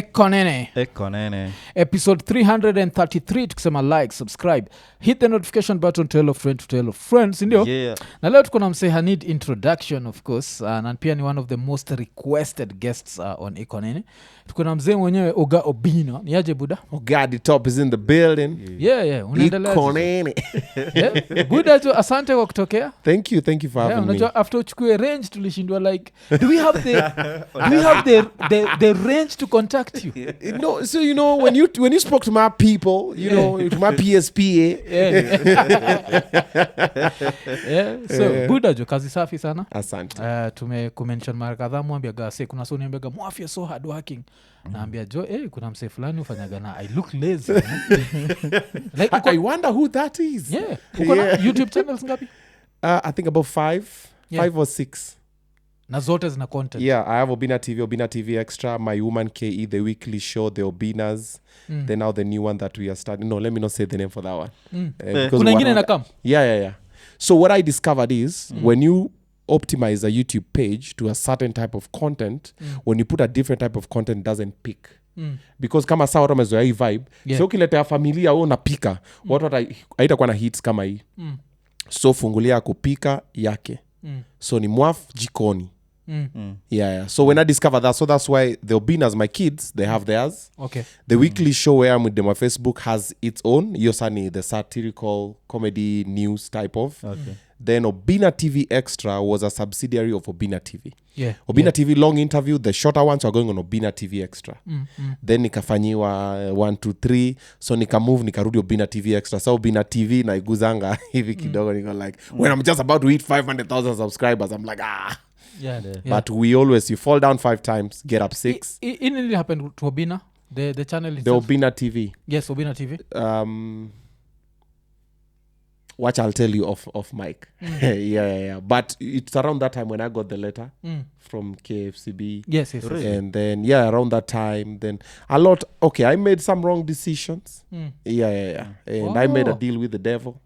IKONINI episode 333 tukisema like, subscribe, hit the notification button, tell a friend to tell a friend, ndio? Yeah. Na leo tuko na msee need introduction of course, na pia ni one of the most requested guests on IKONINI. Tuko na mzee mwenyewe Obinna. Ni aje buda? God, the top is in the building. Yeah, unaendelea. IKONINI. Yeah. Buda jo, asante kwa kutokea. Thank you for having me. Unajua after uchukue range tulishindwa like, do we have the range to contact you? No, so you know when you spoke to my people, you know, to my PSPA. Yeah. So buda jo, kazi safi sana. Asante. Tumekumention mara kadhaa, mwambia gase kuna so niambia mwafia so hard working. Naambia jo, kuna msee fulani ufanyaga na I look lazy. Like, I wonder who that is. Yeah. Uko na YouTube channels ngapi? I think about 5 or 6. Na zote zina content. Yeah, I have Obinna TV Extra, My Woman KE, the weekly show, the Obinnas. Then now the new one that we are starting. No, let me not say the name for that one. Kuna ingine na kam? Yeah. So what I discovered is when you optimize a YouTube page to a certain type of content, when you put a different type of content, it doesn't pick. Because kama sawa watu wamezoea hii vibe, so ukiletea familia au unapika, watu haitakuwa na hits kama hii. So fungulia kupika yake. So ni mwaf jikoni. Yeah. So when I discovered that, so that's why the Obinnas, my kids, they have theirs. Okay. The weekly show where I'm with them on Facebook has its own. Yosani, the satirical comedy news type of. Okay. Then Obinna TV Extra was a subsidiary of Obinna TV. Yeah. Obinna TV long interview, the shorter ones are going on Obinna TV Extra. Then nikafanyiwa 1, 2, 3. So nikamove nikarudi Obinna TV Extra. So Obinna TV na iguzanga hivi kidogo niko like, when I'm just about to hit 500,000 subscribers, I'm like, Yeah. But you fall down 5 times, get up 6. It really happened to Obinna, the channel itself. The Obinna TV. Yes, Obinna TV. Watch, I'll tell you off mic. Yeah. But it's around that time when I got the letter from KFCB. Yes. Really? And then, around that time, then I made some wrong decisions. Yeah. And I made a deal with the devil.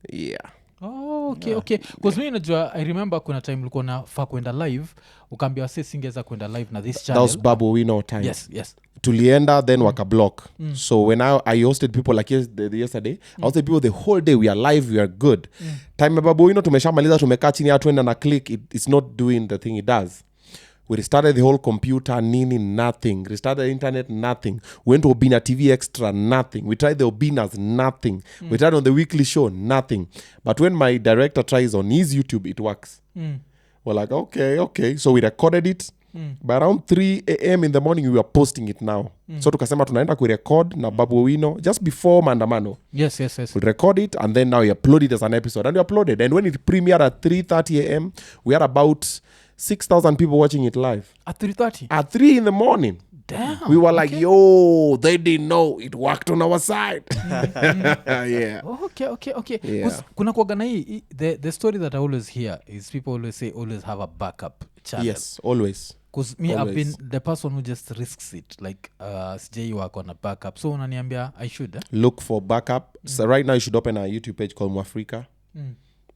Yeah. Oh, okay. Because me najua, I remember kuna time ulikuwa nafaa kwenda live, ukaambia wase singeza kwenda live na this channel. That was Babu Wino time. Yes. Tulienda, then wakablock. So when I hosted people like yesterday, I hosted people the whole day. We are live, we are good. Time ya Babu Wino tumeshamaliza, tumekaa chini atuenda na click, it's not doing the thing it does. We restarted the whole computer, Nini, nothing. Restarted the internet, nothing. Went to Obinna TV Extra, nothing. We tried the Obinnas, nothing. We tried on the weekly show, nothing. But when my director tries on his YouTube, it works. We're like, okay. So we recorded it. By around 3 a.m. in the morning, we were posting it now. So tukasema tunaenda kurecord na Babu Wino just before Maandamano. Yes. We record it and then now we upload it as an episode. And we uploaded. And when it premiered at 3:30 a.m., we had about 6,000 people watching it live. At 3:30? At 3 in the morning. Damn. We were like, yo, they didn't know it worked on our side. Yeah. Okay. Yeah. Kuna kuwaga na hii, the story that I always hear is people always say always have a backup channel. Yes, always. Because me, I've been the person who just risks it. Like, CJ work on a backup. So unaniambia, I should. Look for backup. So right now you should open a YouTube page called Mwafrika.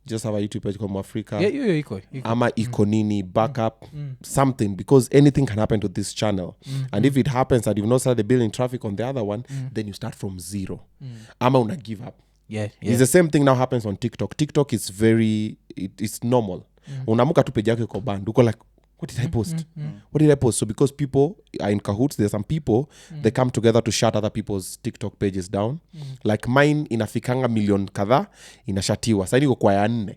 Just have a YouTube page called Mwafrika. Yeah, iko. Ama IKONINI, backup, something. Because anything can happen to this channel. And if it happens and you've not started building traffic on the other one, then you start from zero. Ama una give up. Yeah. It's the same thing now happens on TikTok. TikTok is it's normal. Unamuka tu page yako band. Uko like, what did I post? What did I post? So because people are in cahoots, there's some people, they come together to shut other people's TikTok pages down. Like mine inafikanga million kadhaa, inashatiwa. Sasa niko kwa ya 4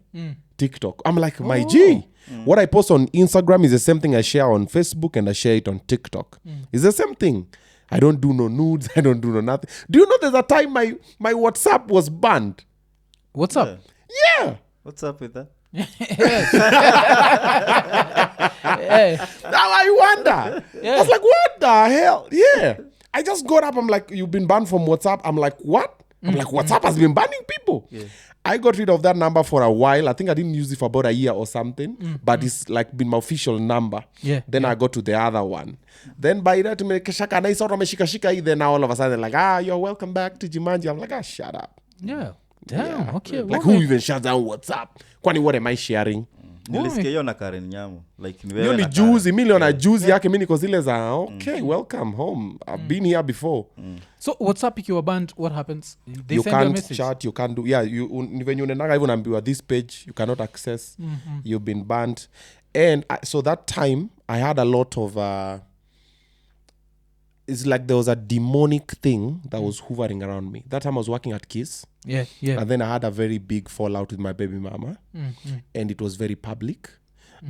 TikTok. I'm like, my G. What I post on Instagram is the same thing I share on Facebook and I share it on TikTok. It's the same thing. I don't do no nudes. I don't do no nothing. Do you know there's a time my WhatsApp was banned? What's up? Yeah. What's up with that? Now I wonder. I was like, what the hell? Yeah. I just got up. I'm like, you've been banned from WhatsApp. I'm like, what? I'm like, WhatsApp has been banning people. Yeah. I got rid of that number for a while. I think I didn't use it for about a year or something. But it's like been my official number. Yeah. Then I got to the other one. Then by that, then all of a sudden like, you're welcome back to Jumanji. I'm like, shut up. Yeah. Damn. Okay. Like who even shuts down WhatsApp? Kwani what am I sharing? nilisikia hiyo na Karen Nyamu like ni wewe hiyo ni na juzi Karen. miliona juzi yake mimi niko zile za okay welcome home I've been here before. So WhatsApp ikiwa banned, what happens? They You send you a can't message. chat, you can't do ni venye unaendaga hivyo naambiwa this page you cannot access, you've been banned. And so that time I had a lot of it's like there was a demonic thing that was hovering around me. That time I was working at Kiss. Yeah, yeah. And then I had a very big fallout with my baby mama. And it was very public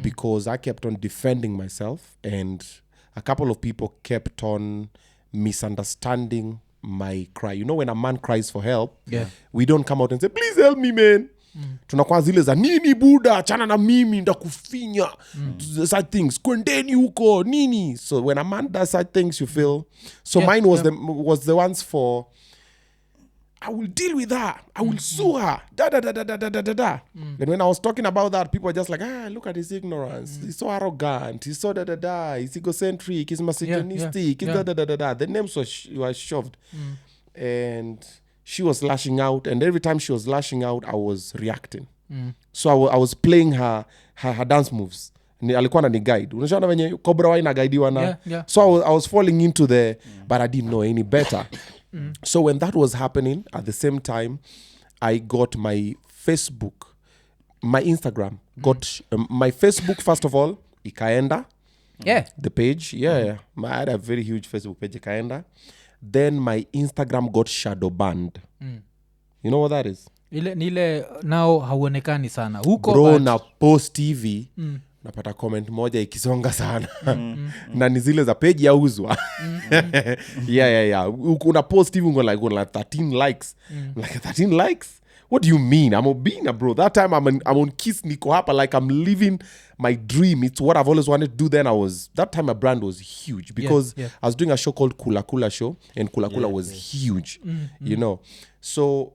because I kept on defending myself, and a couple of people kept on misunderstanding my cry. You know, when a man cries for help, we don't come out and say, please help me, man. Tunakuwa zile za nini buda chana na mimi ndakufinya such things kwendeni huko nini. So when a man does such things you feel so mine was the ones for I will deal with her, I will sue her da da da da da da da. And when I was talking about that, people were just like, look at his ignorance, he's so arrogant, he's so da da da, he's egocentric, he's misogynistic, he's da da da da da. The names were shoved. And she was lashing out, and every time she was lashing out, I was reacting. So I was playing her dance moves. Alikuwa na ni guide. Unajua venye Cobra Wine guideiwa na. So I was falling into but I didn't know any better. So when that was happening, at the same time, I got my Facebook, my Instagram, got my Facebook first of all, ikaenda. Yeah. The page, I had a very huge Facebook page, ikaenda. Then my Instagram got shadow banned. You know what that is? Nile nao hauonekani sana huko bro na post TV napata comment moja ikisonga sana na ni zile za page yauzwa. Una post TV ungo like 13 likes. Like 13 likes? What do you mean? I'm Obinna, bro. That time I'm on Kiss Niko hapa like I'm living my dream. It's what I've always wanted to do. That time my brand was huge because I was doing a show called Kula Kula Show, and Kula Kula was huge, you know. So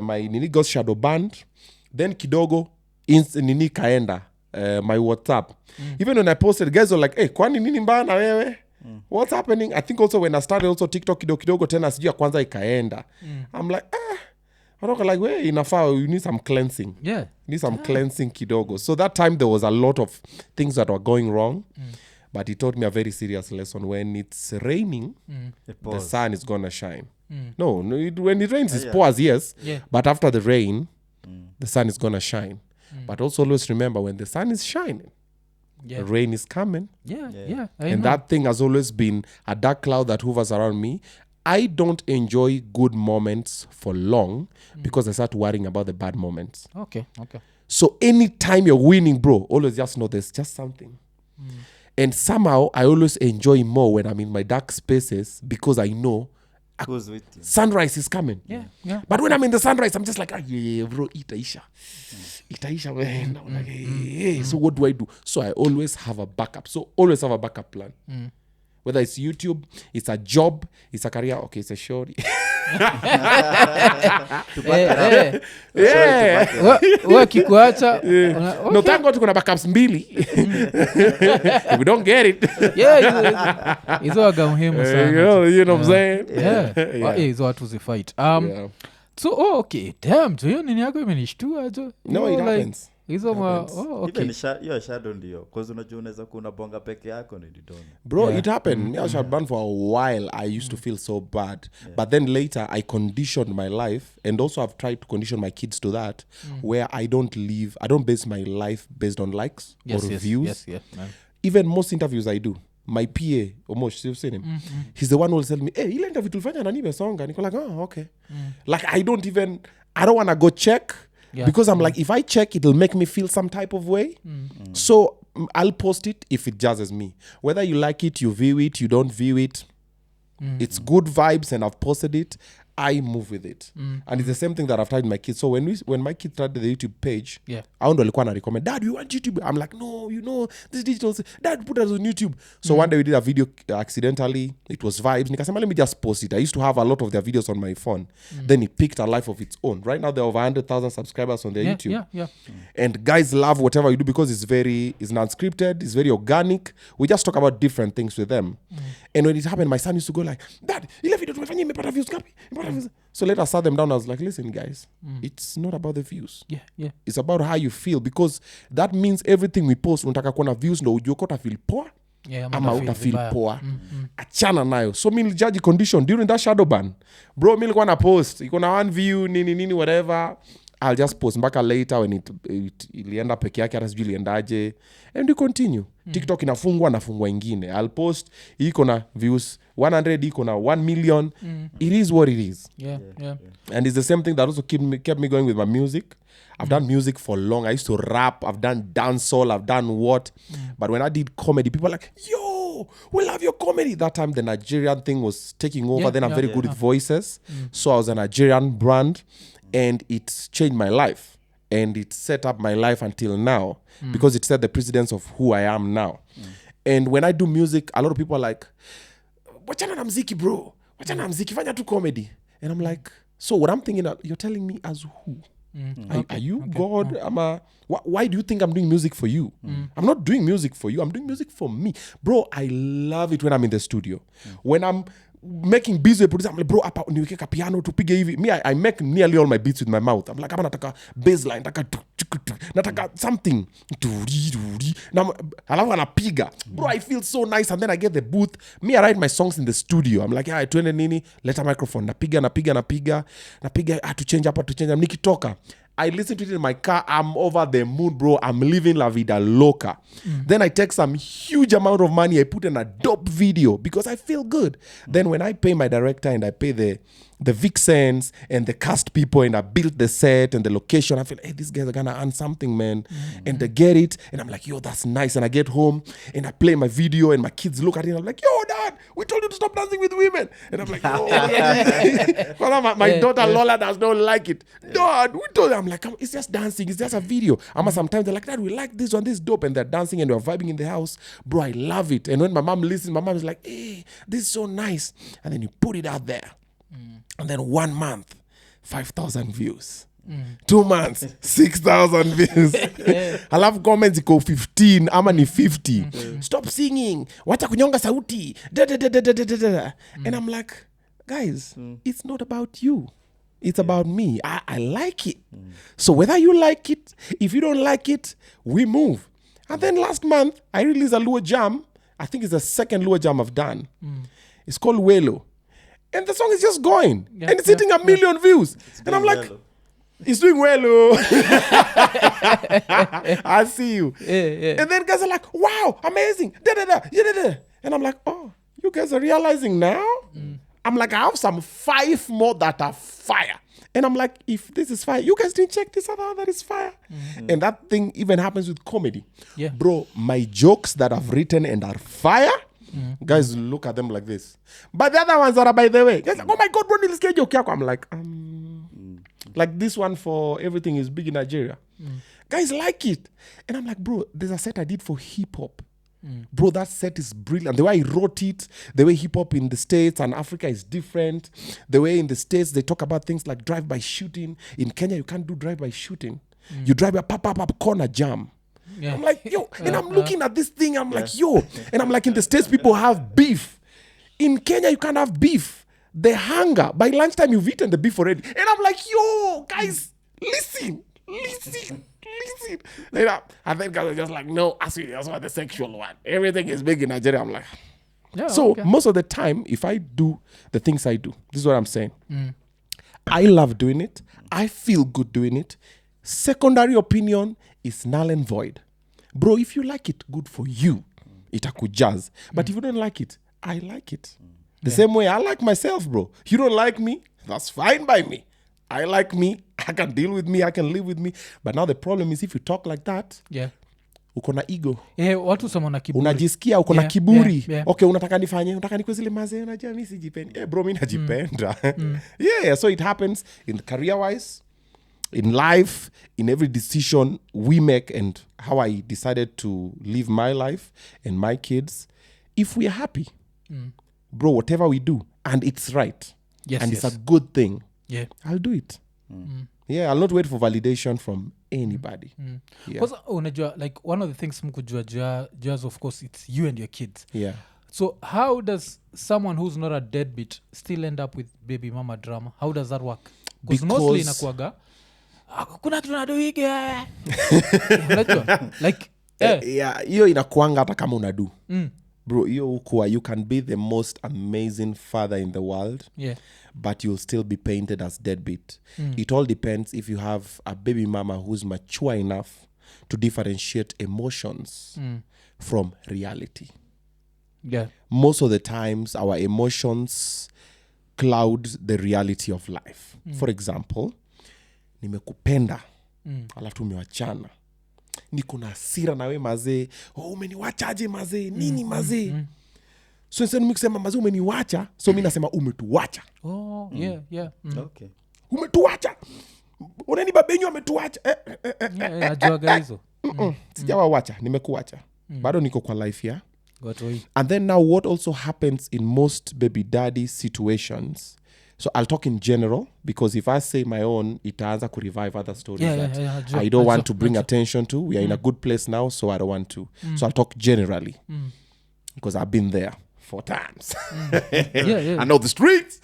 my Nini got shadow banned. Then kidogo Nini kaenda my WhatsApp. Even when I posted, guys were like, hey, kwani nini mbaya na wewe? What's happening? I think also when I started also TikTok kidogo tena sijui ya kwanza ikaenda. I'm like, I don't like, well, you need some cleansing. You need some cleansing kidogo. So that time there was a lot of things that were going wrong. But he taught me a very serious lesson. When it's raining, the sun is going to shine. No, when it rains, it's pause, yes. But after the rain, the sun is going to shine. But also always remember, when the sun is shining, the rain is coming. And that thing has always been a dark cloud that hovers around me. I don't enjoy good moments for long because I start worrying about the bad moments. Okay. So anytime you're winning, bro, always just know there's just something. And somehow I always enjoy more when I'm in my dark spaces because I know sunrise is coming. But when I'm in the sunrise, I'm just like, bro, itaisha, man. I'm like, hey. So what do I do? So I always have a backup. So always have a backup plan. Whether it's YouTube, it's a job, it's a career, okay, it's a show. Wakikuacha no, thank God kuna backups mbili. If we don't get it, hizo waga muhimu sana. You know what I'm saying? Hizo watu zifight. So okay, damn, so hiyo nini yako imenishtua jo. No, it happens. Hizo okay. Even hiyo shadow ndio cause unajua unaweza kuna bonga peke yako ni didone. Bro, it happened. I was banned for a while. I used to feel so bad. But then later I conditioned my life, and also I've tried to condition my kids to that where I don't base my life based on likes or views. Man. Even most interviews I do, my PA, Omosh, you've seen him. He's the one who will tell me, hey, ile interview tulifanya na nibe songa. Niko like, oh, okay. Like I don't want to go check. Because I'm like, if I check, it'll make me feel some type of way. So I'll post it if it jazzes me. Whether you like it, you view it, you don't view it. It's good vibes, and I've posted it. I move with it. And it's the same thing that I've tried with my kids. So when my kids started the YouTube page, I don't really recommend, Dad, we want YouTube. I'm like, no, you know, this digital, Dad, put us on YouTube. So one day we did a video accidentally. It was vibes. Nikasema, let me just post it. I used to have a lot of their videos on my phone. Then it picked a life of its own. Right now, there are over 100,000 subscribers on their YouTube. And guys love whatever you do because it's non-scripted, it's very organic. We just talk about different things with them. And when it happened, my son used to go like, Dad, ile video tumefanya imepata views ngapi? So later I sat them down. I was like, listen, guys, it's not about the views. Yeah. It's about how you feel, because that means everything we post, unataka kuona views ndo ujue kota feel poa ama utafeel poa. Achana nayo. So mi nilijaji condition during that shadow ban. Bro, mi nilikuwa na post. Iko na 1 view, nini, whatever. I'll just post mpaka later when it ilienda peke yake, hata sijui iliendaje. And we continue. TikTok nafungwa ingine. I'll post, iko na views 100, iko na 1 million. It is what it is. Yeah. And it's the same thing that also kept me going with my music. I've done music for long. I used to rap. I've done dancehall. I've done what? But when I did comedy, people were like, yo, we love your comedy. That time the Nigerian thing was taking over. Then I'm very good with voices. So I was a Nigerian brand. And it's changed my life. And it set up my life until now. Because it set the precedence of who I am now. And when I do music, a lot of people are like, wachana na mziki, bro. Wachana na mziki, fanya tu comedy. And I'm like, so what I'm thinking, you're telling me as who? Are you God? Why do you think I'm doing music for you? I'm not doing music for you. I'm doing music for me. Bro, I love it when I'm in the studio. When I'm making beats with producer, I'm like, bro, hapa niweke ka piano tupige hivi. Me, I make nearly all my beats with my mouth. I'm like, nataka bass line, nataka something. Alafu anapiga. Bro, I feel so nice. And then I get the booth. Me, I write my songs in the studio. I'm like, yeah, tuende nini, leta microphone. Napiga. To change up. Nikitoka. I listen to it in my car. I'm over the moon, bro. I'm living la vida loca. Then I take some huge amount of money. I put in a dope video because I feel good. Then when I pay my director and I pay the vixens and the cast people and I build the set and the location, I feel, hey, these guys are gonna earn something, man. And they get it. And I'm like, yo, that's nice. And I get home and I play my video and my kids look at it and I'm like, yo, Dad, we told you to stop dancing with women. And I'm like, oh. my daughter Lola does not like it. Dad, we told them. I'm like, it's just dancing. It's just a video. Sometimes they're like, Dad, we like this one. This is dope. And they're dancing and we're vibing in the house. Bro, I love it. And when my mom listens, my mom is like, hey, this is so nice. And then you put it out there. And then 1 month, 5,000 views. 2 months, 6,000 views. I love comments go 15, ama ni 50. Stop singing. Wacha kunyonga sauti. And I'm like, guys, it's not about you. It's about me. I like it. So whether you like it, if you don't like it, we move. And then last month, I released a Luo Jam. I think it's the second Luo Jam I've done. It's called Welo. And the song is just going. And it's hitting 1 million views. And I'm like, it's doing well. I see you. And then guys are like, wow, amazing. And I'm like, oh, you guys are realizing now? I'm like, I have some 5 more that are fire. And I'm like, if this is fire, you guys didn't check this other that is fire. And that thing even happens with comedy. Bro, my jokes that I've written and are fire, guys look at them like this. But the other ones are, by the way, guys like, oh my God, bro, this joke. I'm like, like this one for Everything is Big in Nigeria. Guys like it. And I'm like, bro, there's a set I did for hip hop. Bro, that set is brilliant. The way I wrote it, the way hip hop in the States and Africa is different. The way in the States they talk about things like drive-by shooting. In Kenya, you can't do drive-by shooting. You drive a pop corner jam. I'm like, yo, and I'm looking at this thing, I'm like, yo. And I'm like, in the States, people have beef. In Kenya, you can't have beef. The hunger. By lunchtime, you've eaten the beef already. And I'm like, yo, guys, listen. And then guys are just like, no, that's not the sexual one. Everything is big in Nigeria. I'm like, most of the time, if I do the things I do, this is what I'm saying. I love doing it. I feel good doing it. Secondary opinion is null and void. Bro, if you like it, good for you. Itakujaz. But if you don't like it, I like it. The same way I like myself, bro. You don't like me, that's fine by me. I like me. I can deal with me. I can live with me. But now the problem is if you talk like that, uko na ego. Watu sama na kiburi. Unajisikia uko na kiburi. Okay, unataka nifanye, unataka nikuwe zile mazee, unajua mimi sijipendi. Bro, mimi najipenda. So it happens in career-wise, in life, in every decision we make and how I decided to live my life and my kids. If we are happy, bro, whatever we do, and it's right, and it's a good thing, I'll do it. I'll not wait for validation from anybody. Because unajua, like one of the things mkujua jazz, of course, it's you and your kids. So how does someone who's not a deadbeat still end up with baby mama drama? How does that work? Because mostly inakuaga kuna kitu nadoige like yeah, hiyo inakuanga hata kama unadu bro, hiyo ukua you can be the most amazing father in the world, but you'll still be painted as deadbeat. It all depends if you have a baby mama who's mature enough to differentiate emotions from reality. Most of the times our emotions cloud the reality of life. For example, nimekupenda alafu tumewachana, niko na hasira na we mazee, umeniwachaje mazee, nini mazee. So instead mimi kusema mazee umeniwacha, so mimi nasema umetuwacha. Okay. Umetuwacha, unani babenyu ametuwacha. najuaga hizo. Sijawawacha, nimekuwacha. Bado niko kwa life ya. And then now what also happens in most baby daddy situations, so I'll talk in general, because if I say my own, itaanza ku revive other stories I don't want to bring attention to. We are in a good place now, so I don't want to. So I'll talk generally, because I've been there 4 times. I know the streets.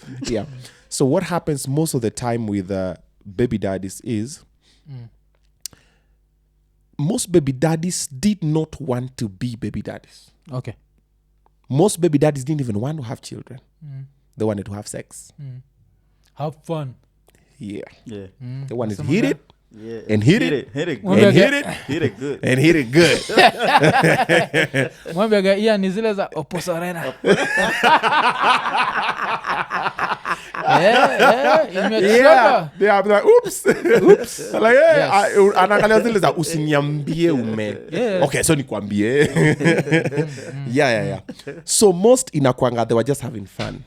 So what happens most of the time with baby daddies is most baby daddies did not want to be baby daddies. Okay. Most baby daddies didn't even want to have children. They wanted to have sex. Have fun. They Mm. wanted to hit it and hit it good. Hit it good. and hit it good. Mwambiaga iya ni zile za oposorena. Imechoka. They are like, oops. Like, anangalia zile za usiniambie ume. Okay, so nikwambie. Yeah. So most inakwanga, they were just having fun.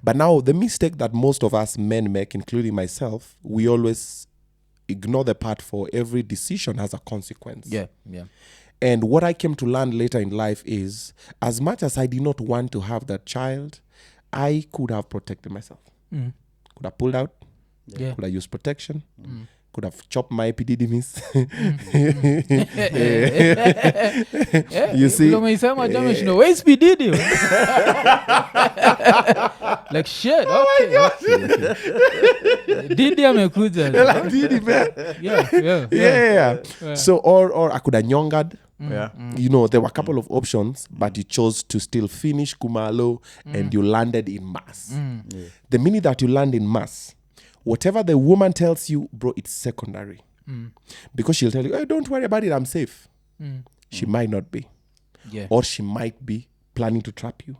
But now the mistake that most of us men make, including myself, we always ignore the part for every decision has a consequence. And what I came to learn later in life is, as much as I did not want to have that child, I could have protected myself. Could have pulled out. Could have used protection. Could have chopped my epididymis. You see? Like shit. Okay. Didi amekuja. Like Didi, man. Yeah. So or I could have nyongad. You know, there were a couple of options, but you chose to still finish Kumalo and you landed in mass. The minute that you land in mass, whatever the woman tells you, bro, it's secondary. Because she'll tell you, hey, don't worry about it, I'm safe. She might not be. Or she might be planning to trap you.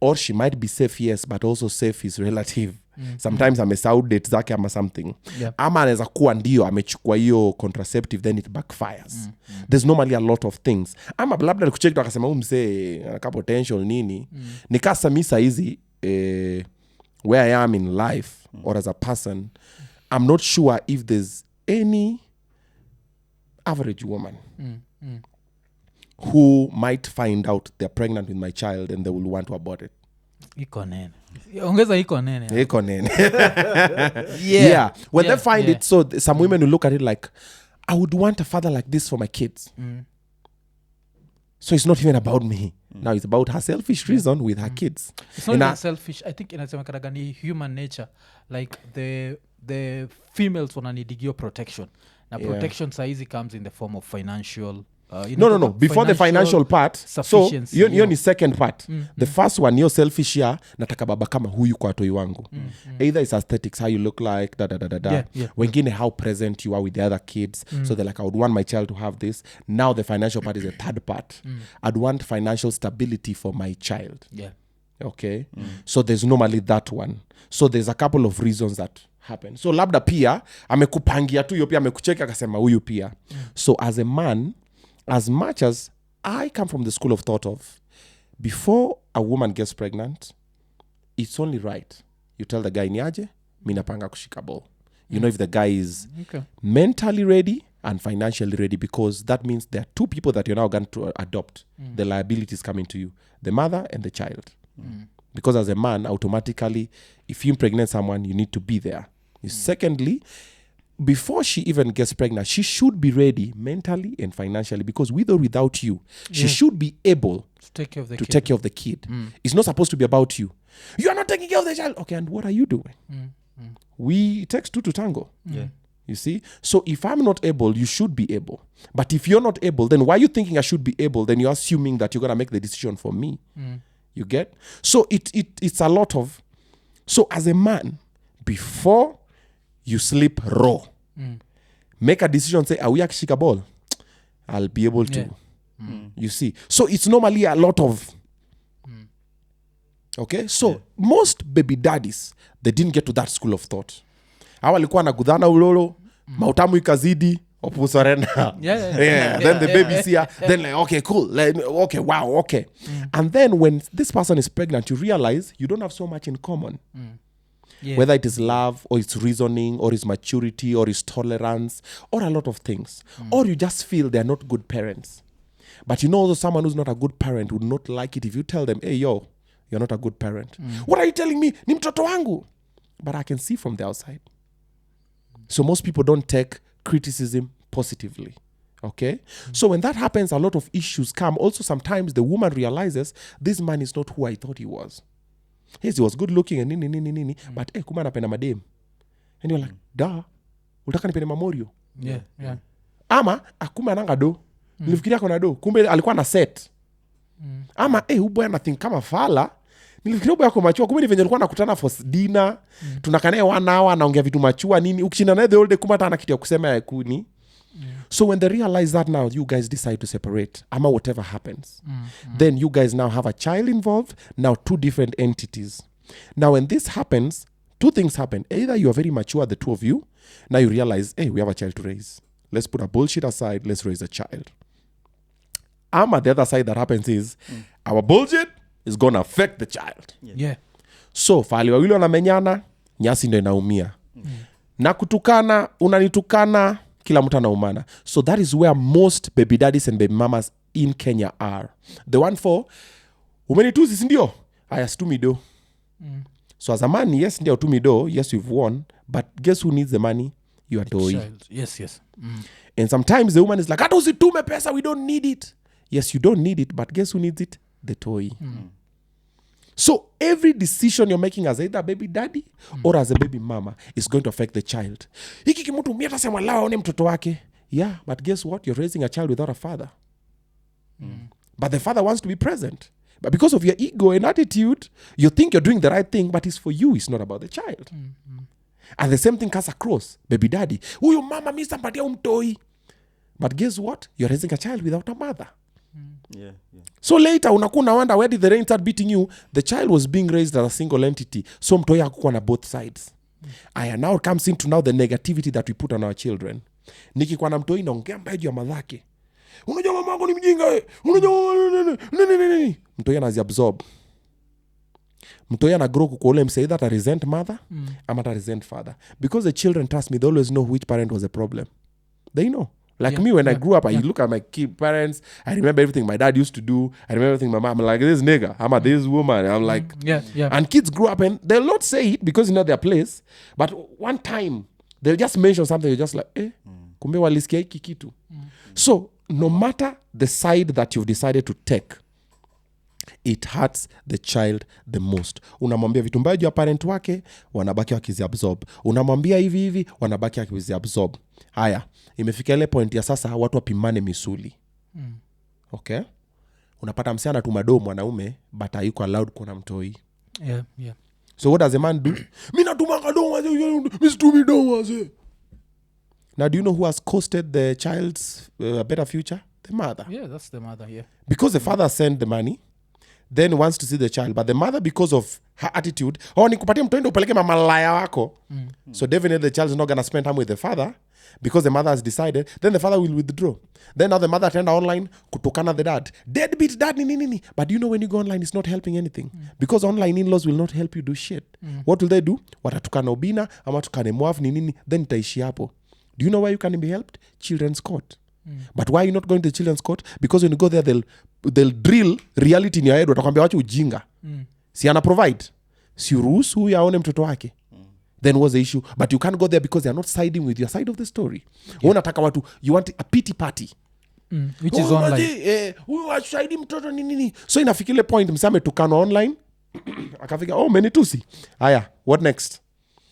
Or she might be safe, yes, but also safe is relative. Sometimes amesahau date zake ama something. Ama anaweza kuwa ndio amechukua hiyo contraceptive, then it backfires. There's normally a lot of things. Ama labda kucheck tu akasema msee aka potential nini. Nikasa misa hizi where I am in life or as a person, I'm not sure if there's any average woman who might find out they're pregnant with my child and they will want to abort it. Ikonini. Ongeza ikonini. Ikonini. When they find it, so some women will look at it like, I would want a father like this for my kids. So it's not even about me. Now it's about her selfish reason with her kids. It's not even selfish. I think inasemekanaga ni human nature. Like the females wananidigio protection. Now protection saizi comes in the form of financial. No. Before the financial part, so hiyo ni second part. The first one, you're selfish ya nataka baba kama huyu kwa watoi wangu. Either it's aesthetics, how you look like, wengine how present you are with the other kids. So they're like, I would want my child to have this. Now the financial part is the third part. I'd want financial stability for my child. Okay? So there's normally that one. So there's a couple of reasons that happen. So labda pia amekupangia tu, hiyo pia amekucheka akasema huyu pia. So as a man, as much as I come from the school of thought of, before a woman gets pregnant, it's only right you tell the guy niaje, mi napanga kushika ball. You know, if the guy is mentally ready and financially ready, because that means there are two people that you're now going to adopt. The liabilities coming to you, the mother and the child. Because as a man, automatically, if you impregnate someone, you need to be there. Secondly, before she even gets pregnant, she should be ready mentally and financially, because with or without you, she should be able To take care of the to kid. take care of the kid. It's not supposed to be about you. You are not taking care of the child. Okay, and what are you doing? It takes two to tango. Yeah. You see? So if I'm not able, you should be able. But if you're not able, then why are you thinking I should be able? Then you're assuming that you're going to make the decision for me. You get? So it's a lot of... So as a man, before you sleep raw, make a decision, say, are we akishika ball? I'll be able to. You see? So it's normally a lot of... Okay? So most baby daddies, they didn't get to that school of thought. Hawa walikuwa na gudhana ulolo, mautamu ikazidi, opusarena. Then the baby's here. Then like, okay, cool. Like, okay, wow, okay. And then when this person is pregnant, you realize you don't have so much in common. Whether it is love, or it's reasoning, or it's maturity, or it's tolerance, or a lot of things. Or you just feel they're not good parents. But you know, someone who's not a good parent would not like it if you tell them, hey, yo, you're not a good parent. What are you telling me? Ni mtoto wangu. But I can see from the outside. So most people don't take criticism positively. Okay? So when that happens, a lot of issues come. Also, sometimes the woman realizes, this man is not who I thought he was. Yes, he was good looking and nini. But kuma anapenda madem. And you're like, da, ulitaka nipende mamorio. Yeah. Ama, akuma ananga do. Nilifikiria kona do. Kumbe alikuwa na set. Ama, uboya nothing kama fala. Nilifikiria uboya kwa machua. Kumbe ni venye alikuwa nakutana for dinner. Tunakanae 1 hour, naongea vitu machua nini. Ukishinda nae the whole day kuma hata ana kitu ya kusema ya kuni. So when they realize that now, you guys decide to separate. Ama whatever happens. Then you guys now have a child involved. Now 2 different entities. Now when this happens, 2 things happen. Either you are very mature, the 2 of you. Now you realize, hey, we have a child to raise. Let's put our bullshit aside. Let's raise a child. Ama the other side that happens is, our bullshit is going to affect the child. Yeah. So fali wawili wanamenyana, nyasi ndo inaumia. Na kutukana, unanitukana, kila mtu anaumana. So that is where most baby daddies and baby mamas in Kenya are. The one for, umenitusi sindio? Aya, stumi do. So as a man, yes, ndio tumi do, yes, you've won. But guess who needs the money? Your toy. Yes. And sometimes the woman is like, hata usitume pesa, we don't need it. Yes, you don't need it, but guess who needs it? The toy. So every decision you're making as either a baby daddy or as a baby mama is going to affect the child. Hiki kimutu miata sema lawa one mtoto wake. Yeah, but guess what? You're raising a child without a father. But the father wants to be present. But because of your ego and attitude, you think you're doing the right thing, but it's for you. It's not about the child. And the same thing comes across. Baby daddy. Huyu mama misa mpatia umtoi. But guess what? You're raising a child without a mother. Yeah. So later, unakuna wonder where did the rain start beating you? The child was being raised as a single entity. So mtoi hakukuwa na both sides. Aya, now comes into now the negativity that we put on our children. Nikikuwa na mtoi naongea mbaya juu ya madhake. Unajua mama yangu ni mjinga we. Unajua nini. Mtoi anaziabsorb. Mtoi anagrow kwa ule msee that a resent mother ama a resent father. Because the children, trust me, they always know which parent was the problem. They know. Like me, when I grew up, I look at my kid parents, I remember everything my dad used to do. I remember everything my mom, I'm like, this nigga, I'm like, this woman. I'm like, And kids grew up and they'll not say it because it's not their place. But one time, they'll just mention something, you're just like, kumbe walisikia hiki kitu. So, no matter the side that you've decided to take, it hurts the child the most. Unamwambia vitu mbaya juu ya parent wake, wanabaki wakiziabsorb. Unamwambia hivi, wanabaki wakiziabsorb. Haya, imefika ile point ya sasa watu wapimane misuli. Okay? Unapata msee anatuma do mwanaume but hayuko allowed kuona mtoi. Yeah. So what does a man do? Mimi natuma do wazee, mimi situmi do wazee. Now do you know who has costed the child's better future? The mother. Yeah, that's the mother, yeah. Because the father sent the money, then wants to see the child, but the mother, because of her attitude, nikupatie mtoto upeleke mamalaya wako. So definitely the child is not going to spend time with the father because the mother has decided. Then the father will withdraw. Then now the mother turned online kutokana the dad. Deadbeat dad nini. But do you know when you go online, it's not helping anything. Because online in-laws will not help you do shit. What will they do? Watatukana Obinna, ama tukane mwaf nini, then itaishi hapo. Do you know where you can be helped? Children's court. But why are you not going to the children's court? Because when you go there, they'll drill reality in your head. Watakwambia wacha ujinga. Si ana provide. Si uruhusu huyu aone mtoto wake. then what's the issue? But you can't go there because they're not siding with your side of the story. Unataka watu, you want a pity party. Which is online. Washahidi mtoto nini. So inafikile point msame tukano online. Akafika, menitusi. Haya, what next?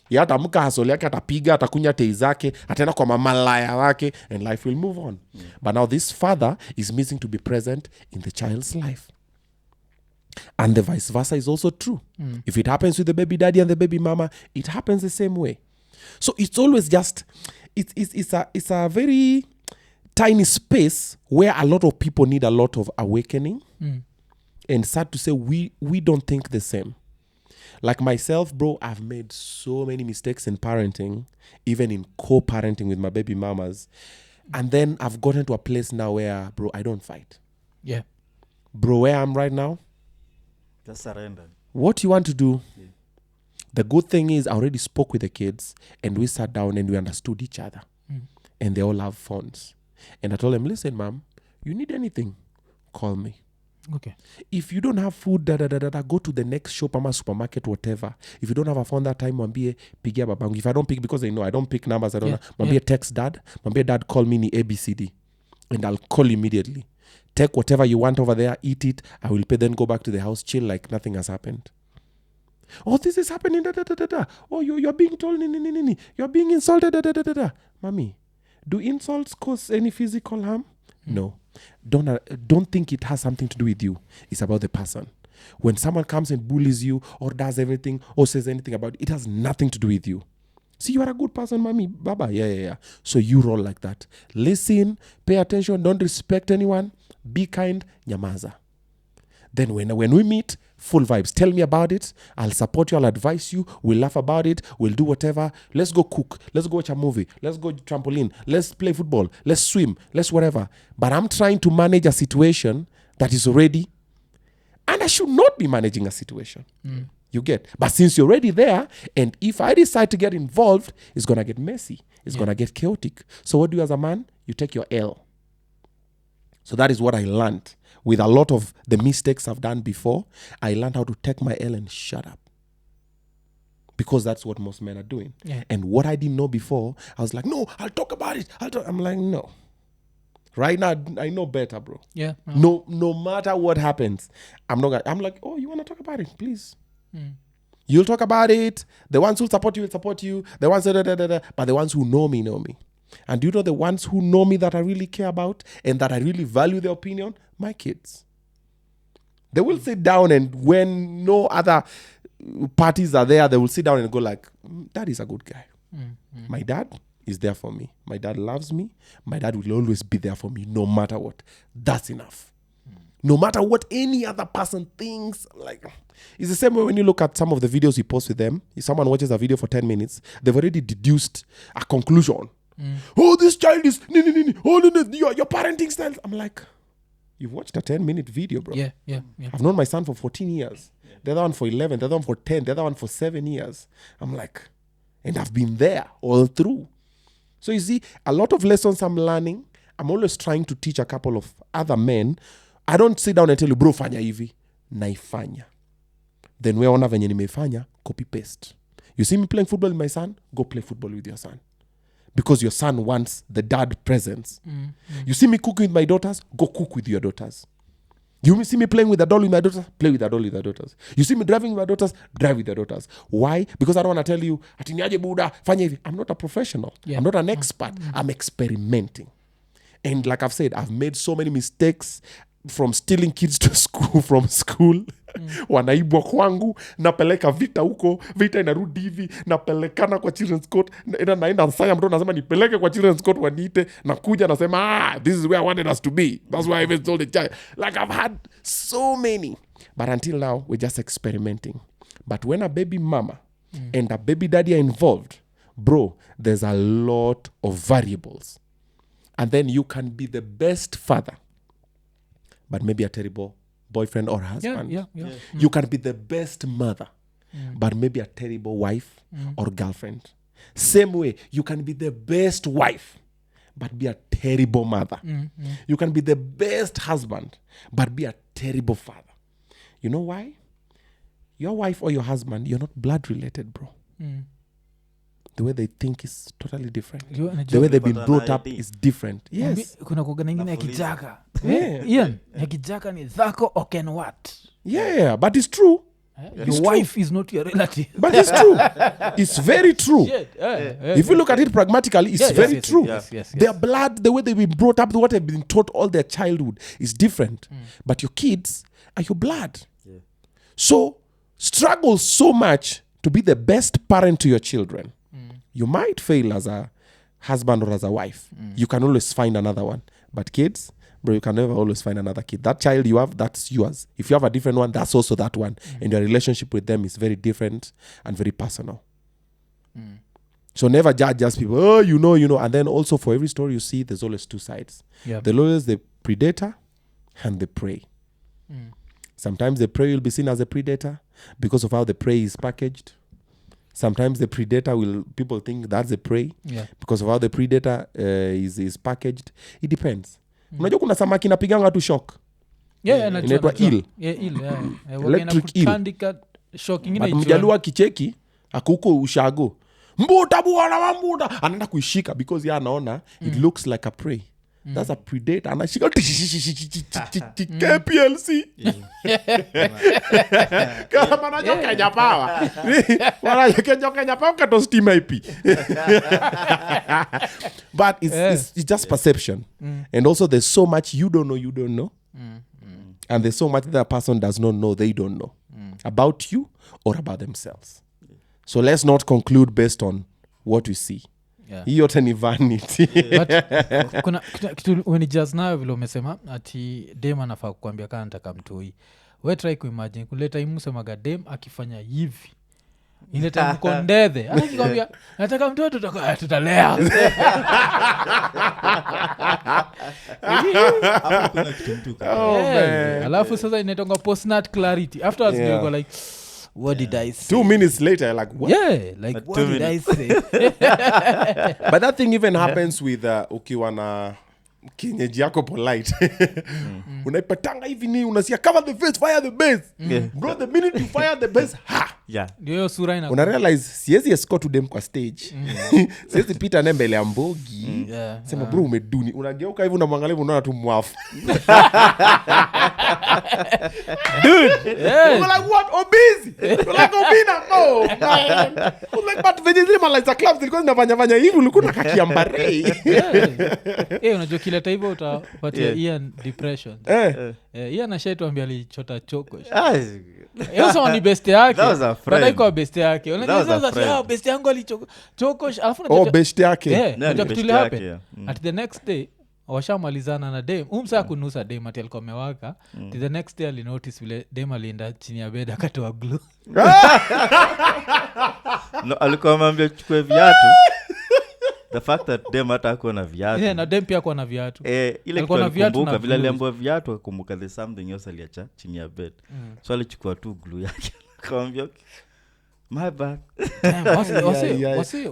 Yata amuka hasoli yake, atapiga, atakunya tei zake, atenda kwa mamalaya wake, and life will move on. But now this father is missing to be present in the child's life. And the vice versa is also true. If it happens with the baby daddy and the baby mama, it happens the same way. So it's always just, it's a very tiny space where a lot of people need a lot of awakening. And sad to say, we don't think the same. Like myself, bro, I've made so many mistakes in parenting, even in co-parenting with my baby mamas. And then I've gotten to a place now where, bro, I don't fight. Yeah. Bro, where I'm right now, Just surrender. what you want to do? The good thing is I already spoke with the kids and we sat down and we understood each other. And they all have phones. And I told them, listen, mom, you need anything, call me. Okay. If you don't have food, go to the next shop, ama supermarket, whatever. If you don't have a phone that time, mwambie pigia babangu. If I don't pick, because they know I don't pick numbers, I don't know. Mwambie text dad. Mwambie dad call me ni ABCD. And I'll call immediately. Take whatever you want over there, eat it. I will pay, then go back to the house, chill like nothing has happened. Oh, this is happening, Oh, you're being told, nini. You're being insulted, Mommy, do insults cause any physical harm? No. Don't think it has something to do with you. It's about the person. When someone comes and bullies you or does everything or says anything about it, it has nothing to do with you. See, you are a good person, mommy, baba. Yeah. So you roll like that. Listen, pay attention, don't respect anyone, be kind, nyamaza. Then when we meet, full vibes. Tell me about it. I'll support you. I'll advise you. We'll laugh about it. We'll do whatever. Let's go cook. Let's go watch a movie. Let's go trampoline. Let's play football. Let's swim. Let's whatever. But I'm trying to manage a situation that is already, and I should not be managing a situation. You get? But since you're already there, and if I decide to get involved, it's going to get messy. It's going to get chaotic. So what do you as a man? You take your L. So that is what I learned. With a lot of the mistakes I've done before, I learned how to take my L and shut up. Because that's what most men are doing. Yeah. And what I didn't know before, I was like, no, I'll talk about it. I'm like, no. Right now, I know better, bro. Yeah. No matter what happens, I'm like, oh, you want to talk about it? Please. You'll talk about it. The ones who support you will support you. The ones but the ones who know me, know me. And do you know the ones who know me that I really care about and that I really value their opinion? My kids. They will sit down, and when no other parties are there, they will sit down and go like, Dad is a good guy. My dad is there for me. My dad loves me. My dad will always be there for me no matter what. That's enough. No matter what any other person thinks, like, it's the same way when you look at some of the videos you post with them. If someone watches a video for 10 minutes, they've already deduced a conclusion. Oh, this child is nini. Oh, your parenting style. I'm like, you've watched a 10-minute video, bro. Yeah. I've known my son for 14 years. The other one for 11. The other one for 10. The other one for 7 years. I'm like, and I've been there all through. So you see, a lot of lessons I'm learning, I'm always trying to teach a couple of other men. I don't sit down and tell you, bro, fanya hivi. Naifanya. Then weona venye nimeifanya, copy paste. You see me playing football with my son? Go play football with your son. Because your son wants the dad presence. You see me cooking with my daughters? Go cook with your daughters. You see me playing with a doll with my daughters? Play with a doll with your daughters. You see me driving with my daughters? Drive with your daughters. Why? Because I don't want to tell you, ati niaje buda, fanya hivi. I'm not a professional. Yeah. I'm not an expert. I'm experimenting. And like I've said, I've made so many mistakes, from stealing kids to school, from school. Wanaibwa kwangu, napeleka vita huko, vita inarudi hivi, napelekana kwa children's court, naenda nsaya mtu nasema nipeleke kwa children's court waniite, nakuja nasema, this is where I wanted us to be. That's why I even told the child. Like, I've had so many. But until now, we're just experimenting. But when a baby mama and a baby daddy are involved, bro, there's a lot of variables. And then you can be the best father, but maybe a terrible boyfriend or husband. Yeah. You can be the best mother, but maybe a terrible wife or girlfriend. Same way, you can be the best wife, but be a terrible mother. You can be the best husband, but be a terrible father. You know why? Your wife or your husband, you're not blood related, bro. the way they think is totally different. You- The way they've been But brought an up ID. is different. Yes. kuna kugana ingine ya Nafuliza. kijaka Yeah. Ian ya kijaka ni dhako oken what Yeah, but it's true. your wife is not your relative But it's true. It's very true. Shit, If you look at it pragmatically, it's very true. yes. Their blood, the way they've been brought up, what they've been taught all their childhood is different. But your kids are your blood. Yeah. So struggle so much to be the best parent to your children. You might fail as a husband or as a wife. You can always find another one. But kids, bro, you can never always find another kid. That child you have, that's yours. If you have a different one, that's also that one. And your relationship with them is very different and very personal. So never judge just people. Oh, you know. And then also for every story you see, there's always two sides. Yeah. There's always the predator and the prey. Sometimes the prey will be seen as a predator because of how the prey is packaged. Sometimes the predator people think that's a prey Yeah. because of how the predator is packaged. It depends. Unajua kuna samaki napiganga tu shock. Inaitwa eel. Electric eel. Kandika shock ingine But mjalua kicheki akuko ushago. Mbuta bwana mbuta anaenda kuishika because yeye anaona it looks like a prey. That's a predator. Anashika KPLC. Kama anajoka Kenya Power. Wala Kenya Power kato steam IP. But it's just perception. And also there's so much you don't know. And there's so much that person does not know they don't know about you or about themselves. So let's not conclude based on what we see. Hii yote ni vanity. But kuna kitu umenijaz nayo vile umesema ati dem anafaa kukwambia kaa nataka mtoi. We try kuimagine kuleta imusemaga dem akifanya hivi ileta mkondethe akikwambia nataka mtoto tutalea. Hapo kuna kitu mtu Alafu sasa inaitanga postnat clarity afterwards you go like what did I say? 2 minutes later you're like what? Like But what 2 did I minutes. say? But that thing even happens with ukiwa na kienyeji yako polite. Unaipatanga hivi ni unasikia cover the face fire the base. Bro, the minute you fire the base Yeah. Ndio hiyo sura ina una realize siwezi escort them kwa stage. Siwezi pita naye mbele ya mbogi. Sema bro umeduni. Unageuka hivi unamwangalia unaona tu mwafu. Dude. You're like what? Obese. You're like Obinna. Oh man. I'm like but vegetables like the clubs because nafanya hivi ulikuwa nakakiambare. Unajua kileta hivyo utapatia Ian depression. Ian ashaituambia alichota choko. Hiyo sawa ni best yake. That was a friend. Baada iko best yake. That was a Unajua friend. best yangu alichoko. Alafu Best yake. unajua best kitu ile yake, happen. yeah. At the next day washamalizana na dem umsa kunusa dem ati alikuwa amewaka. The next day alinotice vile dem alienda chini ya bed akatoa glue. No, alikuwa amwambia chukue viatu. The fact that dem hata hakuwa na viatu. Na dem pia kwa na viatu. Ile Alikuwa na kitu viatu alikumbuka na vile glue. aliambiwa viatu akumbuka there's something else aliacha chini ya bed. So alichukua tu glue yake. Akamwambia my bad.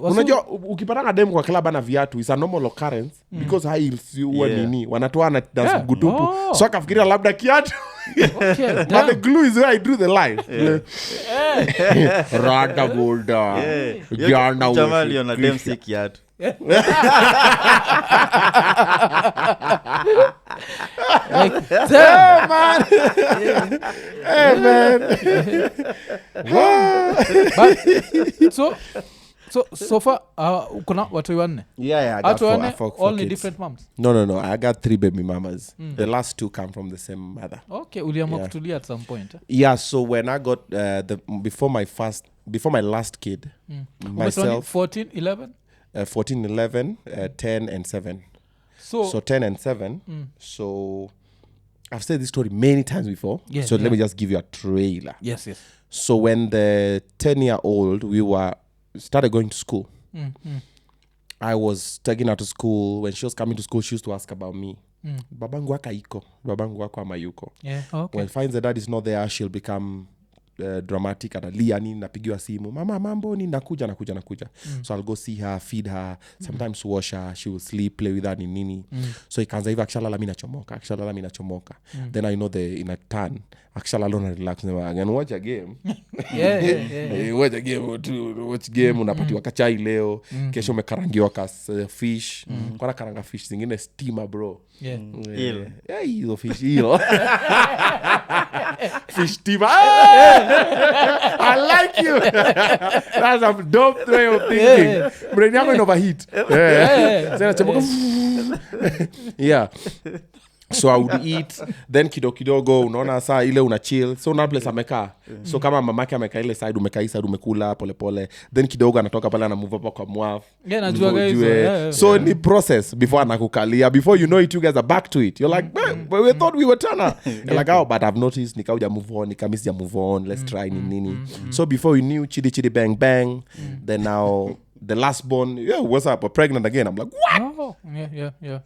Unajua ukipatana dem kwa club ana viatu is a normal occurrence because high huwa nini wanatoa na dance gutupu so akafikiria labda kiatu. But the glue is where I drew the line. Rada golda. Jana Jamali ona dem si kiatu. man. Hey man. So far kuna watu wanne. Yeah, I got Watu four, wanne four all kids. different moms. No. I got 3 baby mamas. The last 2 come from the same mother. Okay, uliamua kutulia at some point. Yeah, so when I got before my last kid, myself 14, 11. 14, 11, 10 and 7. So 10 and 7. So I've said this story many times before. Yeah, so let me just give you a trailer. Yes. So when the 10-year-old we started going to school, I was taking her to school. When she was coming to school, she used to ask about me. Babangu waka iko, babangu wako amayuko. Yeah, okay. When finds the dad is not there, she'll become dramatic. Atalia nini, napigiwa simu, mama mambo ni nakuja. So I'll go see her, feed her, sometimes wash her, she will sleep, play with her nini. So ikaanza hivi akishalala mimi nachomoka. Then I know in a turn actually alone relax and watch a game. Yeah. Watch a game or two, watch game unapatiwa kachai leo, kesho umekarangiwa fish. Kwa karanga fish zingine steamer bro. Yeah. Yeah, hizo fish hilo. Fish steamer. I like you. That's a dope way of thinking. Brain yako in overheat. Yeah. So I would eat, then kidogo unaona saa ile una chill, so una place amekaa. So kama mamake amekaa ile side, umekaa side, umekula pole then kidogo anatoka pale ana move up kwa mwaf. Yeah, najua guys. So ni process before anakukalia, before you know it, you guys are back to it. You're like, but we thought we were tana. You're like, oh, but I've noticed nikauja move on, nikamisi move on, let's try nini. So before you knew, chidi bang bang, then now the last born, what's up? We're pregnant again. I'm like, what? Oh, yeah. I'm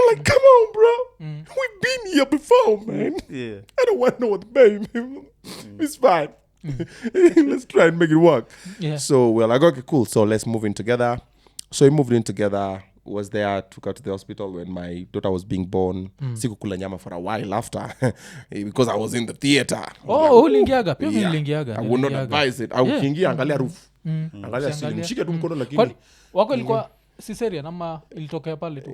like, come on, bro. We've been here before, man. Yeah. I don't want to know what the baby. It's fine. Let's try and make it work. Yeah. So we're like, okay, cool. So let's move in together. So we moved in together. Was there, took her to the hospital when my daughter was being born. Sikukula nyama for a while after because I was in the theater. Ulingiaga. Pia Yeah. nilingiaga. I would not advise it. Au kiingia angalia roof. Angalia simu. Mshike tu mkono lakini. Wako ilikuwa cesarean ama ilitokea pale tu?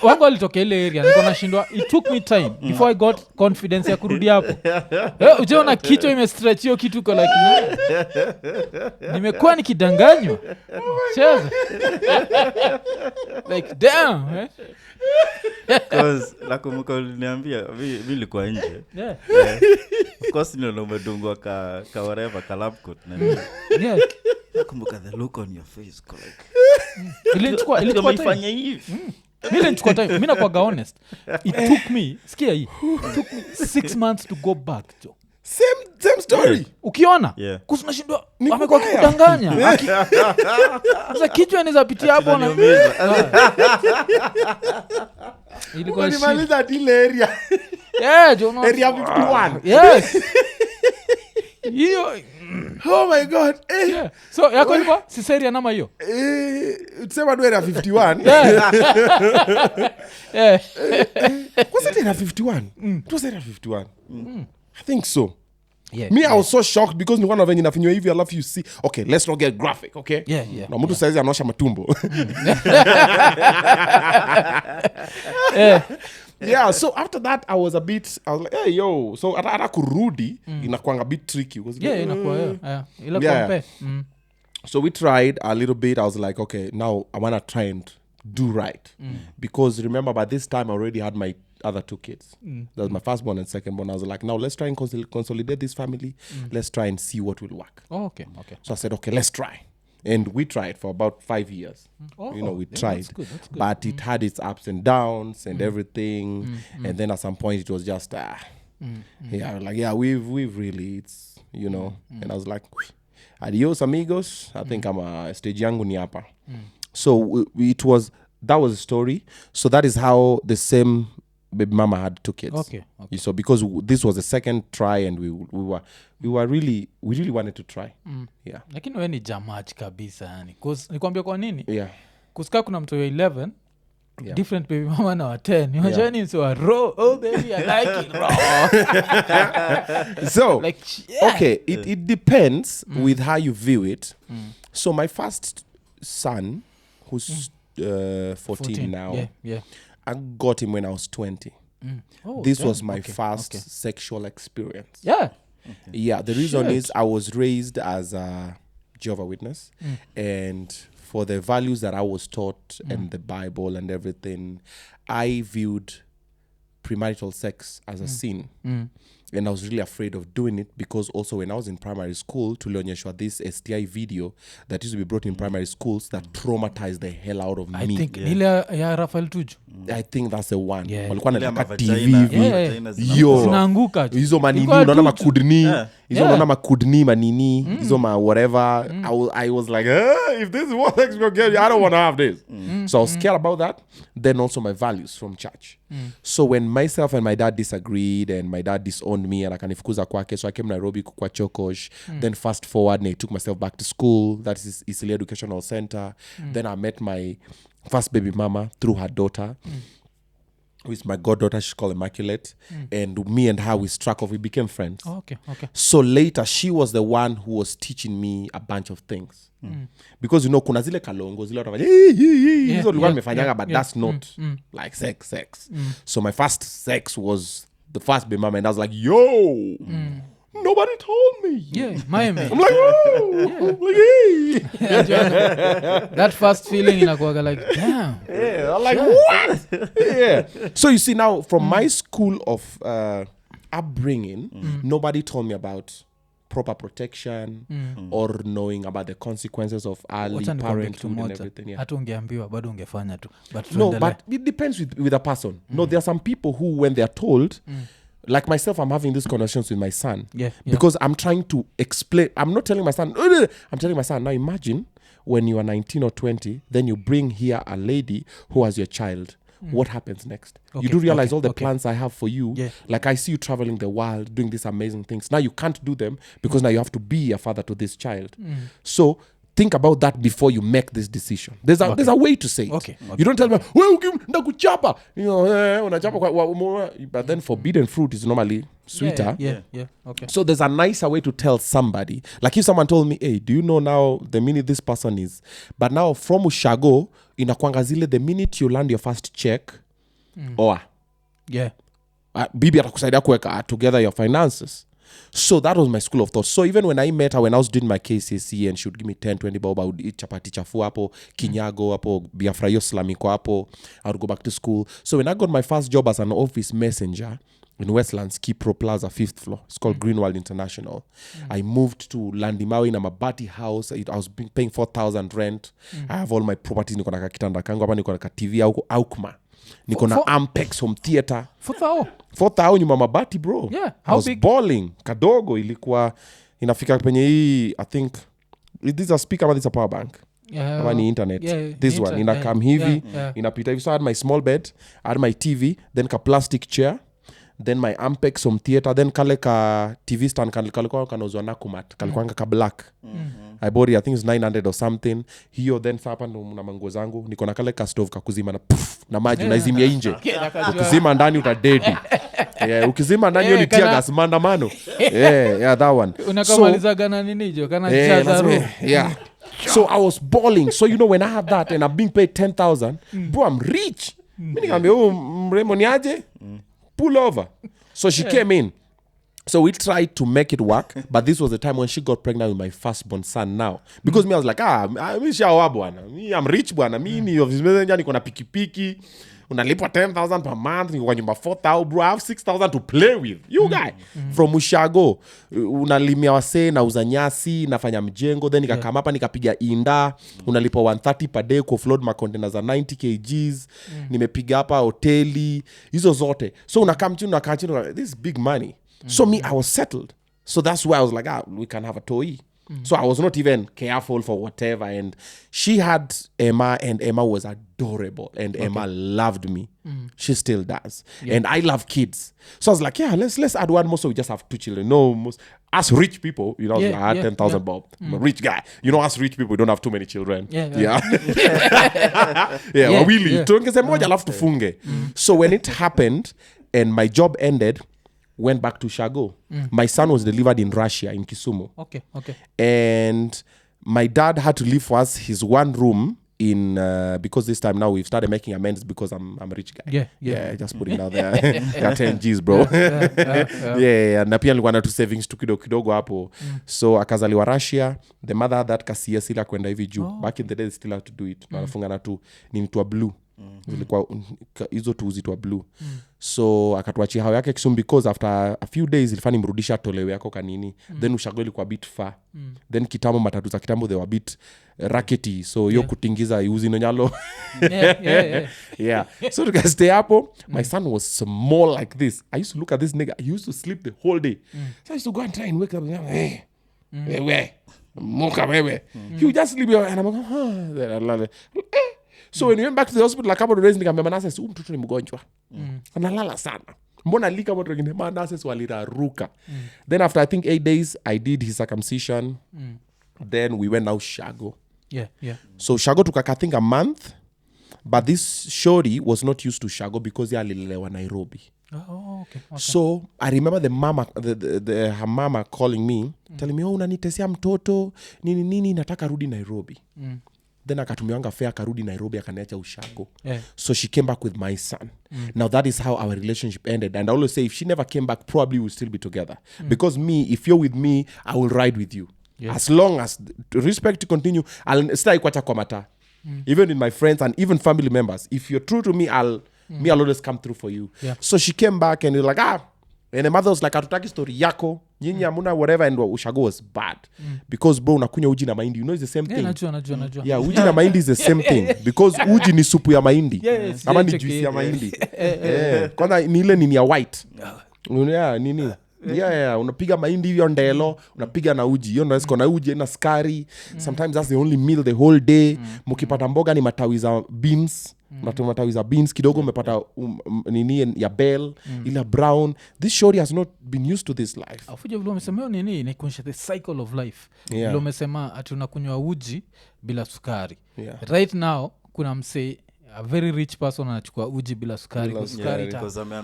Wangu alitokea ile area. Niko nashindwa. It took me time before I got confidence ya kurudi hapo. Ujeona kichwa imestretch hiyo kitu kwa like nimekuwa nikidanganywa. Cheza. Like damn. Because nakumbuka uliniambia mimi nilikuwa nje. Yeah. Of course nilo umedungwa ka whatever ka lab coat na nini. Yeah. Nakumbuka the look on your face like. Ilikuwa Ilifanya hivi. Mimi nchukua time. Mimi nakuwa honest. It took me 6 months to go back to. Same story. Ukiona? Yeah. Kusunashindwa amekuwa kudanganya. Sasa kichwa inaweza pitia hapo na ilikuwa Nimaliza ile area. Yeah, John. Area 51. Yes. Hiyo Oh my god. yeah. So yako ilikuwa cesarean ama hiyo? Tusema ndo area 51. Yeah. Was it area 51? It was area 51. I think so. Yeah. Me, I was so shocked because ni one of venye nafinywa hivi alafu you see. Okay, let's not get graphic, okay? Yeah. Na mtu saizi anaosha matumbo. Yeah, so after that I was like, hey yo, so hata kurudi inakuanga a bit tricky. Yeah, inakuwa ile Yeah. compare. So we tried a little bit. I was like, okay, now I want to try and do right. Because remember, by this time I already had my other 2 kids. That was my firstborn and secondborn. I was like, now let's try and consolidate this family. Let's try and see what will work. Oh, okay. So I said, okay, let's try. And we tried for about 5 years. We tried. That's good. But it had its ups and downs and everything. And then at some point it was just, we've really, it's, and I was like, adios amigos. I think I'm a stage yangu ni hapa. So that was the story. So that is how the same baby mama had 2 kids. Okay. So because this was the second try and we really wanted to try. Yeah. Lakini wewe ni jamach kabisa yani. Nikwambia kwa nini? Yeah. Kusika kuna mtu wa 11 different baby mama na wa 10. Unajua ni so raw. Oh baby, I like it raw. So like okay, it depends with how you view it. So my first son who's 14 now. Yeah. I got him when I was 20. Oh, this was my first sexual experience. Yeah. Yeah, the reason is I was raised as a Jehovah's Witness, and for the values that I was taught and the Bible and everything, I viewed premarital sex as a sin. And I was really afraid of doing it because also when I was in primary school, tulionyeshwa this STI video that used to be brought in primary schools that traumatized the hell out of me. I think nile ya Rafael Tuju. I think that's the one. Yeah. Walikuwa Ile nataka mavagina, TV. vagina Zinaanguka. Hizo manini Ilikuwa unaona Tuju. makudni. Hizo unaona makudni manini. Hizo ma whatever. I was like, if this is what sex will get you, I don't want to have this. So I was scared about that. Then also my values from church. So when myself and my dad disagreed and my dad disowned me and akanifukuza kwake, so I came Nairobi kwa Chokosh. Then fast forward and I took myself back to school. That is Isili Educational Center. Then I met my first baby mama through her daughter. with my goddaughter, she's called Immaculate, and me and her, we struck off. We became friends. Oh, okay. So later, she was the one who was teaching me a bunch of things. Because, you know, kuna zile kalongo, zile watu hizo likuwa nimefanyanga, but that's not like sex. So my first sex was the first baby mama, and I was like, yo, nobody told me. Yeah, Miami. I'm like, oh, I'm like, hey. That first feeling inakuwaga like, damn. Yeah, I'm like, what? Yeah. So you see now, from my school of upbringing, nobody told me about proper protection or knowing about the consequences of early parenthood and everything. Yeah. Hata ungeambiwa bado ungefanya tu. No, but it depends with a person. No, there are some people who, when they're told, like myself, I'm having these conversations with my son. Yeah. Because I'm trying to explain. I'm not telling my son, I'm telling my son, now imagine when you are 19 or 20, then you bring here a lady who has your child. What happens next? Okay, you do realize okay, all the okay. plans I have for you. Yeah. Like I see you traveling the world, doing these amazing things. Now you can't do them because now you have to be a father to this child. So think about that before you make this decision. There's a way to say it. Okay. You don't tell me, well, ndakuchapa. You know, unachapa but then forbidden fruit is normally sweeter. Yeah. Okay. So there's a nicer way to tell somebody. Like if someone told me, hey, do you know now the minute this person is? But now from ushago, inakwanga zile the minute you land your first check, Yeah. bibi atakusaidia kuweka together your finances. So that was my school of thought. So even when I met her, when I was doing my KCSE and she would give me 10, 20 bob, I would eat chapati chafu hapo, kinyago hapo, biafrayo slamiko hapo, I would go back to school. So when I got my first job as an office messenger in Westlands, Kipro Plaza, 5th floor, it's called Greenwald International. I moved to Landimawe in a Mabati house. I was paying 4,000 rent. I have all my properties. Niko na kitanda kangu hapa, niko na TV au Aukma. Niko na Ampex home theater. 4,000 nyuma Mabati, bro. Yeah. I was balling. Kadogo ilikuwa inafika penye hii, I think this is a speaker ama this is a power bank. Ama ni internet. This one inakam hivi, inapita hivi. So I had my small bed, I had my TV, then ka plastic chair, then my Ampex home theater, then kale ka TV stand kalikuwa kanauzwa Nakumat, kalikuwa ka black. I bought it, I think it's 900 or something. Hiyo then sapa ndo na manguo zangu, niko na kale ka stove kakuzima na puff, na maji unaizimia nje. Ukizima ndani utadedi. Yeah, ukizima ndani hiyo ni tear gas maandamano. Yeah, that one. Unakamaliza gana nini jo? Kana jazaru. Yeah. So I was balling. So you know when I have that and I'm being paid 10,000, bro, I'm rich. Mimi nikamwambia mrembo ni aje? Pull over. So she came in. So we tried to make it work, but this was the time when she got pregnant with my firstborn son now. Because me, I was like, mi shawa bwana. Me, I'm rich bwana. Mi ni office messenger, niko na pikipiki. Unalipwa 10,000 per month, niko kwa nyumba 4,000, bro. I have 6,000 to play with. You guy. From Ushago, unalimia wase, nauza nyasi, nafanya mjengo, then nikakama hapa nikapiga inda, unalipwa 130 per day, kuoffload ma containers za 90 kgs, nimepiga hapa hoteli, hizo zote. So unakaa chini, this is big money. So me, I was settled. So that's why I was like, we can have a toy. So I was not even careful for whatever. And she had Emma, and Emma was adorable. And Emma loved me. She still does. And I love kids. So I was like, let's add one more so we just have 2 children. No, us rich people, you know, I had 10,000 bob. I'm a rich guy. You know, us rich people, we don't have too many children. Yeah. Wawili. Tuongeze moja alafu tufunge. So when it happened and my job ended, went back to Shago. My son was delivered in Russia, in Kisumu. Okay. And my dad had to leave for us his one room in because this time now we've started making amends because I'm a rich guy. Yeah, just putting it out there. Got 10 G's, bro. Yeah. Na pia nilikuwa na tu savings tu kidogo hapo. So akazaliwa Russia. The mother had that kasia sila kwenda hivi juu. Back in the day they still had to do it. Wanafunga na tu nini tu blue. Zilikuwa hizo tu zitwa blue. So akatuachia hao yake Kisumu because after a few days ilifani mrudisha tolewe yako kanini. Then Ushago ilikuwa bit far. Then kitambo matatu za kitambo they were bit rackety. So yo kutingiza iuzi no nyalo. Yeah. So tukastay hapo. My son was small like this. I used to look at this nigga. I used to sleep the whole day. So I used to go and try and wake up. Hey. Moka wewe. He would just sleep and I'm like, So when we went back to the hospital, like a couple of days, nikamwambia Manasseh, mtoto ni mgonjwa. Analala sana. Mbona lika watu wengine Manasseh waliraruka. Then after I think 8 days, I did his circumcision. Then we went now Shago. Yeah. So Shago took I think a month. but this shorty was not used to shago because yeye alilelewa Nairobi. Okay. So I remember the mama, her mama calling me, telling me, unanitesia mtoto, nini, nataka rudi Nairobi. Then akatumiwanga fare akarudi Nairobi akaniacha ushago. So she came back with my son. Now that is how our relationship ended. And I always say, if she never came back, probably we'll still be together. Because me, if you're with me, I will ride with you. As long as respect to continue, I'll stay kwacha kwa mata. Even with my friends and even family members. If you're true to me, I'll always come through for you. So she came back and was like, and the mother was like, atutaki story yako, nyinyi amuna whatever, and ushago was bad. Because bro, unakunywa uji na mahindi, you know it's the same thing. Najua. Yeah, uji na mahindi is the same thing. Because uji ni supu ya mahindi. Ama ni juice ya mahindi. Kwanza ni ile nini ya white. Nini? Unapiga mahindi hivyo ndelo, unapiga na uji. Hiyo ndio na uji na skari. Sometimes that's the only meal the whole day. Mkipata mboga ni matawi za beans. Matawi za beans kidogo umepata nini ya bell, ila brown. This shorty has not been used to this life. Afuje vile umesema nini ni kuonyesha the cycle of life. Vile umesema ati unakunywa uji bila sukari. Right now kuna msee a very rich person anachukua uji bila sukari kwa sukari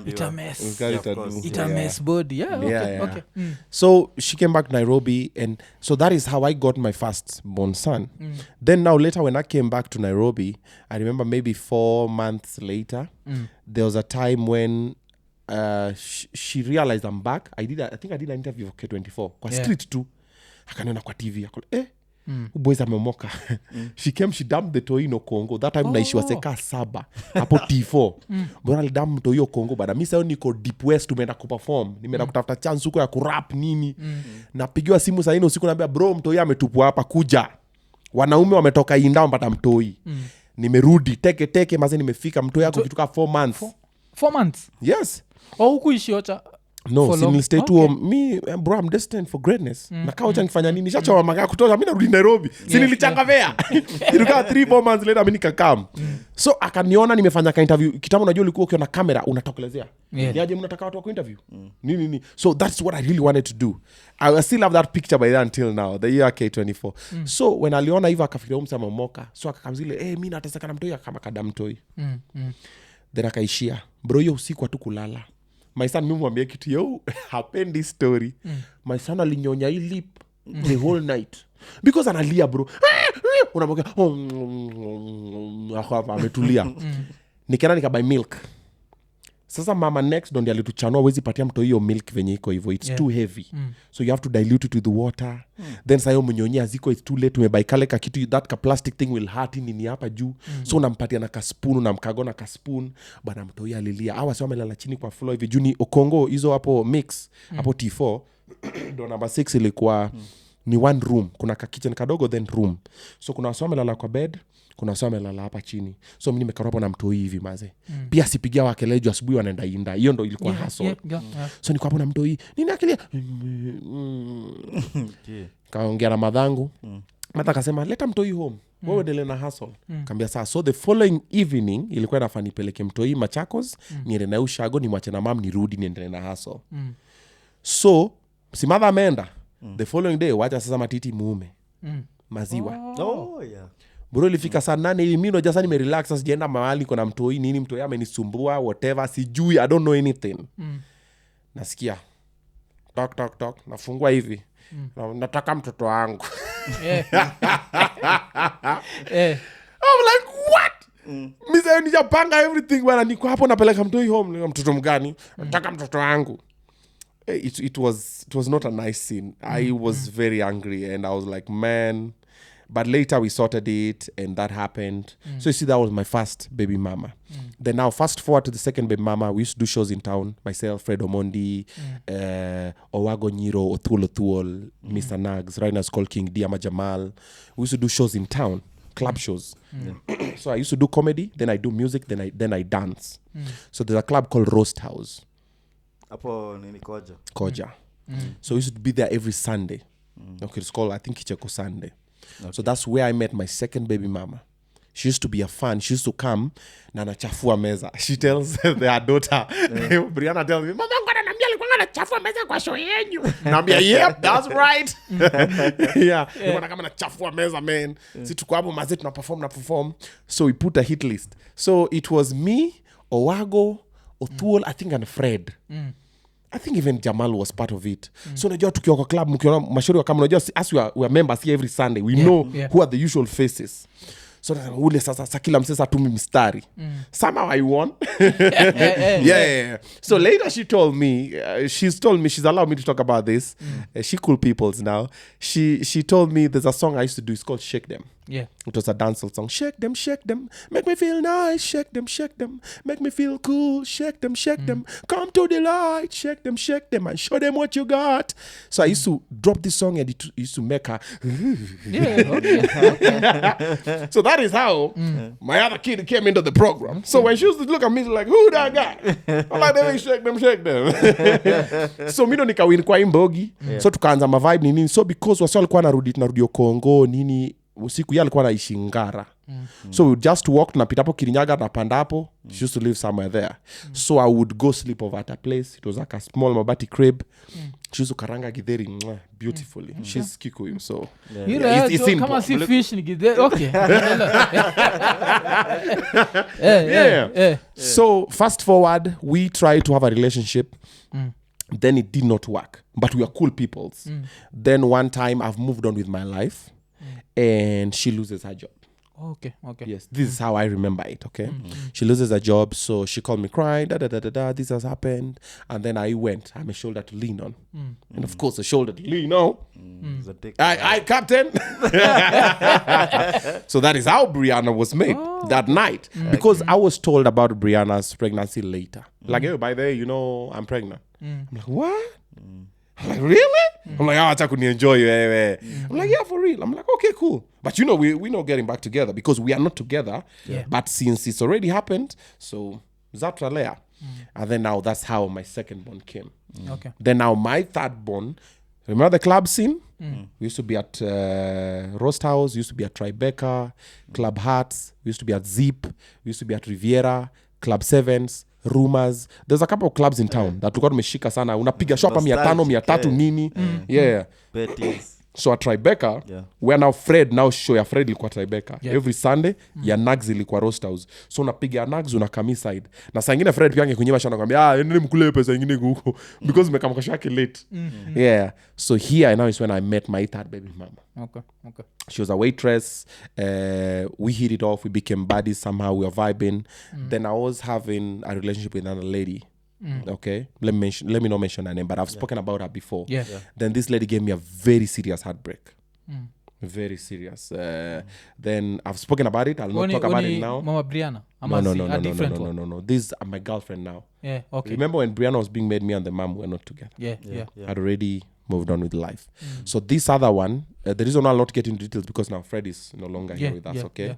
ita mess body. Okay. So she came back to Nairobi, and so that is how I got my first born son. Then now later when I came back to Nairobi, I remember maybe 4 months later, there was a time when she realized I'm back. I think I did an interview for K24 kwa street too. Akaniona kwa TV akole boys amemoka. She dumped the toy in Congo. That time naishi waseka 7 hapo T4. Bora alidump toy Congo, bada mimi sasa niko deep west, tumeenda kuperform, nimeenda kutafuta chance huko ya kurap nini. Napigiwa simu saa 4 usiku, naambia bro, mtoi ametupwa hapa, kuja. Wanaume wametoka Inda mpata mtoi. Nimerudi teke maze, nimefika mtoi yako kituka 4 months. 4 months? Yes. Hukuishi ocha? No, single stay to home. Me, bro, I'm destined for greatness. Nakaa ucha nifanya nini? Shacho manga kutoka, mimi narudi Nairobi. Sinilichanga vea. Ilikuwa 3-4 months later mimi nikakam. So akaniona nimefanya ka interview. Kitambo unajua ulikuwa ukiona kamera unatokelezea. Niaje mnataka watu wa interview? Nini. So that's what I really wanted to do. I still have that picture by then until now, the year K24. So when aliona hivyo akafikiria msama moka. So akakamzile, mimi nateseka na mtoi kama kadam mtoi. Then akaishia. Bro, hiyo usiku tu kulala. My son mimi mwambia kitu yo hapendi story. My son alinyonya hii lip the whole night because analia bro. Unamwambia hapa ametulia. Nikaenda nikabuy milk. Sasa mama next ndo ndiye alituchanua wezi patia mto hiyo milk venye iko hivyo, it's too heavy. So you have to dilute it with the water. Then sayo mnyonyea ziko, it's too late, umebuy kale ka kitu, that ka plastic thing will hurt nini hapa juu. So unampatia na ka spoon, unamkagona ka spoon, bana mto hiyo alilia. Hawa sio amelala chini kwa floor hivi juu ni Okongo hizo hapo mix hapo T4 ndo number 6 ilikuwa ni 1 room, kuna ka kitchen kadogo then room. So kuna wasio amelala kwa bed, kuna wasio amelala hapa chini. So mimi nimekaa hapo na mtoi hivi maze. Pia sipigia wakelejo asubuhi wanaenda Inda. Hiyo ndo ilikuwa hustle. So niko hapo na mtoi. Nini akilia? Kaongea na madhangu. Mata akasema leta mtoi home. Wewe endelee na hustle. Kaambia saa. So the following evening ilikuwa nafanya nipeleke mtoi Machakos, niende na ushago, nimwache na mam nirudi niendelee na hustle. So si mother ameenda. The following day wacha sasa matiti muume. Maziwa. Bro ilifika saa 8 hivi, mimi unajua sasa nimerelax, sasa sijaenda mahali kuna mtoi nini, mtoi amenisumbua whatever, sijui, I don't know anything. Nasikia tok nafungua hivi. Nataka mtoto wangu. I'm like what? Mimi nijapanga everything bwana, niko hapo napeleka mtoi home, mtoto mgani? Nataka mtoto wangu. It was not a nice scene. I was very angry and I was like, man. But later we sorted it and that happened. So you see, that was my first baby mama. Then now fast forward to the second baby mama. We used to do shows in town. Myself, Fred Omondi, Owago Nyiro, Otuol, Mr. Nags, Raina's called King Diama Jamal. We used to do shows in town, club shows. So I used to do comedy, then I do music, then I dance. So there's a club called Roast House. Apo nini Koja. So we used to be there every Sunday. Okay, it's called, I think, Kicheko Sunday. Okay. So that's where I met my second baby mama. She used to be a fan. She used to come na nachafua meza. She tells their daughter, Brianna tells me, mama ngona niambia alikuwa anachafua meza kwa show yenu. Naambia yep, that's right. Yeah. Nilikuwa kama anachafua meza man. Si tuko hapo mazee tuna perform. So we put a hit list. So it was me, Owago, Otuol, I think and Fred. I think even Jamal was part of it. So unajua tukiwa kwa club mkiona mashauri wa kama unajua as we are members here every Sunday we know who are the usual faces. So ule sasa kila msesa tumi mstari. Somehow I won. Yeah. So later she told me she's allowed me to talk about this. She cool peoples now. She told me there's a song I used to do, it's called Shake Them. Yeah. It was a dancehall song. Shake them, make me feel nice. Shake them, make me feel cool. Shake them, come to the light. Shake them, and show them what you got. So I used to drop this song and it used to make her. So that is how my other kid came into the program. So when she used to look at me, she's like, who that guy? I'm like, they shake them. So mi ndo nikawin kwa imbogi. So tukaanza ma vibe nini. So because wasi walikuwa narudio Kongo nini usiku ya alikuwa naishi Ngara. So we would just walk napita hapo Kirinyaga na panda hapo. She used to live somewhere there. So I would go sleep over at her place. It was like a small mabati crib. She used to karanga githeri beautifully. She's Kikuyu, so it's in kama si fish ni githeri. Okay. So fast forward, we tried to have a relationship. Then it did not work. But we are cool peoples. Then one time I've moved on with my life. And she loses her job. Okay. Yes, this is how I remember it, okay? She loses her job, so she called me crying, this has happened. And then I went, I'm a shoulder to lean on. And of course, a shoulder to lean on. I captain. So that is how Brianna was made that night. Because I was told about Brianna's pregnancy later. Like, hey, by the way, you know, I'm pregnant. I'm like, what? I'm like, really? I'm like, I could enjoy you. I'm like, yeah, for real. I'm like, okay, cool. But you know, we're not getting back together because we are not together. Yeah. But since it's already happened, so Zatralea. And then now that's how my second born came. Okay. Then now my third born, remember the club scene? We used to be at Roast House, we used to be at Tribeca, Club Hearts, we used to be at Zip, we used to be at Riviera, Club Sevens, Rumors. There's a couple of clubs in town that tulikuwa tumeshika sana. Unapiga shop 500 300 nini. Yeah. Betties. So at Tribeca, we are now Fred, now show ya Fred ilikuwa Tribeca. Every Sunday, ya Nags ilikuwa Roast House. So unapiga Nags unakami side. Na saa ingine Fred pia angekunyima shana kwambia, endeni mkule pesa ingine huko because umekama kesho yake late. Yeah. So here now is when I met my third baby mama. Okay. She was a waitress. We hit it off. We became buddies somehow. We were vibing. Then I was having a relationship with another lady. Okay, let me not mention her name, but I've spoken about her before. Then this lady gave me a very serious heartbreak. Very serious. Then I've spoken about it. I'll not talk about it now. Mama Brianna. No. This is my girlfriend now. Yeah. Okay. Remember when Brianna was being made, me and the mom were not together. Yeah. I'd already moved on with life. So this other one, the reason I'll not get into details because now Fred is no longer here with us. Okay.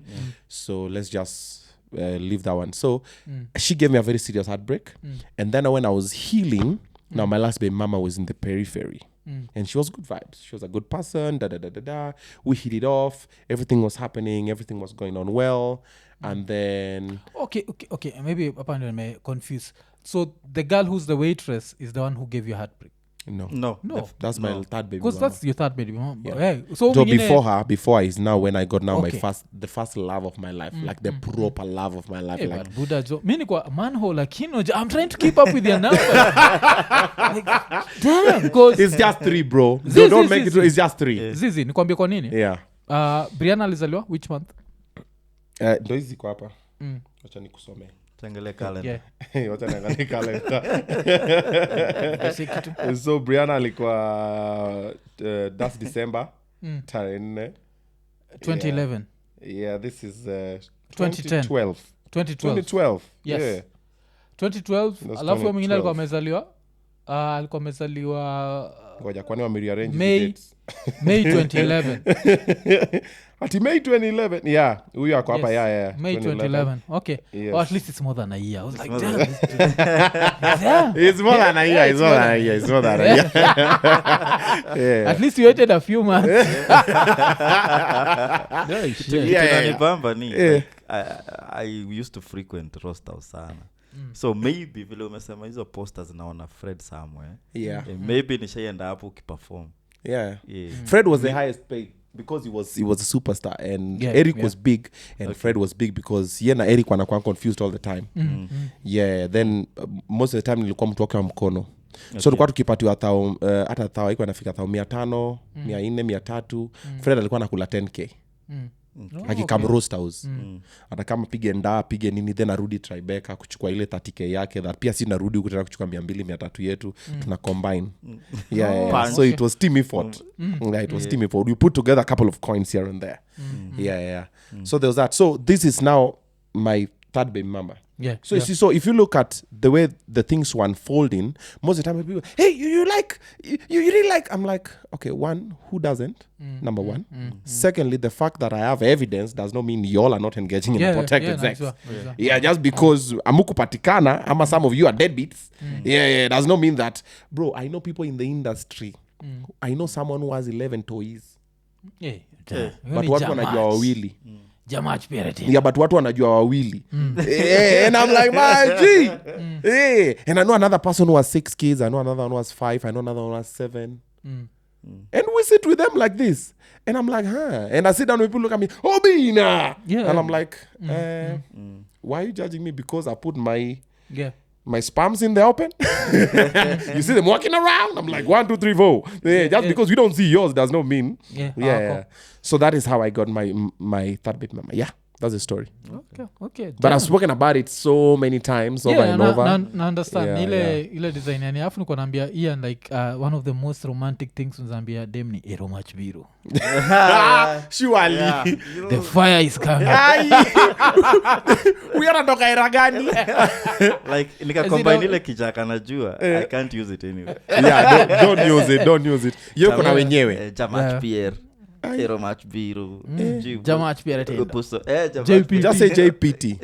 So let's just leave that one. So she gave me a very serious heartbreak. And then when I was healing, now my last baby mama was in the periphery. And she was good vibes. She was a good person. We hit it off. Everything was happening. Everything was going on well. And then... Okay. Maybe apparently I'm confused. So the girl who's the waitress is the one who gave you a heartbreak? No. That's my third baby. Because that's your third baby. Yeah. So before is now when I got now the first love of my life, like the proper love of my life. Hey, like but Buddha Joe, mini kwa manhole lakini I'm trying to keep up with your number. Like, damn, because it's just 3, bro. Don't make it. It's just 3. Zizi, nikwambie kwa nini? Yeah. Brianna alizaliwa which month? Ndo hizi kwa hapa. Acha nikusome. Tengele calendar. Wacha niangalie calendar. So Brianna alikuwa that's December 10. 2011. Yeah, this is 2012. 2012. Yes. Yeah. 2012. Alafu mwingine alikuwa amezaliwa ngoja kwani wamerearrange May 2011. Ati May 2011. Yeah, huyu ako hapa May 2011. Okay. Yes. Or at least it's more than a year. I was like, damn. It's more than a year. It's more than a year. It's more than a year. Yeah. At least you waited a few months. Tunanibamba ni. I used to frequent Roast House sana. So maybe vile umesema hizo posters naona Fred somewhere. Yeah. Maybe nishaienda hapo ukiperform. Yeah. Yeah. Fred was the highest paid because he was a superstar, and Eric was big, and Fred was big because na Eric wanakuwa confused all the time. Yeah, then most of the time nilikuwa mtu wake wa mkono. So tulikuwa tukipatiwa thao hata thao iko inafika thao 500, 400, 300. Fred alikuwa anakula 10k. Akikam roast house. Atakama pige nini, then arudi Tribeca kuchukua ile 30k yake, that pia si narudi huko tena kuchukua 200 300 yetu, tuna combine. So it was team effort. It was team effort. We put together a couple of coins here and there. So there was that. So this is now my third baby mama. So you see, so if you look at the way the things were unfolding, most of the time people, hey, you really like, I'm like, okay, one, who doesn't? Number one. Secondly, the fact that I have evidence does not mean y'all are not engaging in protected sex. Just because amuku patikana, ama some of you are deadbeats. Does not mean that, bro, I know people in the industry. I know someone who has 11 toys. But watu wanajua wawili. But watu wanajua wawili. And I'm like, man, gee. And I know another person who has 6 kids. I know another one who has 5. I know another one who has 7. And we sit with them like this. And I'm like, huh. And I sit down and people look at me, Obinna. And I'm like, why are you judging me? Because I put my sperms in the open? You see them walking around? I'm like, 1, 2, 3, 4. Just because we don't see yours does not mean. So that is how I got my third baby mama. That's the story. Okay. But I've spoken about it so many times over and over. Na understand. Ile design yani afu niko naambia Ian like one of the most romantic things unzambia dem ni ero much biro. Surely. The fire is coming. We are ndoka era gani? Like nika combine ile kijaka najua. I can't use it anyway. Don't use it. Yoko na wenyewe. Jamat Pierre. Ero much biro. Jamat Pierre tena. JPT. Just say JPT.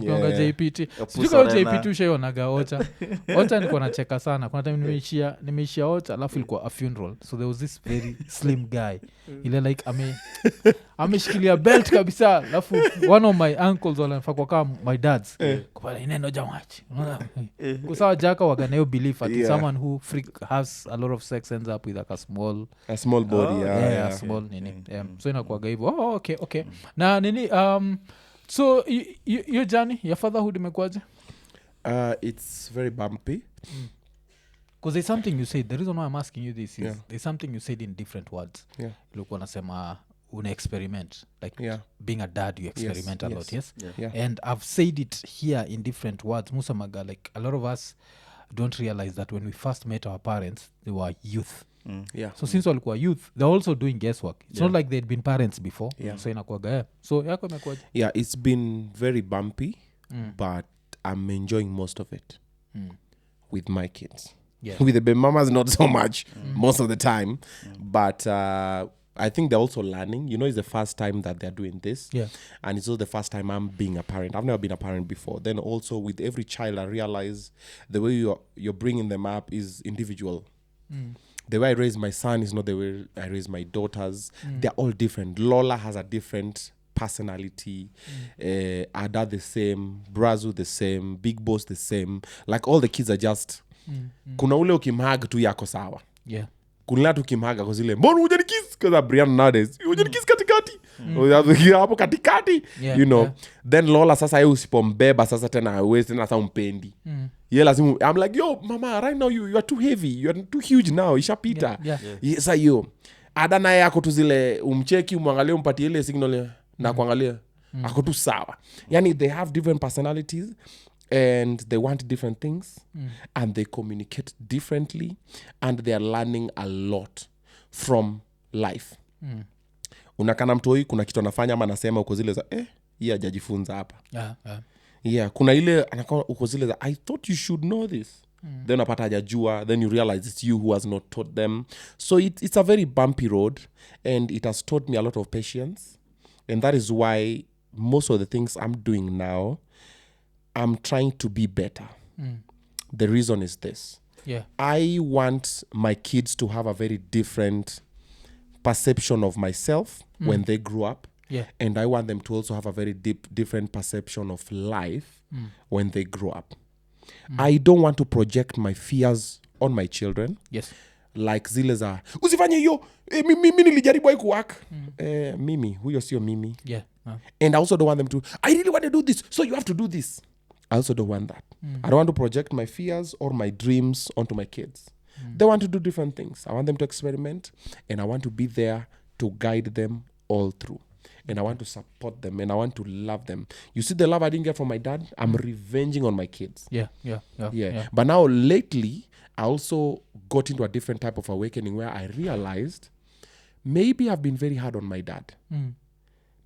Konga JPT. Sikuwa JPT ushaionaga Ocha. Ocha niko nacheka sana. Kuna time nimeishia Ocha alafu ilikuwa a funeral. So there was this very slim guy. Ile like ameshikilia belt kabisa. Alafu one of my uncles wanafaa kwa kama my dad's. Kwa ineno Jamat. Kusawa jaka waganeo belief at someone who has a lot of sex ends up with like a small body. Small nini. So inakuwaga hivyo. Okay. Na nini so your journey, your fatherhood imekuwaje? It's very bumpy. Because there's something you said. The reason why I'm asking you this is there's something you said in different words. Ulikuwa unasema una experiment. Like being a dad, you experiment a lot, yes? And I've said it here in different words. Musamaga, like a lot of us don't realize that when we first met our parents, they were youth. So since walikuwa youth, they're also doing guesswork. It's not like they'd been parents before. So inakuwaga so yako imekuwaje? It's been very bumpy, but I'm enjoying most of it with my kids. With the baby mamas, not so much most of the time. But I think they're also learning. You know, it's the first time that they're doing this. And it's also the first time I'm being a parent. I've never been a parent before. Then also with every child, I realize the way you're bringing them up is individual. The way I raise my son is not the way I raise my daughters. They're all different. Lola has a different personality. Ada the same. Brazu the same. Big Boss the same. Like all the kids are just... Kuna ule ukimhag tu yako sawa. Kuna tu ukimhaga kwa zile mbona hujanikiss? Because Brian nowadays hujanikiss katikati. Hapo katikati. You know. Then Lola sasa yeye usipombeba sasa tena hawezi tena sasa umpendi. Lazima I'm like, yo mama, right now you are too heavy, you are too huge now, ishapita. Yes ayo. Ada naye yako tu zile umcheki umwangalie umpatie ile signal na kuangalia ako tu sawa. Yani they have different personalities and they want different things and they communicate differently and they are learning a lot from life. Unakana mtoi kuna kitu anafanya ama anasema uko zile za hii hajajifunza hapa. Kuna ile anakuwa uko zile za I thought you should know this. Then unapata hajajua, then you realize it's you who has not taught them. So it's a very bumpy road and it has taught me a lot of patience. And that is why most of the things I'm doing now, I'm trying to be better. The reason is this. I want my kids to have a very different perception of myself when they grow up and I want them to also have a very different perception of life when they grow up. I don't want to project my fears on my children. Yes. Like zile za usifanye hiyo mimi nilijaribu haikuwork. Mimi huyo sio mimi. Yeah. And I also don't want them to I really want to do this, so you have to do this. I also don't want that. I don't want to project my fears or my dreams onto my kids. They want to do different things. I want them to experiment, and I want to be there to guide them all through. And I want to support them, and I want to love them. You see the love I didn't get from my dad? I'm revenging on my kids. Yeah. But now lately, I also got into a different type of awakening where I realized maybe I've been very hard on my dad.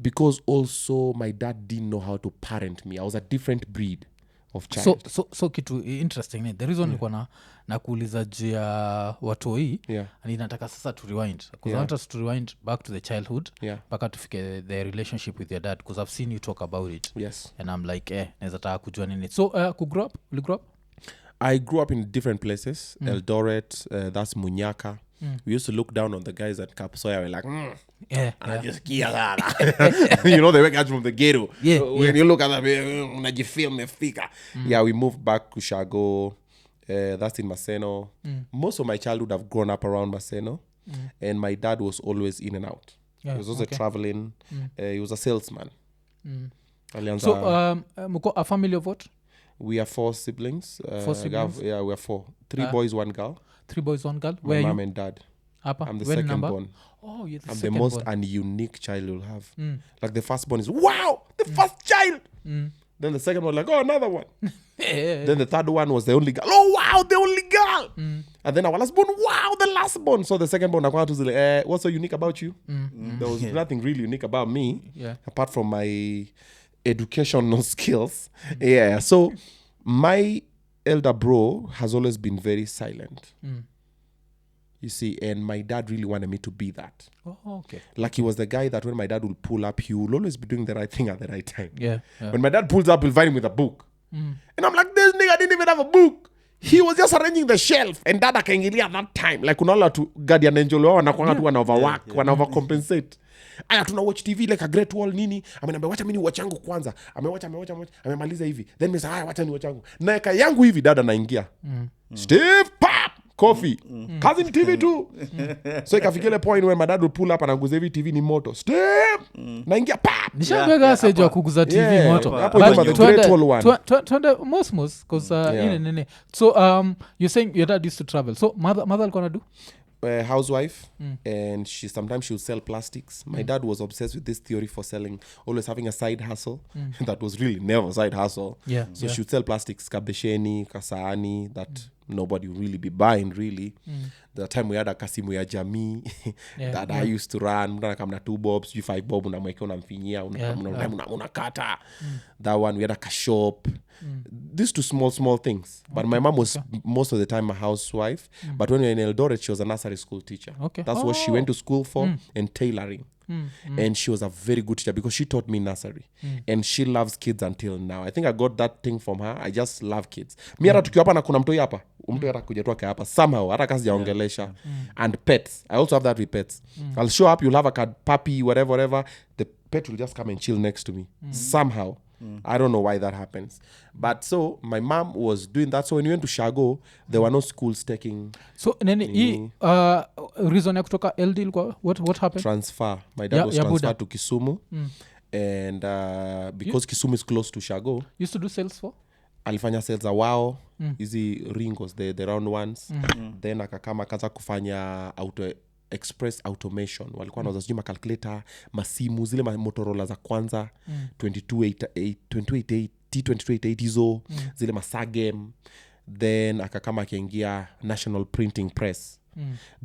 Because also my dad didn't know how to parent me. I was a different breed of child. So kitu interesting the reason nilikuwa na kuuliza juu ya watoi and inataka sasa to rewind because I want us to rewind back to the childhood mpaka tufike the relationship with your dad because I've seen you talk about it. Yes. And I'm like naweza taka kujua nini. So grow up? Will you grow up? I grew up in different places. Eldoret, that's Munyaka. We used to look down on the guys at Kapsoya. We're like, just you know, they were guys from the ghetto. When you look at them, unajifeel mefika. Yeah, we moved back to Shago. That's in Maseno. Most of my childhood I've grown up around Maseno. And my dad was always in and out. He was also traveling. He was a salesman. So, a family of what? We are 4 siblings. 4 siblings? We are 4. 3 boys, 1 girl. 3 boys, 1 girl. My mom and dad. Apa? I'm the second born. Oh, you're the I'm second the most unique child you'll have. Like the first born is, wow, the first child. Then the second one, like, oh, another one. Then the third one was the only girl. Oh, wow, the only girl. And then our last born, wow, the last born. So the second born, what's so unique about you? There was nothing really unique about me, apart from my educational skills. So my elder bro has always been very silent. You see, and my dad really wanted me to be that. Oh, okay. Like he was the guy that when my dad would pull up, he will always be doing the right thing at the right time. Yeah. When my dad pulls up, we'll find him with a book. And I'm like, this nigga didn't even have a book. He was just arranging the shelf. And dad akaingilia at that time. Like unaona tu guardian angel wao wanakuanga tu wana overwork, wana overcompensate. Aya tuna watch TV like a great wall nini. Amenambia wacha mimi watch yangu kwanza. Amewacha. Amemaliza hivi. Then mimi sasa wacha ni watch yangu. Na eka yangu hivi dada naingia. Steve pop coffee. Cousin TV too. So ikafikile point when my dad would pull up and aguze hivi TV ni moto. Steve naingia pop. Nishaambia sage wa kuguza TV moto. Hapo ni the great wall one. Twende mosmos because nini. So you're saying your dad used to travel. So mother alikuwa anadu? Housewife, and sometimes she would sell plastics. My dad was obsessed with this theory for selling, always having a side hustle. That was really never a side hustle. So she would sell plastics, kabesheni, kasaani, that nobody would really be buying really. The time we had a kasimu ya jamii that I used to run, muna kamna 2 bobs, 5 bob, unamwekea unamfinyia, unakata. That one, we had a CASHAPP. These 2 small things. But my mom was most of the time a housewife. But when we were in Eldoret, she was a nursery school teacher. That's what she went to school for, and tailoring. And she was a very good teacher because she taught me nursery. And she loves kids until now. I think I got that thing from her. I just love kids. Mi hata tukiwa hapa na kuna mtoi hapa, mtu hata kuja tu hapa somehow hata kasi jaongelesha. And pets. I also have that with pets. I'll show up, you'll have a cat, puppy, whatever. The pet will just come and chill next to me. Somehow. I don't know why that happens. But so my mom was doing that. So when we went to Shago, there were no schools taking. So nini reason ya kutoka LD ilikuwa what happened? Transfer. My dad was transferred to Kisumu. And because Kisumu is close to Shago. Used to do sales for? Alifanya sales za wao. Hizi ringos, the round ones. Then akakama kaza kufanya express automation. Walikuwa nauza sijui macalculator, masimu, zile Motorola za kwanza, 2288 hizo, zile masagem. Then akakama akiingia National Printing Press.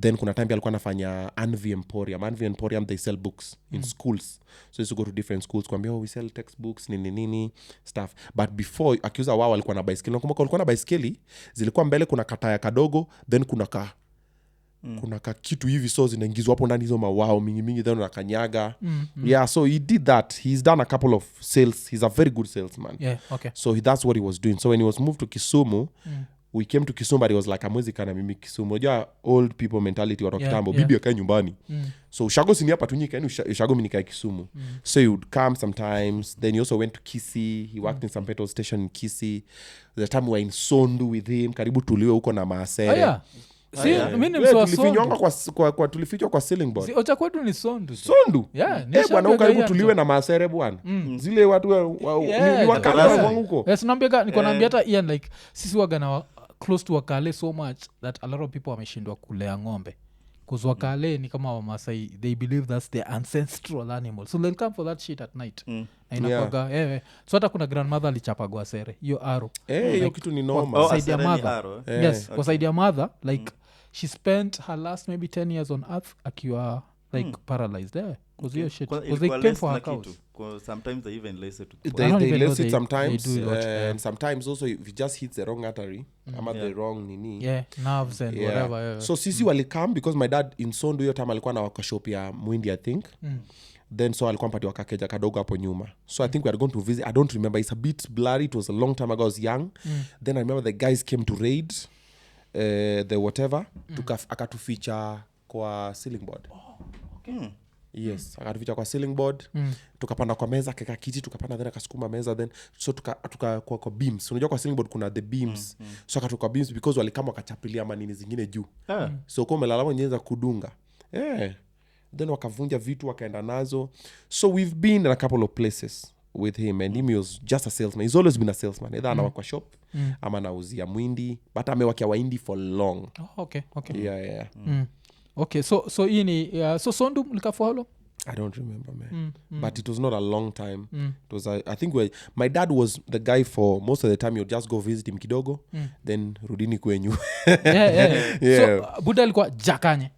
Then kuna time alikuwa anafanya Anvi Emporium, they sell books in schools. So he used to go to different schools kuambia, we sell textbooks, nini, stuff. But before, akiuza wao alikuwa na baiskeli. Nakumbuka alikuwa na baiskeli, zilikuwa mbele kuna kataya kadogo, then kuna kuna kitu hivi so zinaingizwa hapo ndani hizo mawao mingi then unakanyaga. So he did that. He's done a couple of sales. He's a very good salesman. So that's what he was doing. So when he was moved to Kisumu, we came to Kisumu, but it was like amwezi kana mimi Kisumu. Unajua old people mentality watu kitambo, bibi akae nyumbani. So ushago sini hapa tunyika, yani ushago mimi nikae Kisumu. So he would come sometimes. Then he also went to Kisii. He worked in some petrol station in Kisii. The time we were in Sondu with him, karibu tuliwe huko na Maasere. Tulifinywa kwa ceiling board. Ocha kwetu ni Sondu. Bwana huko karibu tuliwe na Maasere bwana. Zile watu ni wakala huko. Yes, naambia niko naambia hata Ian like sisi wagana close to Wakale so much that a lot of people wameshindwa kulea ng'ombe. Because Wakale ni kama Wamasai, they believe that's their ancestral animal. So they'll come for that shit at night. Na so hata kuna grandmother alichapagwa sere. Hiyo arrow. Hiyo kitu ni normal. Kwa side ya mother. Yes, kwa side ya mother like she spent her last maybe 10 years on earth akiwa like paralyzed there. Because hiyo shit. Because they came for her cows. Sometimes they even lace it. They lace it sometimes. And sometimes also if it just hits the wrong artery, the wrong nini. Yeah, nerves and whatever. So sisi wali come because my dad in Sondu hiyo time alikuwa na wakashop ya Mwindi I think. Then so alikuwa mpati wakakeja kadogo hapo nyuma. So I think we are going to visit. I don't remember. It's a bit blurry. It was a long time ago. I was young. Then I remember the guys came to raid the whatever. Akatuficha kwa ceiling board. Yes, akatuficha kwa ceiling board. Tukapanda kwa meza, keka kiti, tukapanda then akasukuma meza then so tuka kwa beams. Unajua kwa ceiling board kuna the beams. So akatuka beams because walikama wakachapilia manini zingine juu. So kwa melalama nyenza kudunga. Then wakavunja vitu wakaenda nazo. So we've been in a couple of places with him and he was just a salesman. He's always been a salesman. Either anawa kwa shop ama nauzia Mwindi, but amewakia Waindi for long. Okay. Yeah. Okay, so hii ni so Sondu mlika for how long? I don't remember, man. But it was not a long time. It was I think my dad was the guy for most of the time. You'd just go visit him kidogo, then rudini kwenyu. Yeah. So Buddha alikuwa Jakanye.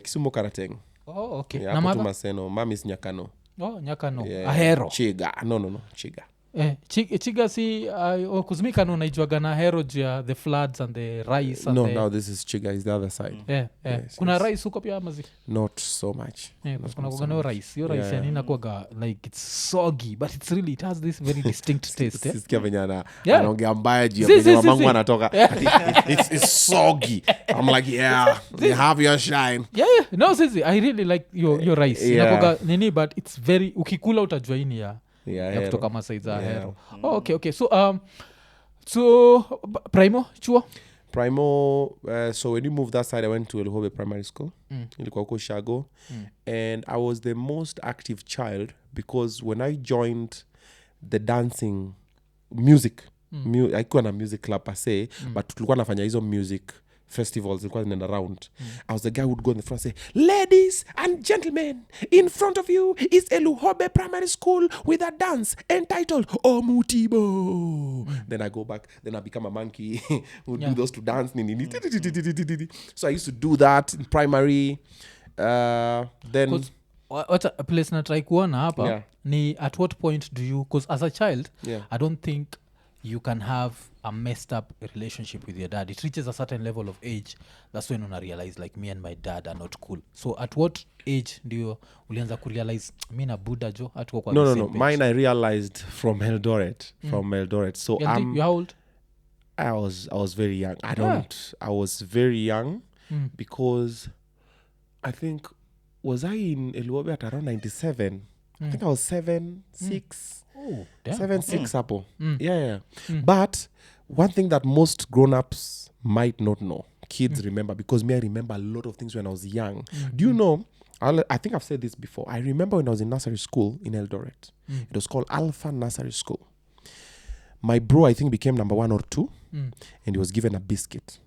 Kisumu Karateng. Oh, okay. Yeah, na Maseno, mamis Nyakano. Oh, Nyakano. Yeah. Ahero. Chiga. No, Chiga. Chiga si kuzimika no naijuaga na Ahero juu the floods and the rice and no, this is Chiga, is the other side. Yes, kuna rice huko pia mazi? Not so much. Kuna kugana rice. Yo rice yani inakuwaga like it's soggy but it has this very distinct taste. Sisikia venye anaongea mbaya juu venye mamangu anatoka. It's soggy. I'm like, yeah, you have your shine. Yeah. No, sisi, I really like your rice. Inakuwaga nini but it's very ukikula utajua ini ya kutoka Masai za Ahero. Okay. So Primo chuo? So when you moved that side I went to Elhobe Primary School. Ilikuwa huko Shago. And I was the most active child because when I joined the dancing music, haikuwa na music club per se, but tulikuwa nafanya hizo music festivals zilikuwa zinaenda around. I was the guy who would go in the front and say, ladies and gentlemen, in front of you is Elhobe Primary School with a dance entitled Omutibo. Then I go back, then I become a monkey who do those to dance. So I used to do that in primary. Then what a place na try kuona hapa ni at what point do you, because as a child I don't think you can have a messed up relationship with your dad. It reaches a certain level of age. That's when I realize like me and my dad are not cool. So at what age do you ulianza kurealize me na Buddha jo hatuko kwa No. Mine I realized from Eldoret. So you how old? I was very young. I was very young because I think was I in Eldoret at around 97? I think I was 7, 6. Oh, damn. 7, 6 apple. Yeah. But one thing that most grown-ups might not know, kids remember, because me I remember a lot of things when I was young. Do you know, I think I've said this before, I remember when I was in nursery school in Eldoret. It was called Alpha Nursery School. My bro I think became number 1 or 2 and he was given a biscuit.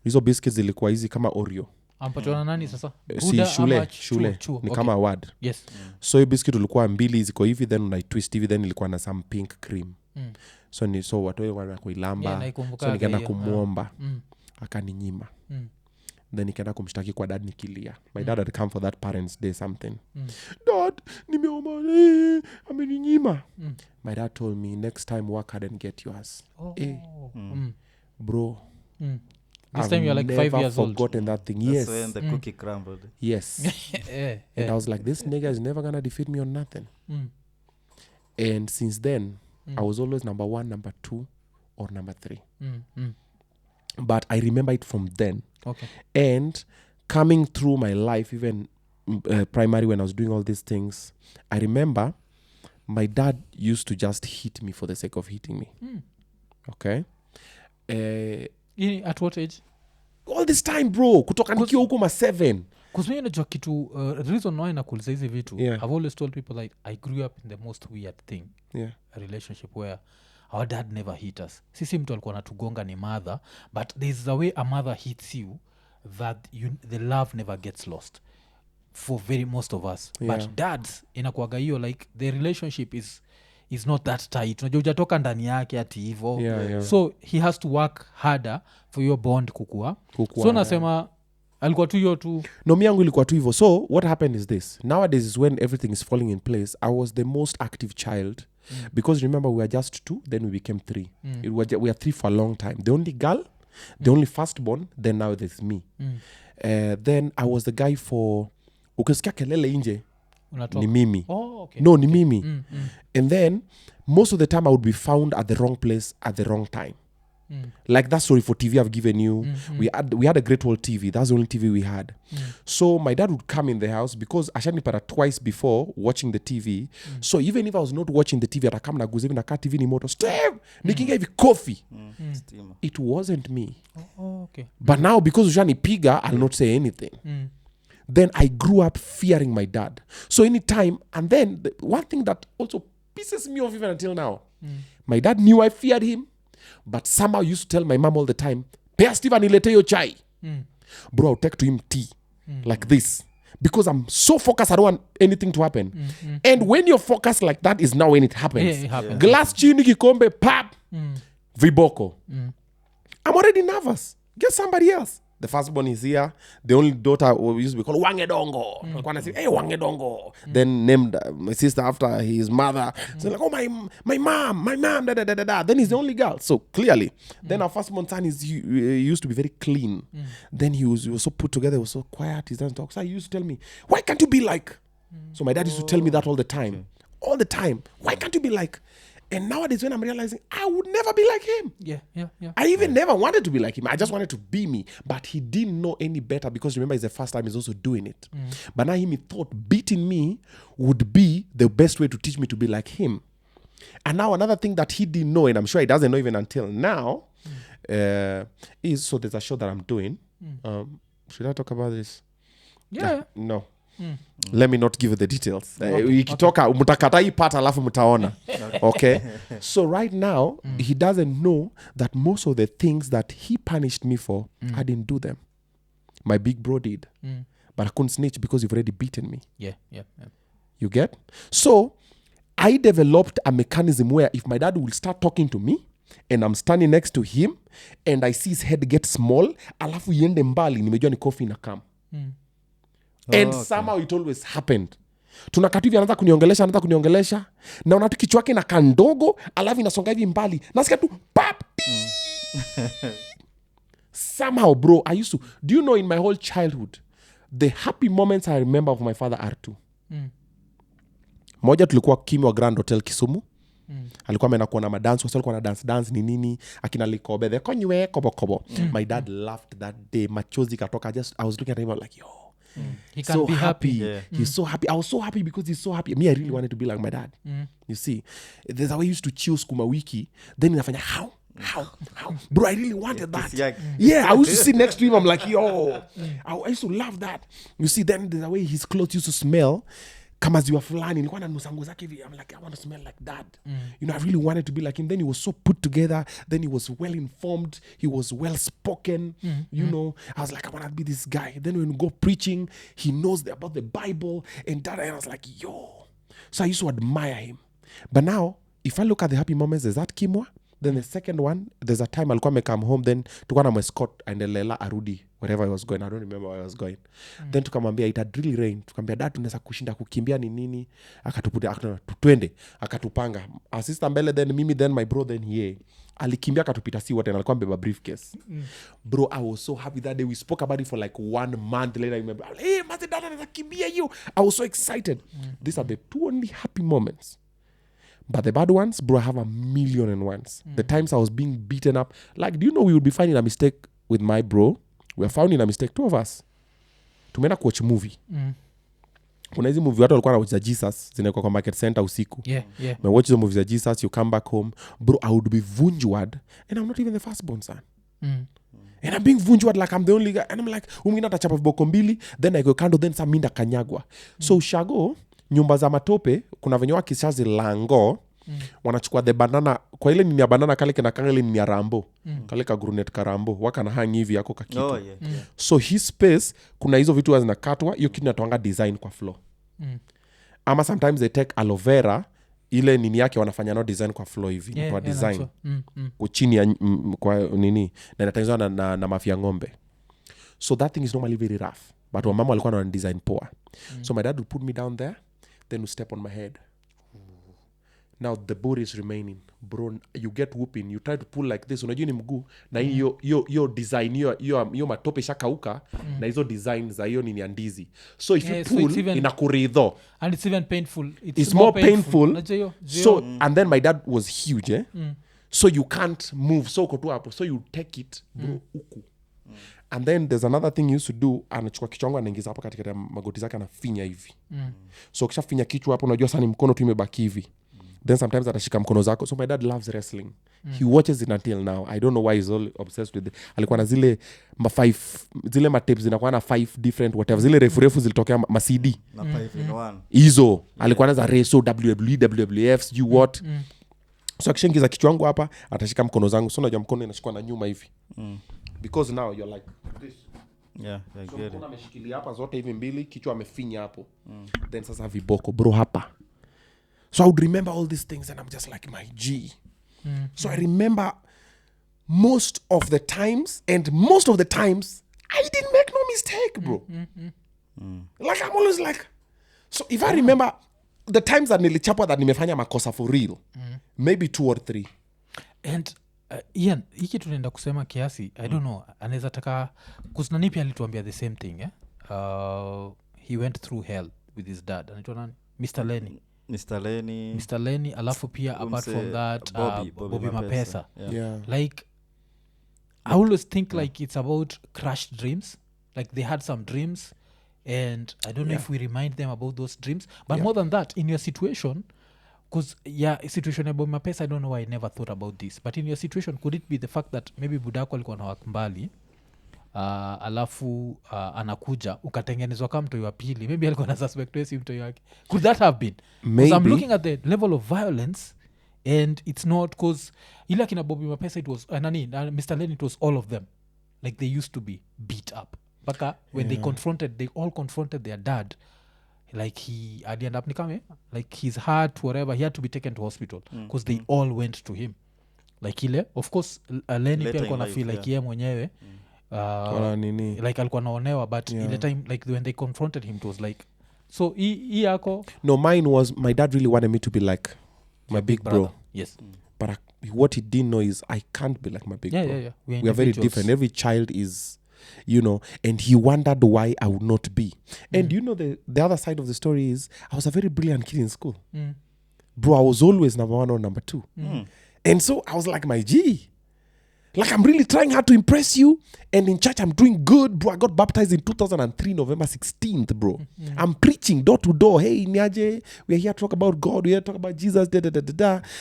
Hizo biscuits zilikuwa hizi kama Oreo. Ampatona nani sasa? Si shule. Ni kama award. Yes. So hiyo biscuit ulikuwa 2 ziko hivi then unaitwist hivi then ilikuwa na some pink cream. So watu wana kuilamba. So nikaenda kumuomba. Akaninyima. Then nikaenda kumshtaki kwa dad nikilia. My dad had come for that parents day something. Dad, nimeomba ameninyima. My dad told me next time work hard and get yours. Bro. This time you're like 5 years old. I've forgotten that thing. That's when the cookie crumbled. Yes. And I was like, this nigga is never gonna defeat me on nothing. And since then, I was always number 1, number 2, or number 3. but I remember it from then. Okay. And coming through my life, even primary when I was doing all these things, I remember my dad used to just hit me for the sake of hitting me. Okay. At what age? All this time, bro. Kutoka nikiwa huko ma 7. Because me najua kitu reason why nakuuliza hizi vitu, Yeah. I've always told people like I grew up in the most weird thing. Yeah. A relationship where our dad never hit us. Sisi mtu alikuwa natugonga ni mother, but there's a way a mother hits you that the love never gets lost for very most of us. Yeah. But dads inakuwaga hiyo like the relationship is not that tight. Unajua hujatoka ndani yake ati hivo. Yeah. So he has to work harder for your bond kukua. So nasema alikuwa tu hiyo tu. No, mi yangu ilikuwa tu hivyo. So what happened is this. Nowadays is when everything is falling in place. I was the most active child. Because remember we were just 2, then we became 3. We were 3 for a long time. The only girl, the only firstborn, then now there's me. Then I was the guy for ukisikia kelele nje ni mimi. Okay. No, ni mimi. And then most of the time I would be found at the wrong place at the wrong time. Like that story for TV I've given you. We had a Great Wall TV. That's the only TV we had. So my dad would come in the house because ashanipata twice before watching the TV. So even if I was not watching the TV, atakam na guzevi na ka TV ni moto. Steve! Nikinga hivi coffee. It wasn't me. Okay. But now because ushanipiga, I'll not say anything. Then I grew up fearing my dad. So anytime, and then one thing that also pisses me off even until now, my dad knew I feared him, but somehow used to tell my mom all the time, Pea Steve anilete yo chai. Bro, I'll take to him tea like this. Because I'm so focused, I don't want anything to happen. And when you're focused like that is now when it happens. Yeah, it happens. Glass chini kikombe, pap, viboko. I'm already nervous. Get somebody else. The firstborn is here. The only daughter used to be called Wangedongo. Hey, Wangedongo. Then named my sister after his mother. So like, oh, my mom, da. Then he's the only girl. So clearly. Then our firstborn son used to be very clean. Then he was so put together, he was so quiet, he doesn't talk. So he used to tell me, why can't you be like? So my dad used to tell me that all the time. Okay. All the time. Why can't you be like? And nowadays when I'm realizing I would never be like him. Yeah. I even never wanted to be like him. I just wanted to be me. But he didn't know any better because remember it's the first time he's also doing it. But now he thought beating me would be the best way to teach me to be like him. And now another thing that he didn't know, and I'm sure he doesn't know even until now, is, so there's a show that I'm doing. Should I talk about this? Yeah. No. Let me not give you the details. Ikitoka mtakata hii pata alafu mtaona. Okay. So right now he doesn't know that most of the things that he punished me for, I didn't do them. My big bro did. But I couldn't snitch because you've already beaten me. Yeah. You get? So I developed a mechanism where if my dad will start talking to me and I'm standing next to him and I see his head get small, alafu iende mbali, nimejua ni coffee na kam. And somehow it always happened. Tunakatu hivi anaanza kuniongelesha naona tu kichwa yake na kandogo alafu inasonga hivi mbali nasikia tu pap. Somehow bro, I used to, do you know, in my whole childhood the happy moments I remember of my father are 2. Moja tulikuwa Kimi wa Grand Hotel Kisumu. Alikuwa ameenda kuona madance, wasa alikuwa na dance ni nini, akina Likobe the konywe kobo. My dad laughed that day, machozi katoka. I was looking at him, I'm like, yo, he can so be happy. Yeah. He's so happy. I was so happy because he's so happy. Me, I really wanted to be like my dad. You see, there's a way he used to chill skuma wiki. Then inafanya how? Bro, I really wanted that. Yeah, I used to sit next to him. I'm like, yo, I used to love that. You see, then there's a way his clothes used to smell. Kama ziwa fulani, nilikuwa na nusango zake hivi. I'm like, I want to smell like that. You know, I really wanted to be like him. Then he was so put together. Then he was well informed. He was well spoken. You know, I was like, I want to be this guy. Then when we go preaching, he knows about the Bible and that. And I was like, yo. So I used to admire him. But now, if I look at the happy moments, there's that Kimwa. Then the second one, there's a time alikuwa come home, then tukana mwescot aendelela arudi wherever I was going. I don't remember where I was going. Then tukamwambia it had really rained. Tukamwambia dad tunaweza kushinda kukimbia ni nini? Twende. Akatupanga. Assistant mbele, then mimi, then my bro, then he. Alikimbia akatupita si wote na alikuwa mbeba briefcase. Bro, I was so happy that day. We spoke about it for like 1 month later. I remember, hey, mate dad anaweza kimbia you. I was so excited. These are the 2 only happy moments. But the bad ones, bro, I have 1,000,001. The times I was being beaten up. Like, do you know we would be finding a mistake with my bro? We are finding a mistake, 2 of us. Tumeenda kuwatch movie. Kuna hizi movie watu walikuwa wanawatch Jesus zinakuwa kwa market center usiku. Me watch the movies za Jesus, you come back home. Bro, I would be vunjwad and I'm not even the firstborn son. And I'm being vunjwad like I'm the only guy. And I'm like, umingina tachapa viboko mbili, then I go kando, then some minda kanyagwa. So ushago, nyumba za matope, kuna venye wakishazi lango, wanachukua the banana, kwa ile nini ya banana kale kena kanga ile nini ya rambo. Kale ka grunet ka rambo, waka na hang hivi yako kakitu. So his space, kuna hizo vitu zinakatwa, hiyo kitu inatoanga design kwa floor. Ama sometimes they take aloe vera, ile nini yake wanafanya no design kwa floor hivi, kwa design. Chini ya kwa nini, na inatengenezwa na mafia ng'ombe. So that thing is normally very rough. But mama alikuwa na design poa. So my dad would put me down there, then would step on my head. Now the board is remaining. Bro, you get whooping. You try to pull like this. Unajua ni mguu. Na hiyo design, hiyo matope shakauka. Na hizo design za hiyo ni ndizi. So if you pull, so inakuridho. And it's even painful. It's more painful. So, and then my dad was huge, So you can't move. So uko tu hapo. So you take it, bro, uku. And then there's another thing you used to do. Anachukua kichwa wangu anaingiza hapo katika magoti zake anafinya hivi. So kisha finya kichwa hapo unajua sana mkono tu imebaki hivi. Then sometimes atashika mkono zako. So my dad loves wrestling. He watches it until now. I don't know why he's all obsessed with it. Alikuwa na zile zile matapes zinakuwa na 5 different whatever. Zile refu zilitokea CD. Na 5 in 1. Hizo. Alikuwa na za Reso, WWE, WWF, you what. So akishaingiza kichwa wangu hapa, atashika mkono zangu. So unajua mkono inashikwa na nyuma hivi. Because now you're like this. Yeah, I so get it. So ameshikilia hapa zote hivi mbili, kichwa amefinya hapo. Then sasa viboko bro hapa. So I would remember all these things and I'm just like my G. So I remember most of the times I didn't make no mistake, bro. Like I'm always like, so if I remember the times that nilichapwa that nimefanya makosa for real, maybe 2 or 3. And Ian, hiki tunaenda kusema kiasi, I don't know, anaweza taka kuznani pia alituambia the same thing, he went through hell with his dad. Anaitwa nani? Mr. Lenny, alafu pia apart from that Bobby Mapesa. Yeah. Like I always think like it's about crushed dreams. Like they had some dreams and I don't know if we remind them about those dreams. But more than that, in your situation, because situation ya Bobby Mapesa, I don't know why I never thought about this. But in your situation, could it be the fact that maybe budako alikuwa na wakmbali alafu anakuja ukatengenezwa kama mtoi wa pili, maybe alikuwa na suspect wesi mtoi wake? Could that have been? Because I'm looking at the level of violence and it's not because ila kina Bobby Mapesa it was Mr. Lenny, it was all of them. Like they used to be beat up baka when they all confronted their dad, like he end up nikame like his heart whatever, he had to be taken to hospital because they all went to him like ile of course Lenny pia alikuwa na feel like yeye mwenyewe like alikuwa naonewa but ile time like when they confronted him it was like so he yako. No, mine was my dad really wanted me to be like my big bro. Yes. But what he didn't know is I can't be like my big bro. Yeah. We are very different. Every child is, and he wondered why I would not be. And the other side of the story is I was a very brilliant kid in school. Bro, I was always number 1 or number 2. And so I was like, my G, like I'm really trying hard to impress you. And in church I'm doing good, bro. I got baptized in 2003 November 16th, bro. I'm preaching door to door. Hey Nyaje, we're here to talk about God, we're here to talk about Jesus,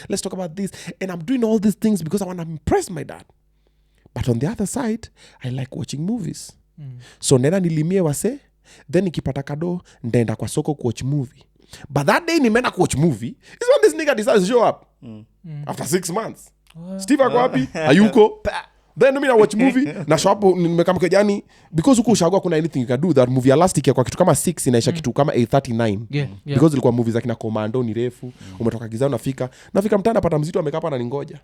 let's talk about this. And I'm doing all these things because I want to impress my dad. But on the other side, I like watching movies. So nena nilimie wase, then nikipata kado ndaenda kwa soko kuwatch movie. But that day nimeenda kuwatch movie is when this nigga decides to show up after 6 months. Steve ako wapi? Ayuko. Then mimi na watch movie na show up nimekama kejani because huko ushagua kuna anything you can do. That movie elastic ya kwa kitu kama 6 inaisha kitu kama 8:39. Because ilikuwa movies za kina Commando ni refu, umetoka giza unafika mtana pata mzito amekaa hapa na ningoja.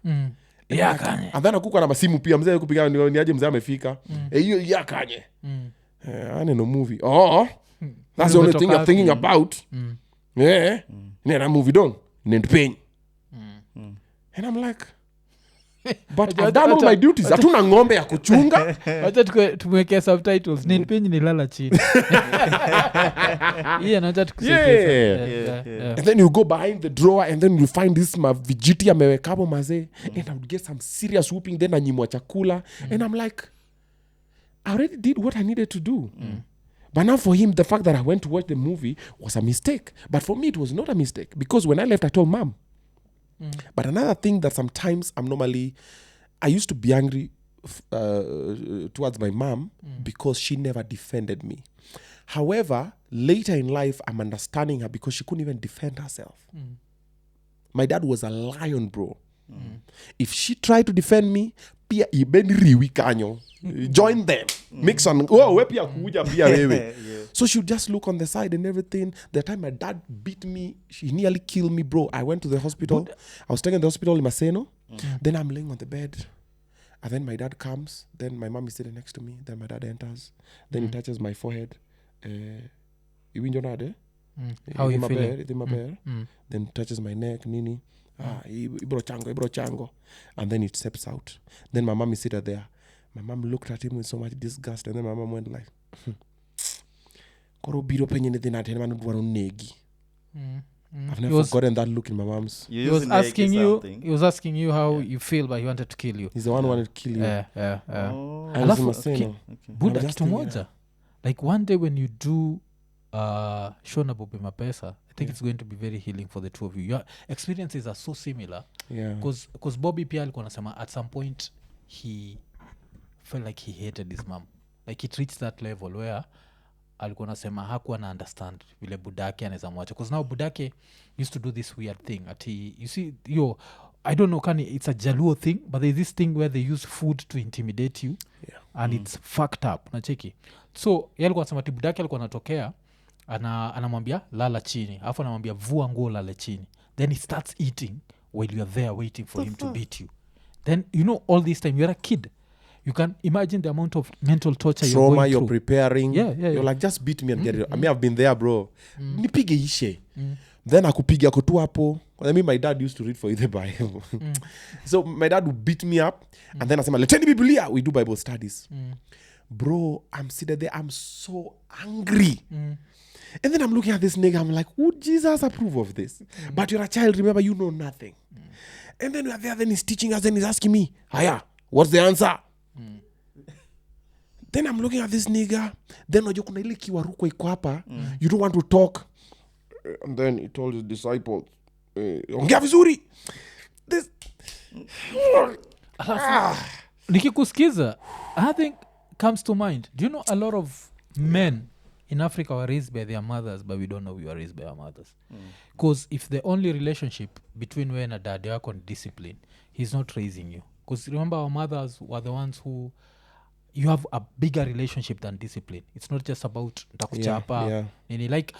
Kanye. And then akuka na masimu pia mzee kupiga ni aje mzee amefika. Hiyo Kanye. I know movie. That's the only thing I'm thinking about. Nina movie done. Nend pain. And I'm like, but I've done all my duties. Hatuna ng'ombe ya kuchunga. Wacha tumwekea subtitles. Nilipeni nilala chini. Yeah, nacha tukusekeza. And then you go behind the drawer and then you find this vijiti ameweka hapo mazee. And I would get some serious whooping. Then anyimwa chakula. And I'm like, I already did what I needed to do. But now for him, the fact that I went to watch the movie was a mistake. But for me, it was not a mistake. Because when I left, I told mom. But another thing that sometimes I used to be angry towards my mom because she never defended me. However, later in life, I'm understanding her because she couldn't even defend herself. My dad was a lion, bro. If she tried to defend me, pia ibeni riwi kanyo. Join them. Mix on. Oh, we pia kuja pia wewe. So she would just look on the side and everything. The time my dad beat me, she nearly killed me, bro. I went to the hospital. I was staying in the hospital in Maseno. Then I'm laying on the bed. And then my dad comes. Then my mom is sitting next to me. Then my dad enters. Then he touches my forehead. How you feeling? Then touches my neck, Nini. Ibro chango. And then it steps out. Then my mom is sitting there. My mom looked at him with so much disgust. And then my mom went like, I've never forgotten that look in my mom's. He was asking you how you feel, but he wanted to kill you. He's the one who wanted to kill you. Buddha kitu moja. Like one day when you do Shona Bobi Mapesa, I think it's going to be very healing for the two of you. Your experiences are so similar. Yeah. Because Bobby pia alikuwa anasema at some point he felt like he hated his mom. Like it reached that level where alikuwa anasema hakuwa na understand vile budake anaweza mwacha. Because now budake used to do this weird thing. You see, I don't know, it's a Jaluo thing, but there's this thing where they use food to intimidate you. Yeah. And it's fucked up. Nacheki. So yeye alikuwa anasema budake alikuwa anatokea anamwambia lala chini. Alafu anamwambia vua nguo lala chini. Then he starts eating while you're there waiting for him to beat you. Then all this time you're a kid. You can imagine the amount of mental torture you're going through. You're preparing. Yeah. You're like, just beat me and get it. I mean, I've been there, bro. Nipige ishe. Then akupiga kutu hapo. I mean, my dad used to read for you the Bible. So my dad would beat me up. And then I say, leteni Biblia. We do Bible studies. Bro, I'm sitting there. I'm so angry. And then I'm looking at this nigga. I'm like, would Jesus approve of this? But you're a child. Remember, you know nothing. And then we are there. Then he's teaching us. Then he's asking me, Haya, what's the answer? Then I'm looking at this nigga. Then unajua kuna ile kiwaruko iko hapa. You don't want to talk. And then he told his disciples, ongea vizuri. This nikikusikiza, I think comes to mind. Do you know a lot of men in Africa were raised by their mothers, but we don't know we were raised by our mothers. Because if the only relationship between we and a dad yako on discipline, he's not raising you. Because remember, our mothers were the ones who you have a bigger relationship than discipline. It's not just about ntakuchapa. Nini, like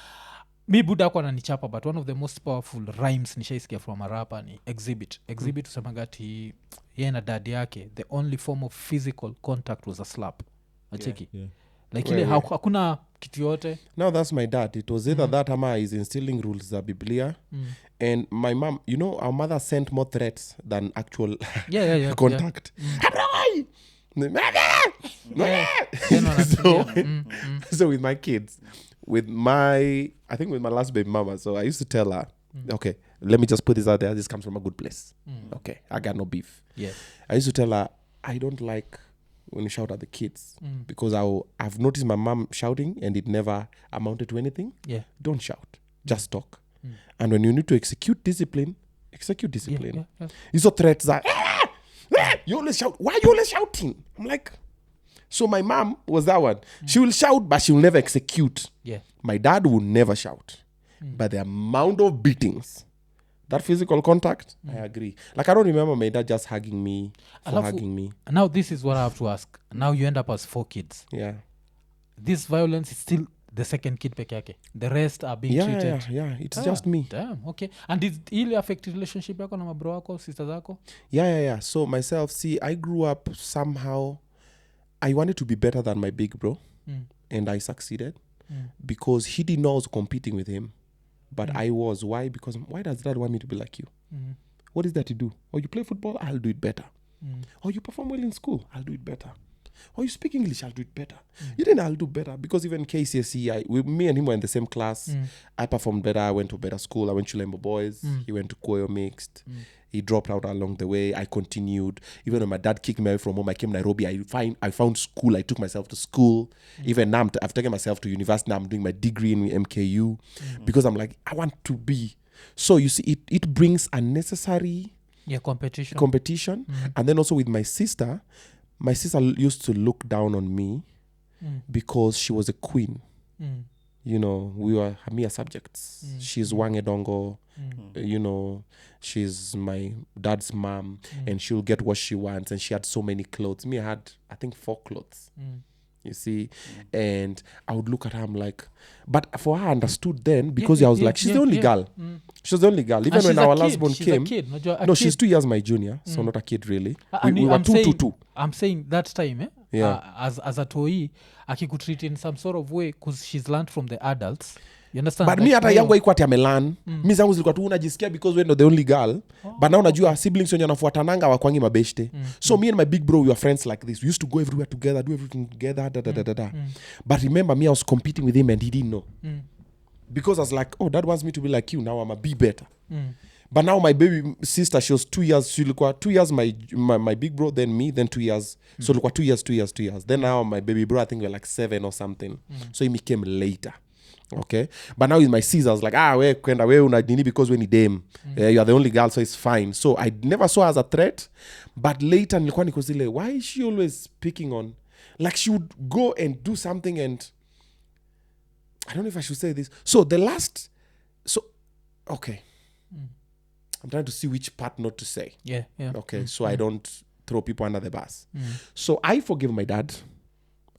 mi buda kwa nanichapa, but one of the most powerful rhymes nishaisikia from a rapper ni exhibit usemagati ye na dad yake, the only form of physical contact was a slap. Acheki. Like ile hakuna kitu yote. Now that's my dad. It was either that ama is instilling rules za Biblia. And my mom, our mother sent more threats than actual contact. So with my kids, I think with my last baby mama, so I used to tell her, okay, let me just put this out there. This comes from a good place. Okay, I got no beef. Yeah. I used to tell her, I don't like when you shout at the kids because I've noticed my mom shouting and it never amounted to anything. Yeah. Don't shout. Just talk. And when you need to execute discipline. Yeah. You saw threats that you always shout. Why are you always shouting? I'm like, so my mom was that one. She will shout, but she will never execute. Yeah. My dad will never shout. But the amount of beatings, that physical contact, I agree. Like I don't remember my dad just hugging me hugging me. Now this is what I have to ask. Now you end up as 4 kids. Yeah. This violence is still the second kid peke yake. The rest are being treated. Yeah. It's just me. Damn, okay. And did it affect relationship yako na mabro wako, sister zako? Yeah. So myself, I grew up somehow. I wanted to be better than my big bro. And I succeeded. Because he didn't know I was competing with him. But I was. Why? Because why does dad want me to be like you? What is that to do? Oh, you play football? I'll do it better. Oh, you perform well in school, I'll do it better. Oh, you speak English, I'll do it better. You didn't, I'll do better. Because even KCSE, me and him were in the same class. I performed better. I went to better school. I went to Lembo Boys. He went to Koyo Mixed. He dropped out along the way. I continued. Even when my dad kicked me away from home, I came to Nairobi. I found school. I took myself to school. Even now, I've taken myself to university. Now I'm doing my degree in MKU. Because I'm like, I want to be. So you see, it brings unnecessary competition. And then also with my sister used to look down on me because she was a queen. You know, we were Hamia subjects. She's Wange Dongo. You know, she's my dad's mom, and she'll get what she wants. And she had so many clothes. Me, I had, I think, 4 clothes. You see, and I would look at her, I'm like, but for her, I understood then because I was like, she's the only girl. She was the only girl. Even when our last born came, she's 2 years my junior, so not a kid really. We were two. I'm saying that time, as a toy, akikutreat in some sort of way because she's learned from the adults. You understand? But me hata yangu haikuwa ati amelan. Mi zangu zilikuwa tu unajisikia because we're the only girl. But now unajua siblings wenye wanafuatananga wakwangi mabeshte. So me and my big bro, we were friends like this. We used to go everywhere together, do everything together. But remember me, I was competing with him and he didn't know. Because I was like, oh, dad wants me to be like you. Now I'm a be better. But now my baby sister, she was 2 years. She looked 2 years my big bro, then me, then 2 years. So look 2 years. Then now my baby bro, I think we're like 7 or something. So he became later. Okay, but now with my sis, I was like, we kwenda we una nini because when he dame, you are the only girl, so it's fine. So I never saw her as a threat, but later nilikuwa niko zile, why is she always picking on? Like she would go and do something, and I don't know if I should say this. Okay, I'm trying to see which part not to say. Yeah. Okay, so I don't throw people under the bus. So I forgive my dad.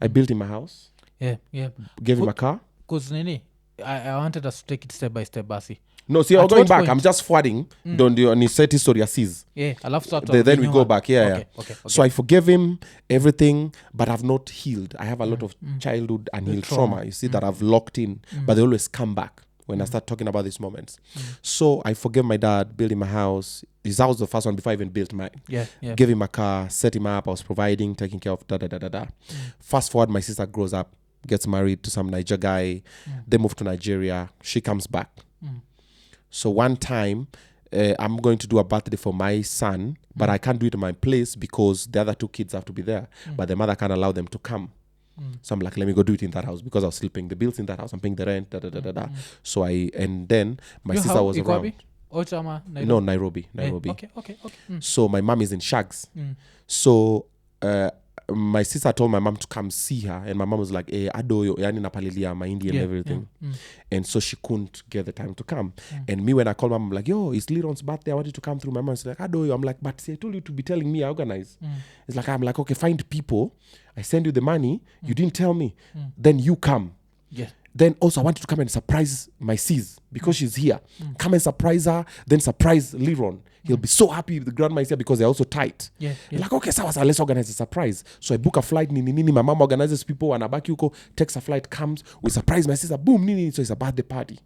I built him a house. Yeah. Gave him a car. Because Nini, I wanted us to take it step by step, Basi. No, see, I'm going back. I'm just forwarding. Don't you on his set history sees. Yeah, I love that. Then we go back. Yeah. Okay. So I forgave him everything, but I've not healed. I have a lot of childhood unhealed trauma. You see that I've locked in, but they always come back when I start talking about these moments. So I forgave my dad, built him a house. His house was the first one before I even built mine. Yeah. Gave him a car, set him up. I was providing, taking care of Fast forward, my sister grows up, gets married to some Niger guy. They move to Nigeria. She comes back. So one time, I'm going to do a birthday for my son, but I can't do it in my place because the other 2 kids have to be there. But the mother can't allow them to come. So I'm like, let me go do it in that house because I was still paying the bills in that house. I'm paying the rent. So and then my sister was around. Ochama, Nairobi? No, Nairobi. Okay. So my mom is in Shags. So my sister told my mom to come see her, and my mom was like, adoyo yani napalilia mahindi and everything. And so she couldn't get the time to come. And me, when I called my mom, I'm like, yo, it's Leron's birthday, I want you to come through. My mom's like, adoyo. I'm like, but see, I told you to be telling me, I organize. It's like, I'm like, okay, find people, I send you the money, you didn't tell me, then you come. Then also I want you to come and surprise my sis because she's here. Come and surprise her, then surprise Leron. He'll be so happy the grandma is here because they're also tight. Like, okay, so let's organize a surprise. So I book a flight, Nini. My mom organizes people, and Abaki Uko takes a flight, comes, we surprise my sister, boom, Nini. So it's a birthday party.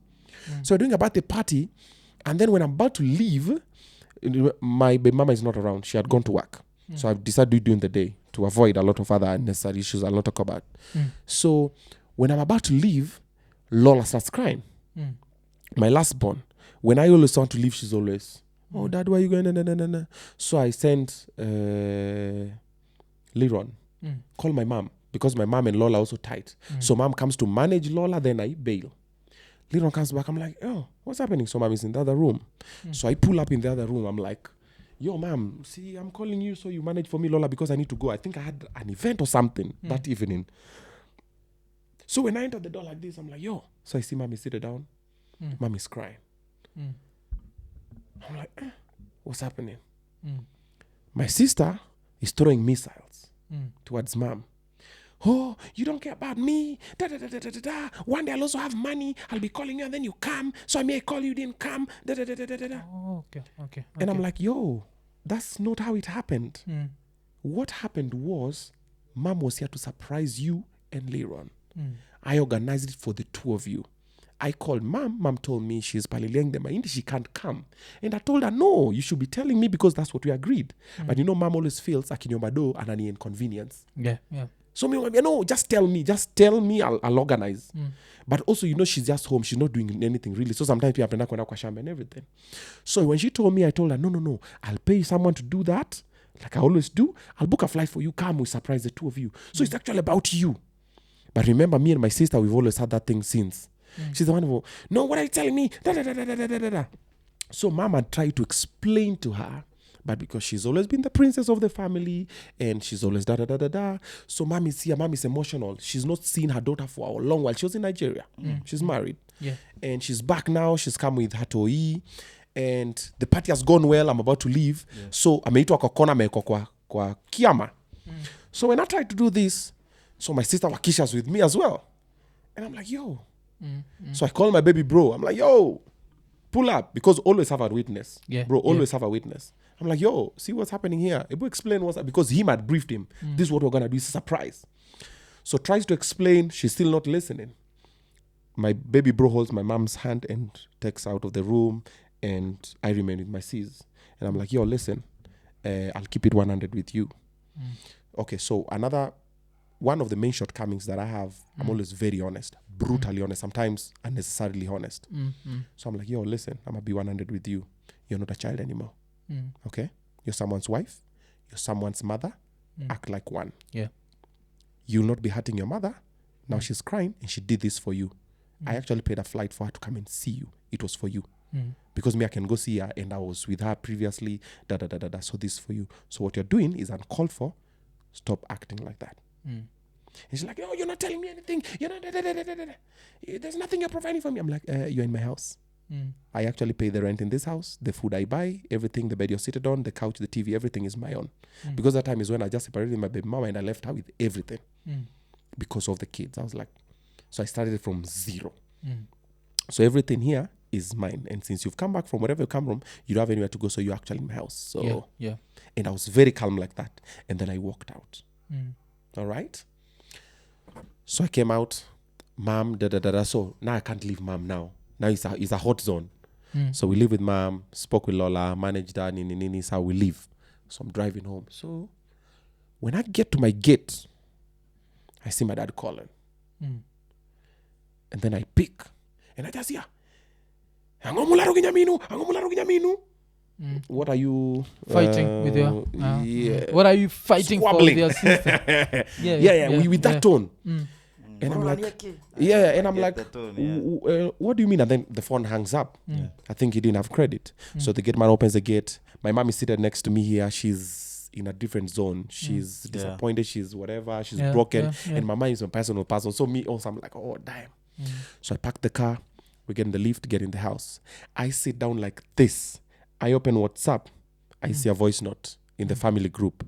So we're doing a birthday party, and then when I'm about to leave, my baby mama is not around. She had gone to work. So I've decided to do it during the day to avoid a lot of other unnecessary issues, a lot to talk about. So when I'm about to leave, Lola starts crying. My last born. When I always want to leave, she's always, oh, Dad, where are you going? No. So I sent Leron, call my mom, because my mom and Lola are also tight. So mom comes to manage Lola, then I bail. Leron comes back, I'm like, oh, what's happening? So mom is in the other room. So I pull up in the other room, I'm like, yo, mom, see, I'm calling you so you manage for me, Lola, because I need to go. I think I had an event or something that evening. So when I enter the door like this, I'm like, yo. So I see mommy sit down. Mom is crying. I'm like, what's happening? My sister is throwing missiles towards mom. Oh, you don't care about me. One day I'll also have money. I'll be calling you and then you come. So I may call you, didn't come. Oh, okay. And I'm like, yo, that's not how it happened. What happened was mom was here to surprise you and Leron. I organized it for the 2 of you. I called mom. Mom told me she's paliliang the mahindi. She can't come. And I told her, no, you should be telling me because that's what we agreed. But you know, mom always feels akinyomado and any inconvenience. Yeah. So me, no, just tell me, I'll organize. But also, you know, she's just home. She's not doing anything really. So sometimes people have to kwenda and everything. So when she told me, I told her, no, I'll pay someone to do that. Like I always do. I'll book a flight for you. Come, we surprise the two of you. So it's actually about you. But remember, me and my sister, we've always had that thing since. She's the one who, no, what are you telling me? Da, da, da, da, da, da, da. So mama tried to explain to her, but because she's always been the princess of the family and she's always da da da da da. So mom is here, mom is emotional. She's not seen her daughter for a long while. She was in Nigeria. She's married. Yeah. And she's back now. She's come with her toi. And the party has gone well. I'm about to leave. Yeah. So ameitwa kwa kona meko kwa kiama. So when I tried to do this, so my sister Wakisha's with me as well. And I'm like, yo. So I call my baby bro. I'm like, yo, pull up. Because always have a witness. Yeah. Bro, always have a witness. I'm like, yo, see what's happening here. Ebu explain what's up. Because him had briefed him. This is what we're going to do. It's a surprise. So tries to explain. She's still not listening. My baby bro holds my mom's hand and takes out of the room. And I remain with my sis. And I'm like, yo, listen, I'll keep it 100 with you. Okay, so one of the main shortcomings that I have, I'm always very honest, brutally honest, sometimes unnecessarily honest. So I'm like, yo, listen, I'm going to be 100 with you. You're not a child anymore. Okay? You're someone's wife. You're someone's mother. Act like one. Yeah. You'll not be hurting your mother. Now she's crying and she did this for you. I actually paid a flight for her to come and see you. It was for you. Because me, I can go see her and I was with her previously. So this is for you. So what you're doing is uncalled for. Stop acting like that. And she's like, oh, you're not telling me anything. You're not. There's nothing you're providing for me. I'm like, you're in my house. I actually pay the rent in this house, the food I buy, everything, the bed you're seated on, the couch, the TV, everything is my own. Because that time is when I just separated my baby mama and I left her with everything. Because of the kids. I was like, so I started from zero. So everything here is mine. And since you've come back from wherever you come from, you don't have anywhere to go, so you're actually in my house. So yeah. And I was very calm like that. And then I walked out. All right? So I came out, mom, So now I can't leave mom now. Now it's a hot zone. So we live with mom, spoke with Lola, managed that, Nini, so we leave. So I'm driving home. So when I get to my gate, I see my dad calling. And then I pick. And I just hear, what are you fighting with your yeah. What are you fighting Squabbling. for with your sister? with that tone. And I'm like, and I'm like, what do you mean? And then the phone hangs up. I think he didn't have credit. So the gate man opens the gate. My mom is seated next to me here. She's in a different zone. She's disappointed. She's whatever. She's broken. And my mom is a personal person. So me also, I'm like, oh, damn. So I park the car. We get in the lift, get in the house. I sit down like this. I open WhatsApp. I see a voice note in the family group.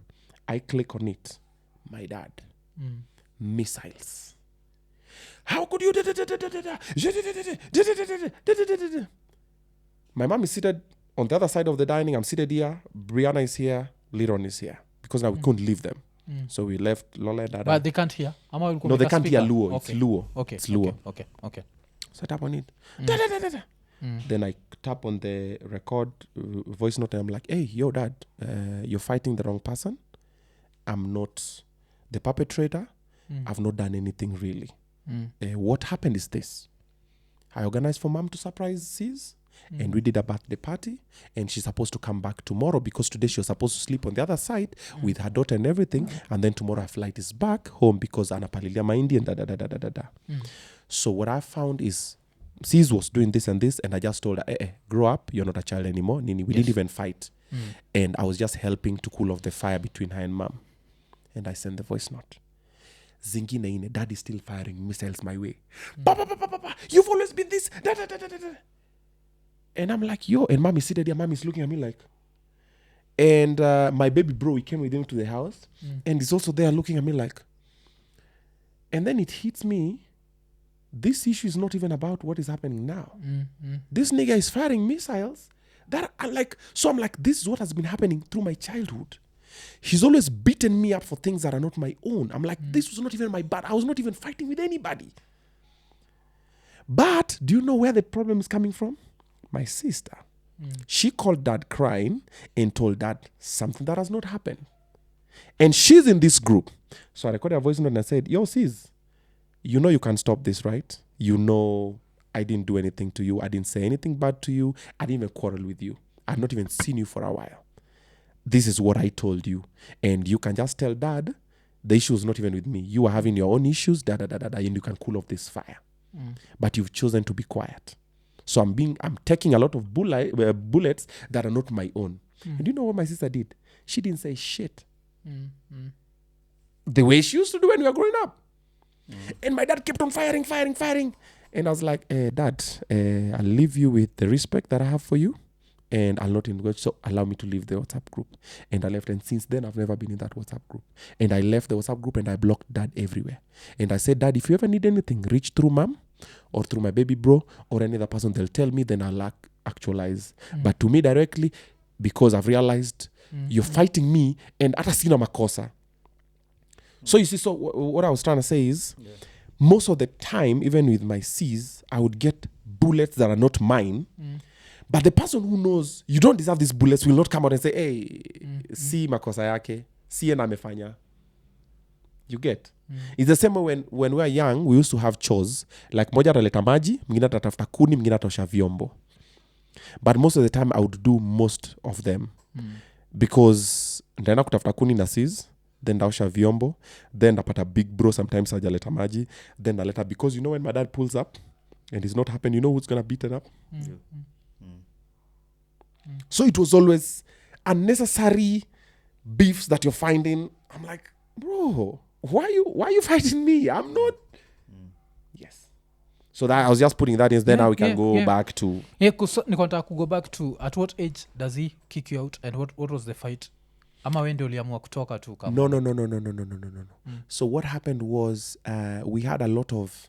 I click on it. My dad. Missiles. How could you? My mom is seated on the other side of the dining. I'm seated here. Brianna is here. Liron is here. Because now we couldn't leave them. So we left Lola and Dada. But they can't hear? No, they can't hear Luo. Okay. It's Luo. Okay. It's Luo. Okay. So I tap on it. Then I tap on the record voice note and I'm like, hey, yo, dad, you're fighting the wrong person. I'm not the perpetrator. I've not done anything really. What happened is this. I organized for mom to surprise sis. And we did a birthday party. And she's supposed to come back tomorrow because today she was supposed to sleep on the other side with her daughter and everything. And then tomorrow her flight is back home because anapalilia maindi and So what I found is sis was doing this and this. And I just told her, grow up. You're not a child anymore. Nini, we didn't even fight. And I was just helping to cool off the fire between her and mom. And I sent the voice note. Zingine ine, dad is still firing missiles my way. Papa, you've always been this. And I'm like, yo. And mom is seated there. Mom is looking at me like. And my baby bro, he came with him to the house. And he's also there looking at me like. And then it hits me. This issue is not even about what is happening now. This nigga is firing missiles. That I like. So I'm like, this is what has been happening through my childhood. He's always beaten me up for things that are not my own. I'm like, this was not even my bad. I was not even fighting with anybody. But do you know where the problem is coming from? My sister. She called dad crying and told dad something that has not happened. And she's in this group. So I recorded a voice note and I said, yo, sis, you know you can stop this, right? You know I didn't do anything to you. I didn't say anything bad to you. I didn't even quarrel with you. I've not even seen you for a while. This is what I told you. And you can just tell dad, the issue is not even with me. You are having your own issues, and you can cool off this fire. But you've chosen to be quiet. So I'm taking a lot of bullets that are not my own. And do you know what my sister did? She didn't say shit. The way she used to do when we were growing up. And my dad kept on firing. And I was like, Dad, I'll leave you with the respect that I have for you. And I'll not engage, so allow me to leave the WhatsApp group. And I left, and since then I've never been in that WhatsApp group. And I left the WhatsApp group and I blocked dad everywhere. And I said, Dad, if you ever need anything, reach through mom or through my baby bro or any other person. They'll tell me, then I'll actualize. But to me directly, because I've realized you're fighting me and hata sina makosa. So you see, so what I was trying to say is, most of the time, even with my C's, I would get bullets that are not mine. But the person who knows you don't deserve these bullets will not come out and say, hey, si makosa yake, si ena amefanya. You get? It's the same way when we were young, we used to have chores. Like moja ataleta maji, mwingine atatafuta kuni, mwingine atosha vyombo. But most of the time, I would do most of them. Because ndaenda kutafuta kuni na sis, then ndaosha vyombo, then ndapata big bro sometimes hajaleta maji, then naleta, because you know when my dad pulls up and it's not happened, you know who's going to beat it up? So it was always unnecessary beefs that you're finding. I'm like, bro, why are you fighting me? I'm not. Yes. So that I was just putting that in. Then now we can go back to. Yeah, because go back to at what age does he kick you out, and what was the fight? Ama wende uliamua kutoka tu kama. No. So what happened was we had a lot of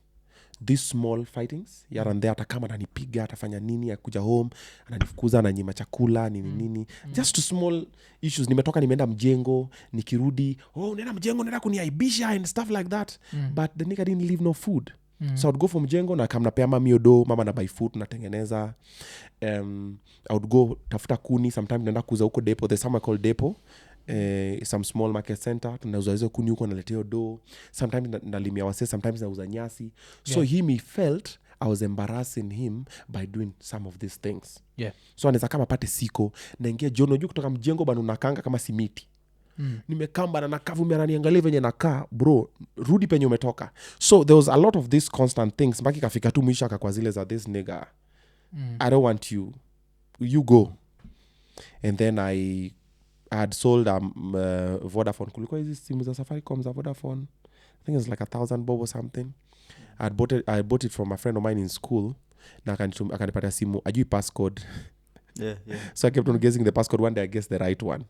these small fightings here and there. Atakama ananipiga, atafanya nini, akuja home ananifukuza, ananyima chakula nini. Just to small issues. Nimetoka nimeenda mjengo, nikirudi, unaenda mjengo, unaenda kuniaibisha and stuff like that. But the nigga didn't leave no food. So I would go from mjengo na kama napea mami odo, mama na buy food natengeneza. I would go tafuta kuni, sometimes naenda kuuza huko depo. There's somewhere called depo. Some small market center, tunauza hizo kuni huko, naleteo do. Sometimes nalimia wase, sometimes nauza nyasi. So he felt I was embarrassing him by doing some of these things. So anaweza kama pate siko, naingia jono juu kutoka mjengo bado nakanga kama simiti. Nimekamba na nakavu ananiangalia venye nakaa, bro, rudi penye umetoka. So there was a lot of these constant things. Mpaka kafika tu mwisho kwa zile za this nigga. I don't want you. You go. And then I had sold Vodafone. Kulikuwa hizi simu za Safaricom za Vodafone. I think it was like 1,000 bob or something. I bought it from a friend of mine in school. Na akanipatia simu, ajui passcode. So I kept on guessing the passcode. One day I guessed the right one.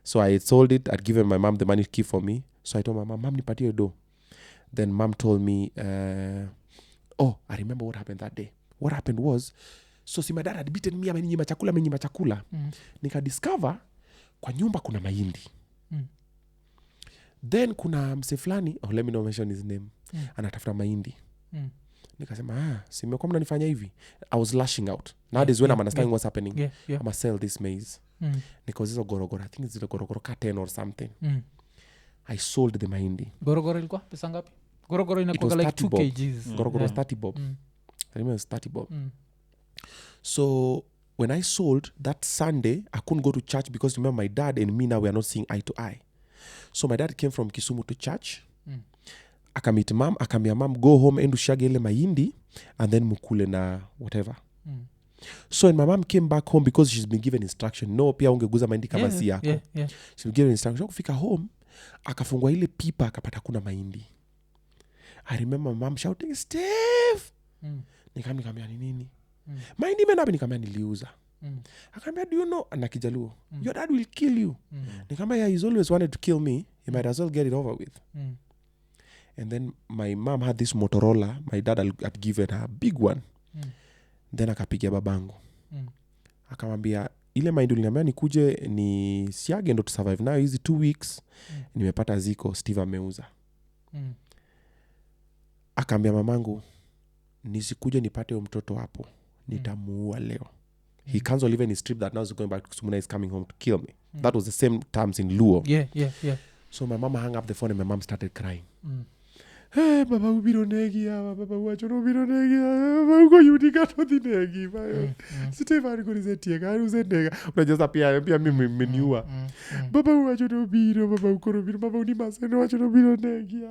So I sold it. I'd given my mom the money key for me. So I told my mom, nipatie do. Then mom told me, I remember what happened that day. What happened was, so si my dad had beaten me, amenyima chakula. Nika discover kwa nyumba kuna mahindi. Then kuna mse fulani, let me not mention his name, anatafuta mahindi. Nikasema, si mmekuwa mnanifanya hivi. I was lashing out. Nowadays when I'm understanding what's happening, I'm gonna sell this maize. Because hizo gorogoro, I think it's the gorogoro ka 10 or something. I sold the mahindi. Gorogoro ilikuwa pesa ngapi? Gorogoro inakuwa like 2 kgs. Gorogoro was 30 bob. I remember it was 30 bob. So when I sold that Sunday, I couldn't go to church because remember my dad and me now we are not seeing eye to eye. So my dad came from Kisumu to church. Akamit mom, akamia mom, go home and ushage ile mahindi and then mukule na whatever. So when my mom came back home, because she's been given instruction, no pia ungeguza mahindi kama si yako. She's been given instruction. Kufika home, akafungua ile pipa akapata kuna mahindi. I remember mom shouting, Steve! Nikamwambia ni nini? Mahindi menapi, nikamwambia niliuza. Akamwambia, do you know, anakijaluo, your dad will kill you. Nikamwambia, he's always wanted to kill me. He might as well get it over with. And then my mom had this Motorola. My dad had given her a big one. Then akapigia babangu. Akamwambia, ile mahindi uliniambia nikuje ni siage ndo to survive now hizi 2 weeks. Nimepata ziko, Steve ameuza. Akaambia mamangu, nisikuja nipate mtoto hapo nitamuua leo. He cancelled even his trip that now is going back to Sumuna, is coming home to kill me. That was the same terms in Luo. Yeah. So my mama hung up the phone and my mom started crying. Hey, baba ubinonegi ya, baba uachono ubinonegi ya, baba uko yunika toti negi, Stefani kurizetie, kari uzenega. Unajeza pia mimi meniua. Baba uachono ubino, baba uko ubino, baba unimaseno uachono ubinonegi ya,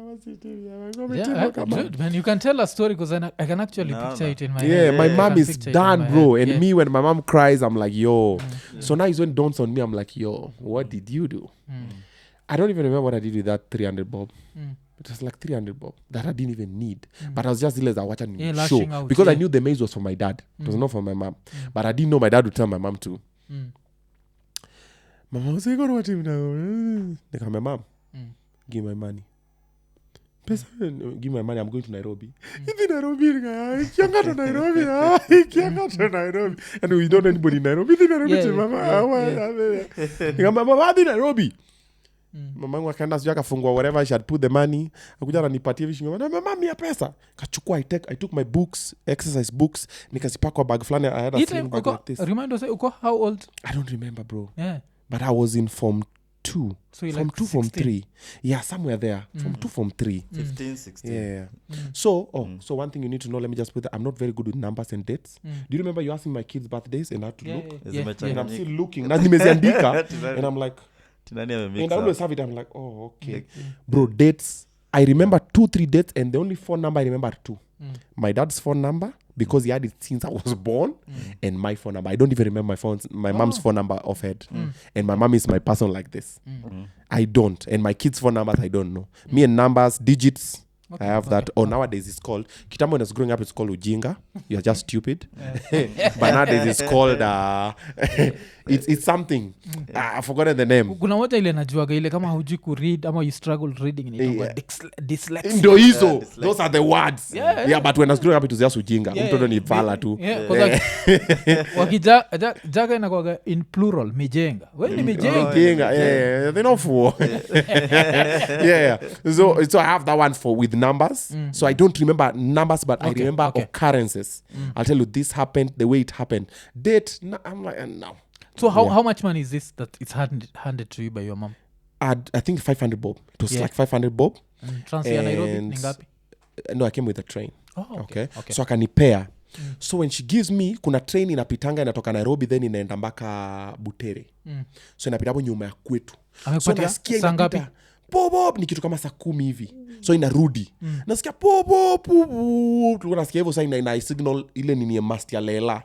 man, you can tell a story because I can actually picture it in my head. Yeah, my mom is done, bro. And me, when my mom cries, I'm like, yo. So now it's when it dawns on me, I'm like, yo, what did you do? I don't even remember what I did with that 300 bob. It was like 300 bob that I didn't even need. But I was just realized I watched a show. Out, because I knew the maze was for my dad. It was not for my mom. But I didn't know my dad would tell my mom too. My mom was like, what him now? They call my mom. Give my money. Give my money, I'm going to Nairobi. Nairobi. And we don't know anybody in Nairobi. Nairobi. Mamangu akaenda sijui akafungua whatever she had put the money. Akuja ananipatia hivi shingo. Mama mia pesa. Kachukua I took my books, exercise books, nikasipa kwa bag flani. I had a sling bag like this. Remind us, how old? I don't remember, bro. Yeah. But I was in Form 2. So you're Form like 2, 16. Form 3. Yeah, somewhere there. Form 2, Form 3. 15, 16. Yeah. So one thing you need to know, let me just put that I'm not very good with numbers and dates. Do you remember you asked me my kids' birthdays and I had to look? Yeah. And I'm still looking. Na nimeziandika. And I'm like, and I always have it. I'm like, oh, okay. Bro, dates. I remember 2-3 dates, and the only phone number I remember are 2. My dad's phone number, because he had it since I was born, and my phone number. I don't even remember my mom's phone number offhand. And my mom is my person like this. I don't. And my kids' phone numbers, I don't know. Me and numbers, digits, I have that. Or nowadays it's called, kitambo when I was growing up, it's called ujinga. You're just stupid. But nowadays it's called, it's something. I've forgotten the name. Kuna moja ile najuaga ile kama hujui ku read ama you struggle reading inaitwa dyslexia. Ndo hizo. Those are the words. Yeah, but when I was growing up it was just ujinga. Mtoto ni vala tu. Wakijaga inakuwaga in plural, mijenga. Wewe ni mijenga. Yeah, they know for. Yeah. So I have that one with numbers. So I don't remember numbers, but I remember occurrences. I'll tell you this happened, the way it happened. Date, I'm like, no. So how much money is this that it's handed to you by your mom? I think 500 bob. It was like 500 bob. Transfer Nairobi ni ngapi? No, I came with a train. Oh, okay. So akanipea. So when she gives me, kuna train inapitanga inatoka Nairobi then inaenda mpaka Butere. So inapita hapo nyuma ya kwetu. So nasikia inapita bob ni kitu kama saa 10 hivi. So inarudi. Nasikia bob. Tulikuwa nasikia hivyo sasa ina signal ile nini ya mast ya lela.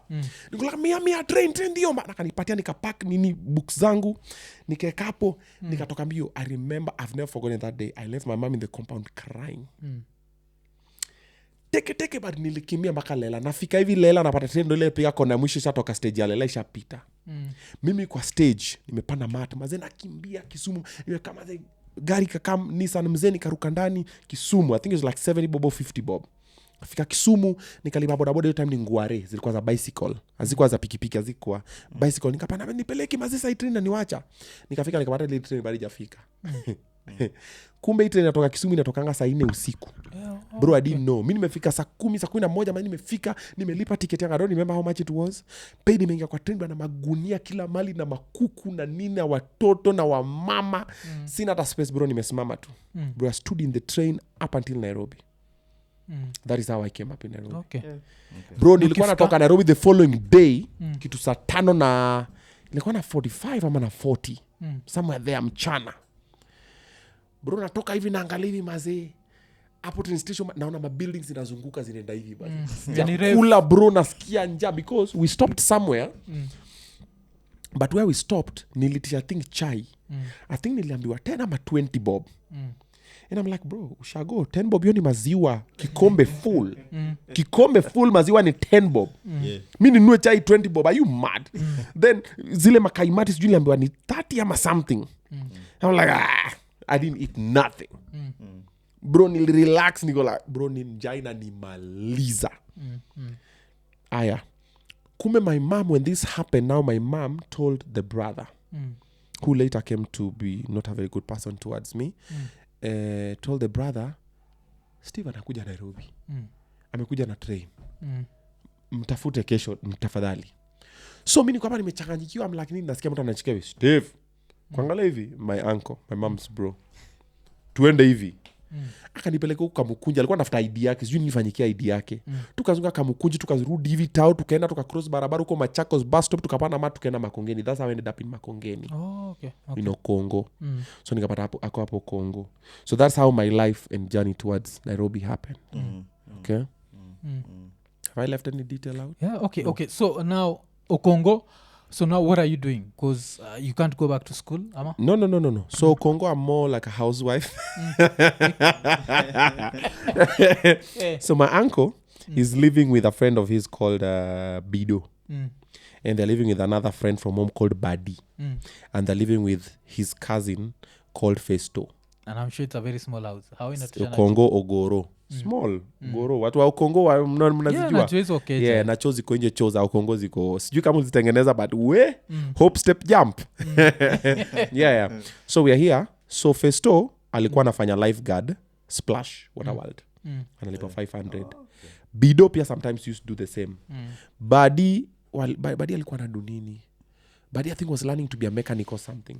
Niko mia train ndio nakanipatia nikapack nini books zangu. Nikaeka hapo nikatoka mbio. I remember I've never forgotten that day. I left my mom in the compound crying. Teke but nilikimia mpaka lela. Nafika hivi lela napata train ndio ile piga kona mwisho shatoka stage ya lela ishapita. Mimi kwa stage nimepanda mat mazee nakimbia Kisumu. Nimekama gari kakam Nissan mzee nikaruka ndani Kisumu. I think it was like 70 bob or 50 bob. Nafika Kisumu nikalipa bodaboda hiyo time ni nguare zilikuwa za bicycle. Hazikuwa za pikipiki hazikuwa bicycle. Nikapanda nipeleke mazee side train na niwacha. Nikafika nikapata ile train bado hajafika. Kumbe hii train inatoka Kisumu inatokanga saa 4 usiku. Bro, I didn't know. Mimi nimefika saa 10 saa 11 mimi nimefika nimelipa ticket yangu. I don't remember how much it was. Paid nimeingia kwa train na magunia kila mali na makuku na nini na watoto na wamama. Sina hata space bro, nimesimama tu. Bro, I stood in the train up until Nairobi. That is how I came up in Nairobi. Okay. Bro, nilikuwa natoka Nairobi the following day kitu saa 5 na nilikuwa na 45 ama na 40. Somewhere there mchana. Bro, natoka hivi naangalia hivi mazee. Hapo train station naona mabuildings zinazunguka zinaenda hivi basi. Kula bro nasikia njaa because we stopped somewhere. But where we stopped nilitisha think chai. I think niliambiwa 10 ama 20 bob. And I'm like, bro, ushago 10 bob hiyo ni maziwa kikombe full. Kikombe full maziwa ni 10 bob. Mimi ninunue chai 20 bob. Are you mad? Then zile makaimati sijui niliambiwa ni 30 ama something. I'm like, I didn't eat nothing. Bro, nilirelax niko like, bro, ni njaa inanimaliza. Aya. Kume my mom, when this happened, now my mom told the brother, who later came to be not a very good person towards me, told the brother, Steve anakuja Nairobi. amekuja na train. Mtafute kesho mtafadhali. So mimi niko hapa nimechanganyikiwa, lakini nasikia mtu anachikia hivi, Steve, kuangalia hivi, my uncle, my mom's bro, tuende hivi. Akanipeleka huko Kamukunji, alikuwa anafuta ID yake, sijui nifanyikia ID yake. Tukazunga Kamukunji, tukazirudi hivi tao, tukaenda tukacross barabara huko Machakos bus stop, tukapanda mama tukaenda Makongeni. That's how I ended up in Makongeni. Okay. Congo. So nikapata hapo Congo. So that's how my life and journey towards Nairobi happened. Okay. Have I left any detail out? Yeah, okay. So now Okongo, so now what are you doing? Because you can't go back to school, Ama? No. So Congo, I'm more like a housewife. So my uncle is living with a friend of his called Bido. And they're living with another friend from home called Badi. And they're living with his cousin called Festo. And I'm sure it's a very small house. How in a Congo Ogoro. Small. Goro. Watu wa Congo mnazijua. Yeah, na choo ziko nje, choo za Congo ziko. Sijui kama uzitengeneza but hope step jump. Yeah. So we are here. So Festo alikuwa anafanya lifeguard Splash Water World. Analipa 500. Bido pia sometimes used to do the same. Badi alikuwa na Nini. But I think was learning to be a mechanic or something.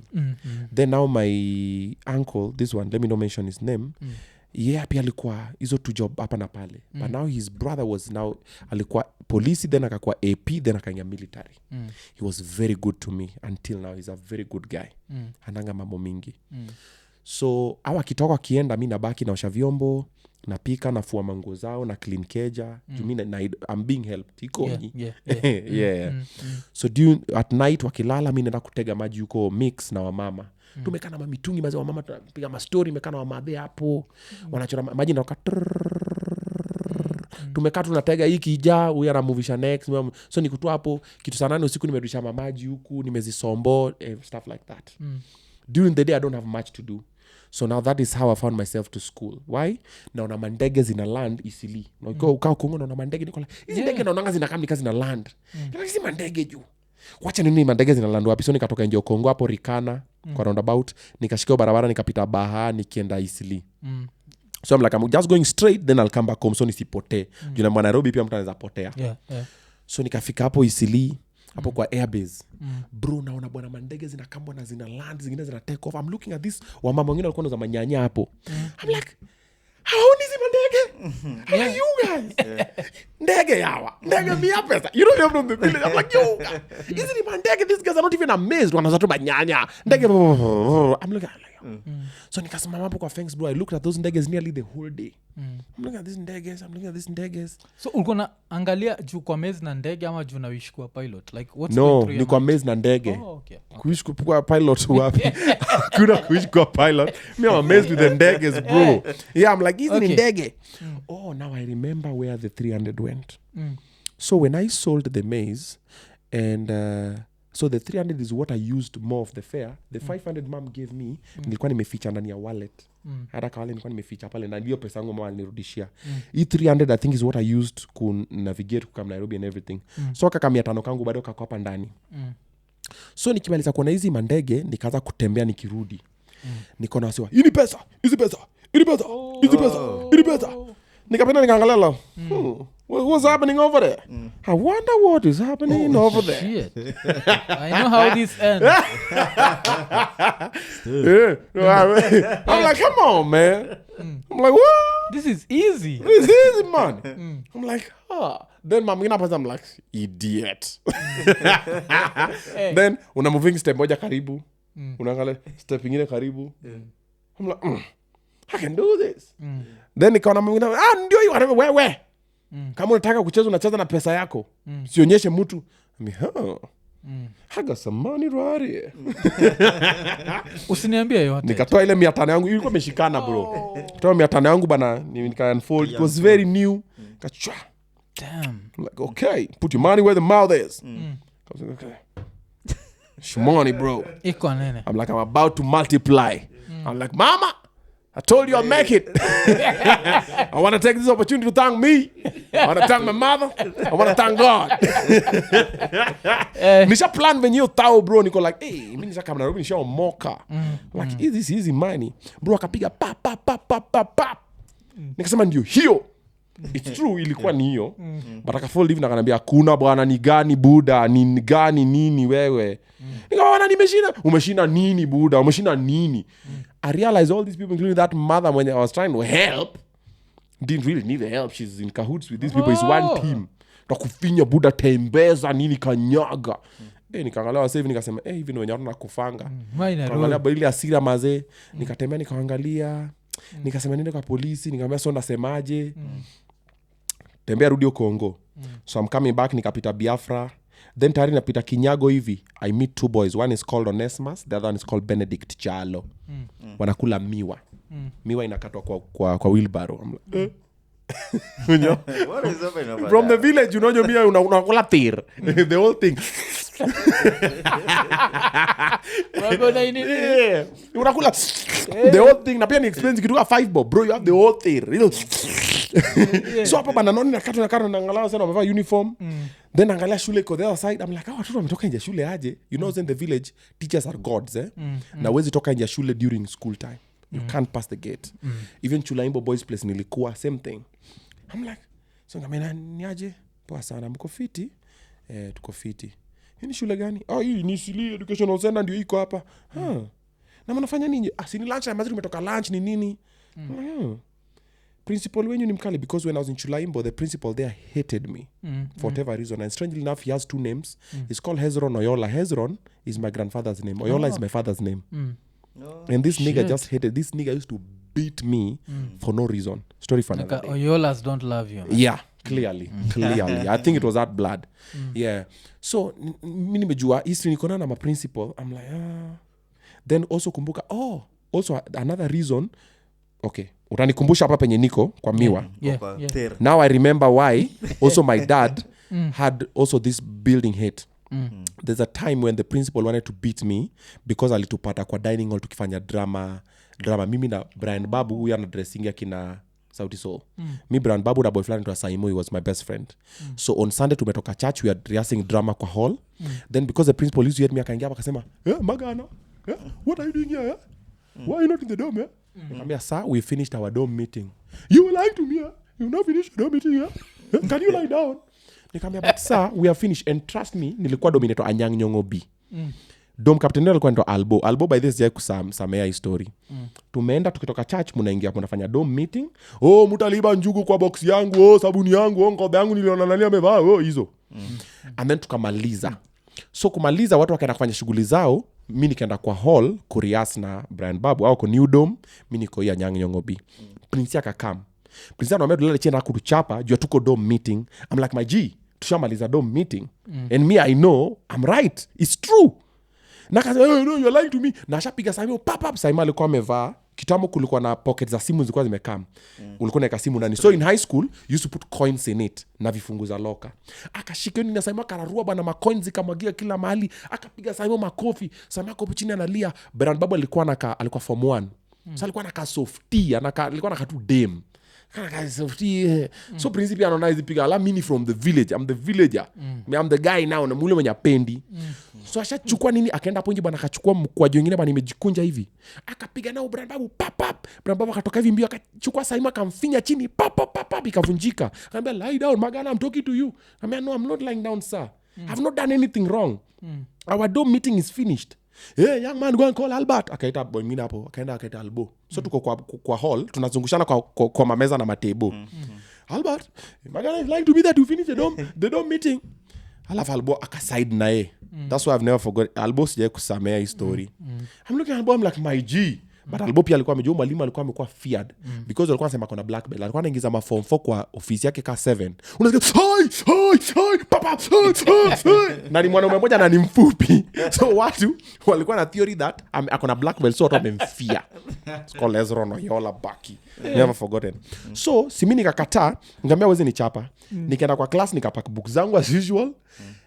Then now my uncle, this one, let me not mention his name. Yeah, pia alikuwa hizo tu job hapa na pale. But now his brother was now alikuwa polisi, then akakuwa AP, then akaingia military. He was very good to me until now. He's a very good guy. Ananga mambo mingi. So awa kitoka akienda, mimi nabaki naosha vyombo, napika, nafua manguo zao, na clean keja. I'm being helped. Ikoni. Yeah. So at night wakilala, mimi naenda kutega maji yuko mix na wamama. Tumekaa na mamitungi mazi wamama, tunapiga mastori, mekaa na wamadhe hapo. Wanachora maji na tumekaa tunatega hii kija, huyu anamovisha next. So nikutua hapo kitu saa 8 usiku nimerudisha mamaji huku, nimezisombo, stuff like that. During the day I don't have much to do. So now that is how I found myself to school. Why? Naona mandege zina land Isili. Ukao Kongo naona mandege nikola. Hizi ndege naonanga zinakaa ni kazi na land. Hizi mandege juu. Wacha nini mandege zina land wapi? So nikatoka nje Kongo hapo Rikana kwa roundabout, nikashikio barabara nikapita Baha nikienda Isili. So I'm like, I'm just going straight, then I'll come back home so nisipotee. Juu na Nairobi pia mtu anaweza potea. So nikafika hapo Isili, hapo kwa airbase. Bro, naona bwana mandege zinakambwa na zina land, zingine zina take off. I'm looking at this, wamama wengine walikuwa na manyanya hapo. I'm like, how is it mandege? I'm like, you guys. Ndege yawa. Ndege mia pesa. You don't have the village. I'm like, you guys. Isn't it mandege? These guys are not even amazed. Wanaza tu manyanya. Ndege. I'm looking at so nikasimama hapo kwa fence, bro. I looked at those ndeges nearly the whole day. I'm looking at these ndeges. So ulikuwa na angalia juu kwa mezi na ndege ama juu nawishi kwa pilot? Like what's no, ni kwa mezi na ndege. Okay. Kuishi kwa pilot wapi? Kuna kuishi kwa pilot. Me I'm amazed with the ndeges, bro. Yeah, I'm like, isn't ndege? Oh, now I remember where the 300 went. So when I sold the maize and so the 300 is what I used more of the fare. The 500 mom gave me, nilikuwa nimeficha ndani ya wallet. Hata kawale nilikuwa nimeficha pale na ndio pesa yangu mama alinirudishia. Hii 300 I think is what I used to navigate kukam Nairobi and everything. So kaka 500 kangu bado kako hapa ndani. So nikimaliza kuona hizi mandege nikaanza kutembea nikirudi. Niko na wasiwa, "Ini pesa, hizi pesa, ini pesa, hizi pesa, ini pesa." Nikapenda nikaangalia la. What's happening over there? I wonder what is happening over there. Shit. I know how this ends. I'm like, come on, man. I'm like, what? This is easy. This is easy, man. I'm like, Then I'm like, idiot. Then when I'm moving step moja karibu, unaangalia step ingine karibu. I'm like, I can do this. Then nikaona mwingine, ndio hiyo wewe. Kama unataka kucheza unacheza na pesa yako. Sionyeshe mtu. I got some money right here. Usiniambie yote. Nikatoa ile 500 yangu, ilikuwa imeshikana bro. Nikatoa 500 yangu bana, nika unfold. It was very new. Kachwa. Damn. I'm like, okay, put your money where the mouth is. Okay. Shmoney, bro. Iko nene. I'm like, I'm about to multiply. I'm like, mama, I told you I'll make it. I want to take this opportunity to thank me. I want to thank my mother. I want to thank God. Nisha plan when you tao, bro. Niko like, hey, mimi nisha kama Nairobi nisha omoka. Like, easy money. Bro, akapiga pap. Nikasema ndio hiyo. It's true ilikuwa ni hiyo. But akafold hivi na kanambia kuna bwana ni gani buda ni gani nini wewe. Nikaona umeshinda nini buda umeshinda nini. I realized all these people including that mother when I was trying to help didn't really need the help. She's in cahoots with these people. It's one team. Takufinya buda tembeza nini kanyaga. Nikaangalia sasa hivi nikasema hivi ndio wenyewe nakufanga. Nikaangalia bali asira mazee nikatembea nikaangalia nikasema nenda kwa polisi nikamwambia so ndasemaje. Tembea rudi Kongo. So I'm coming back nikapita Biafra. Then tayari napita Kinyago hivi. I meet two boys. One is called Onesimus, the other one is called Benedict Chalo. Wanakula miwa. Miwa inakatwa kwa wheelbarrow. I'm like, What is up from the village you know miwa unakula tir. The whole thing. Unakula the whole thing na pia ni expensive kitu 5 bob bro you have the whole thing you know. So hapo bana noni nakatwa na angalau sana wamevaa uniform. Then angalia shule iko the other side. I'm like watoto wametoka nje shule aje. You know in the village teachers are gods na wezi toka nje shule during school time. You can't pass the gate. Even Chulaimbo boys place nilikuwa same thing. I'm like so ngamena ni aje poa sana mko fiti tuko fiti. Hii ni shule gani? Hii ni Sili Educational Center ndio iko hapa. Na mnafanya nini? Si ni lunch time tumetoka lunch ni nini? Principal wenyu ni mkali because when I was in Chulaimbo the principal there hated me for whatever reason and strangely enough he has two names. It's called Hezron Oyola. Hezron is my grandfather's name. Oyola is my father's name. And this nigga just hated. This nigga used to beat me for no reason. Story for another day. Oyolas don't love you. Yeah. Clearly. I think it was that blood. Yeah. So, mimi nimejua history niko na principal. I'm like, Then also kumbuka, also another reason, okay, utanikumbusha hapa penye niko kwa miwa. Yeah. Now I remember why also my dad had also this building hate. There's a time when the principal wanted to beat me because alitupata kwa dining hall tukifanya drama. Mimi na Brian Babu huyu ana dressing akina Sauti Soul. Me Brian Babu na boyfriend to Saimo, he was my best friend. So on Sunday tumetoka church, we are rehearsing drama kwa hall. Then because the principal used to hate me akaingia akasema, Magana, what are you doing here? Why are you not in the dome? Nikamwambia, sir, we finished our dome meeting. You were lying to me. You not finished your dome meeting. Can you lie down? Nikamwambia, but sir, we are finished and trust me, nilikuwa dominator Anyang' Nyong'o B. Dome captain alikuwa ndo Albo by this kusamea history. Tumeenda tukitoka church mnaingia mnafanya dome meeting. Mtaliba njugu kwa box yangu, sabuni yangu, ngombe yangu niliona nani amevaa, hizo. And then tukamaliza. So kumaliza watu wakaenda kufanya shughuli zao, mimi nikaenda kwa hall Kurias na Brian Babu au kwa New Dome, mimi niko ya Anyang' Nyong'o B. Prince akakam. Prince anaambia tulale chini na kutuchapa, jua tuko dome meeting. I'm like my G, tushamaliza dome meeting. And me I know I'm right. It's true. Nakasema no you're lying to me. Na ashapiga Saimo pap Saimo alikuwa amevaa kitambo kulikuwa na pockets za simu zilikuwa zimekam. Ulikuwa na simu ndani. So in high school you used to put coins in it na vifungu za loka. Akashika nini na Saimo akararua bwana ma coins zikamwagia kila mahali. Akapiga Saimo makofi. Saimo hapo chini analia. Brian Babu alikuwa form 1. So alikuwa na softy, alikuwa na katu dem. So principal anaona hizi piga ala mini from the village. I'm the villager. I'm the guy now na mule mwenye apendi. So ashachukua nini akaenda hapo nje bwana akachukua mkwaju wengine bwana nimejikunja hivi. Akapiga nao Brian Babu pap. Brian Babu akatoka hivi mbio akachukua Saima akamfinya chini pap ikavunjika. Akamwambia lie down Magana, I'm talking to you. Akamwambia no I'm not lying down sir. I've not done anything wrong. Our dome meeting is finished. Hey young man, go and call Albert. Akaita boy mwingine hapo akaita Albo. So tuko kwa hall tunazungushana kwa mameza na matebo. Albert, Magana is lying to me that you finish the dome meeting. Alafu Albo akaside na yeye. That's why I've never forgot. Albo sije kusamea hii story. I'm looking at Albo, I'm like my G. But Albo pia alikuwa amejua mwalimu alikuwa amekuwa feared because alikuwa anasema kuna black belt. Alikuwa anaingiza ma form 4 kwa ofisi yake ka 7. Unasikia hi papa na ni mwanaume mmoja na ni mfupi. So watu walikuwa na theory that akona black belt so watu wamemfia. It's called Hezron Oyola Baki. Never forgotten. So si mimi nikakataa, nikamwambia wewe nichapa. Nikaenda kwa class nikapack book zangu as usual.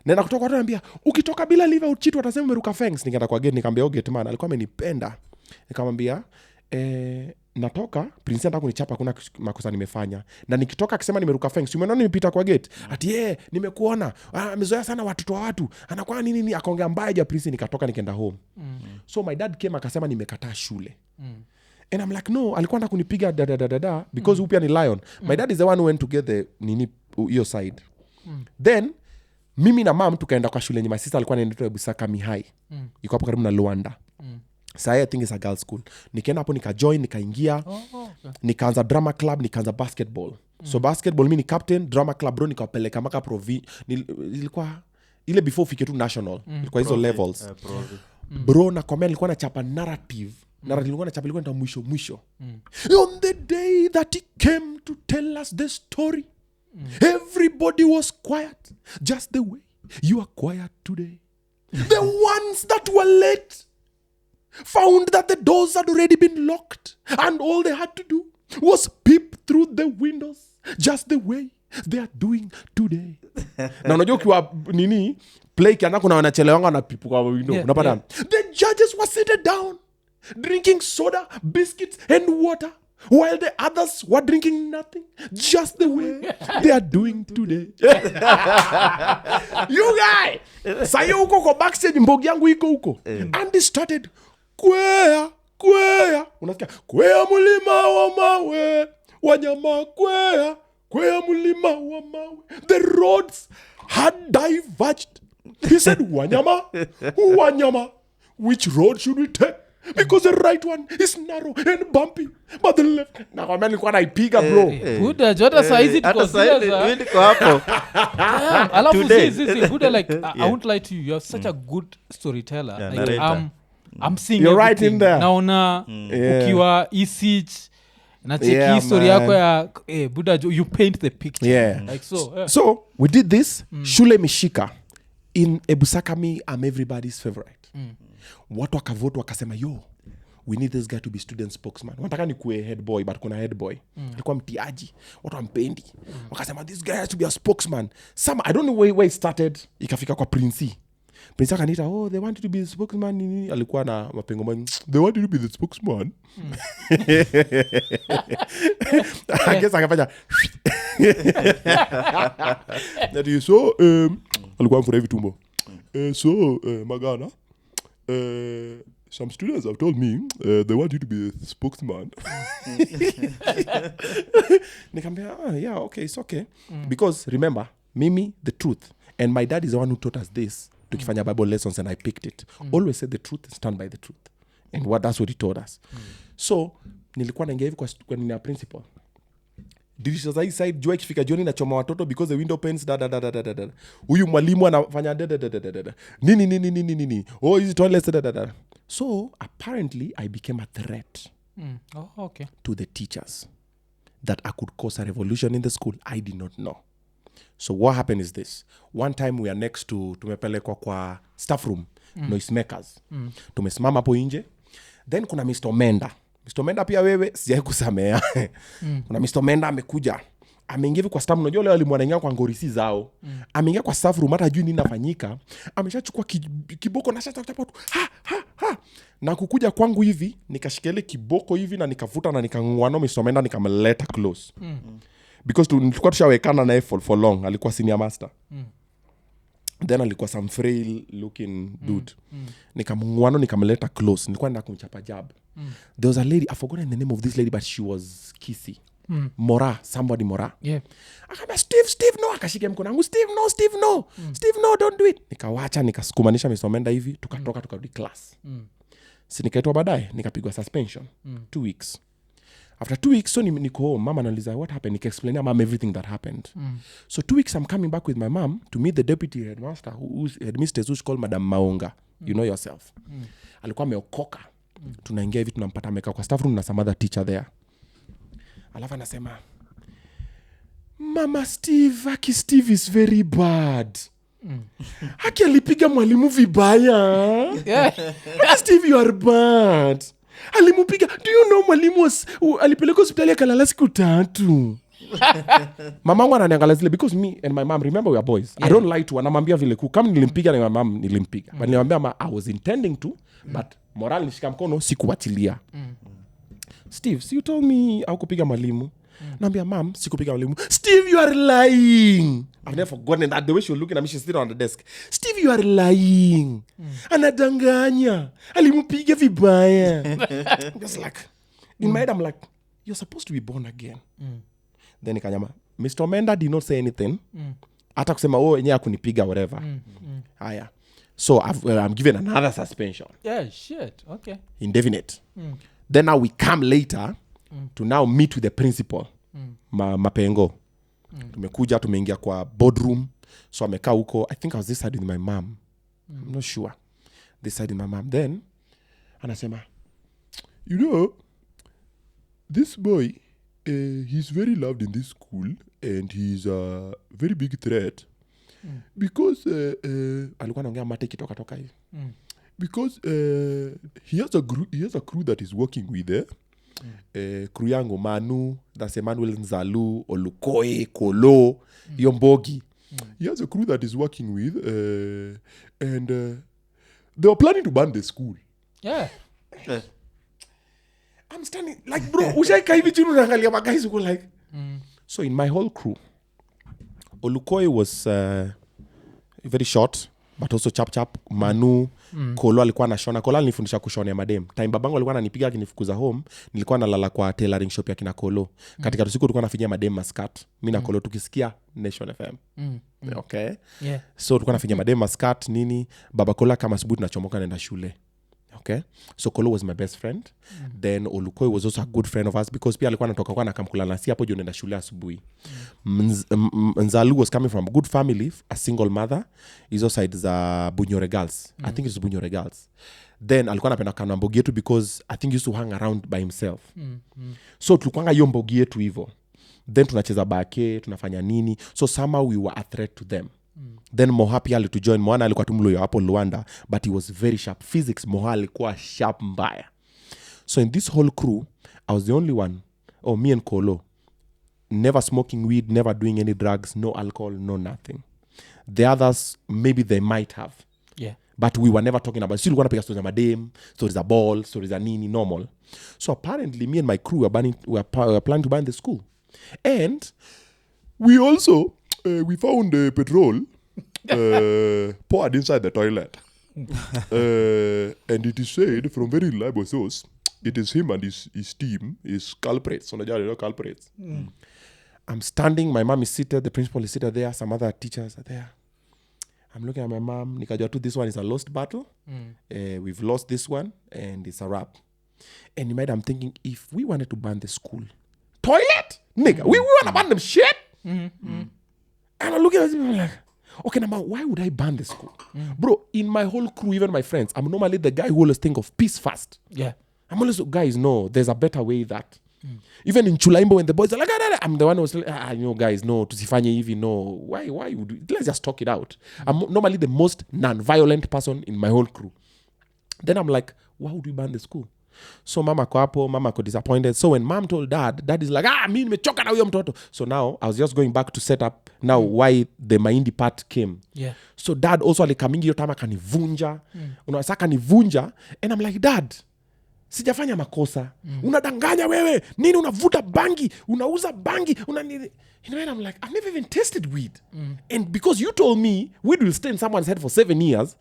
Nenda kutoka watu anambia ukitoka bila leave out cheat watasema umeruka fence. Nikaenda kwa gate nikamwambia gate man alikuwa amenipenda. Nikamwambia natoka Prince anataka kunichapa kuna makosa nimefanya na nikitoka akisema nimeruka fence umeona nimepita kwa gate ati nimekuona amezoea sana watoto wa watu anakuwa nini akaongea mbaya ja Prince nikatoka nikaenda home. So my dad came akasema nimekataa shule. And I'm like, no, alikuwa nataka kunipiga da because upia ni lion. My dad is the one who went to get the nini hiyo side. Then mimi na mom tukaenda kwa shule yenye my sister alikuwa anaenda Obisaka High. Iko hapo karibu na Luanda. So I think it's a girls school. Nikaenda hapo nikajoin, nikaingia. Okay. Nikaanza drama club, nikaanza basketball. So basketball mimi ni captain, drama club bro nikawapeleka maka ilikuwa ile before ufike tu national. Ilikuwa hizo levels. Bro na kwa mimi nilikuwa nachapa narrative ilikuwa ndio mwisho. On the day that he came to tell us the story, everybody was quiet, just the way you are quiet today. The ones that were late found that the doors had already been locked, and all they had to do was peep through the windows, just the way they are doing today. Na unajua ukiwa nini play kiana kuna wanachelewanga na pipu kwa window, unapata the judges were seated down drinking soda, biscuits and water, while the others were drinking nothing, just the way they are doing today. You guy, sayo huko kwa backstage mbogi yangu iko huko. And they started kwea. Unasikia kwea mulima wa mawe, wanyama kwea mulima wa mawe. The roads had diverged. He said wanyama, which road should we take? Because the right one is narrow and bumpy, but the left. Na kwa mimi nilikuwa naipiga bro. Buda jota saizi tuko serious. Niko hapo. Alafu sisi Buda like I won't lie to you. You're such a good storyteller. Like I'm seeing you're everything. Right in there. Naona ukiwa isich na cheki history yako ya Buda you paint the picture. Yeah. Like so. Yeah. So we did this shule mishika in Ebusakami. I'm everybody's favorite. Watu wakavote wakasema yo we need this guy to be student spokesman. Wanataka ni kuwe head boy, but kuna head boy alikuwa mtiaji, watu wampendi. Wakasema this guy has to be a spokesman. Some I don't know where it started. Ikafika kwa Prince akaniita, they want you to be the spokesman. Nini alikuwa na mapengo mani, they want you to be the spokesman. I guess akafanya that is so alikuwa mfura hivi tumbo. Magana, some students have told me they want you to be a spokesman. Nikamwambia, yeah, okay, it's okay. Because remember, Mimi, the truth. And my dad is the one who taught us this. Tukifanya Bible lessons, and I picked it. Always say the truth and stand by the truth. And that's what he taught us. So, nilikuwa naingia hivi kwa nina principal. Dirisha za hii side jua ikifika jioni na choma watoto because the window panes huyu mwalimu anafanya nini hizi toilets so apparently I became a threat okay. to the teachers that I could cause a revolution in the school. I did not know. So what happened is this. One time we are next to tumepelekwa kwa staff room noise makers. Tumesimama hapo nje. Then kuna Mr. Menda pia wewe sijai kusamea. Kuna Mr. Menda amekuja. Ameingia kwa staff, unajua leo alimwanaingia kwa ngorisi zao. Ameingia kwa staff room hata hajui nini nafanyika. Ameshachukua kiboko na shata kuchapa tu. Ha. Na kukuja kwangu hivi, nikashikele kiboko hivi na nikavuta na nikang'uano Mr. Menda nikamleta close. Because tulikuwa tushawekana naye for long. Alikuwa senior master. Then alikuwa some frail looking dude. Nikamng'uano nikamleta close. Nilikuwa nenda kumchapa jab. There was a lady, I've forgotten the name of this lady, but she was kissy. Somebody Mora. Yeah. Akamba, Steve, no. Akashike mkono wangu, Steve, no. Steve, no, don't do it. Nikawacha, nikasukumanisha Mr. Menda hivi, tukarudi class. Si nikaitwa baadaye, nikapigwa suspension. 2 weeks. After 2 weeks, so niko home, mama analiza, what happened? Nika-explain to mom everything that happened. So 2 weeks, I'm coming back with my mom to meet the deputy headmaster, headmistress, who's called Madam Maonga. You know yourself. Alikuwa ameokoka. Tunaingia hivi, tunampata ameka kwa staff room na some other teacher there. Alafu anasema, Mama Steve is very bad. Haki alipiga mwalimu vibaya. Steve, you are bad. Alimupiga. Do you know mwalimu alipeleka hospitali akalala siku 3. Mama wangu ananiangalia zile because me and my mom, remember we are boys. Yeah. I don't lie to her. Anamwambia vile kama nilimpiga na my mom nilimpiga. But nilimwambia I was intending to, but moral nishika mkono sikuachilia. Steve, so you told me haukupiga mwalimu. Naambia mom, sikupiga mwalimu. Steve, you are lying. I've never forgotten that the way she was looking at me, she's sitting on the desk. Steve, you are lying. Anadanganya. Alimupiga vibaya. Just like, In my head I'm like, you're supposed to be born again. Then ikanyama, Mr. Omenda did not say anything. Hata kusema enyewe akunipiga whatever. Haya. So I'm given another suspension. Yeah, shit. Okay. Indefinite. Then now we come later to now meet with the principal. Mapengo. Tumekuja, tumeingia kwa boardroom. So amekaa huko. I think I was this side with my mom. I'm not sure. This side with my mom. Then, anasema, you know, this boy, he's very loved in this school and he's a very big threat because alikuwa anaongea mate kitoka hivi. Because he has a crew that is working with crew yangu Manu, that's Emmanuel Nzalu, Olukoe, Kolo, Yombogi. He has a crew that is working with and they were planning to ban the school. Yeah. I'm standing like, bro, ushaika hivi chini unaangalia magays uko like. So in my whole crew, Olukoe was very short but also chap Manu, Kolo alikuwa anashona. Kolo alinifundisha kushona madem. Time babangu alikuwa ananipiga akinifukuza home, nilikuwa nalala kwa tailoring shop ya kina Kolo. Katika usiku tulikuwa nafinya madem maskat. Mimi na Kolo tukisikia Nation FM. Okay? Yeah. So tulikuwa nafinya madem maskat nini, baba Kolo kama asubuhi tunachomoka naenda shule. Okay? So Kolo was my best friend. Then Olukoy was also a good friend of us because pia alikuwa anatoka kwa nakamkula nasi hapo nenda shule asubuhi. Nzalu was coming from a good family, a single mother. Hizo side za Bunyore girls. I think it's Bunyore girls. Then alikuwa anapenda kana mbogi yetu because I think he used to hang around by himself. So tulikuanga hiyo mbogi yetu hivyo. Then tunacheza bake, tunafanya nini. So somehow we were a threat to them. Then Moha pia alitujoin. Moha alikuwa tumlo hapo Luanda, but he was very sharp. Physics, Moha alikuwa sharp mbaya. So in this whole crew, I was the only one, me and Kolo, never smoking weed, never doing any drugs, no alcohol, no nothing. The others, maybe they might have. Yeah. But we were never talking about it. Still want to pick stories of madam, stories of ball, stories of nini, normal. So apparently, me and my crew were planning to ban the school. And we also, we found petrol poured inside the toilet. And it is said from very reliable source, it is him and his team, his culprits. Culprits. I'm standing, my mom is seated, the principal is seated there, some other teachers are there. I'm looking at my mom, nikajua tu, this one is a lost battle. We've lost this one, and it's a wrap. And in my head, I'm thinking, if we wanted to ban the school, toilet? Nigga, we want to ban them shit? And I'm looking at him like, okay, now why would I ban the school? Bro, in my whole crew, even my friends, I'm normally the guy who always think of peace first. Yeah. I'm always, guys, no, there's a better way that. Even in Chulaimbo, when the boys are like, I'm the one who's like, guys, no, tusifanye hivi, no. Why would we? Let's just talk it out. I'm normally the most non-violent person in my whole crew. Then I'm like, why would we ban the school? So mama ko disappointed. So when mom told dad is like, mimi nimechoka na huyo mtoto. So now I was just going back to set up now why the Mahindi part came. Yeah. So dad also alikamingi hiyo time akanivunja. Unaweza kanivunja and I'm like, dad, sijafanya makosa. Unadanganya wewe. Nini unavuta bangi? Unauza bangi? I'm like, I've never even tasted weed. And because you told me weed will stay in someone's head for 7 years,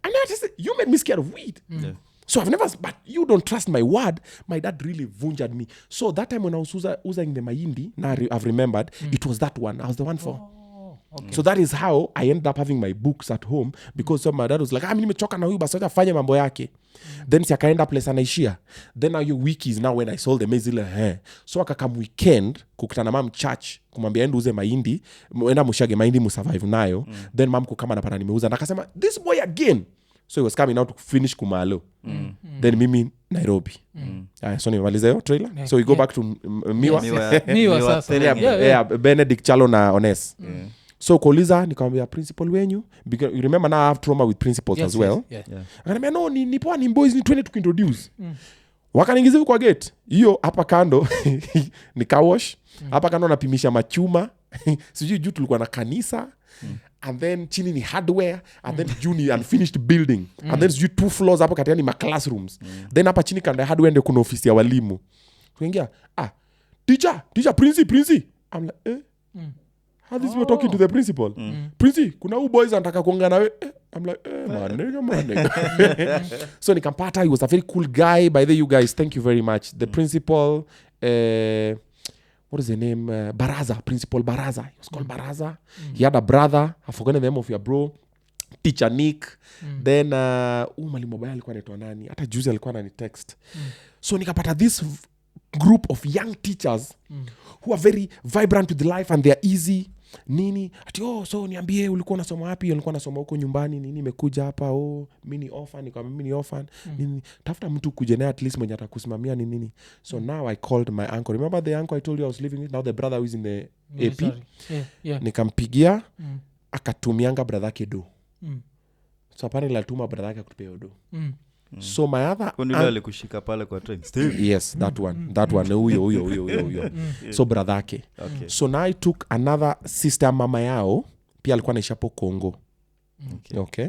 I never tasted. You made me scared of weed. Yeah. So I've never, but you don't trust my word. My dad really vunjed me. So that time when I was using the Mahindi, now I've remembered, it was that one. I was the one for. Okay. So that is how I ended up having my books at home because my dad was like, mimi nimechoka na huyu basi acha fanye mambo yake. Then si akaenda place anaishia. Then now your wiki is now when I sold the mezile. So akakam weekend kukutana mom church kumwambia ende uze mahindi, enda mushage mahindi musurvive nayo. Then mom kukama napata nimeuza na akasema this boy again. So he was coming out to finish Kumalo. Then mimi Nairobi. So nimaliza hiyo trailer. Yeah. So we go back to Miwa. Miwa sasa. Yeah, Benedict Chalo na Ones. So kuuliza nikamwambia principal wenyu because you remember now I have trauma with principals as well. Yeah. Akaniambia no ni poa ni boys ni 20 to introduce. Wakaniingiza kwa gate. Hiyo hapa kando ni car wash. Hapa kando napimisha machuma. Sijui juu tulikuwa na kanisa. And then chini ni hardware. And then juu ni unfinished building. And then sijui 2 floors hapo katika ni ma classrooms. Then hapa chini kando hardware ndio kuna ofisi ya walimu. Tuingia, teacher, Prince. I'm like, how these people talking to the principal. Principal, kuna huyu boys anataka kuongea nawe. I'm like, man. So nikampata, he was a very cool guy. By the way, you guys, thank you very much. The principal, what is the name? Baraza, Principal Baraza. He was called Baraza. He had a brother. I've forgotten the name of your bro. Teacher Nick. Then, mwalimu baya alikuwa anaitwa nani? Hata juzi alikuwa anani text. So nikapata this group of young teachers who are very vibrant with life and they are easy. Nini ati so niambie ulikuwa unasoma wapi? Ulikuwa unasoma huko nyumbani? Nini nimekuja hapa mini orphan. Nikamwambia mini orphan. Nini tafuta mtu kuje naye at least mwenye atakusimamia nini. So now I called my uncle. Remember the uncle I told you I was living with? Now the brother who is in the AP. Yeah. Nikampigia akatumianga brother yake do. So apparently alituma brother yake akutupea do. So my other alikushika pale kwa train Steve. Yes, that one huyo. So brother yake. Okay. So now I took another sister mama yao pia alikuwa anaishi hapo Kongo. Okay.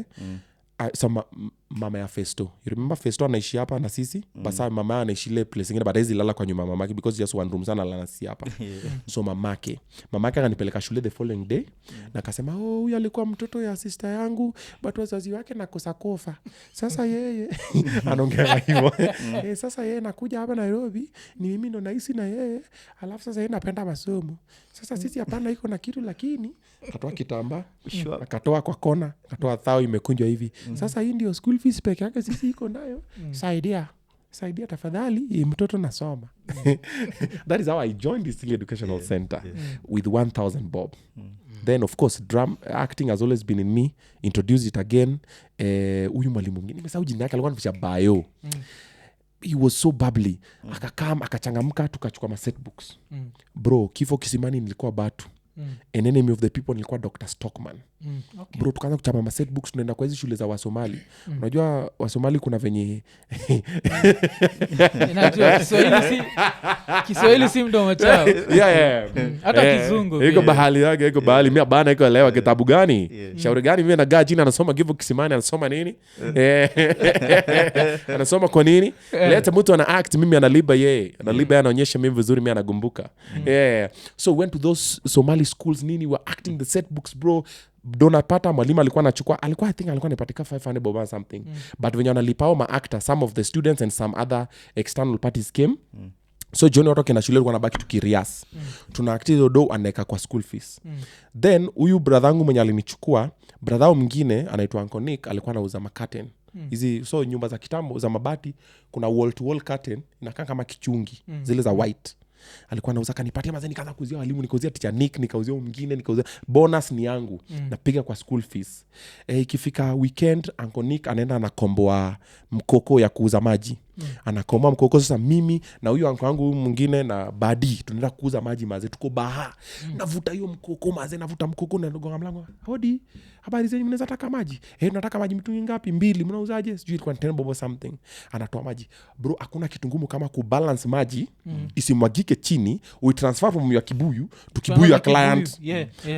So mama ya Festo. You remember Festo anaishi hapa na sisi? Basa mama anaishi ile place nyingine baadaye zilala kwa nyuma mamake because just one room sana lala si hapa. So mamake akanipeleka shule the following day na akasema huyu alikuwa mtoto ya sister yangu but wazazi wake nakosa kofa. Sasa yeye anaongea hivyo. Sasa yeye nakuja hapa Nairobi ni mimi ndo naishi na yeye. Alafu sasa yeye napenda masomo. Sasa sisi hapana iko na kitu lakini akatoa kitamba, akatoa kwa kona, akatoa thao imekunjwa hivi. Sasa hii ndio school fees peke yake sisi iko nayo. Saidia tafadhali mtoto nasoma. That is how I joined this educational center with 1,000 bob. Then of course acting has always been in me. Introduce it again. Huyu mwalimu mwingine nimesahau jina yake alikuwa anafundisha bio. He was so bubbly. Akachangamka tukachukua ma set books. Bro, kifo kisimani nilikuwa Batu. An enemy of the people nilikuwa Dr. Stockman. Okay. Bro, tukaanza kuchapa ma set books tunaenda kwa hizo shule za Wasomali. Unajua Wasomali kuna venye inajua Kiswahili si mdomo chao. Yeah. Hata Kizungu. Iko bahali yake, iko bahali. Mimi bana iko elewa kitabu gani? Shauri gani mimi nagaa chini anasoma kifo kisimani anasoma nini? Anasoma kwa nini? Leta mtu ana act mimi analiba yeye. Analiba anaonyesha mimi vizuri mimi anagumbuka. So went to those Somali schools nini were acting the set books bro. Donapata mwalimu alikuwa anachukua I think alikuwa anapatika 500 bob or something. But when wanalipao ma actor some of the students and some other external parties came. So Johnny watoke na shule alikuwa anabaki tukirias. Tuna active do anaweka kwa school fees. Then huyu brothangu mwenye alinichukua, brother mwingine anaitwa Uncle Nick alikuwa anauza curtain. Hizi so nyumba za kitambo za mabati kuna wall to wall curtain inakaa kama kichungi zile za white. Alikuwa anauza kanipatia mazeni nikaanza kuuzia walimu nikauzia teacher Nick nikauzia mwingine nikauzia bonus ni yangu napiga kwa school fees. Ikifika weekend Uncle Nick anaenda anakomboa mkoko ya kuuza maji. Anakomboa mkoko sasa mimi na huyu uncle wangu mwingine na badi tunaenda kuuza maji maze tuko baha. Navuta hiyo mkoko maze navuta mkoko na gonga mlango. Hodi. Habari zenu mnaweza taka maji? Tunataka maji mitungi ngapi? 2. Mnauzaje? Sijui ilikuwa 10 bob or something. Anatoa maji. Bro, hakuna kitu ngumu kama kubalance maji isimwagike chini, we transfer from your kibuyu to kibuyu ya client.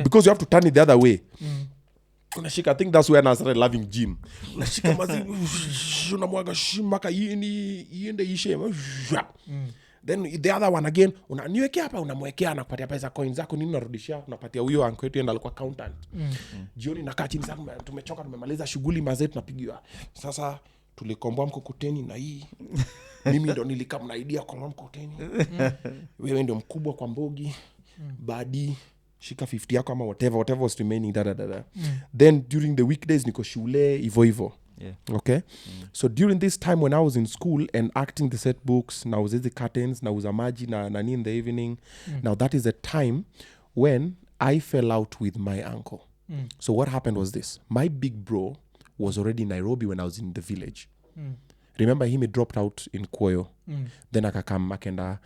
Because you have to turn it the other way. Unashika, I think that's when I started loving gym. Unashika mazi unamwaga shimaka iende ishe. Then the other one again unaniwekea hapa unamwekea anakupatia pesa coins zako nini unarudishia unapatia huyo uncle yetu alikuwa accountant. Jioni nakaa chini sana tumechoka tumemaliza shughuli mazetu tunapigiwa. Sasa tulikomboa mkokoteni na hii. Mimi ndo nilikam na idea kwa mkokoteni. Wewe ndio mkubwa kwa mbogi. Badi shika 50 yako ama whatever was remaining Then during the weekdays niko shule hivyo. Yeah. Okay. So during this time when I was in school and acting the set books, now the curtains, now maji na nani in the evening. Now that is the time when I fell out with my uncle. So what happened was this. My big bro was already in Nairobi when I was in the village. Remember him, he dropped out in Koyo. Then akakam akenda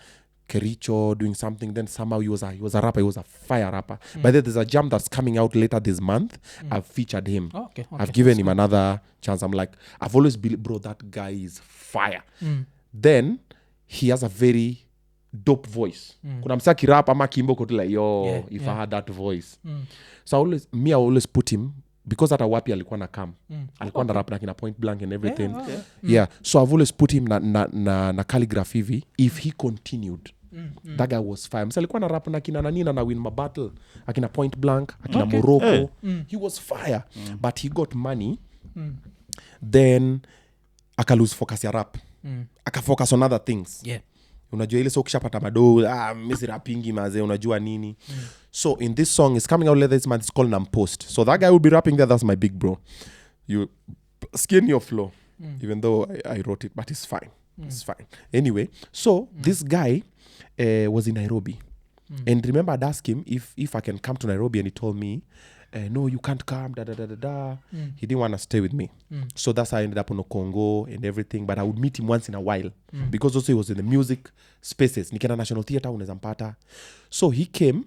Kericho doing something. Then somehow he was a rapper. He was a fire rapper. But then there's a jam that's coming out later this month. I've featured him. Okay. I've given him another chance. I'm like, I've always believed, bro, that guy is fire. Then he has a very dope voice. Kuna msa kirap ama kimbo kote like, I had that voice. So I always put him, because hata wapi alikuwa na come. Alikuwa na rap na kina Point Blank and everything. So I've always put him na calligraphy hivi. If he continued That guy was fire. Msa alikuwa na rap na kina Nini na win my battle. Akina Point Blank, akina Morocco. He was fire. But he got money. Then aka lose focus ya rap. Aka focus on other things. Yeah. Unajua ile so kishapata mado, mimi rappingi maze, unajua nini. So in this song is coming out later this month, it's called Nampost. So that guy will be rapping there. That's my big bro. You skin your flow. Even though I wrote it, but it's fine. It's fine. Anyway, so this guy was in Nairobi. And remember I'd asked him if I can come to Nairobi, and he told me, no, you can't come, He didn't want to stay with me. So that's how I ended up on Congo and everything. But I would meet him once in a while. Because also he was in the music spaces. Nikenda National Theatre, unaweza mpata. So he came.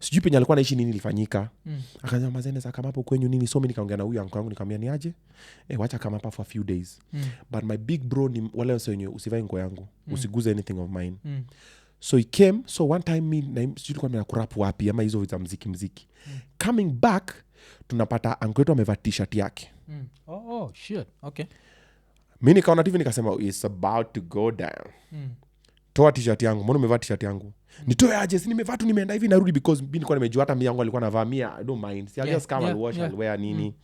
Sijui penye alikuwa naishi nini ilifanyika. Akasema mazene za kama hapo kwenyu nini. So mimi nikaongea na huyu uncle wangu nikamwambia ni aje? Wacha kama hapa for a few days. But my big bro ni wale wenye usivae nguo yangu. Usiguze anything of mine. So he came. So one time mimi na sijui nilikuwa na kurap wapi ama hizo za muziki. Coming back tunapata uncle wetu amevaa t-shirt yake. Oh shit. Okay. Mimi nikaona TV nikasema it's about to go down. Toa t-shirt yangu. Mbona umevaa t-shirt yangu? Nitoe aje? Si nimevaa tu nimeenda hivi narudi because mimi nilikuwa nimejua hata mimi yangu alikuwa anavaa mimi. I don't mind. Si just come and wash and wear nini.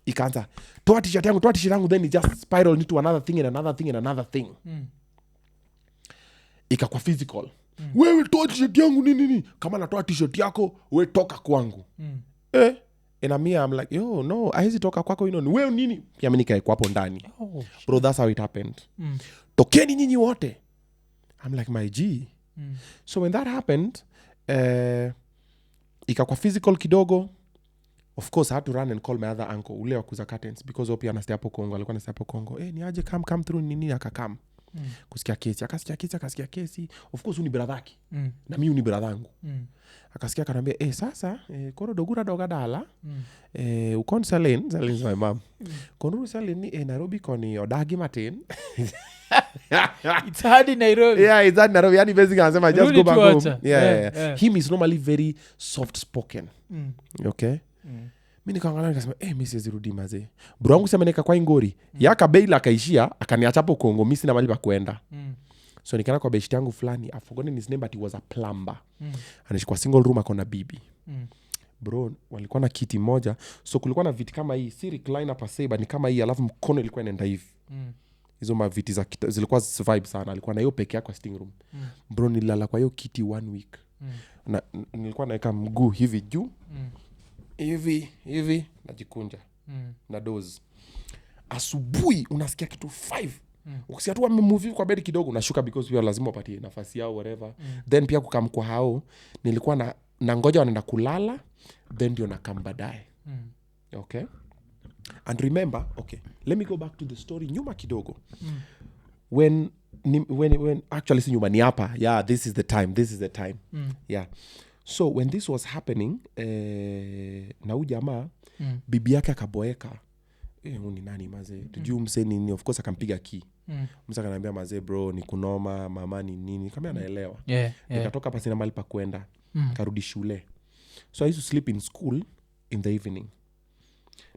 Ikaanza toa t-shirt yangu then it just spiral into another thing and another thing and another thing. Ikakuwa physical. Wewe toa t-shirt yangu nini? Kama natoa t-shirt yako, wewe toka kwangu. And I'm like, yo, no, haizi toka kwako wewe nini? Pia mimi nikaekwa hapo ndani. Bro, that's how it happened. Tokeni nyinyi wote. I'm like, my G. So when that happened, ikakuwa physical kidogo. Of course, I had to run and call my other uncle, ule wa kuuza curtains, because Opia anastay hapo Kongo, alikuwa anastay hapo Kongo. Ni aje come through nini akakam. Kusikia kesi. Of course, uni brother yake. Na mimi uni brother yangu. Akasikia akaniambia, sasa koro dogura dogadala. Ukon Salin is my mom. Kono Salin ni Nairobi koni odagi matin. It's hard in Nairobi. Yeah, it's hard in Nairobi. Yani basically anasema just go back home. Yeah. Him is normally very soft spoken. Okay? Mimi nikaangalia nikasema mimi siwezi rudi mazee. Bro wangu sema nika kwa Ingori. Yaka bail akaishia, akaniacha hapo Kongo, mimi sina mahali pa kwenda. So nikaenda kwa beshte yangu fulani, I forgotten his name but he was a plumber. Anaishi single room akona bibi. Bro, walikuwa na kiti moja. So kulikuwa na viti kama hii, si recliner per se, but ni kama hii alafu mkono ilikuwa inaenda hivi. Hizo maviti zilikuwa vibe sana. Alikuwa na hiyo peke yake kwa sitting room. Bro, nilala kwa hiyo kiti 1 week. Na nilikuwa naweka mguu hivi juu. Hivi najikunja. Na doze. Asubuhi unasikia kitu 5. Ukisikia tu wamemove kwa bed kidogo unashuka because pia lazima upatie nafasi yao whatever. Then pia kukamkwa hao nilikuwa na ngoja wanaenda kulala then ndio nakam baadaye. Okay? And remember, okay, let me go back to the story nyuma kidogo. When actually si nyuma ni hapa. Yeah, this is the time. Yeah. So when this was happening, na huyu jamaa bibi yake akaboeka. Ni nani maze? Tujui mse nini, of course akampiga ki. Msa akaniambia maze bro ni kunoma, mama ni nini. Kama anaelewa. Nikatoka hapa sina mahali pa kwenda. Karudi shule. So I used to sleep in school in the evening.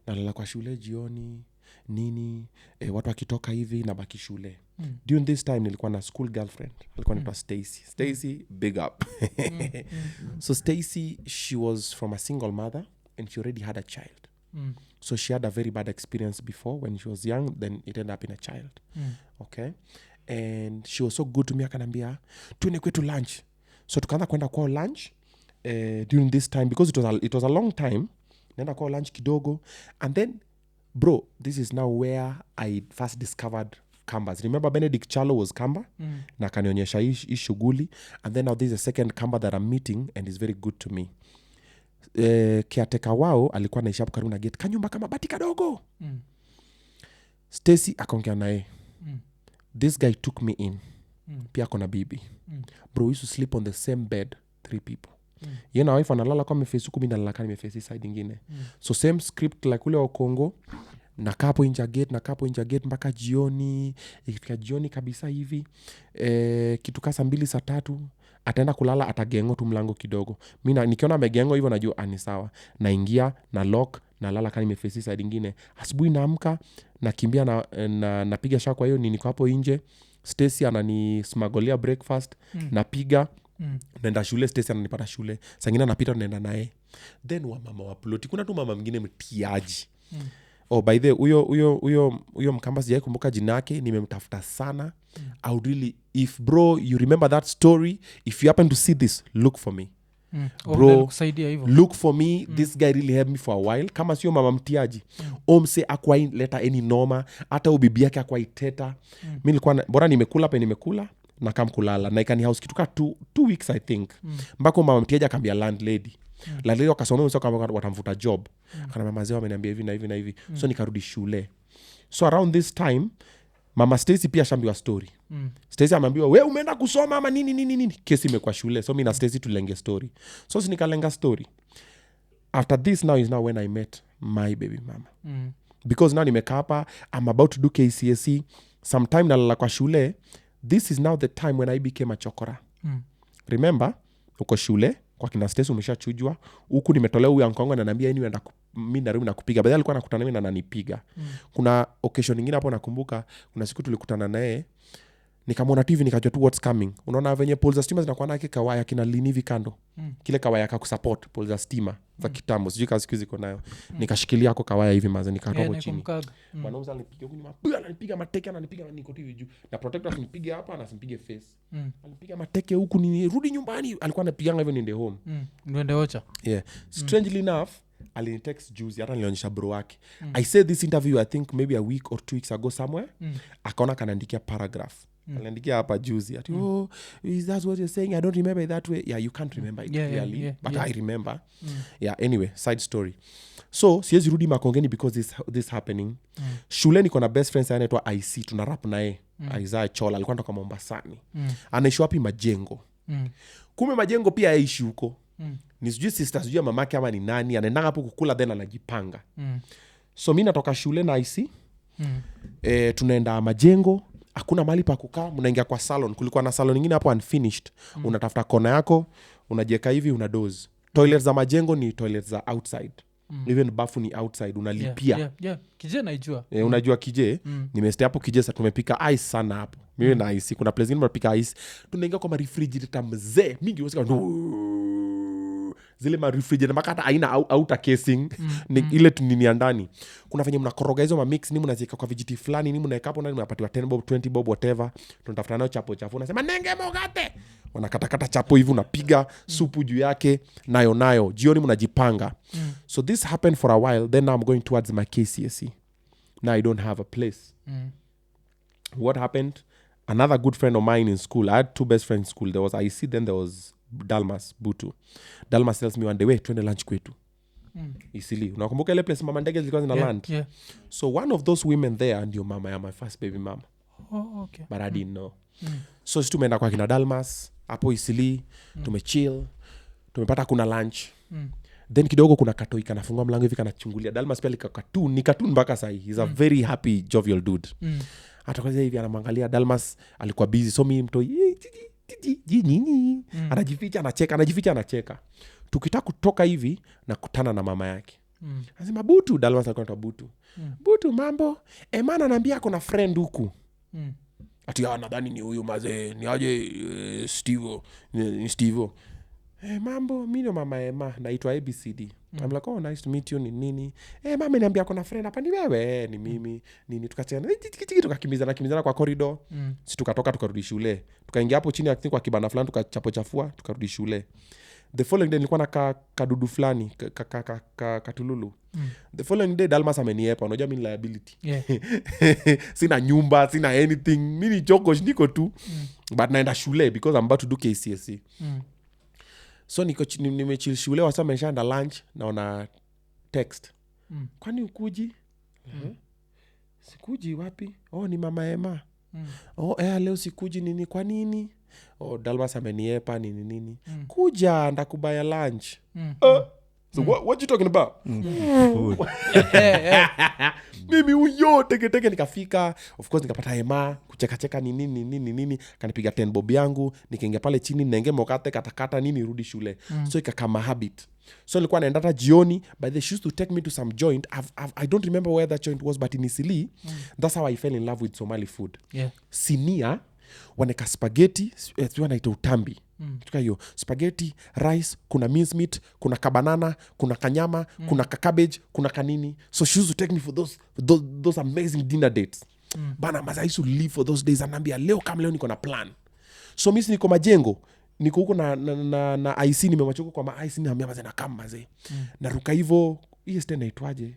Nalala kwa shule jioni nini, watu wakitoka hivi na baki shule. During this time nilikuwa na school girlfriend. Alikuwa anaitwa Stacy, big up. So Stacy, she was from a single mother and she already had a child. So she had a very bad experience before when she was young, then it ended up in a child. Okay? And she was so good to me, akanambia, tuende kwetu lunch. So tukaanza kwenda kwa lunch during this time because it was a long time. Nenda kwa lunch kidogo. And then, bro, this is now where I first discovered Kambas. Remember Benedict Chalo was Kamba? Na kanionyesha hii shughuli. And then now there's a second Kamba that I'm meeting and is very good to me. Kiateka wao alikuwa naisha hapo karibu na gate. Kanyumba kama bati kadogo. Stacy akaongea naye. This guy took me in. Pia kona bibi. Bro, we used to sleep on the same bed, 3 people. Yeye na wife analala kwa mefesi huku, mimi nalala kama mefesi side nyingine. So same script like ule wa Kongo. Nakaa hapo nje gate mpaka jioni. Ikifika jioni kabisa hivi, kitu kasa 2 saa 3 ataenda kulala, atagengo tu mlango kidogo. Mimi nikiona amegengo hivyo najua ni sawa. Naingia na lock, nalala kama nimefesi side nyingine. Asubuhi naamka, nakimbia na napiga shaka kwa hiyo nini kwa hapo nje. Stacy ananismagolia breakfast napiga naenda shule. Stacy ananipata shule, sangine napita naenda naye. Then wa mama wa ploti, kuna tu mama mwingine mtiaji. By the huyo mkamba sijai kumbuka jina yake, nimemtafuta sana. I would really, if bro you remember that story, if you happen to see this, look for me. Bro, look for me. This guy really helped me for a while. Kama sio mama mtiaji, omse akwai leta any noma, hata ubibi yake akwai teta. Mimi nilikuwa bora nimekula pe nimekula na kama kulala na ikani house kituka 2 weeks I think. Mbako mama mtiaji akambia landlady. Landlady wakasomea msoko kama watamfuta job. Akana mama zao ameniambia hivi na hivi na hivi. So nikarudi shule. So around this time mama Stacy pia shambiwa story. Stacy ameambiwa wewe umeenda kusoma ama nini. Kesi imekuwa shule. So mimi na Stacy tulenge story. So nikalenga story. After this now is now when I met my baby mama. Because now nimekaa hapa, I'm about to do KCSE. Sometime nalala kwa shule. This is now the time when I became a chokora. Remember, uko shule kwa kina Stacy umeshachujwa. Huku nimetolewa huyu ankongo ananiambia mimi narudi na kupiga. Baadaye alikuwa anakutana mimi na ananipiga. Kuna occasion nyingine hapo nakumbuka, kuna siku tulikutana naye. Nikamwona TV nikajua tu what's coming. Unaona venye poles za stima zinakuwa na kawaya kina lini hivi kando. Kile kawaya ka kusupport poles za stima za kitambo. Sijui kazi siku ziko nayo. Nikashikilia kwa kawaya hivi maza nikatoka chini. Mwanaume alinipiga huko mapua, ananipiga mateke, ananipiga niko TV juu. Na protector ananipiga hapa na asimpige face. Ananipiga mateke huku nirudi nyumbani. Alikuwa anapiganga hivyo niende home. Niende ocha. Yeah. Strangely enough, alinitext juzi hata nilionyesha bro wake. I said this interview I think maybe a week or 2 weeks ago somewhere. Akaona kanaandikia paragraph. Aliandikia hapa juzi ati is that what you're saying? I don't remember it that way. Yeah, you can't remember it clearly, but I remember. Yeah, anyway, side story. So siwezi rudi Makongeni because this happening. Shule niko na best friends anaitwa IC, tuna rap naye. Isaiah Chola alikuwa anatoka Mombasani. Anaishi wapi? Majengo. Kume Majengo pia aishi huko. Ni sijui sister sijui mamake ama ni nani, anaenda hapo kukula then anajipanga. So mimi natoka shule na IC. Tunaenda Majengo. Hakuna mahali pa kukaa, mnaingia kwa salon. Kulikuwa na salon nyingine hapo unfinished. Unatafuta kona yako, unajieka hivi, una doze. Toilet za Majengo ni toilet za outside. Even bafu ni outside, unalipia. Kije naijua. Unajua Kije? Nimestay hapo Kije, sasa tumepika ice sana hapo. Mimi na ice, kuna place nyingine tunapika ice. Tunaingia kwa refrigerator mzee. Mingi wasika zile refrigerator makata haina outer casing, ni ile tunini ndani. Kuna venye mnakoroga hizo ma mix, ni mnaziweka kwa vijiti fulani, ni mnaweka hapo ndani, mnapatiwa 10 bob 20 bob whatever. Tunatafuta nayo chapo unasema nenge mogate, wanakatakata chapo hivi, unapiga supu juu yake nayo jioni mnajipanga. So this happened for a while. Then now I'm going towards my KCSE. Now I don't have a place. What happened? Another good friend of mine in school, I had 2 best friends in school. There was IC, then there was Dalmas Butu. Dalmas tells me one day, twende lunch kwetu. Isili. Unakumbuka ile place mama ndege zilikuwa zina land? Yeah. So one of those women there ndio mama ya my first baby mama. Oh, okay. But I didn't know. So tumeenda kwa kina Dalmas, hapo Isili, tumechill, tumepata kuna lunch. Then kidogo kuna katoi kanafungua mlango hivi kanachungulia. Dalmas pia ni cartoon mpaka sahi. He's a very happy jovial dude. Atakwambia hivi anamwangalia. Dalmas alikuwa busy, so mimi mtoi Nini. Anajificha anacheka. Tukitaka kutoka hivi na kutana na mama yake. Anasema Butu, Dalmas alikuwa anaitwa Butu. Butu mambo? Emana ananiambia kuna friend huku. Ati nadhani ni huyu mazee, ni aje Steve. Ni Steve. Mambo, mimi ndo mama Emma, naitwa ABCD. I'm like, oh nice to meet you, ni Nini. Mama ananiambia kuna friend hapa, ni wewe? Ni mimi. Nini tukachana, tukakimbizana kwa corridor. Si tukatoka tukarudi shule. Tukaingia hapo chini kwa kibanda fulani tukachafua tukarudi shule. The following day nilikuwa na kadudu fulani katululu. The following day Dalmas ameniepa, unajua mimi liability. Sina nyumba, sina anything. Mimi ni joko niko tu. But naenda shule because I'm about to do KCSE. So nimechill shule, wasa meshaenda lunch, naona text. Kwani ukuji? Sikuji wapi? Ni mama Emma. Leo sikuji nini? Kwa nini? Dalmas ameniepa nini? Kuja ndakubaya lunch. So what you talking about? Food. Mimi huyo teke nikafika, of course nikapata Emma kucheka nini, kanipiga 10 bob yangu, nikaingia pale chini nenge mokate katakata nini rudi shule. So ikakama habit. So nilikuwa naenda hata jioni, but they used to take me to some joint. I don't remember where that joint was, but in Isili, that's how I fell in love with Somali food. Sinia waneka spaghetti sio naita utambi kitu hiyo spaghetti rice kuna mince meat kuna kabanana kuna kanyama kuna cabbage kuna kanini so she used to take me for those amazing dinner dates bana maza I used to live for those days anambia leo kama leo niko na plan so mimi niko majengo niko huko na IC nimemachuka kwa ma IC niambia maza na kama maze naruka hivyo hii stand naitwaje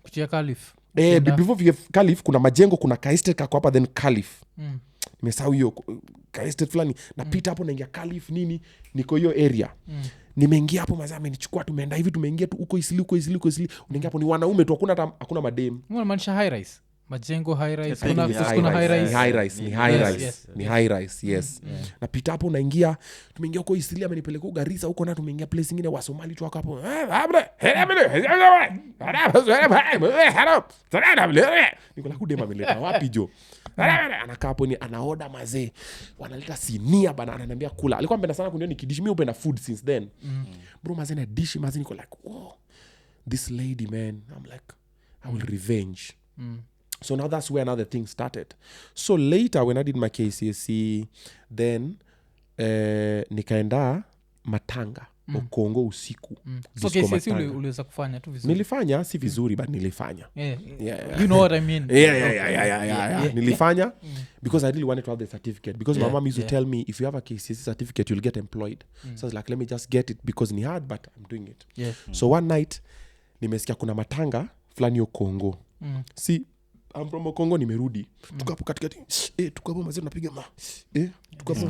kutia Calif before Calif kuna majengo kuna Kaestet kako hapa then Calif nimesahau hiyo Kaestet fulani napita hapo naingia Calif nini niko hiyo area nimeingia hapo mazaa amenichukua tumeenda hivi tumeingia tu huko Isili unaingia hapo ni wanaume tu hakuna madem unamaanisha high rise majengo high rise kuna high rise yes napita hapo naingia tumeingia huko Isili amenipeleka Garissa huko na tumeingia place nyingine wa Somali tu hapo niko la kudema ameleta wapi jo anakaa hapo ni anaoda mazee wanaleta sinia bana ananiambia kula alikuwa anapenda sana kuniona nikidish mimi upenda food since then bro mazee na dish mazee niko like oh this lady man I'm like I will revenge so now that's where another thing started so later when I did my KCSE then nikaenda matanga Kongo usiku so KCSE uliweza kufanya tu vizuri nilifanya si vizuri but nilifanya you know what I mean nilifanya because I really wanted to have the certificate because my mom used to tell me if you have a KCSE certificate you'll get employed so I was like let me just get it because ni hard but I'm doing it so one night nimesikia kuna matanga fulani yo Kongo si I'm from Kongo nimerudi tukapo katikati tukapo mazee tunapiga tukapo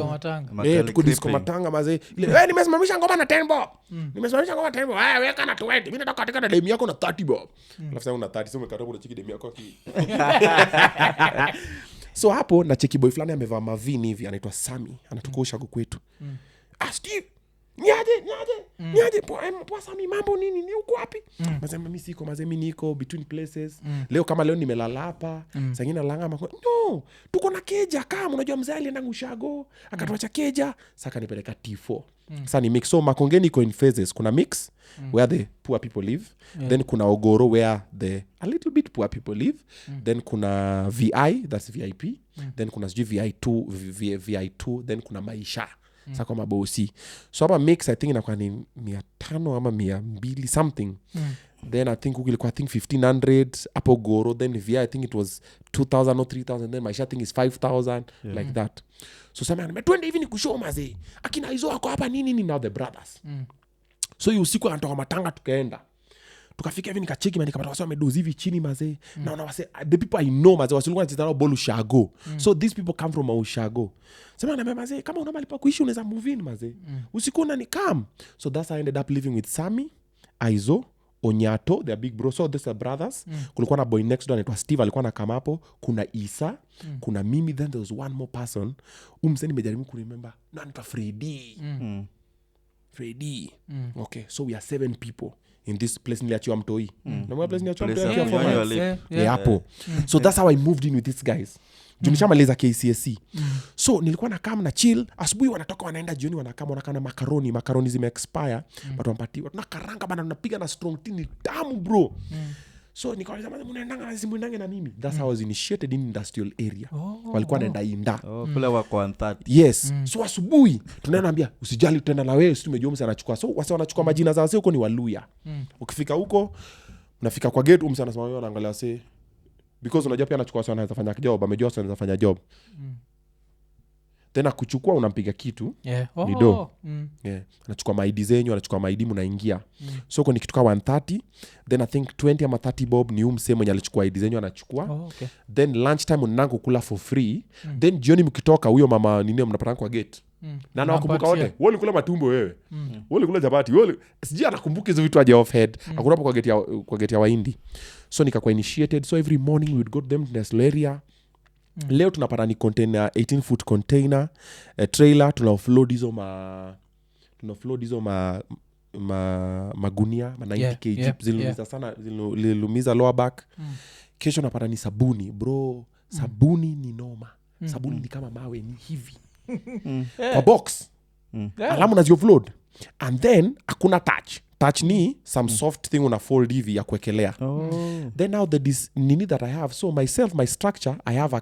matanga tuko disco matanga mazee ile nimesimamisha ngoma na 10 bob nimesimamisha ngoma 10 bob weka na 20 mimi nataka katika demu yako na 30 bob alafu sasa una 30 sio umekata kuna chiki demu yako so hapo na cheki boy fulani amevaa mavini hivi anaitwa Sami anatukosha kwetu Steve Niaje poa Sami mambo nini ni uko wapi mazema mimi siko mazema niko between places leo kama leo nimelala hapa sangina langa no tuko na keja kama unajua mzee alienda Ngushago akatoacha keja saka nipeleka T4 sasa ni mix so Makongeni iko in phases kuna mix where the poor people live then kuna Ogoro where the a little bit poor people live then kuna VI that's VIP then kuna VI2 then kuna Maisha sasa kwa mabosi so hapa mix I think inakuwa ni 500 ama 200 something then I think ilikuwa I think 1500 hapo Goro then VI I think it was 2000 or 3000 then Maisha I think is 5000 like that so sasa nimetwende hivi ni kushow mazee akina hizo wako hapa nini now the brothers so hiyo usiku anatoka matanga tukaenda tukafika hivi nikacheki mani kama watu wamedozi hivi chini mazee na wase the people I know mazee wasilikuwa wanacheza ball Ushago so these people come from Ushago sema na mazee kama una mali pa kuishi unaweza move in mazee usiku na ni come so that's I ended up living with Sami Aizo Onyato their big bro so these are brothers kulikuwa na boy next door anaitwa Steve alikuwa anakama hapo kuna Isa kuna mimi then there was one more person umseni nimejaribu kuremember na anaitwa Freddy okay so we are 7 people in this place niliachiwa Mtoi na mwa place niliachiwa Mtoi hapo so that's how I moved in with these guys junishamaliza KCSE so nilikuwa nakaa na chill asubuhi wanatoka wanaenda jioni wanakaa na makaroni zime expire but wampatiwa tunakaranga bana tunapiga na strong tea tamu bro so nikaweza mnaendanga na mimi that's how I was initiated in industrial area walikuwa wanaenda inda kule wako 130 yes so asubuhi tunaambia usijali tutaenda na wewe tumejua msa anachukua so wase wanachukua majina za wase huko ni Waluya ukifika huko unafika kwa gate msa anasema wewe anaangalia wase because unajua pia anachukua wase anaweza fanya job amejua wase anaweza fanya job tena kuchukua unampiga kitu ni do anachukua maidi zenyu anachukua maidi mnaingia so kwa ni kitu kama 130 then I think 20 ama 30 bob ni mse mwenye alichukua ID zenyu anachukua then lunch time unango kula for free then jioni mkitoka huyo mama nini mnapatana kwa gate na nakumbuka wote wale kula matumbo wewe wale kula chapati wale siji anakumbuka hizo vitu aje off head akuna hapo kwa gate ya Waindi so nikakuwa initiated so every morning we would go to them to area leo tunapata ni container 18 foot container trailer tuna offload hizo magunia ma 90 kg zililumiza sana zililumiza lower back kesho napata ni sabuni bro sabuni ni noma sabuni ni kama mawe ni hivi kwa box alamu na offload and then hakuna touch ni some soft thing una fold hivi ya kuekelea then now the nini that I have so myself my structure I have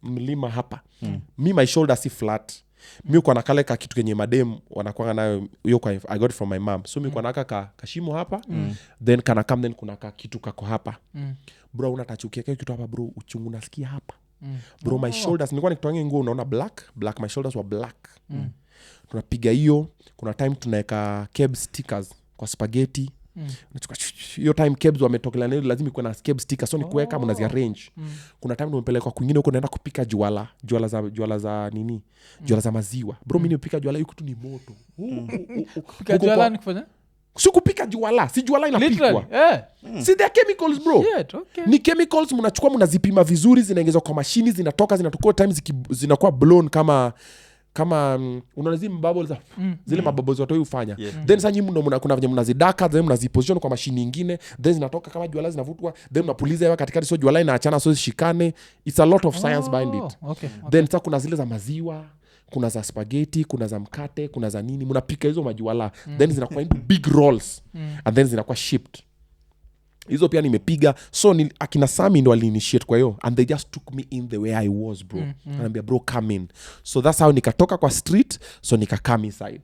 mlima hapa. Mi my shoulder si flat. Mi uko na kale ka kitu kenye madem wanakuanga nayo, hiyo kwa I got it from my mom. So mi uko na kashimo hapa, then kana come then kuna kitu kako hapa. Bro unatachukia kitu hapa bro, uchungu nasikia hapa. Bro my shoulders nilikuwa nikitoanga nguo unaona black, my shoulders were black. Tunapiga hiyo, kuna time tunaweka keb stickers kwa spaghetti. Hiyo time kebs wametokelea nini, lazima ikuwe na keb stickers, so ni kuweka mnazi arrange. Kuna time tumepeleka kwingine huko naenda kupika juala za nini, juala za maziwa. Bro mimi nipika juala hiyo kitu ni moto. Kupika juala ni kufanya? Si kupika juala, si juala inapikwa. Si the chemicals bro. Shit, okay. Ni chemicals mnachukua mnazipima vizuri, zinaongezwa kwa mashini, zinatoka times zinakuwa blown kama unanazima bubbles zile mabubbles watu hufanya. Then sasa nyinyi kuna venye mnazidaka, then mnaziposition kwa mashini nyingine, then zinatoka kama juala zinavutwa, then mnapuliza hewa katikati so juala inaachana so zishikane. It's a lot of science behind it. Okay. Then sasa kuna zile za maziwa, kuna za spaghetti, kuna za mkate, kuna za nini, mnapika hizo majuala, then zinakuwa into big rolls and then zinakuwa shipped. Hizo pia nimepiga, so akina Sami ndo walinitiate kwa hiyo, and they just took me in the way I was bro. Anambia bro come in, so that's how nikatoka kwa street, so nikakam inside.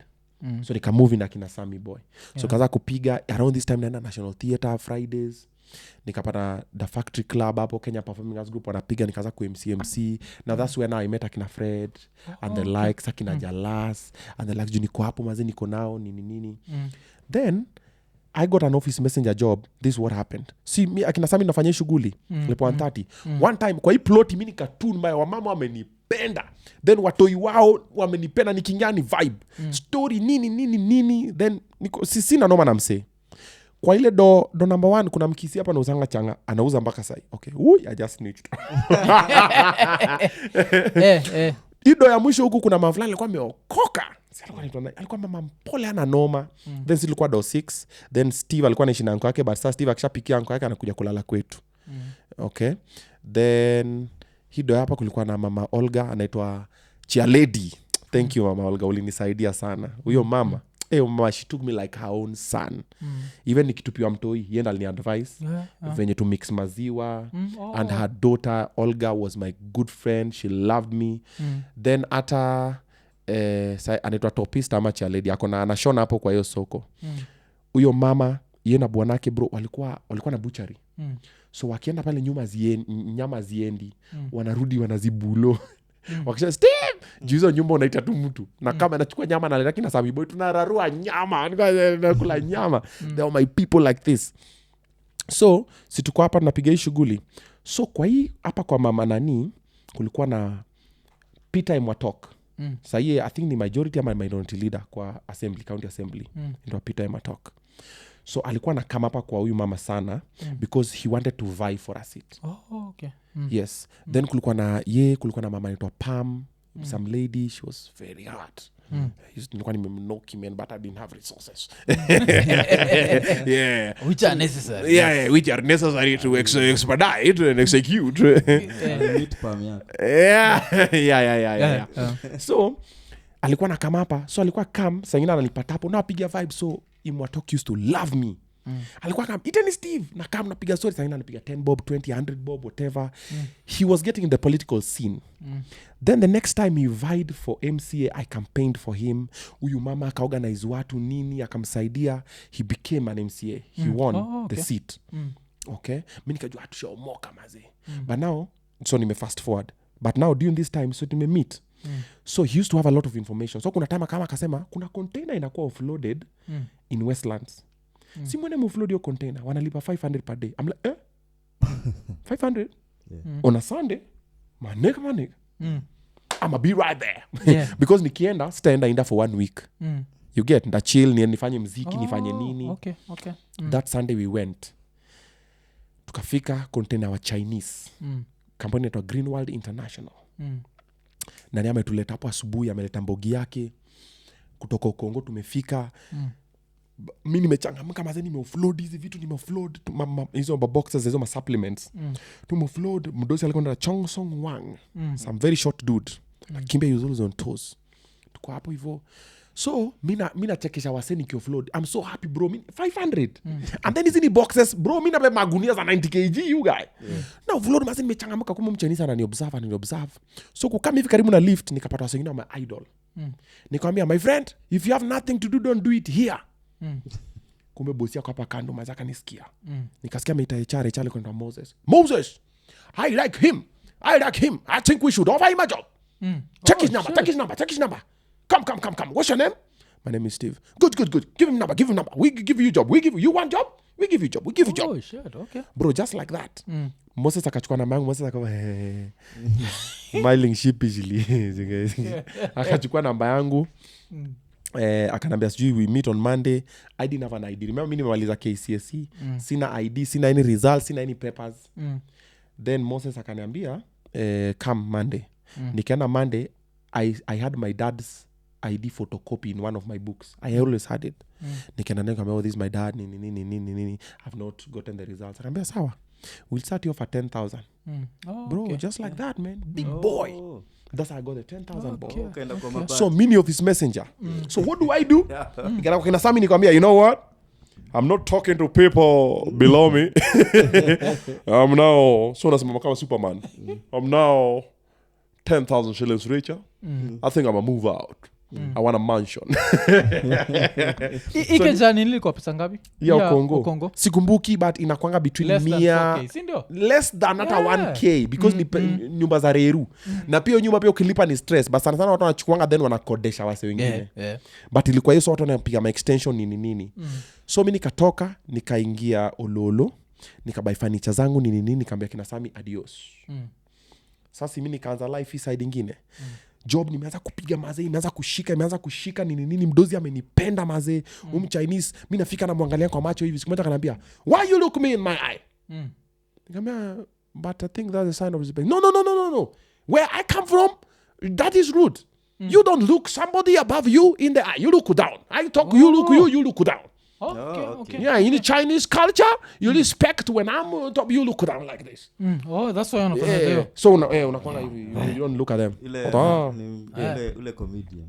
So nikamove in akina Sami boy. So kaza kupiga around this time naenda National Theatre Fridays, nikapata the Factory Club hapo Kenya Performing Arts Group wanapiga, nikaanza ku MC. Now that's when I met akina Fred and the likes, akina Jalas and the likes, niko hapo mazi niko nao nini. Then I got an office messenger job. This is what happened. See me akina Sami nafanya shughuli lepo 130. One time kwa hii plot mimi nikatune mbaya, wamama wamenipenda, then watoi wao wamenipenda, nikiingia ni vibe story nini, then niko sina noma na msee. Kwa ile do number 1 kuna mkisi hapa anauzanga changa, anauza mpaka sai. Okay, I just snitched. Ido ya mwisho huku kuna mavulana alikuwa ameokoka. Alikuwa mama mpole ana noma. Then silikuwa do 6. Then Steve alikuwa anaishi na anko yake, but sasa Steve akishapikia anko yake anakuja kulala kwetu. Okay. Then hido hapa kulikuwa na mama Olga anaitwa Chia Lady. Thank you mama Olga, ulinisaidia sana. Huyo mama mama, she took me like her own son. Even nikitupiwa mtoi yeye ndo aliniadvise venye to mix maziwa. And her daughter Olga was my good friend, she loved me. Then ata anaitwa Topista ama Chia Lady ako na anashona hapo kwa hiyo soko. Huyo mama yeye na bwanake bro walikuwa na butchery. So wakienda pale nyama ziendi, wanarudi wanazibulo. Wakisha Steve juzo nyumba unaita tu mtu na kama anachukua nyama na leta kina Sami boy tunararua nyama, nakula nyama. They are my people like this. So situko hapa tunapiga hii shughuli. So kwa hii hapa kwa mama nani kulikuwa na Peter Mwatok. Sasa I think ni majority ama minority leader kwa assembly, county assembly. Ndio Peter Mwatok. So alikuwa na kama hapa kwa huyu mama sana because he wanted to vie for a seat. Okay. Yes. Then kulikuwa na mama anaitwa Pam, some lady, she was very hard. Nilikuwa nimemnoki man, but I didn't have resources. Yeah. Which are necessary. Yeah, which are necessary to expedite and execute. Yeah. So alikuwa na kama hapa, so alikuwa kam sangina ananipata hapo na apiga vibe, so Imwatok used to love me. Alikuwa kama iteni Steve na kama napiga story sangina anapiga 10 bob 20 100 bob whatever. He was getting in the political scene. Then the next time he vied for MCA, I campaigned for him. Huyu mama akaorganize watu nini akamsaidia, he became an MCA. He won the seat. Okay, mimi nikajua tushaomoka mazee. But now so nime fast forward, but now during this time so nime meet. So he used to have a lot of information. So kuna time kama akasema kuna container inakuwa offloaded in Westlands. Si mwene offload your container wanalipa 500 per day. I'm like 500 on a Sunday? Maneka. I'ma be right there. Because nikienda sitaenda for 1 week. You get nda chill nifanye mziki nifanye nini. Okay. That Sunday we went. Tukafika container wa Chinese. Kampuni inaitwa Greenworld International. Nani ametuleta hapo asubuhi, ameleta mbogi yake kutoka Kongo. Tumefika mimi nimechangamka mazeni, nimeoffload hizi vitu, nimeoffload hizo boxes, hizo supplements. Tumeoffload. Mdosi alikuwa na Chong Song Wang, some very short dude. Kimbe usually on toes. Tuko hapo hivyo So mina chekesha wase nikiofload. I'm so happy bro. 500. And then hizi ni boxes bro. Mina beba magunia za 90 kg you guy. Na offload mazini nimechangamka kama mchinese anani observe. So kukama hivi karibu na lift nikapata wase wengine my idol. Nikamwambia my friend, if you have nothing to do don't do it here. Kumbe bosi yako hapa kando mazaka nisikia. Nikasikia meita HR kwenda Moses. I like him. I think we should offer him a job. Check his number. Come. What's your name? My name is Steve. Good. Give him number. We give you job. You want job? We give you job. Oh shit, okay. Bro, just like that. Moses akachukua namba yangu. Moses akawa smiling sheepishly. Akachukua namba yangu. Akanambia sijui we meet on Monday. I didn't have an ID. Remember mimi nimemaliza KCSE. Sina ID, sina any results, sina any papers. Then Moses akaniambia come Monday. Nikaenda Monday. I had my dad's ID photocopy in one of my books. I always had it. Nikaenda nikamwambia this is my dad nini. I've not gotten the results. Akaniambia sawa. We'll start you off at 10,000. Bro, okay. Just like that, man. Big boy. That's how I got the 10,000 bro. Okay. So mini of his messenger. So what do I do? Nikana Sami nikamwambia, you know what? I'm not talking to people below me. I'm now so nasimama kama Superman. I'm now 10,000 shillings richer. I think I'm a move out. I want a mansion. Ike jani nilikuwa pesa ngapi? Ya Kongo. Sikumbuki but inakwanga between less than hata 1k because ni nyumba za reru. Na pia nyumba pia ukilipa ni stress. But sana watu wanachukuanga then wanakodesha wase wengine. But ilikuwa hiyo watu wanapiga extension nini. So mimi nikatoka nikaingia Ololo, nikabuy furniture zangu nini nikamwambia kina Sami adios. Sasa mimi nikaanza life side nyingine. Job nimeanza kupiga mazee, imeanza kushika nini mdozi amenipenda mazee. Chinese mimi nafika na muangalia kwa macho hivi. Siku moja akaniambia, "Why you look me in my eye?" Nikamwambia, "But I think that's a sign of respect." No. Where I come from, that is rude. You don't look somebody above you in the eye. You look down. I talk you look down. Okay. Yeah, in the Chinese culture, you respect when I'm top, you look down like this. That's why I'm there. So unakwanga hivi, you don't look at them. Ule comedian.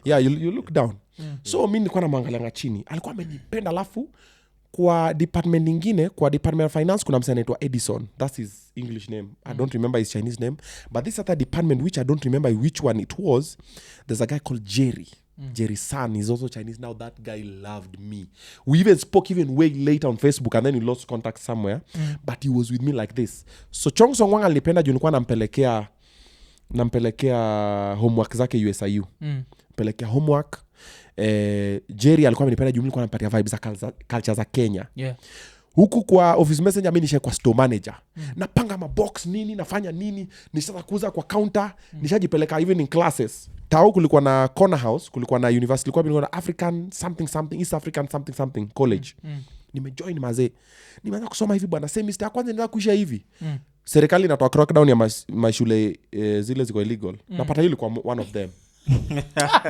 Yeah, you look down. So mimi nilikuwa namwangalia chini. Alikuwa amenipenda alafu kwa department nyingine, kwa department of finance kuna msanii anaitwa Edison. That's his English name. I don't remember his Chinese name. But this other department which I don't remember which one it was, there's a guy called Jerry. Jerry's son is also Chinese. Now that guy loved me. We even spoke even way later on Facebook and then we lost contact somewhere. But he was with me like this. So Chong Song Wang alipenda juu nilikuwa nampelekea homework zake USIU. Pelekea homework. Jerry alikuwa amenipenda juu nilikuwa nampatia vibes za culture za Kenya. Huku kwa office messenger mimi nisha kwa store manager. Napanga mabox nini, nafanya nini, nishaanza kuuza kwa counter, nishajipeleka even in classes. Tao kulikuwa na corner house, kulikuwa na university, kulikuwa na African something East African something college. Nimejoin mazee. Nimeanza kusoma hivi bwana, semester ya kwanza ninaanza kuisha hivi. Serikali inatoa crackdown ya mashule zile ziko illegal. Napata hili kwa one of them.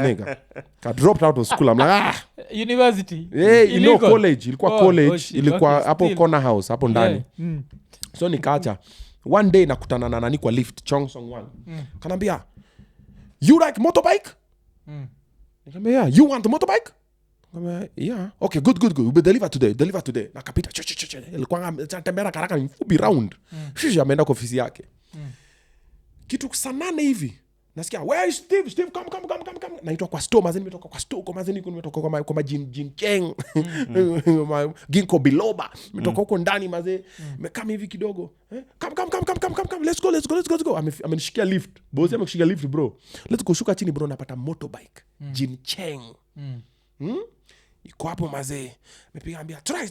Nigga. I dropped out of school. I'm like, University. You know, college. Ilikuwa college. Ilikuwa hapo corner house. Hapo ndani. So nikaacha. One day nakutana na nani kwa lift. Chong Song Wang. Kanambia, you like motorbike? Nikamwambia, yeah. You want a motorbike? Nikamwambia, yeah. Okay, good. We'll deliver today. Nakapita. Ilikuwa tembea karaka mfupi round. Shishi ameenda kwa ofisi yake. Kitu saa 8 hivi. Nasikia, where is Steve, come. Naitwa kwa store, mazeni nimetoka kwa store, mazeni nimetoka kwa Jin Keng, Ginkgo biloba, nimetoka huko ndani mazee, nimekama hivi kidogo. Come, let's go. Amenishikia lift. Bosi amekushika lift bro. Let's go shuka chini bro, napata motorbike. Jin Cheng. Iko hapo mazee. Mepiga ambia, try.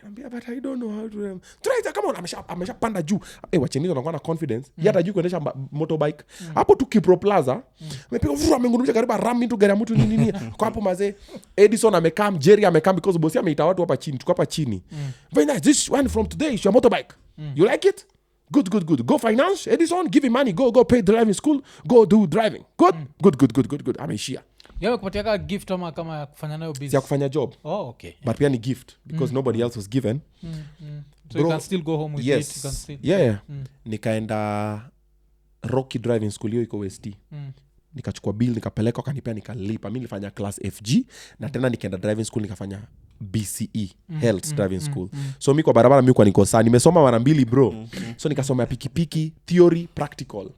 Ambia, but I don't know how to. Try, come on. Ameshapanda juu. Wacheni wanakuwa na confidence. Hata juu kuendesha motorbike. Hapo tu Kipro Plaza. Mepiga vuru amengurudisha karibu ram into gari mtu nini. Kwa hapo mazee. Edison amekam, Jerry amekam because bosi ameita watu hapa chini. Tuko hapa chini. Very nice. This one from today is your motorbike. You like it? Good. Go finance. Edison, give him money. Go pay driving school. Go do driving. Good. Ameishia. Yawe kupatia gift ama kama ya kufanya nayo business? Ya kufanya job. Okay. But pia ni gift because nobody else was given. So bro, you can still go home with it. You can still. Yeah. Nikaenda Rocky driving school hiyo iko West. nikachukua bill nikapeleka wakanipea nikalipa. Mimi nilifanya class FG na tena nikaenda driving school nikafanya BCE health driving school. So mimi kwa barabara mimi kwa niko sana nimesoma mara 2 bro. So nikasoma pikipiki theory practical.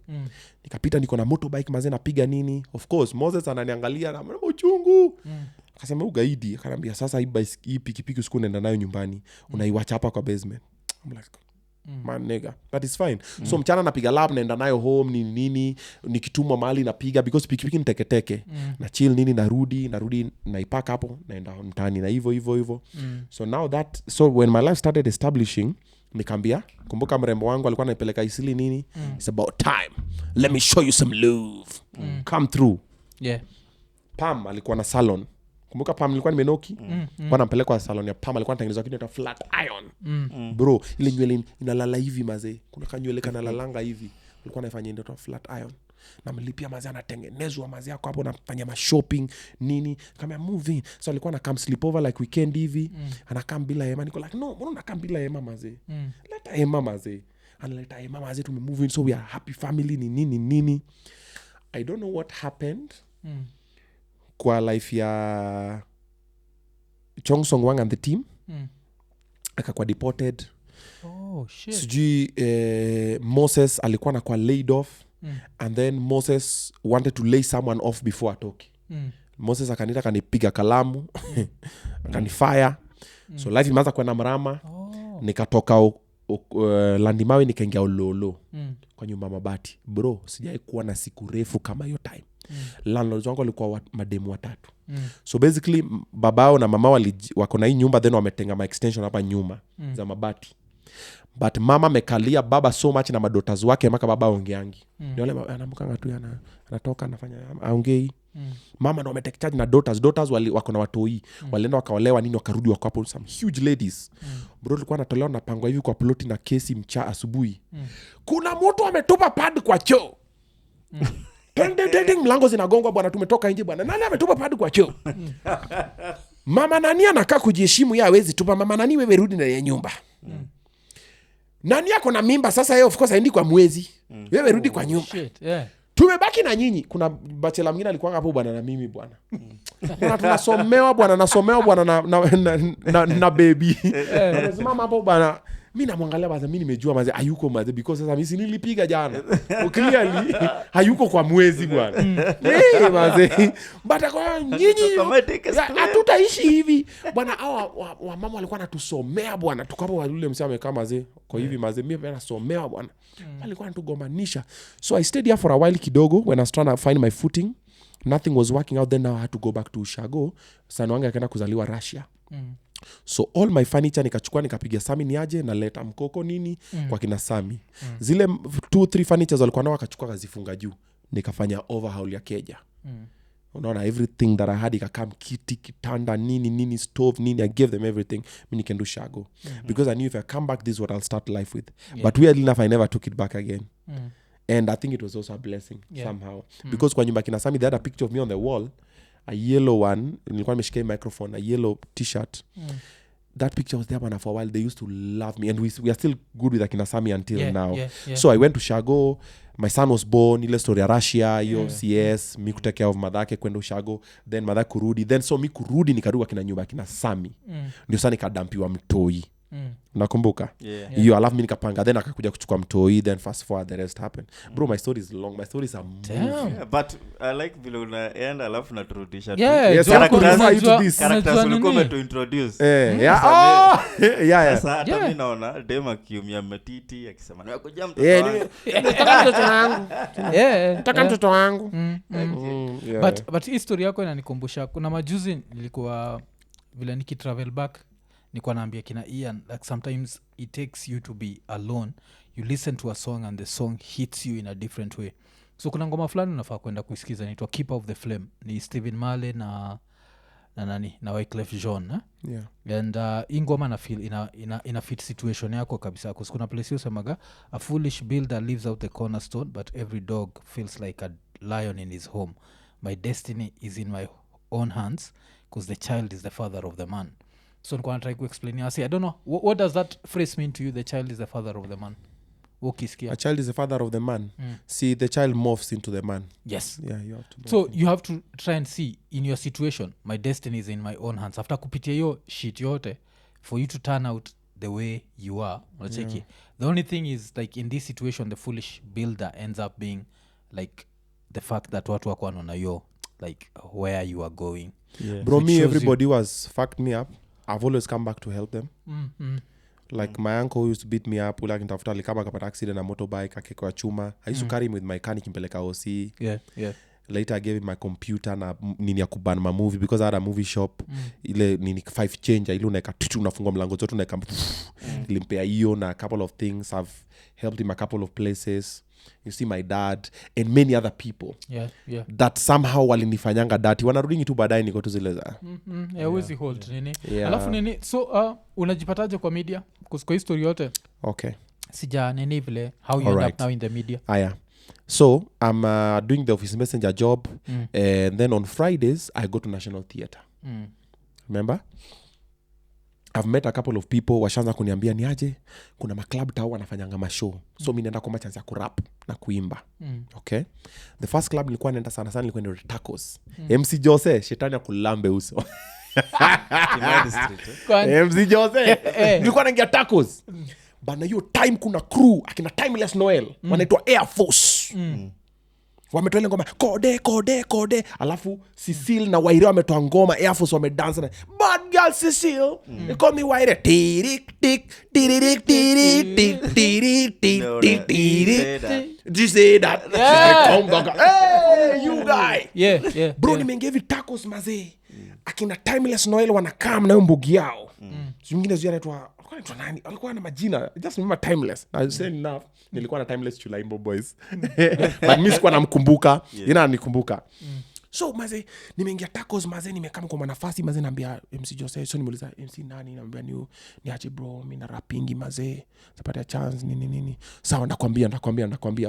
Nikapita niko na motorbike mazee napiga nini. Of course Moses ananiangalia na uchungu. Akasema ugaidi, akaniambia sasa hii pikipiki usiku unaenda nayo nyumbani. Unaiwacha hapa kwa basement. I'm like man nigga, that is fine. So mchana napiga lap naenda nayo home nini nikitumwa mahali napiga because pikipiki ni teketeke. Na chill nini narudi naipaka hapo naenda mtaani na hivyo. So now so when my life started establishing nikambia kumbuka mrembo wangu alikuwa ananipeleka Isili nini it's about time let me show you some love come through. Pam alikuwa na salon. Kumbuka Pam nilikuwa nimenoki. Bwana mpeleka kwa salon ya Pam alikuwa anatengeneza kitu inaitwa flat iron. Bro, ile nywele inalala hivi mazee. Kuna kanywele kanalalanga hivi. Alikuwa anafanya inaitwa flat iron. Na mlipia mazee anatengenezwa mazee yako hapo nafanya ma shopping nini kama moving. So alikuwa na come sleep over like weekend hivi. Anakam bila hema. Niko like no, mbona unakam bila hema mazee? Leta hema mazee. Analeta hema mazee tumemove in so we are happy family nini. I don't know what happened. Kwa life ya Chong Song Wang and the team akakuwa deported. Shit. Sijui Moses alikuwa na kwa laid off and then Moses wanted to lay someone off before atoke. Moses akanita kanipiga kalamu akanifire. So life imeanza kwenda mrama. Nikatoka Landimawe nikaingia Ololo kwa nyumba mabati. Bro, sijai kuwa na siku refu kama hiyo time. Landlords wangu walikuwa mademu 3. So basically babao na mama wako na hii nyumba then wametenga ma extension hapa nyuma za mabati. But mama mekalia baba so much na madotas wake mpaka baba ongeangi. Ni wale anamkanga tu anatoka anafanya aongei. Mama ndo wametake charge na daughters wako na watoi. Walienda wakaolewa nini wakarudi wako hapo some huge ladies. Bro alikuwa anatolewa na pangwa hivi kwa ploti na kesi asubuhi. Kuna mtu ametupa pad kwa choo. Mlango zinagongwa bwana tumetoka nje bwana. Nani ametupa pad kwa choo? Mama nani anakaa kujiheshimu yeye hawezi tupa. Mama nani wewe rudi ndani ya nyumba. Nani yako na mimba sasa yeye of course haendi kwa mwezi. Wewe rudi kwa nyumba. Tumebaki na nyinyi. Kuna bachelor mwingine alikuwa hapo bwana na mimi bwana. Na tunasomewa bwana na baby. Anasimama hapo bwana. Mimi namwangalia baza mimi nimejua maze hayuko maze because sasa mimi nilipiga jana. Clearly hayuko kwa mwezi bwana. Maze. But kwa nyinyi hatutaishi hivi. Bwana hao wa mama walikuwa natusomea bwana. Tukapo wale msema amekaa maze. Kwa hivi maze mimi pia nasomewa bwana. Walikuwa natugombanisha. So I stayed here for a while kidogo when I was trying to find my footing. Nothing was working out then now I had to go back to Ushago. Sana wangu akaenda kuzaliwa Russia. So all my furniture nikachukua nikapiga Sami niaje na leta mkoko nini kwa kina Sami. Zile 2-3 furnitures walikuwa nao akachukua kazifunga juu. Nikafanya overhaul ya keja. Unaona everything that I had ikakam kiti kitanda nini stove nini I gave them everything. Mimi can do Shago because I knew if I come back this is what I'll start life with. But weirdly enough I never took it back again. And I think it was also a blessing somehow because kwa nyumba kina Sami they had a picture of me on the wall. A yellow one, nilikuwa nimeshika microphone, a yellow t-shirt. That picture was there for a while. They used to love me and we are still good with Akina Sami until now. So I went to Shago. My son was born. Ile story ya Russia, CS, mi kutake care of madhake kwenda Shago. Then madhake kurudi. Then so mi kurudi nikarudi Akina nyumba Akina Sami. Ndio sana nikadampiwa mtoi. Nakumbuka hiyo alafu mimi nikapanga then akakuja kuchukua mtoi then fast forward the rest happened. Bro my story is long, my story is a movie. But I like vile unaenda alafu naturudisha yes, characters ulikuwa to introduce sasa mimi naona dema kiumia matiti akisema nakuja mtoto wangu nataka mtoto wangu nataka mtoto wangu. But history yako inanikumbusha kuna majuzi nilikuwa vile nikitravel back nilikuwa naambia kina Ian like sometimes it takes you to be alone, you listen to a song and the song hits you in a different way. So kuna ngoma fulani unafaa kwenda kusikiza inaitwa Keeper of the Flame, ni Stephen Marley na nani na Wyclef Jean and hii ngoma na feel ina fit situation yako kabisa kwa kuna place usemaga a foolish builder leaves out the cornerstone but every dog feels like a lion in his home, my destiny is in my own hands because the child is the father of the man. So I'm going to try to explain. I don't know. What does that phrase mean to you? The child is the father of the man. ukisikia a child is the father of the man. See, the child morphs into the man. Yes. Yeah, you have to. So you have to try and see in your situation, my destiny is in my own hands. After kupitia hiyo shit yote, for you to turn out the way you are, unacheki. The only thing is like in this situation, the foolish builder ends up being like the fact that watu wako wanaona yo like where you are going. Yeah. Bro, me everybody was fucked me up. I've always come back to help them. Like my uncle used to beat me up, ula kintafuta alikaba akapata accident na motorbike akekwa chuma. I used to carry him with my car nikimpeleka OC. Yeah. Later I gave him my computer na nini ya kuban my movie because I had a movie shop. Ile nini 5 change ile unaeka tutu unafungua mlango zote unaeka ilimpea hiyo na a couple of things. I've helped him a couple of places. You see my dad and many other people. Yeah. That somehow walinifanyanga dati wanarudingi tu baadaye niko tu zile za wezi hold nini. Yeah. Alafu nini so unajipataje kwa media kwa history yote? Okay. Sija nini vile how you end up now in the media. Yeah. So I'm doing the office messenger job and then on Fridays I go to National Theatre. Remember? I've met a couple of people washaanza kuniambia ni aje kuna maclub tao wanafanyanga mashow. So mimi naenda kwa chance ya kurap na kuimba. Okay? The first club nilikuwa naenda sana nilikuwa ni Tacos. MC Jose shetani akulambe uso. MC Jose nilikuwa naingia Tacos. Bana hiyo time kuna crew akina Timeless Noel wanaitwa Air Force. Wametoa ile ngoma kode alafu Cecile na Waire wametoa ngoma Air Force wamedance na bad girl Cecile they call me Waire tirik tik tirik tirik tik tirik tik tirik you say that hey you guy yeah bro nimengeve Tacos mazee akina Timeless Noel wanakam na mbugi yao mwingine zio anaitwa nani alikuwa na majina just remember Timeless I said enough nilikuwa na Timeless Chulaimbo boys but mimi sikuwa namkumbuka yeye ananikumbuka so maze nimeingia Tacos maze nimekama kwa nafasi maze naambia MC Jose so nimuuliza MC nani naambia niache bro mimi na rappingi maze napata chance nini sawa nakwambia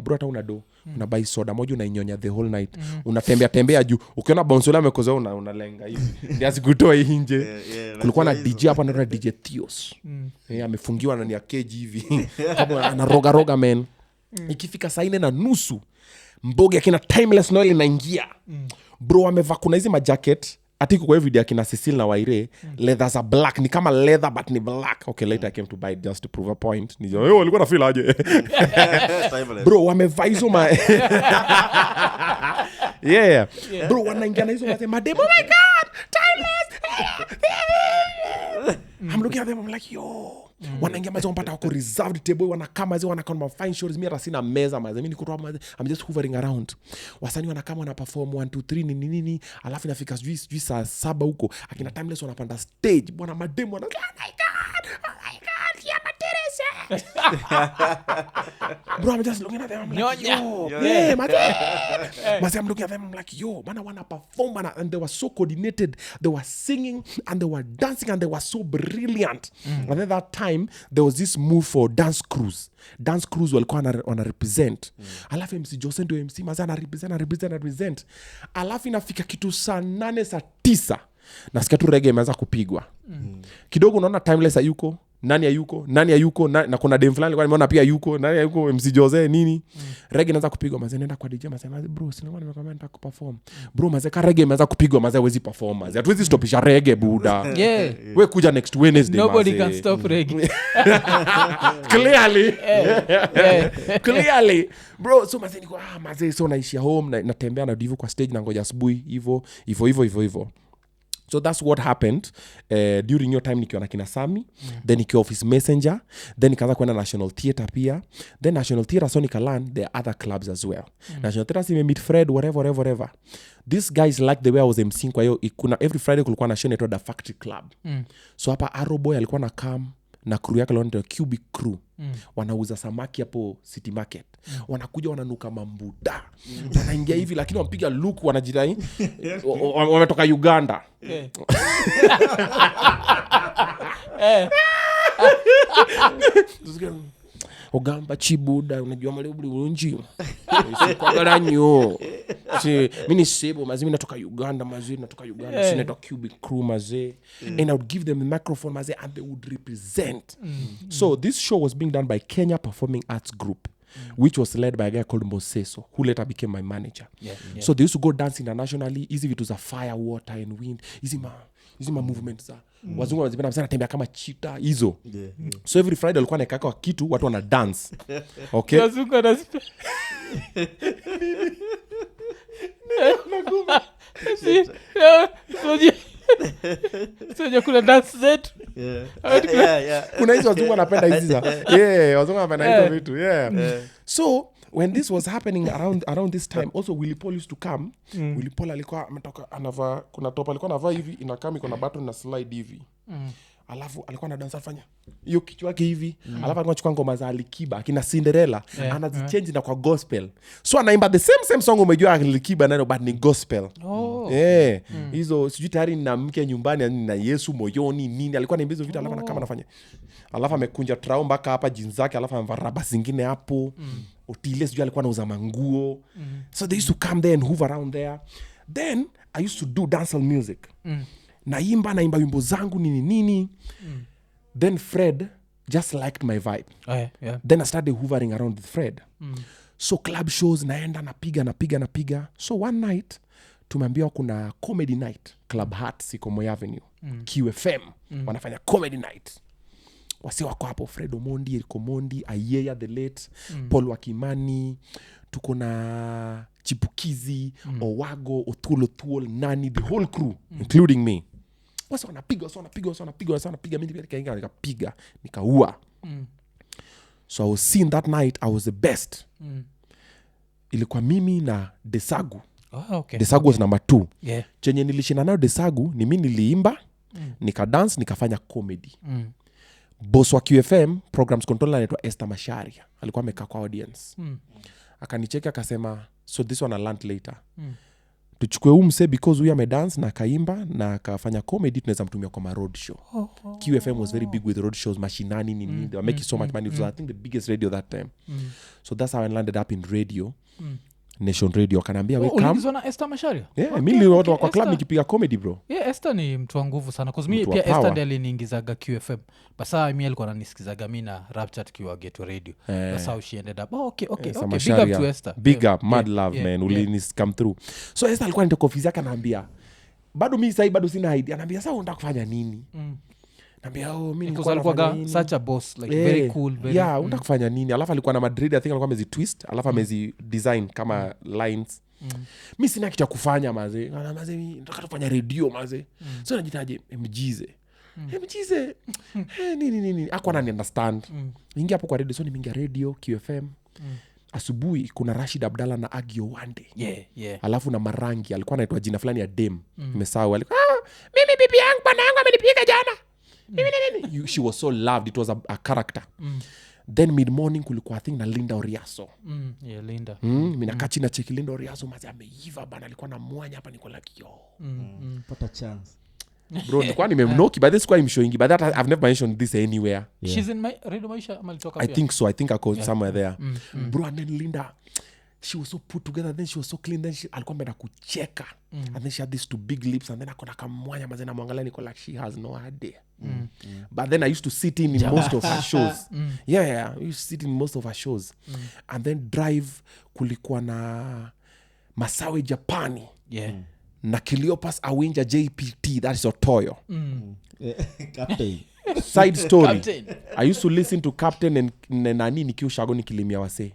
bro hata una do una buy soda moja unainyonya the whole night unatembea juu ukiona bonsola amekoza unalenga hivi ndio asikutoe nje kulikuwa na DJ hapa na DJ Theos amefungiwa ndani ya cage hivi kama anaroga man ikifika saa 4:30 mboge akina Timeless Noel inaingia bro amevaa kuna hizi majacket atiko kwa video akina Cecile na Waire leathers are black ni kama leather but ni black okay later I came to buy it just to prove a point nijo walikuwa na feel aje bro wamevaa hizo yeah bro wanaingia na hizo mademo oh my god Timeless I'm looking at them I'm like yo wanaingia mazo mpata wako reserved table wanakama zao wanakama fine shows mimi rasina meza maze mimi niko tu I'm just hovering around wasanii wanakama wana perform 1 2 3 nini alafu inafika sijui saa 7 huko akina Timeless wanapanda stage bwana mademo wana oh my god ya Teresa bro I'm just looking at them I'm like yo yeah maze I'm looking at them I'm like yo bana wana perform and they were so coordinated they were singing and they were dancing and they were so brilliant and at that time there was this move for dance crews walikuwa wana represent alafu MC Jose ndio MC maza ana represent alafu inafika kitu saa 8 saa 9 nasikia tu reggae imeanza kupigwa kidogo unaona Timeless hayuko nani hayuko na kuna dem fulani alikuwa nimeona pia yuko nani hayuko MC Jose nini reggae inaanza kupigwa maza nenda kwa DJ maza bro sina nimekwambia nataka kuperform bro maza ka reggae imeanza kupigwa maza hawezi perform maza hatuwezi stopisha reggae buda we kuja next Wednesday nobody can stop reggae clearly bro so maza niko maza so naishia home natembea na divu kwa stage na ngoja asubuhi hivyo so that's what happened during your time nikiwa na kina Sami then nikiwa office messenger then nikaanza kwenda National Theatre pia then National Theatre so nikalan there are other clubs as well National Theatre si meet Fred whatever these guys like the way I was MCing kwa hiyo kuna every Friday kulikuwa na show inaitwa The Factory Club so hapa Arrowboy alikuwa na come na crew yake wanaitwa Cubic Crew wanauza samaki hapo City Market wanakuja wananuka mambuda wanaingia hivi lakini wampiga look wanajirai wametoka Uganda ogamba chibuda unajua male bulunji isikwagaranyo Mimi ni Sebo mazee, mimi natoka Uganda mazee, si natoka Cubic Crew mazee. And I would give them the microphone mazee, and they would represent. So this show was being done by Kenya Performing Arts Group, which was led by a guy called Moseso, who later became my manager. So they used to go dance internationally. Easy vitu za fire, water and wind. Easy ma movements za wazungu wanazipenda sana, tembea kama cheetah hizo. So every Friday walikuwa naeka kitu, watu wana dance. Okay, wazungu wanazipenda Soja kuna dance zetu. Kuna hizo wazungu wanapenda hizi za. Wazungu wanapenda hizo vitu. So when this was happening around this time, also Willy Paul used to come. Willy Paul alikuwa ametoka anavaa, kuna top alikuwa anavaa hivi, inakami kuna button na slide hivi. Alafu alikuwa na dance afanya hiyo kichwa yake hivi. Alafu alikuwa anachukua ngoma za Alikiba kina Cinderella, anazichange na kwa gospel. So anaimba the same song umejua Alikiba nayo, but ni gospel. Hizo sijui tayari na mke nyumbani na Yesu moyoni nini, alikuwa anaimba hizo vitu. Alafu kama anafanya, alafu amekunja trao mpaka hapa jeans zake, alafu amevaa raba zingine hapo. Otile sijui alikuwa anauza manguo. So they used to come there and hoover around there. Then I used to do dancehall music. Naimba wimbo zangu nini. Then Fred just liked my vibe. Then I started hoovering around with Fred. So club shows naenda napiga. So one night tumeambiwa kuna comedy night, Club Hearts iko Moi Avenue, QFM wanafanya comedy night. Wasi wako hapo, Fred Omondi, Eriko Mondi, Ayeya the late, Paul Wakimani, tuko na Chipukizi, Owago, Otuol, Nani, the whole crew, including me. Wasi wanapiga, mimi nikapiga, nikaua. So I was seen that night, I was the best. Ilikuwa mimi na Desagu. Desagu was number 2. Chenye nilishinda nayo Desagu ni mimi niliimba, nika dance, nikafanya comedy. Boss wa QFM programs controller anaitwa Esther Masharia, alikuwa amekaa kwa audience. Akanicheka akasema, so this one I learned later. Tuchukue umse because huyu amedance na kaimba na akafanya comedy, tunaweza mtumia kwa road show. QFM was very big with road shows, mashinani nini. They were making so much money. It was I think the biggest radio that time. So that's how I landed up in radio. Nation Radio. Kanambia we come. Ulizwa na Esther Masharia? Mimi watu kwa club nikipiga comedy bro. Esther ni mtu wa nguvu sana. Cause mimi pia Esther ndiye aliniingizaga QFM. Basa mimi alikuwa ananisikizaga mimi na Rapchat kiwa Geto Radio. That's how she ended up. Okay. Big up to Esther. Big up, mad love man. Ulinis come through. So Esther alikuwa ndio ofisi yake ananiambia, bado mimi sasa bado sina idea. Ananiambia sasa unataka kufanya nini? Naambia mimi nilikuwa nafanya such a boss, like very cool, very unataka kufanya nini? Alafu alikuwa na Madrid, I think alikuwa amezi twist, alafu amezi design kama lines. Mimi sina kitu cha kufanya maze. Maze mimi nataka kufanya radio maze. So najitaje MGze. Nini akwa nani understand. Ingia hapo kwa radio, so nimeingia radio QFM. Asubuhi kuna Rashid Abdalla na Agio Wande. Alafu na Marangi alikuwa anaitwa jina fulani ya Dem. Nimesahau alikuwa mimi bibi yangu bwana yangu amenipiga jana. She was so loved, it was a character. Then mid morning kulikuwa I think na Linda Oriaso. Linda. Mimi nakaa chini na cheki Linda Oriaso mazi ameiva bana, alikuwa na mwanya hapa niko like yo. Pata chance. Bro, nilikuwa nimemnoki by this kwa imshowing, but that I've never mentioned this anywhere. She's in my Radio Maisha malitoka pia. I think so. I think I go somewhere there. Bro, and then Linda, she was so put together, then she was so clean, then she alikuwa mbeda kucheka. And then she had these 2 big lips, and then akona kamwanya mazena mwangalia niko like she has no idea. But then I used to sit in most of her shows. I used to sit in most of her shows. And then drive kulikuwa na Masawe Japani. Na Cleopas Awinja JPT, that is Otoyo. Captain. Side story. Captain. I used to listen to Captain and nani nikiushago nikilimia wase.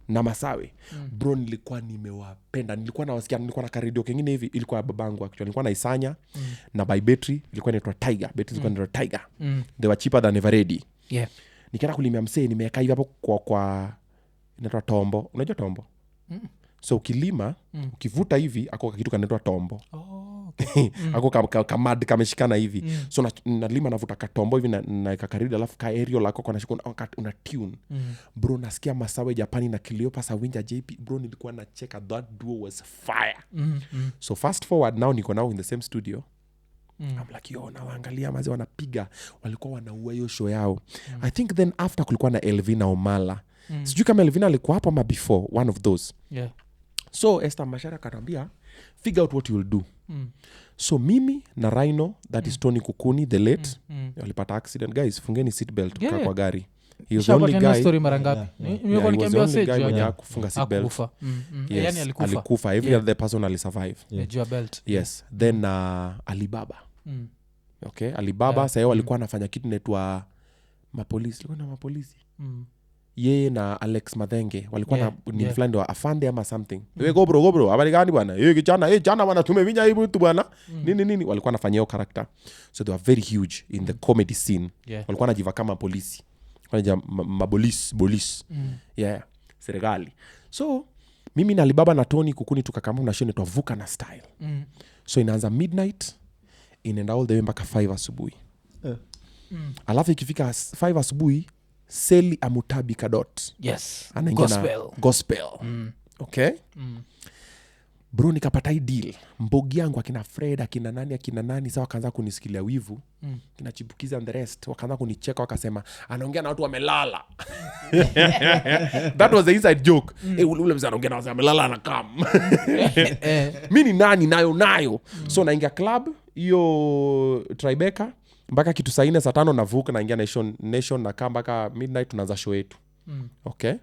Na Masawe. Bro, nilikuwa nimewapenda. Nilikuwa nawasikia, nilikuwa na karadio kengine hivi, ilikuwa babangu actually. Nilikuwa na Isanya na by Battery, ilikuwa inaitwa Tiger. Battery ilikuwa inaitwa Tiger. They were cheaper than Everready. Nikaenda kulimia msee, nimekaa hivi hapo kwa inaitwa Tombo. Unajua Tombo? So ukilima, ukivuta hivi, ako kitu kanaitwa Tombo. Ako kamad kameshikana hivi. So nalima navuta katombo hivi na kakaridi, alafu ka aerial lako kwa nashika una tune. Bro, nasikia Masawe Japani na Cleopas Awinja JP. Bro, nilikuwa na check, that duo was fire. So fast forward now, niko now in the same studio. I'm like yo, nawaangalia mazi wanapiga, walikuwa wanaua hiyo show yao. I think then after kulikuwa na Elvina Omala. Sijui kama Elvina alikuwa hapo ama before one of those. So Esther Mashara kanambia figure out what you will do. So mimi na Rhino, that is Tony Kukuni the late, walipata accident. Guys, fungeni seatbelt kwa gari. He was the only guy. Story mara ngapi? He was the only guy mwenye hakufunga seatbelt. Yes, yani alikufa. Every other person alisurvive. Jua belt. Yes. Then Alibaba. Okay, Alibaba sasa walikuwa anafanya kitu netwa mapolisi. Kuna mapolisi. Yeye na Alex Madenge walikuwa na ni flying wa afande ama something. Wewe go bro habari gani bwana? Jana bwana tumeminya hivi tu bwana. Nini walikuwa wanafanya hiyo character. So they were very huge in the comedy scene. Walikuwa wanajiva kama polisi. Mabolis. Yeah, serikali. So mimi na Alibaba na Tony Kukuni tukakama na show inaitwa Vuka na Style. So inaanza midnight, inaenda all the way mpaka 5 asubuhi. Alafu ikifika 5 asubuhi Seli Amutabi Kadot. Yes. Gospel. Okay? Bro, nikapata hii deal. Mbogi yangu akina Fred, akina nani, sawa wakaanza kunisikilia wivu. Kina Chibukiza and the rest. Wakaanza kunicheka wakasema, anaongea na watu wamelala. That was the inside joke. Ule mzee anaongea na watu wamelala na kam. Mimi ni nani nayo. So naingia club, hiyo Tribeca. Mpaka kitu saa 4 saa 5 navuka naingia Nation na kaa mpaka midnight tunaanza show yetu. Okay?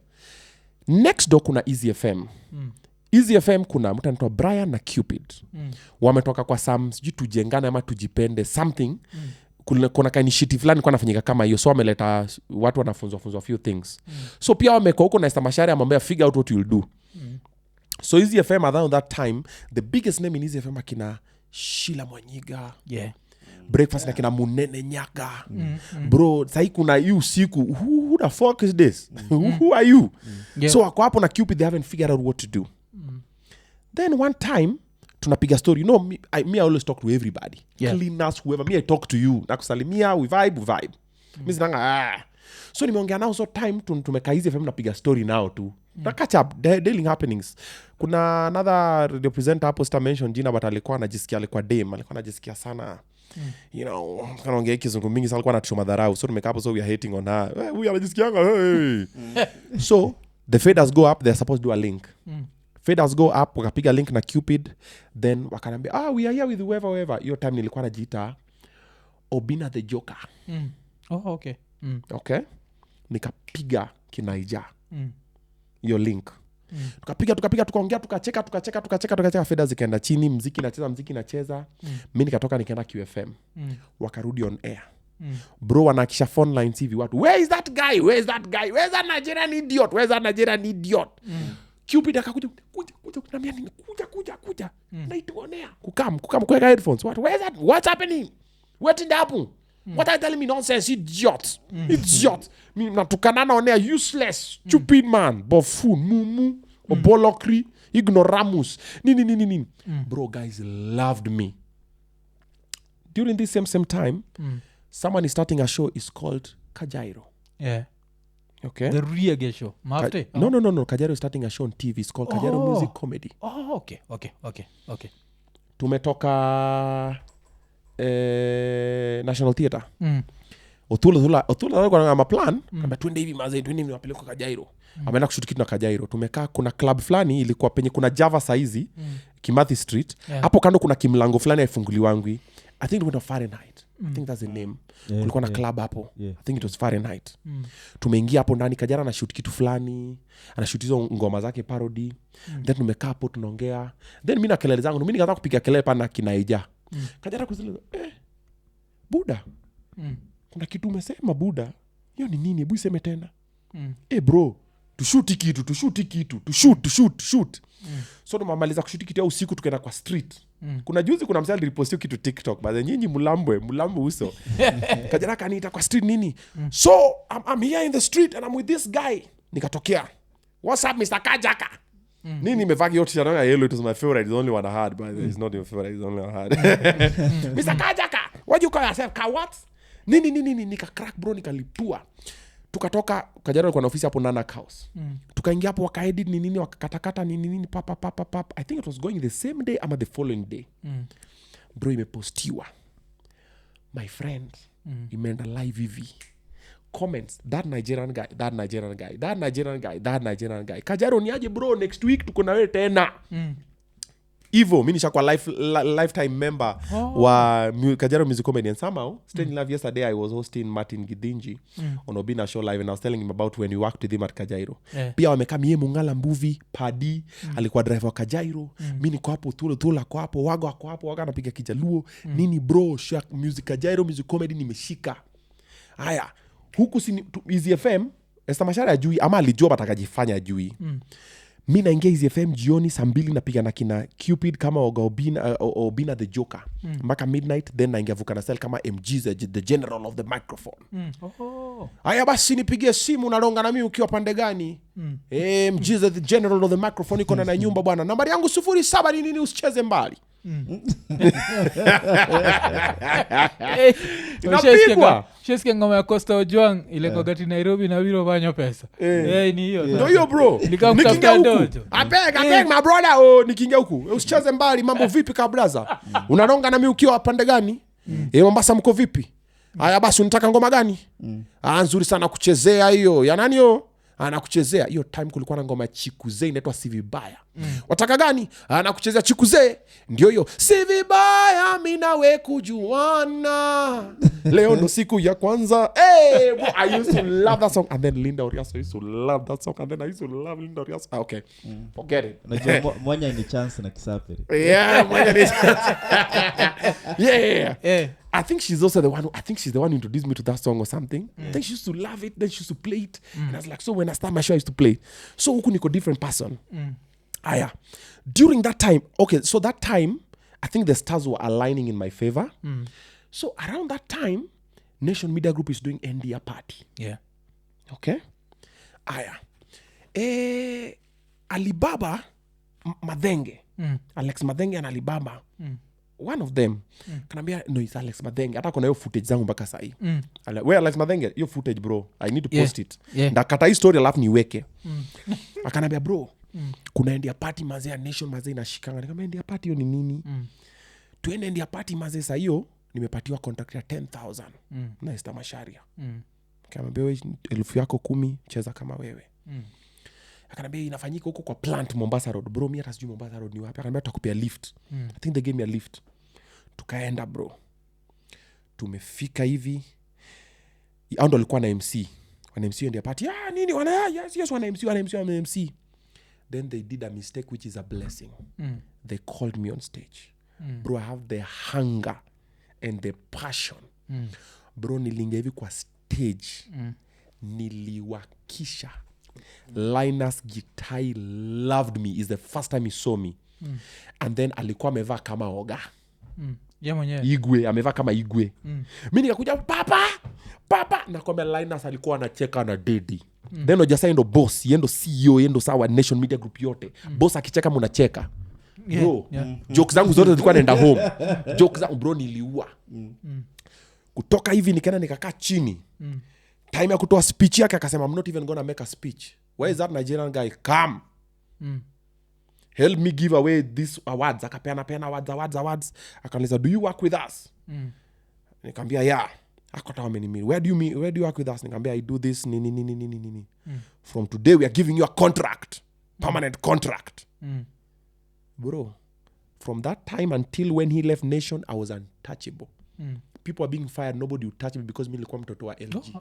Next door kuna Easy FM. Easy FM kuna mtu anaitwa Brian na Cupid. Wametoka kwa some sijui tujengane ama tujipende something. Kuna initiative fulani kwa nafanyika kama hiyo. So wameleta watu wanafunzwa few things. So pia wameko huko na Esther Mashari amwambia figure out what you'll do. So Easy FM around that time the biggest name in Easy FM akina Sheila Mwanyiga. Yeah. Breakfast na kina Munene Nyaka. Bro, sahi kuna you siku. Who the fuck is this? Who are you? So wako hapo na Cupid, they haven't figured out what to do. Then one time tunapiga story. You know, me I always talk to everybody. Cleaners, whoever. Me I talk to you. Nakusalimia, we vibe. Mimi zinanga So nimeongea nao so time tumekaa hizi FM napiga story nao tu. Na catch up daily happenings. Kuna another representative hapo star mention jina but alikuwa anajisikia sana. You know, kanaongea kizungu mingi sana alikuwa anatushoma dharau. So tumekaa hapo so we are hating on her. We anajisikianga hey. So the faders go up, they're supposed to do a link. Faders go up, wakapiga link na Cupid, then wakanambia we are here with whoever. Hiyo time nilikuwa najiita Obinna the Joker. Okay. Okay? Nikapiga Kinaija. Hiyo link. Tukapiga tukaongea tukacheka faders ikaenda chini, muziki inacheza. Mimi nikatoka nikaenda QFM. Wakarudi on air. Bro wanakisha phone lines hivi watu, where is that guy? Where's that Nigerian idiot? Cupid akakuja kunambia nini? Kuja. Naituonea. Kukam kuweka headphones. What's happening? What did happen? What are you telling me nonsense? Idiot. Mimi natukana naonea useless, stupid man, buffoon, mumu, obolokri, ignoramus. Nini. Bro, guys loved me. During this same time, someone is starting a show is called Kajairo. Yeah. Okay. The reggae show. Mafte? No. Kajairo is starting a show on TV. It's called Kajairo Music Comedy. Okay. Tumetoka National Theatre. Otula alikuwa na plan, kama twende hivi wapeleke Kajairo. Ameenda kushoot kitu na Kajairo. Tumekaa kuna club fulani ilikuwa penye kuna Java saizi, Kimathi Street. Hapo kando kuna kimlango fulani haifunguliwangwi. I think it was Fahrenheit. I think that's the name. Kulikuwa na club hapo. I think it was Fahrenheit. Tumeingia hapo ndani, Kajara na shoot kitu fulani, anashoot hizo ngoma zake parody. Then tumekaa hapo tunaongea. Then mimi na kelele zangu, mimi nikaanza kupiga kelele pana Kinaija. Kajara kuzile Buda. Kuna kitu umesema Buda. Hiyo ni nini? Hebu iseme tena. Bro, tushoot kitu. So tumamaliza kushoot kitu ya usiku tukaenda kwa street. Kuna juzi kuna msali repost kitu TikTok, but nyinyi mulambwe uso. Kajara kaniita kwa street nini? So I'm here in the street and I'm with this guy. Nikatokea. What's up Mr. Kajaka? Nini nimevaa yote shirt ya yellow, it was my favorite, it's the only one I had, but it's not your favorite, it's the only one I had. Mr. Kajaka, what you call yourself? Ka what? Nini nika crack bro, nikalipua. Tukatoka Kajara alikuwa na ofisi hapo Nana House. Tukaingia hapo wakaedit nini wakakatakata nini pap. I think it was going the same day ama the following day. Bro imepostiwa. My friend, imeenda live hivi. comments, that Nigerian guy. Kajaro ni aje bro, next week tuko na wewe tena. Ivo, mi nishakuwa lifetime member wa Kajaro Music Comedy. And somehow, Strange Love, yesterday I was hosting Martin Gidinji on Obinna show live, and I was telling him about when we worked with him at Kajairo. Pia wameka mie Mungala movie, Padi, alikuwa driver wa Kajairo, mi niko hapo, Tula kwa hapo, Waga anapiga Kijaluo, Nini bro, music Kajairo Music Comedy nimeshika. Haya, huku Easy FM, Esther Mashara ajui, ama alijua batakajifanya ajui. Mi naingia Easy FM jioni saa 2 napiga na kina Cupid kama Obinna the Joker. Mpaka midnight, then naingia Vukana Style kama MG the general of the microphone. Aya basi nipigie simu naronga na mimi ukiwa pande gani? MG the general of the microphone iko na nyumba bwana. Nambari yangu 07 ni nini usicheze mbali. Inapigwa. Shesikia ngoma ya Costa Ojwang ile kwa gati Nairobi na Wiro banyo pesa. Ni hiyo. Ndio hiyo bro. Nikingia huku. Abeg my brother, nikingia huku. Usicheze mbali, mambo vipi ka brother? Unaronga na mimi ukiwa pande gani? Mombasa mko vipi? Haya basi unataka ngoma gani? Nzuri sana kuchezea hiyo. Ya nani hiyo? Anakuchezea hiyo time kulikuwa na ngoma Chikuze inaitwa Si Vibaya. Wataka gani? Anakuchezea Chikuze. Ndio hiyo. Si vibaya mimi nawe kujuana. Leo ndo siku ya kwanza. I used to love that song, and then Linda Oriaso used to love that song, and then I used to love Linda Oriaso. Okay. Forget it. Najua Mwanya ni chance na Kisaperi. Yeah, Mwanya ni chance. Yeah. I think she's also the one who introduced me to that song or something. Then she used to love it, then she used to play it. And I was like, so when I start my show I used to play it. So huku niko different person. Aya. During that time, okay, so that time I think the stars were aligning in my favor. So around that time, Nation Media Group is doing NDA party. Yeah. Okay? Aya. Alibaba Madenge. Alex Madenge and Alibaba. One of them kanambia no, it's Alex Madenge. Hata kuna hiyo footage zangu mpaka saa hii. Where Alex Madenge, hiyo footage bro, I need to post it. Ndakata hii story alafu niweke. Akanambia bro, kuna NDA party mazee ya Nation mazee inashikanga. Nikamwambia NDA party hiyo ni nini? Tuende NDA party mazee saa hiyo nimepatiwa contract ya 10,000 na Esther Masharia. Akamwambia wewe 1000 yako 10 cheza kama wewe. Akanambia inafanyika huko kwa plant Mombasa Road. Bro, mimi hata sijui Mombasa Road ni wapi. Akanambia tutakupia lift. I think they gave me a lift. Tukaenda bro. Tumefika hivi. Hao ndo walikuwa na MC. Wana MC ndio party. Nini wana yes wana MC. Then they did a mistake which is a blessing. They called me on stage. Bro, I have the hunger and the passion. Bro, nilingia hivi kwa stage. Niliwakisha. Linus Gitai loved me. Is the first time he saw me. And then alikuwa amevaa kama Oga. Igwe, amevaa kama Igwe. Mimi nikakuja papa. Na kwa Linus alikuwa anacheka na dedi. Then Ojasa ndo boss, yendo CEO, yendo sawa Nation Media Group yote. Boss akicheka mnacheka. Bro, jokes zangu zote zilikuwa naenda home. Jokes zangu bro niliua. Kutoka hivi nikaenda nikakaa chini. Time ya kutoa speech yake akasema I'm not even gonna make a speech. Where is that Nigerian guy? Come. Help me give away these awards. Akapeana awards. Akaniuliza, do you work with us? Nikamwambia yeah. Akota how many minutes? Where do you work with us? Nikamwambia I do this nini. From today we are giving you a contract. Permanent contract. Bro, from that time until when he left Nation, I was untouchable. People are being fired, nobody would touch me because mimi nilikuwa mtoto wa LG.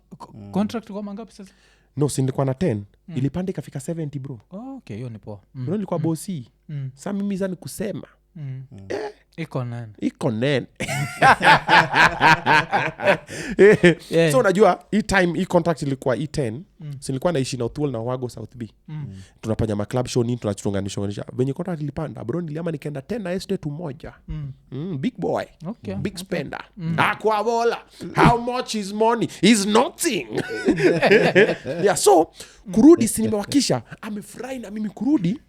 Contract kwa mangapi sasa? No, si nilikuwa na 10. Ilipanda ikafika 70 bro. Okay, hiyo ni poa. Bro, nilikuwa bosi. Sasa mimi zani kusema. Iko nene. So unajua hii contract ilikuwa E10. So nilikuwa naishi na Utuol na Wago South B. Tunafanya ma club show nini tunachunganisha. Venye contract ilipanda bro, niliama nikaenda tena estate moja. Big boy. Okay. Big spender. Aqua bola. How much is money? Is nothing. Yeah, so kurudi si nimewakisha. Amefurahi na mimi kurudi.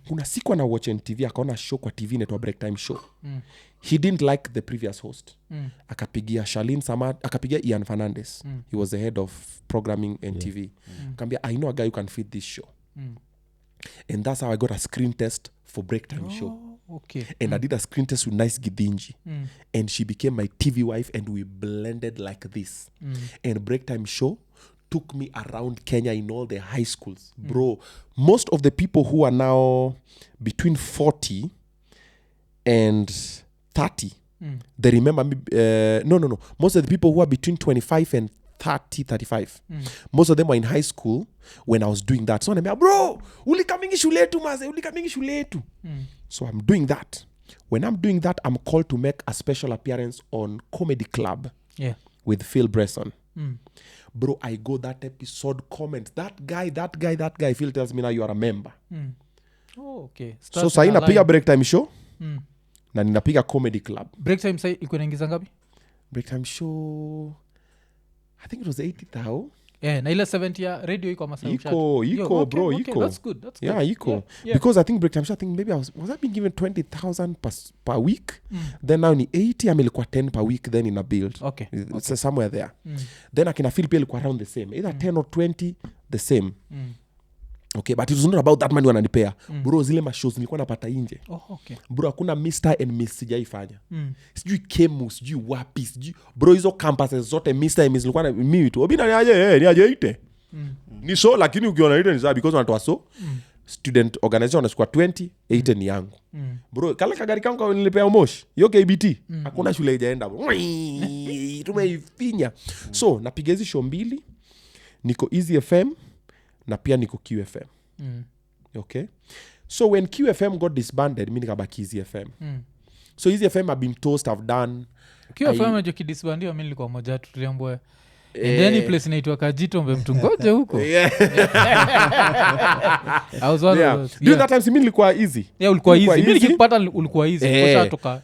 Kuna siku ana watch TV akaona show kwa TV inaitwa Break Time Show. He didn't like the previous host. Akapigia Charlene Samad, akapigia Ian Fernandez. He was the head of programming and TV. Akambia, I know a guy who can feed this show. And that's how I got a screen test for Break Time Show. Okay. And I did a screen test with Nice Gidinji. And she became my TV wife and we blended like this. And Break Time Show took me around Kenya in all the high schools. Bro, most of the people who are now between 40 and 30, they remember me. No. Most of the people who are between 25 and 35, most of them were in high school when I was doing that. So I'm like, bro, ulikamingi shuletu maze, ulikamingi shuletu. So I'm doing that. When I'm doing that, I'm called to make a special appearance on Comedy Club with Phil Bresson. Bro, I go that episode, comment, that guy, Phil tells me now you are a member. Oh, okay. So sahi napiga break time show na ninapiga Comedy Club. Break time sai iko naingiza ngapi? Break time show, I think it was 80,000. Yeah, na ile 70 ya radio iko masa iko okay, bro, okay, iko. That's good. Yeah, iko. Yeah. Because I think break time show, I think maybe was I being given 20,000 per week? Then now ni 80, ilikuwa 10 per week, then in a build. Okay. It's somewhere there. Then akina Phil pia ilikuwa around the same. Either 10 or 20, the same. Okay, but it was not about that money wananipea. Bro, zile mashows nilikuwa napata nje. Oh, okay. Bro, hakuna Mr. and Miss sijaifanya. Sijui Kemu, sijui wapi, sijui. Bro, hizo campuses zote Mr. and Miss nilikuwa na mimi tu. Obinna ni aje ite. Ni so lakini ukiona ite ni sawa because wanatoa so. Student organization wanachukua 20, 80 ni yangu. Bro, kale kagari kangu nilipea Moshi. Yo KBT. Hakuna shule haijaenda. Tumeifinya. So, napiga hizo show mbili. Niko Easy FM. Na pia niko QFM. Okay. So when QFM got disbanded, mimi nikabaki Easy FM. So Easy FM have been toast, I've done. QFM ajo kidisbandiwa mimi nilikuwa moja tu tuliambiwa. Any place inaitwa Kajito mbe mtu ngoje huko. I was one of those. During that time mimi nilikuwa Easy. Yeah, ulikuwa Easy. Mimi nikipata ulikuwa Easy kwa toka.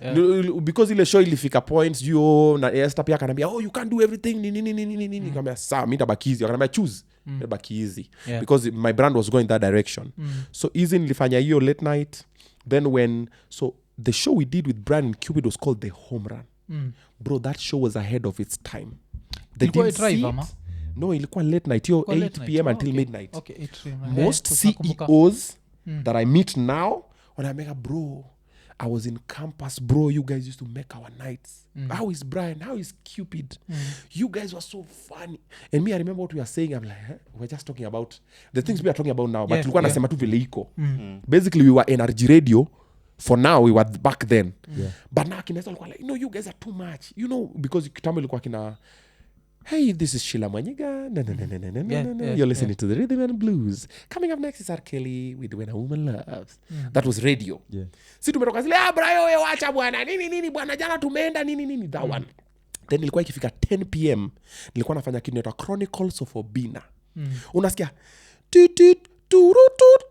Because ile show ilifika points you na Esther pia akaniambia, "Oh, you can't do everything." Nini. Nikamwambia, "Sawa, mimi nitabaki Easy." Akaniambia, "Choose." Nitabaki Easy. Because my brand was going that direction. So Easy nilifanya hiyo late night. Then so the show we did with Brian and Cupid was called The Home Run. Bro, that show was ahead of its time. Ilikuwa drive ama? No, ilikuwa late night. 8 p.m. until midnight. Okay, 8 p.m. Most CEOs that I meet now, when I make a bro, I was in campus, bro. You guys used to make our nights. How is Brian? How is Cupid? You guys were so funny. And me, I remember what we were saying. I'm like, we're just talking about the things we are talking about now. But tulikuwa nasema tu vile iko. Basically, we were NRG radio. For now, we were back then. But now, kinesa walikuwa like, you guys are too much. Because kitambo ilikuwa kina, hey, this is Sheila Mwanyiga. No. You're listening to the Rhythm and Blues. Coming up next is R. Kelly with When a Woman Loves. That was radio. Si tumetoka zile, Brian, we wacha bwana. Nini, bwana jana tumeenda, nini. That one. Then ilikuwa ikifika 10 p.m. Nilikuwa nafanya kitu inaitwa Chronicles of Obinna. Unasikia, tut, turutut.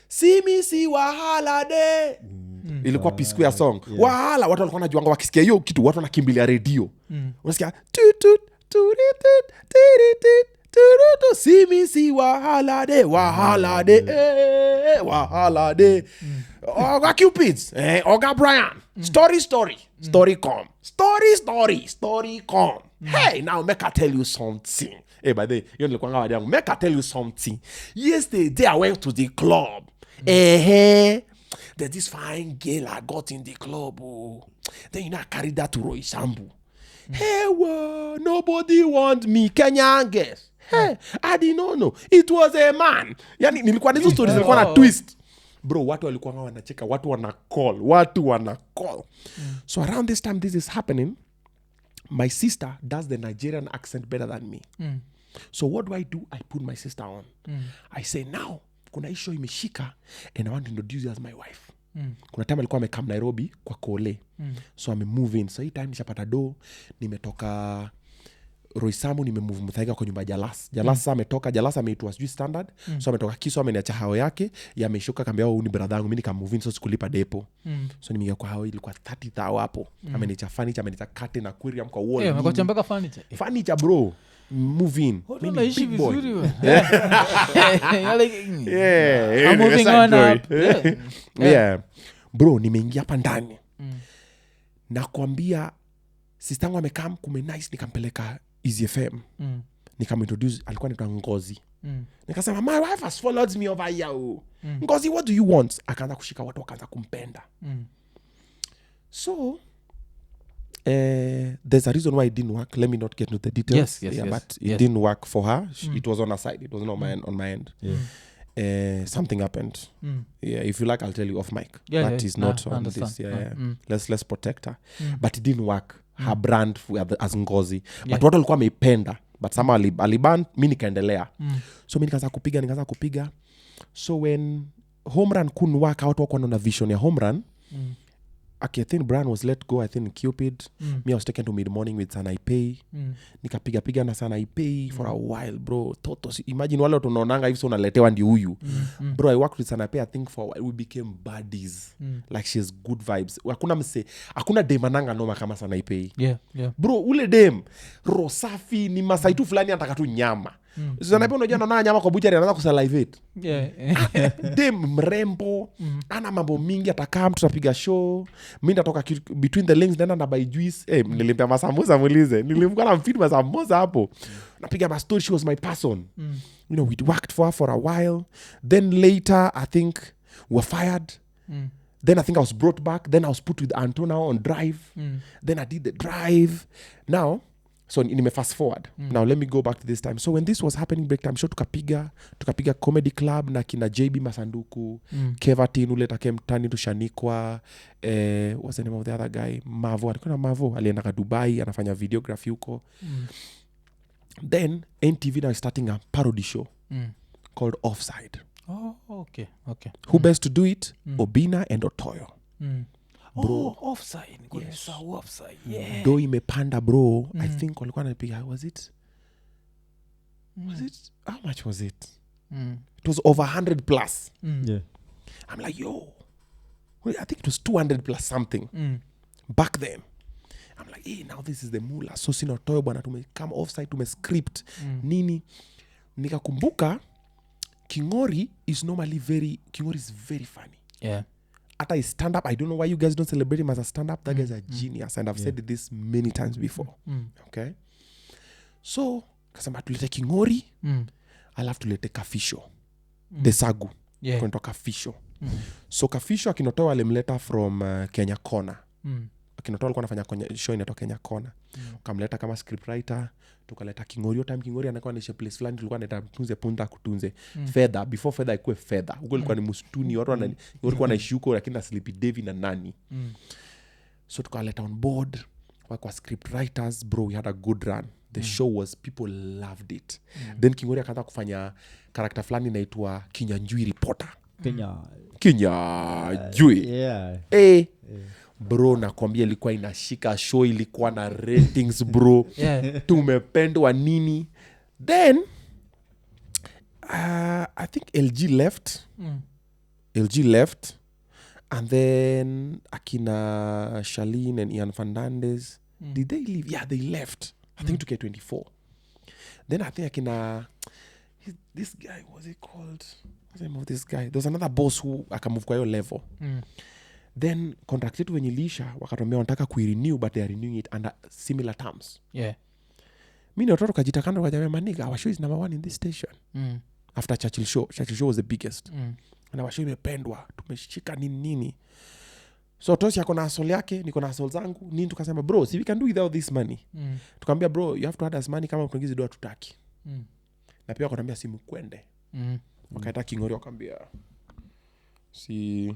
Simi wahala de. Ilikuwa P Square song. Wahala, watu walikuwa wanajuanga wakisikia hiyo kitu watu wanakimbilia radio. Unasikia tut simi wahala de. Oga Cupids, Oga Brian. Story come. Hey, now make I tell you something. Hey, by the way, make I tell you something. Yesterday I went to the club. There's this fine girl I got in the club. Then I carried that to Roy Sambu. Hey, nobody want me. Kenyan guess. Hey, I did not know. It was a man. Yani, nilikuwa hizo stories nilikuwa na twist. Bro, watu walikuwa wanacheka, watu wana call. So around this time this is happening, my sister does the Nigerian accent better than me. So what do? I put my sister on. I say, now, kuna isho imeshika and I want to introduce you as my wife. Kuna time alikuwa amekam Nairobi kwa Kole. So I'm moving. So hii time nishapata do, nimetoka Roysambu, nimemove Muthaiga kwa nyumba Jalas. Jalas ametoka, Jalas ameitwa sijui Standard. So ametoka Kiso ameniacha hao yake, yameshuka kaambia wewe ni brother yangu, mimi nikamove in, so sikulipa depo. So nimeingia kwa hao ilikuwa 30,000 hapo. Ameniacha furniture, ameniacha curtain na aquarium kwa wall. Amekuacha mpaka furniture. Furniture bro. Move in. Mimi naishi vizuri wewe. I'm moving on up. Yeah. Bro, nimeingia hapa ndani. Nakwambia sistangu amekam kume nice, nikampeleka Easy FM. Nikamintroduce, alikuwa anaitwa Ngozi. Nikasema, my wife has followed me over here. Ngozi, what do you want? Akaanza kushika watu, akaanza kumpenda. So there's a reason why it didn't work. Let me not get into the details. Yes, but it didn't work for her. It was on her side. It wasn't on my end. Something happened. Yeah, if you like, I'll tell you off mic. That is not on this. Let's protect her. But it didn't work. Her brand as Ngozi. But watu walikuwa wameipenda. But sama aliban, mi nikaendelea. So mi nikaanza kupiga. So when home run couldn't work out, wako na vision ya home run. Okay, I think Brian was let go. I think Cupid. Me, I was taken to mid-morning with Sanaipei. Nikapiga na Sanaipei for a while, bro. Totos. Imagine wale tunaonanga hivi so unaletewa ndi huyu. Bro, I worked with Sanaipei, I think for a while. We became buddies. Like she has good vibes. Hakuna dem ananga noma kama Sanaipei. Yeah. Bro, ule dem rosafi ni Masai tu fulani anataka tu nyama. Sanaipei unajua anaona nyama kwa butchery anaanza kusalivate. Dem mrembo, ana mambo mingi, atakaa mtu tapiga show. Mimi nitatoka between the links nenda na buy juice. Nilimpea masamosa muulize. Nilimkuwa na mfeed masamosa hapo. Napiga ma story, she was my person. You know, we'd worked for a while. Then later I think we were fired. Then I think I was brought back. Then I was put with Antona on drive. Then I did the drive. Now, so nime fast forward. Now let me go back to this time. So when this was happening, break time show tukapiga comedy club na kina JB Masanduku, Kevatin ule takem tani tushanikwa, what's the name of the other guy? Mavo alienda ka Dubai anafanya videography huko. Then NTV now is starting a parody show called Offside. Oh, okay. Who best to do it? Obinna and Otoyo. Bro, offside. Yes. Offside. Yeah. Do imepanda bro. I think walikuwa napiga. Was it? How much was it? It was over 100 plus. Yeah. I'm like, yo. I think it was 200 plus something. Back then. I'm like, hey, now this is the mula. So sina Otoyo bwana tumekam offside, tumescript. Nini. Nikakumbuka Kingori is very funny. Yeah. At a stand-up, I don't know why you guys don't celebrate him as a stand-up. That guy's a genius. And I've said this many times before. Okay? So, kasema tulete Kingori, I'll have to let Kafisho. The Sagu. Yeah. Kunto Kafisho. So, Kafisho akinotoa alimleta from Kenya Corner. Akinotoa alikuwa anafanya show inaitwa Kenya Corner. Kamleta kama scriptwriter. Tukaleta Kingori. Time Kingori anakuwa anisha place fulani tulikuwa anaita tunze punda kutunze. Feather. Before Feather ikuwe Feather. Huko ilikuwa ni mustuni. Watu walikuwa naishi huko lakini na Sleepy Davy na nani. So tukaleta on board. Kwa script writers. Bro, we had a good run. The show was, people loved it. Then Kingori akaanza kufanya karakter fulani inaitwa Kinyanjui Reporter. Kinyanjui. Yeah. Bro, nakwambia ilikuwa inashika show, ilikuwa na ratings bro. Tumependwa nini. Then I think LG left and then akina Charlene and Ian Fernandez did they leave? Yeah, they left. I think to K24. Then I think akina this guy, what's it called? What's the name of this guy? There was another boss who akamove kwa hiyo level. Then contract yetu wenye lisha wakatuambia wanataka kuirenew but they are renewing it under similar terms. Yeah. Mimi watoto kajita kando kajambia maniga our show is number 1 in this station. After Churchill show was the biggest. Na our show imependwa, tumeshika nini. So Tosi yako na hustle yake, niko na hustle zangu. Nini tukasema bro, see we can do without this money. Tukamwambia bro, you have to add us money kama unaingiza doa tutaki. Na pia wakaniambia simu kwende. Wakaita Kingori wakambia si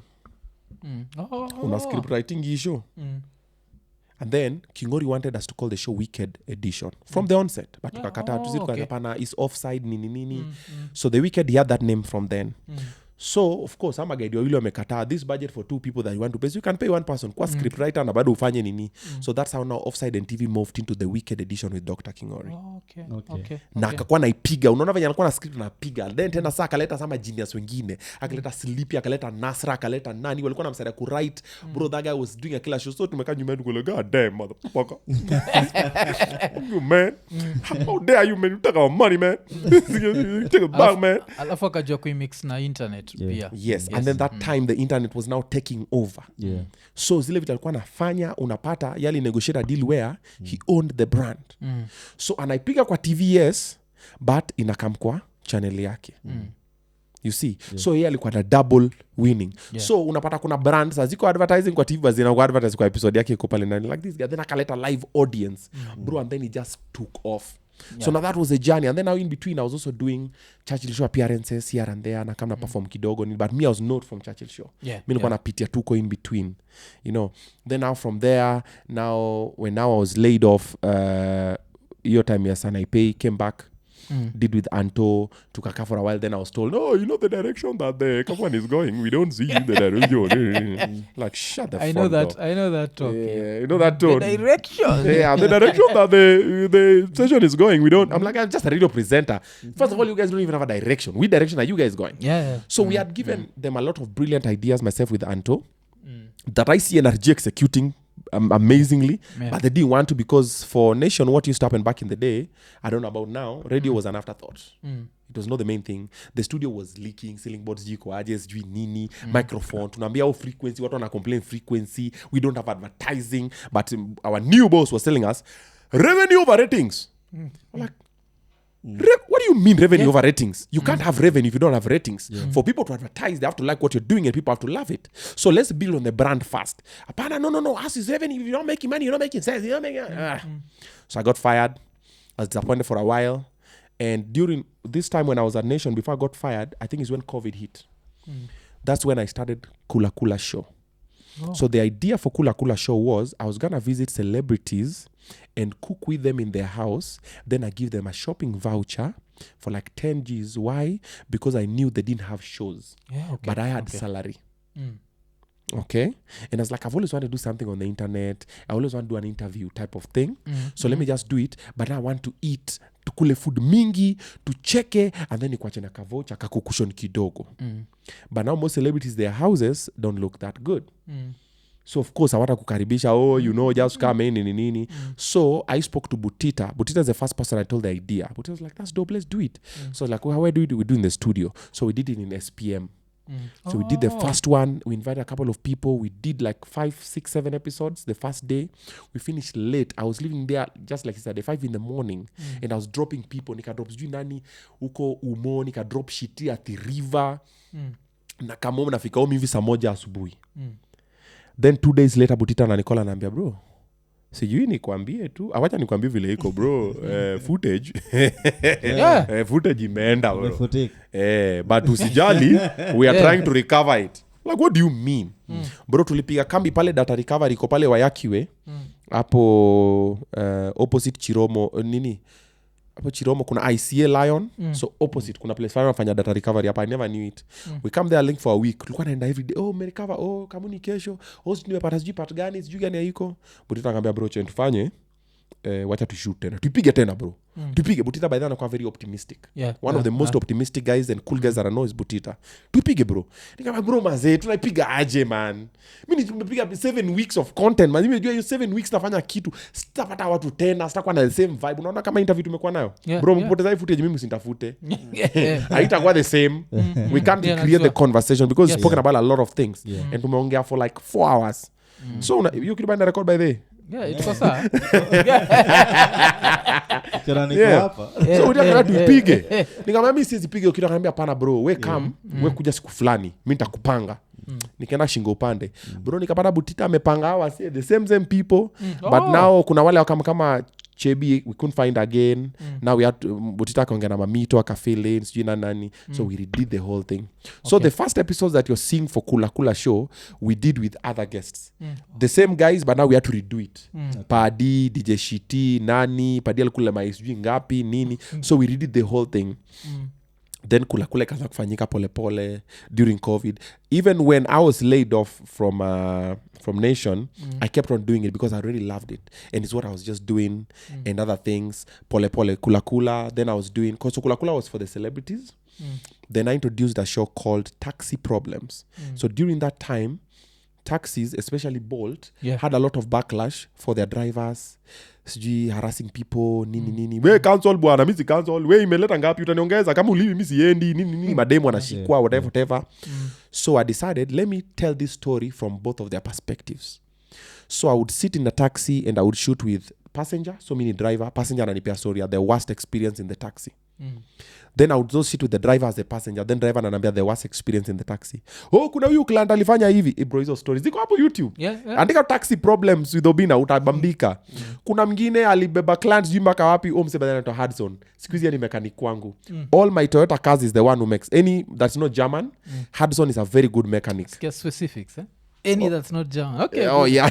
una script writing issue. And then Kingori wanted us to call the show Wicked Edition from the onset, but tukakata tukapana is offside nini. So the Wicked, he had that name from then. So of course ama guide wawili wamekataa this budget for 2 people that you want to pay, so you can pay 1 person kwa script writer na bado ufanye nini. So that's how now Offside and TV moved into the Wicked Edition with Dr. Kingori. Okay. Na akakuwa naipiga, unaona venye alikuwa na script na piga. Then tena saa akaleta sama genius wengine, akaleta Sleepy, akaleta Nasra, akaleta nani, walikuwa namsaidia ku write. Bro, that guy was doing a killer show. So tumekaa nyuma yetu kule, god damn motherfucker. You man, how dare you man, you take our money man. Take it back man. Alafu akajua kuimix na internet pia. Yes, and then that time the internet was now taking over. So zile vitu alikuwa anafanya, unapata yali negotiate a deal where he owned the brand. So anaipiga kwa TVS but inakam kwa channel yake. you see so yeye alikuwa na double winning so unapata kuna brands aziko advertising kwa TV zina kwa advertise kwa episode yake iko pale ndani like this guy then akaleta live audience bro and then he just took off so now that was a journey and then now in between I was also doing Churchill Show appearances here and there na kama perform kidogo but me I was not from Churchill Show mimi nilikuwa napitia tuko in between you know then now from there now when I was laid off your time ya Sanaipei came back did with Anto took a car for a while then I was told no you know the direction that the company is going we don't see the direction like shut the fuck up I know that talk you know that tone the direction the direction that the session is going we don't I'm like I'm just a radio presenter first of all you guys don't even have a direction which direction are you guys going so we had given them a lot of brilliant ideas myself with Anto that I see NRG executing amazingly but they didn't want to because for Nation what used to happen back in the day I don't know about now radio was an afterthought it was not the main thing the studio was leaking ceiling boards jiko ajes jui nini microphone tunaambia frequency watu wana complain frequency we don't have advertising but our new boss was telling us revenue over ratings I'm like what do you mean revenue over ratings? You can't have revenue if you don't have ratings. For people to advertise, they have to like what you're doing and people have to love it. So let's build on the brand first. Apana, no. Us is revenue. If you're not making money, you're not making sense. You're not making... So I got fired. I was disappointed for a while. And during this time when I was at Nation, before I got fired, I think it's when COVID hit. That's when I started Kula Kula Show. So the idea for Kula Kula Show was I was going to visit celebrities and cook with them in their house. Then I give them a shopping voucher for like 10 Gs. Why? Because I knew they didn't have shows. But I had salary. Okay? And I was like, I've always wanted to do something on the internet. I always want to do an interview type of thing. So let me just do it. But now I want to eat, tukule food mingi, tucheke, and then nikuache na kavocha, kakukushon kidogo. But now most celebrities, their houses don't look that good. So of course, I want to kukaribisha, just come in, nini. So I spoke to Butita. Butita is the first person I told the idea. Butita was like, that's dope, let's do it. So I was like, well, where do we do it? We do it in the studio. So we did it in SPM. So we did the first one. We invited a couple of people. We did like 5, 6, 7 episodes the first day. We finished late. I was living there just like yesterday, 5 in the morning. And I was dropping people. Nika drop sijui nani uko Umo. Nika drop shiti at the river. Na kama nafika home hivi saa moja asubuhi. Then 2 days later Butita na Nicola naambia bro. Sijui nikwambie tu. Awacha nikwambie vile iko bro. Footage. Footage imeenda bro. But usijali we are trying to recover it. Like what do you mean? Bro tulipiga kambi pale data recovery iko pale Wayakiwe. Hapo opposite Chiromo nini? Hapo Chiromo kuna ICA Lion. So opposite kuna place fanya data recovery hapa I never knew it. We come there link for a week. Tulikuwa naenda every day. Oh recover. Oh kamuni kesho. Oh nimepata sijui part gani sijui gani haiko. Butita akaniambia bro chen tufanye wacha tu shoot tena. Tupige tena bro. Tupige Butita by then anakuwa very optimistic. One of the most optimistic guys and cool guys that I know is Butita. Tupige bro. Nikamwambia bro mazee tunaipiga aje man. Mimi nimepiga 7 weeks of content. Man nimejua hiyo 7 weeks nafanya kitu. Sitapata watu tena, sitakuwa na the same vibe. Unaona kama interview tumekuwa nayo. Bro mpoteza hii footage mimi usintafute. Haitakuwa the same. We can't create the conversation because we've spoken about a lot of things. And tumeongea for like 4 hours. So you could find the record by the iko sawa. So unataka tupige. Nikamwambia mimi siwezi piga ukitaka niambia hapana bro, we come, we kuja siku fulani, mimi nitakupanga. Nikaenda shingo upande. Bro nikapata Butita amepanga hawa the same people. But now kuna wale kama Chebi we couldn't find again. Now we had Butita kaongea na Mamito akafill in sijui nani. So we redid the whole thing. So the first episodes that you're seeing for Kula Kula Show we did with other guests. The same guys but now we had to redo it. Padi, DJ Shiti, Nani, Padi alikula maisijui ngapi nini. So we redid the whole thing. Then Kula Kula ikaanza kufanyika pole pole during COVID. Even when I was laid off from Nation, I kept on doing it because I really loved it. And it's what I was just doing and other things. Pole pole, Kula Kula. Then I was doing... So Kula Kula was for the celebrities. Then I introduced a show called Taxi Problems. So during that time, taxis, especially Bolt, had a lot of backlash for their drivers. Sijui harassing people nini we cancel bwana mimi si cancel we imeleta ngapi utaniongeza kama ulivi mimi siendi nini mademu anashikwa whatever. So I decided let me tell this story from both of their perspectives. So I would sit in a taxi and I would shoot with passenger, so mini driver, passenger ananipea story the worst experience in the taxi. Then I would just sit with the driver as a passenger. Then driver ananiambia the worst experience in the taxi. Oh, kuna huyu client alifanya hivi. Bro, hizo stories ziko hapo YouTube. Andika taxi problems with Obinna utabambika. Kuna mwingine alibeba clients juu mpaka wapi. Msebadana anaitwa Hudson. Siku hizi ni mechanic wangu. All my Toyota cars is the one who makes any that's not German. Hudson is a very good mechanic. Get specifics, eh? Any that's not German. Okay. Oh yeah.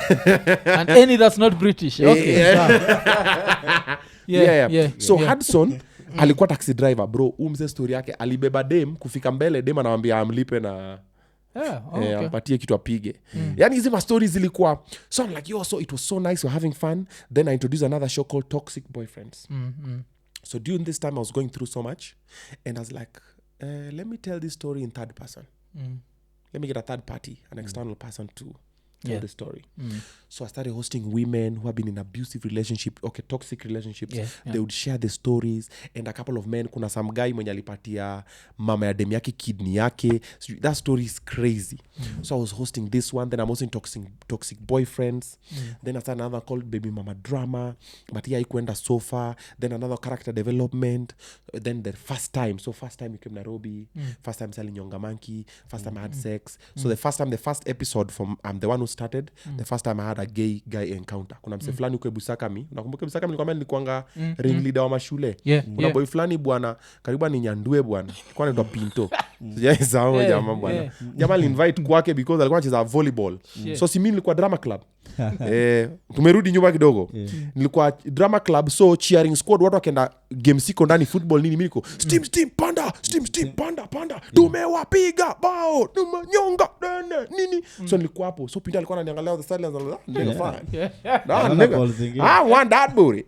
And any that's not British. Okay. Yeah. So Hudson alikuwa taxi driver bro. Umse story yake alibeba dem kufika mbele dem anamwambia amlipe na ampatie kitu apige. Yani hizi ma stories zilikuwa so I'm like yo, so it was so nice, we're having fun. Then I introduced another show called Toxic Boyfriends. So during this time I was going through so much and I was like let me tell this story in third person. Let me get a third party, an external person to tell the story. So I started hosting women who have been in abusive relationship, toxic relationships. They would share the stories. And a couple of men, kuna some guy mwenye alipatia mama ya dem yake kidney yake. So that story is crazy. So I was hosting this one. Then I'm hosting toxic boyfriends. Then I started another called Baby Mama Drama. But here I went so far. Then another character development. Then the first time you came Nairobi. First time selling Nyonga Monkey. First time I had sex. So the first episode from I'm the one who started. The first time I had a gay guy encounter. Kuna mse fulani uko Busakami. Unakumbuka Busakami nilikwambia nilikuanga ring leader wa mashule. Kuna boy fulani bwana karibu ni nyandue bwana. Kwa anaitwa Pinto. Sijaisahau jamaa bwana. Jamaa invite kwake because alikuwa anacheza volleyball. So si mimi nilikuwa drama club. Tumerudi nyuma kidogo. Nilikuwa drama club, so cheering squad watu wakaenda game siko ndani football nini miko steam panda tumewapiga bao tumenyonga nini. So nilikuwa hapo, so Pinto alikuwa ananiangalia the silence I want that booty.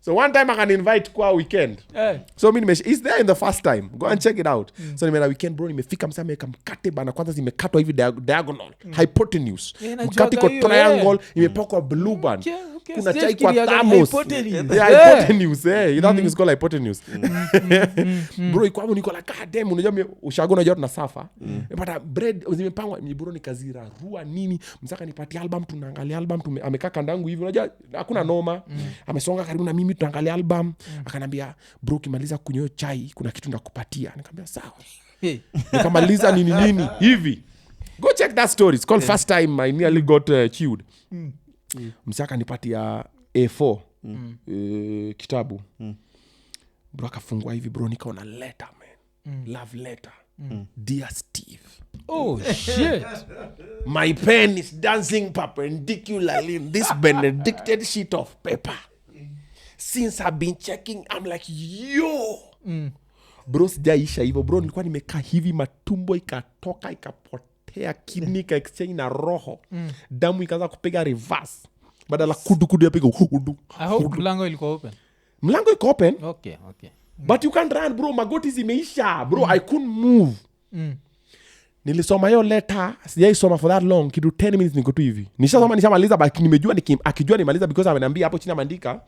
So one time I can invite kwa weekend. So mimi is there in the first time. Go and check it out. So nimeenda weekend bro, nimefika msame mkate bana, kwanza zimekatwa hivi diagonal. Hypotenuse. Mkate kwa triangle, imepakwa blue band. Kuna chai kwa thermos. Hypotenuse. That thing is called hypotenuse. Bro, iko hapo niko like god damn, unajua ushago unajua tunasafa. Nimepata bread zimepangwa, ni bro nikazira rua nini, msaka nipatie album, tunaangalia album, amekaa kandangu hivi, unajua hakuna noma. Amesonga karibu na mimi tuangalia album. Akanambia bro, kimaliza kunywa chai kuna kitu ndakupatia. Nikamwambia sawa. Nikamaliza nini hivi. Go check that story. It's called First Time I Nearly Got Chewed. Msaka nipatia A4 kitabu. Bro akafungua hivi bro, nikaona letter man. Love letter. Dear Steve. Oh shit. My pen is dancing perpendicularly in this benedicted sheet of paper. Since I've been checking, I'm like, yo. Bro, sijaisha hivyo. Bro, nilikuwa nimekaa hivi, matumbo ikatoka, ikapotea, kidney exchange na roho. Damu ikaanza kupiga reverse. Badala kudu ya piga hudu. I hope mlango ilikuwa open. Mlango iko open. Okay. But you can't run, bro. Magoti zimeisha. Bro, I couldn't move. Nilisoma hiyo letter, sijaisoma for that long, kitu 10 minutes niko tu hivi. Nishamaliza but nimejua akijua nimaliza because ameniambia hapo chini ameandika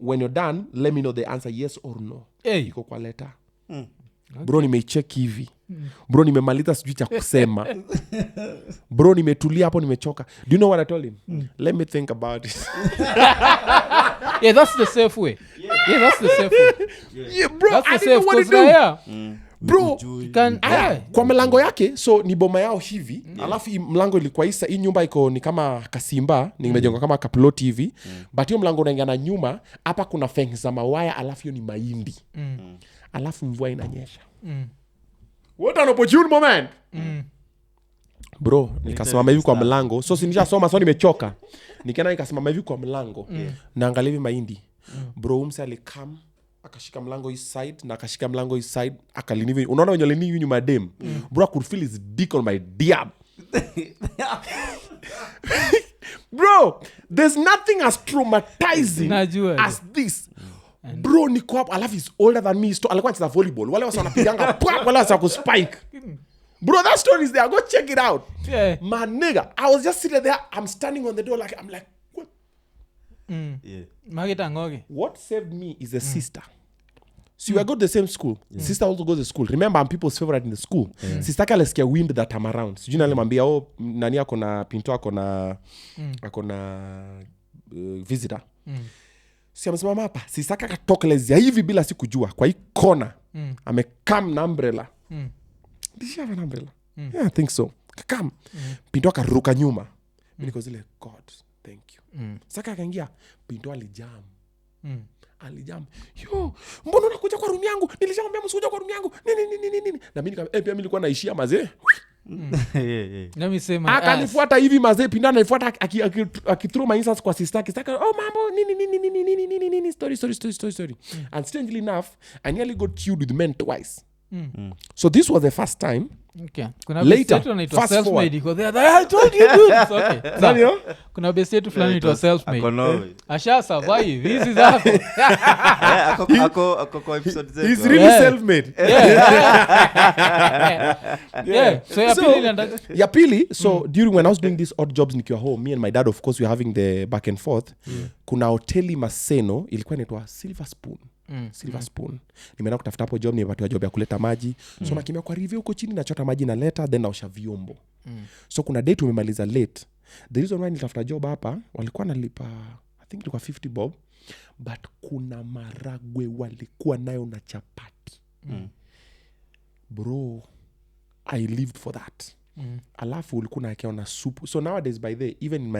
when you're done let me know the answer yes or no. Iko kwa letter. Bro, nimeicheck hivi. Bro, nimemaliza sijui cha kusema. Bro, nimetulia hapo nimechoka. Do you know what I told him? Let me think about it. Yeah, that's the safe way. Yeah, that's the safe way. Yeah, bro, that's I the didn't know what to do. Bro, kwa mlango yake, so ni boma yao hivi, alafu mlango ilikuwa isa, hii nyumba iko ni kama kasimba, nimejenga kama kaploti hivi, but hiyo mlango unaingia na nyuma, hapa kuna fence za mawaya, alafu hiyo ni mahindi. Alafu mvua inanyesha. What an opportune moment. Bro, nikasimama hivi kwa mlango, so sinishasoma, so nimechoka. Nikaenda nikasimama hivi kwa mlango, naangalia hivi mahindi. Bro, umse alikam akashika mlango hii side na akashika mlango hii side akalinivi. Unaona wenye lini nyuma dem. Bro, I could feel his dick on my diab. Bro, there's nothing as traumatizing as this. Bro, niko hapo, alafu is older than me. Alikuwa anacheza volleyball. Wale wasa wanapiganga pap, wale wasa kuspike. Bro, that story is there. Go check it out. Yeah. My nigga, I was just sitting there. I'm standing on the door like, I'm like, what? Yeah. What saved me is a sister. So we go to the same school. Sister also goes to school. Remember, I'm people's favorite in the school. Sister kalesikia wind that I'm around. So jina alimwambia, oh, nani akona Pinto akona visitor. si amesimama hapa si saka katokelezea hivi bila sikujua kwa hii kona amekam na umbrella did she have an umbrella yeah I think so kakam Pinto akaruka nyuma because ile God thank you saka akaingia Pinto alijam yo mbona unakuja kwa room yangu nilishamwambia msikuja kwa room yangu nini na mimi pia mimi nilikuwa naishia mazee akanifuata hivi mazee Pinto ananifuata akithrow my insults kwa sister akisaka oh mambo nini story and strangely enough I nearly got chewed with men twice so this was the first time. Okay. Kuna later self-made because I told you dude. Okay. Nani kuna best yetu fulani it was self-made. Asha survive. This is hapo. Ako kwa episode zetu. He's really self-made. Yeah. So ya pili so during when I was doing these odd jobs nikiwa home me and my dad of course we were having the back and forth. Kuna hoteli Maseno ilikuwa inaitwa Silver Spoon. Nimeenda kutafuta hapo job nimepatiwa job ya kuleta maji. So nakimbia kwa review huko chini nachota maji na leta then naosha vyombo. So kuna date tumemaliza late. The reason why nilitafuta job hapa walikuwa nalipa I think ilikuwa 50 bob but kuna maragwe walikuwa nayo na chapati. Bro I lived for that. Alafu ulikuwa nakiwa na soup. So nowadays by the even in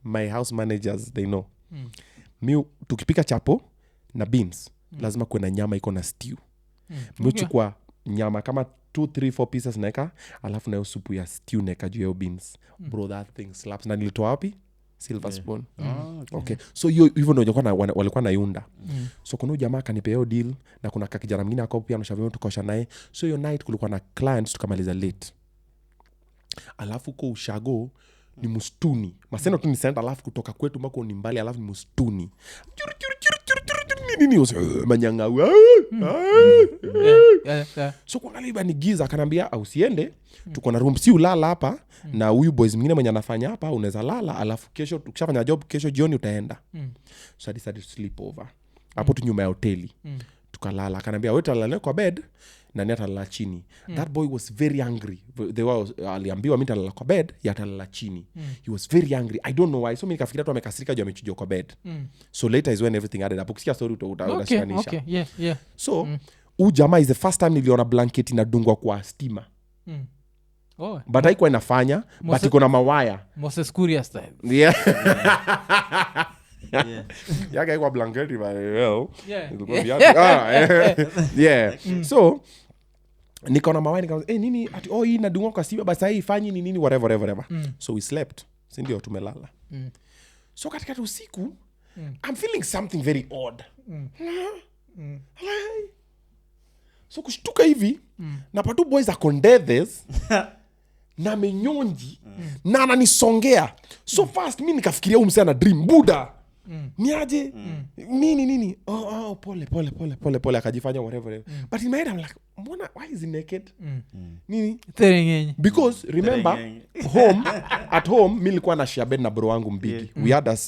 my house managers they know. Mi tukipika chapo na beans lazima kuwe na nyama iko na stew. Mchukua nyama kama 2 3 4 pieces naeka alafu nayo supu ya stew naeka juu ya beans. Bro that thing slaps. Na nilitoa wapi? Silver Spoon. Okay. So hiyo hivyo ndio walikuwa naiunda. So kuna jamaa kanipea hiyo deal na kuna kakijana mwingine akao pia anashavyo tukosha naye. So hiyo night kulikuwa na clients tukamaliza late. Alafu kwa ushago ni mustuni. Maseno tu ni center alafu kutoka kwetu mbako ni mbali alafu ni mustuni. Nini manyanga. So kwa ngaliba ni giza akanambia usiende tuko na room si ulala hapa na huyu boys mwingine mwenye anafanya hapa unaweza lala alafu kesho ukishafanya job kesho jioni utaenda. So I decided to sleep over. Hapo tu nyuma ya hoteli. Tukalala akanambia wewe utalala kwa bed na ni atalala chini. That boy was very angry. Aliambiwa mimi nitalala kwa bed yatalala chini. He was very angry. I don't know why. So mimi nikafikiria tu amekasirika juu amechujwa kwa bed. So later is when everything added up. Ukisikia story utashikanisha. Okay. Yeah. So jamaa is the first time niliona blanket inadungwa kwa stima. Oh. But haikuwa inafanya but iko na mawaya. Moses Kuria style. Yeah. Yaka kwa blanket well. Yeah. So nikaona mawaya nikaona nini ati hii inadungwa kwa stima basi haifanyi nini whatever. So we slept. Si ndio tumelala. So katika usiku I'm feeling something very odd. So kushtuka hivi na patu boys akondethes na menyonji na ananisongea so fast mimi nikafikiria huyu msana dream buda niaje nini pole akajifanya whatever but in my head I'm like why is he naked nini because remember at home mimi nilikuwa na share bed na bro wangu mbigi we had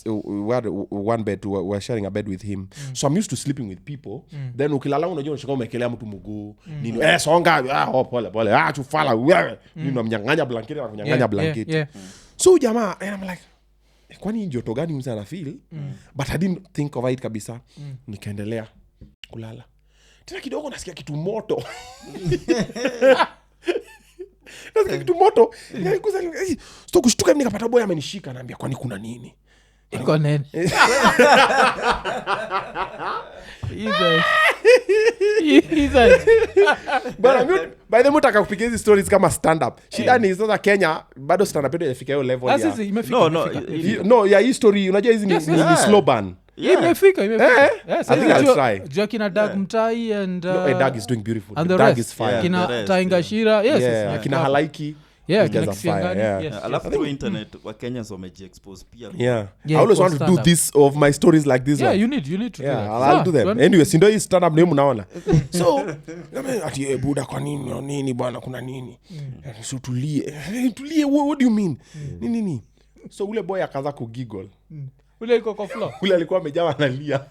one bed we were sharing a bed with him so I'm used to sleeping with people then ukilala unajua unashika umekelea mtu mguu nini songa pole chufala wewe nini unamnyang'anya blanket so jamaa and I'm like kwani joto gani msa na feel but I didn't think of it kabisa nikaendelea kulala tena kidogo nasikia kitu moto so kushtuka nikapata boy amenishika naambia kwani kuna nini iko nini by the way nataka kupiga hizi stories kama stand up shida ni sasa Kenya bado stand up inafika hiyo level ya no ya history unajua hizi ni slow burn imefika I think I'll try Jokina Dag Mtai and Dag is doing beautiful and the Dag is fire kina Tainga Shira kina Halaiki alafu through internet wa Kenyans wamejiexpose pia I always want to do this of my stories like this you need to do that I'll do them anyway sindo hii stand up name unaona so ati buda kwa nini bwana kuna nini so tulie what do you mean nini so ule boy akaanza kugiggle ule iko kwa floor ule alikuwa amejawa analia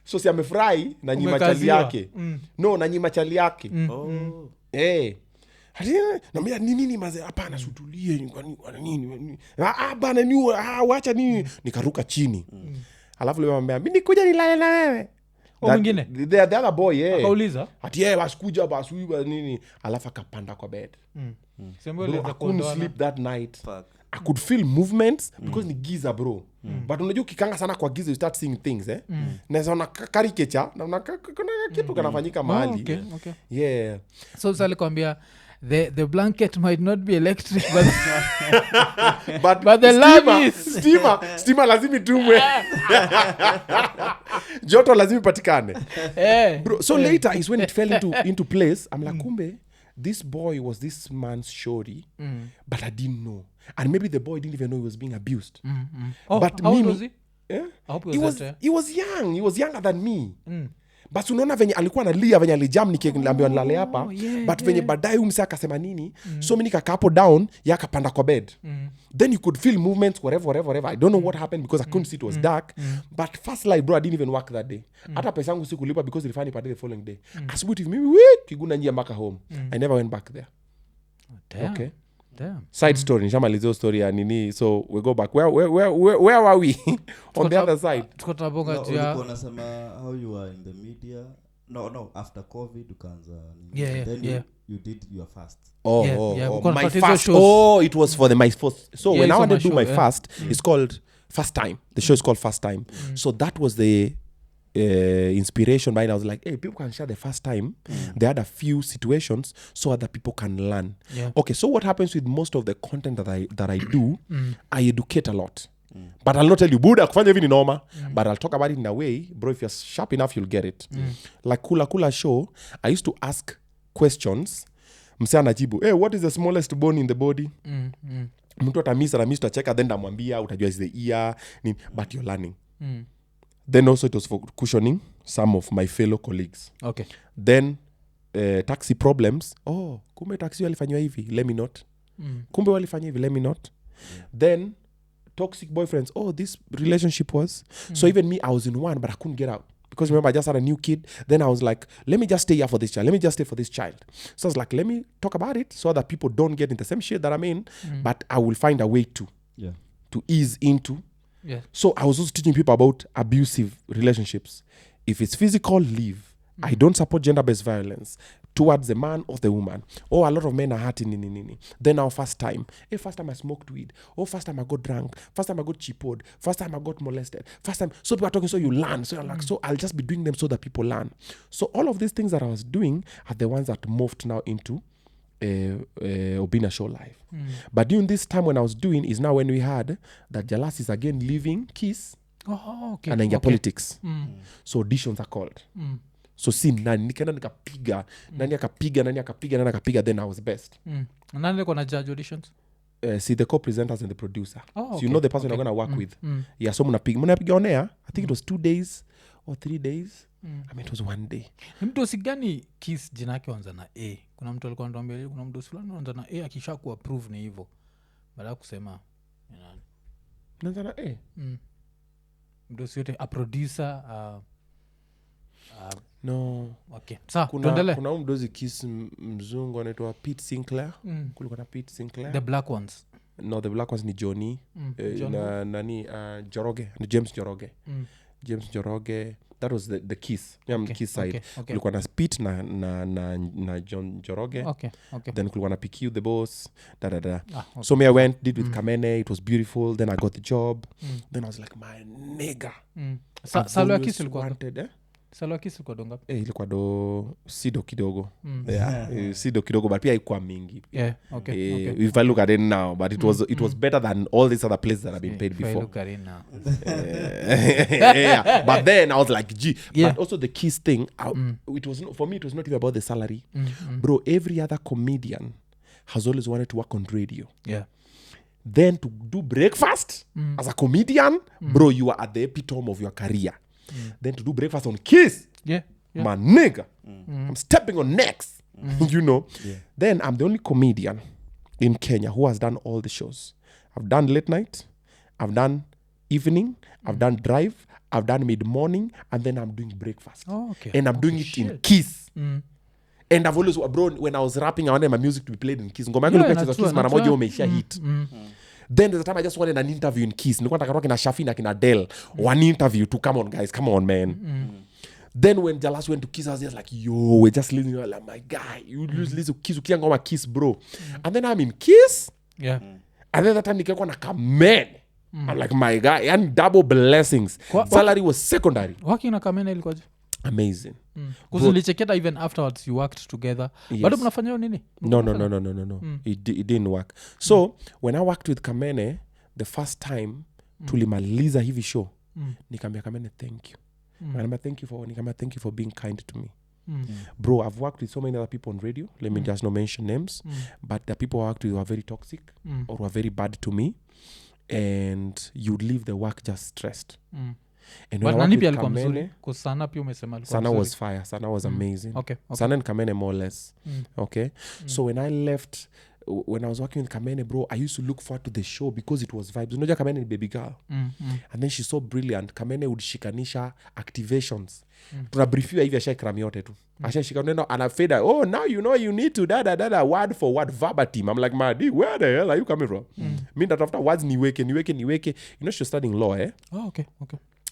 so si amefurahi na nyima chali yake na nyima chali yake Naambia nini maze hapana sutulie kwa nini bana ni wacha nini nikaruka chini. Alafu leo anambia mimi nikuja nilale na wewe. Mwingine the other boy akauliza ati wasikuja basi nini, alafu akapanda kwa bed. Sembole za couldn't sleep that night. Fuck. I could feel movements because ni giza bro. But unajua ukikanga sana kwa giza you start seeing things naweza ona caricature na kuna kitu kanafanyika mahali. Okay. Yeah. So sasa alikwambia the blanket might not be electric but the love is steamer lazima itumwe. Joto lazima ipatikane. Bro, so later is when it fell into place. I'm like kumbe this boy was this man's shorty, but I didn't know. And maybe the boy didn't even know he was being abused. Oh, but how old was he? I hope he was young. He was younger than me. But unaona venye alikuwa analia venye alijam nikiambiwa nilale hapa, but venye baadaye umse akasema nini, so mimi nikakaa hapo down, yakapanda kwa bed. Then you could feel movements whatever. I don't know what happened because I couldn't see, it was dark. But first light bro, I didn't even work that day. Hata pesa yangu sikulipa because ilifanya nipate the following day. Asubuhi mimi kiguna njia mpaka home. I never went back there. Damn. Okay. Damn. Side story, nishamalizia story ya nini, so we go back. Where were we? On the other side. Tukotabonga jia. Unasema how you were in the media. No, after COVID ukaanza. Yeah. You did your fast. My fast. It was for my first. So when I wanted to do my fast, it's called Fast Time. The show is called Fast Time. So that was the inspiration behind. I was like, hey, people can share the first time. They had a few situations so other people can learn. Okay, so what happens with most of the content that I do, I educate a lot. But I'll not tell you Buddha kufanya hivi ni noma, but I'll talk about it in a way, bro, if you're sharp enough you'll get it. Like Kula show, I used to ask questions. Mse anajibu, hey, what is the smallest bone in the body? Mtu atamisa na mimi tutacheka, then namwambia utajua is the ear, but you're learning. Then also it was for cushioning some of my fellow colleagues. Okay. Then taxi problems. Oh, kumbe taxi walifanywa hivi, let me not. Kumbe walifanywa hivi, let me not. Then toxic boyfriends. Oh, this relationship was. So even me, I was in one, but I couldn't get out. Because remember, I just had a new kid. Then I was like, let me just stay here for this child. Let me just stay for this child. So I was like, let me talk about it so that people don't get in the same shit that I'm in. But I will find a way to ease into. Yeah. So I was also teaching people about abusive relationships. If it's physical, leave. I don't support gender-based violence towards the man or the woman. Oh, a lot of men are hurting. Then our first time. Hey, first time I smoked weed. Oh, first time I got drunk. First time I got cheapoed. First time I got molested. First time. So people are talking, so you learn. So you're like, so I'll just be doing them so that people learn. So all of these things that I was doing are the ones that morphed now into Obinna Show Live. But during this time when I was doing is now when we had that Jalas is again leaving Kiss and then politics. So auditions are called. So see nani nikaenda nikapiga nani akapiga then I was best. Nani alikuwa na judge auditions? See the co-presenters and the producer. So you know the person you're going to work with. Yeah, so mnapiga on air. I think it was 2 days or 3 days. I mean it was 1 day. Mtu gani Kiss jina yake anza na A? Kuna mtu alikuwa anatuambia kuna mtu fulani anza na A akisha ku approve ni hivyo. Baada kusema Anza na A. Mtu yote a producer no. Okay. Sawa, tuendelee. Kuna mdozi Kiss mzungu anaitwa Pete Sinclair. Kulikuwa na Pete Sinclair. The black ones. No, the black ones ni Johnny. Joroge, ni James Joroge. James Joroge. That was the Kiss. Kiss side. Kulikuwa na Pete na John Joroge. Okay. Then kulikuwa na PQ the boss. Okay. So me I went, did with Kamene. It was beautiful. Then I got the job. Then I was like, my nigga. Salo ya Kiss ilikuwa wanted, Salwa Kiss ilikuwa donga? Ilikuwa sido kidogo. Sido kidogo, but pia haikuwa mingi. Okay. If I look at it now, but it was better than all these other places that I've been paid before. If I look at it now. But then I was like, gee. But also the Kiss thing, for me, it was not even about the salary. Bro, every other comedian has always wanted to work on radio. Yeah. Then to do breakfast as a comedian, bro, you are at the epitome of your career. Then to do breakfast on Kiss, my nigga, I'm stepping on necks, you know. Then I'm the only comedian in Kenya who has done all the shows. I've done late night, I've done evening, I've done drive, I've done mid-morning, and then I'm doing breakfast. Oh, okay. And I'm doing it in Kiss. And I've always, bro, when I was rapping I wanted my music to be played in Kiss. Ngoma yangu ilikuwa Kiss mara moja umeisha hit. Then there's a time I just wanted an interview in Kiss. Nilikuwa nataka rock na Shafi na kina Del. One interview to come on guys, come on man. Then when Jalas went to Kiss, I was just like, yo, we're just listening. Like, my guy, you listen to Kiss, ukianga ngoma Kiss, bro. And then I'm in Kiss. Yeah. And then that time nikakuwa na Kamene. I'm like, my guy, and double blessings. Salary was secondary. Working na Kamene ilikuwaje? Amazing. Because ulicheketa even afterwards you worked together. Yes. Bado mnafanya hiyo nini? No. It didn't work. So when I worked with Kamene, the first time tulimaliza hivi show, nikamwambia Kamene thank you. Nikamwambia thank you for being kind to me. Bro, I've worked with so many other people on radio. Let me just not mention names, but the people I worked with were very toxic or were very bad to me, and you'd leave the work just stressed. And but nani pia alikuwa mzuri? Sana pia umesema alikuwa Sana mzuri. was fire. Sana was amazing. Okay. Sana and Kamene more or less. Okay. So when I left, when I was working with Kamene, bro, I used to look forward to the show because it was vibes. Unajua Kamene ni baby girl. And then she's so brilliant. Kamene would shikanisha activations. Tunabriefiwa hivi ashaikrami yote tu. Ashashika neno anafeda, oh, now you know you need to da word for word verbatim. I'm like, Madi, where the hell are you coming from? Me ndatafuta words niweke. You know she's studying law, eh? Oh, okay.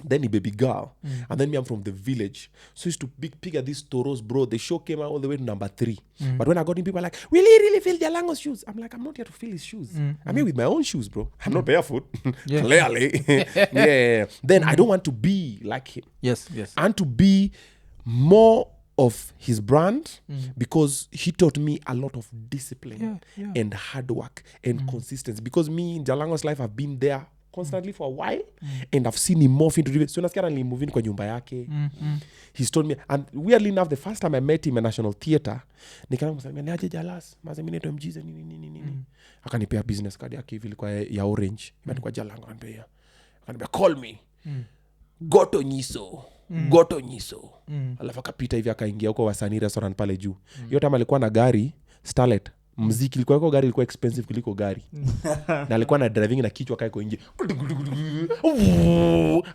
Then he baby girl. And then me, I'm from the village. So I used to pick at these toros, bro. The show came out all the way to number 3. But when I got in, people are like, will he really feel Jalango's shoes? I'm like, I'm not here to feel his shoes. I'm here with my own shoes, bro. I'm not barefoot. Clearly. Yeah. Then I don't want to be like him. Yes. And to be more of his brand because he taught me a lot of discipline and hard work and consistency. Because me in Jalango's life, I've been there constantly for a while and I've seen him morph into it. So nasikia nilimove in kwa nyumba yake. He's told me, and weirdly enough, the first time I met him at National Theatre, nikaanza kusema niaje Jalas, maze mimi naitwa Mjize nini. Akanipea business card yake hivi ilikuwa ya orange. Imeandikwa Jalango akanipea. Akanipea call me. Goto Nyiso. Alafu akapita hivi akaingia huko Wasanii restaurant pale juu. Hiyo time alikuwa na gari Starlet. Muziki ilikuwa kwa gari ilikuwa expensive kuliko gari. Na alikuwa na driving na kichwa kaiko nje.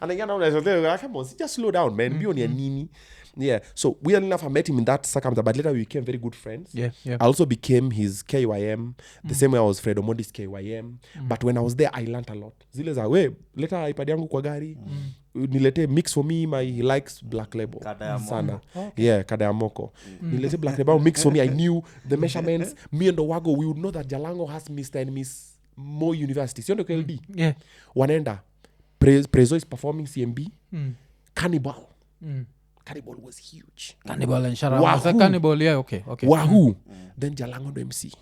Anaingia na unaweza come on, just slow down man. Bio ni nini? Yeah. So weirdly enough I met him in that circumstance, but later we became very good friends. Yeah. I also became his KYM the same way I was Fred Omodi's KYM. But when I was there I learned a lot. Zile za we later iPad yangu kwa gari. Nilete mix for me, he likes Black Label sana. Okay. Yeah, Kadayamoko. Nilete Black Label mix for me. I knew the measurements. Me and Owago, we would know that Jalango has Mr. and Miss Mo University. Sio ndo KLD. Yeah. Wanaenda. Prezo is performing CMB. Cannibal. Cannibal was huge. Cannibal and Shara. Cannibal, yeah, okay. Wahoo. Then Jalango ndo MC.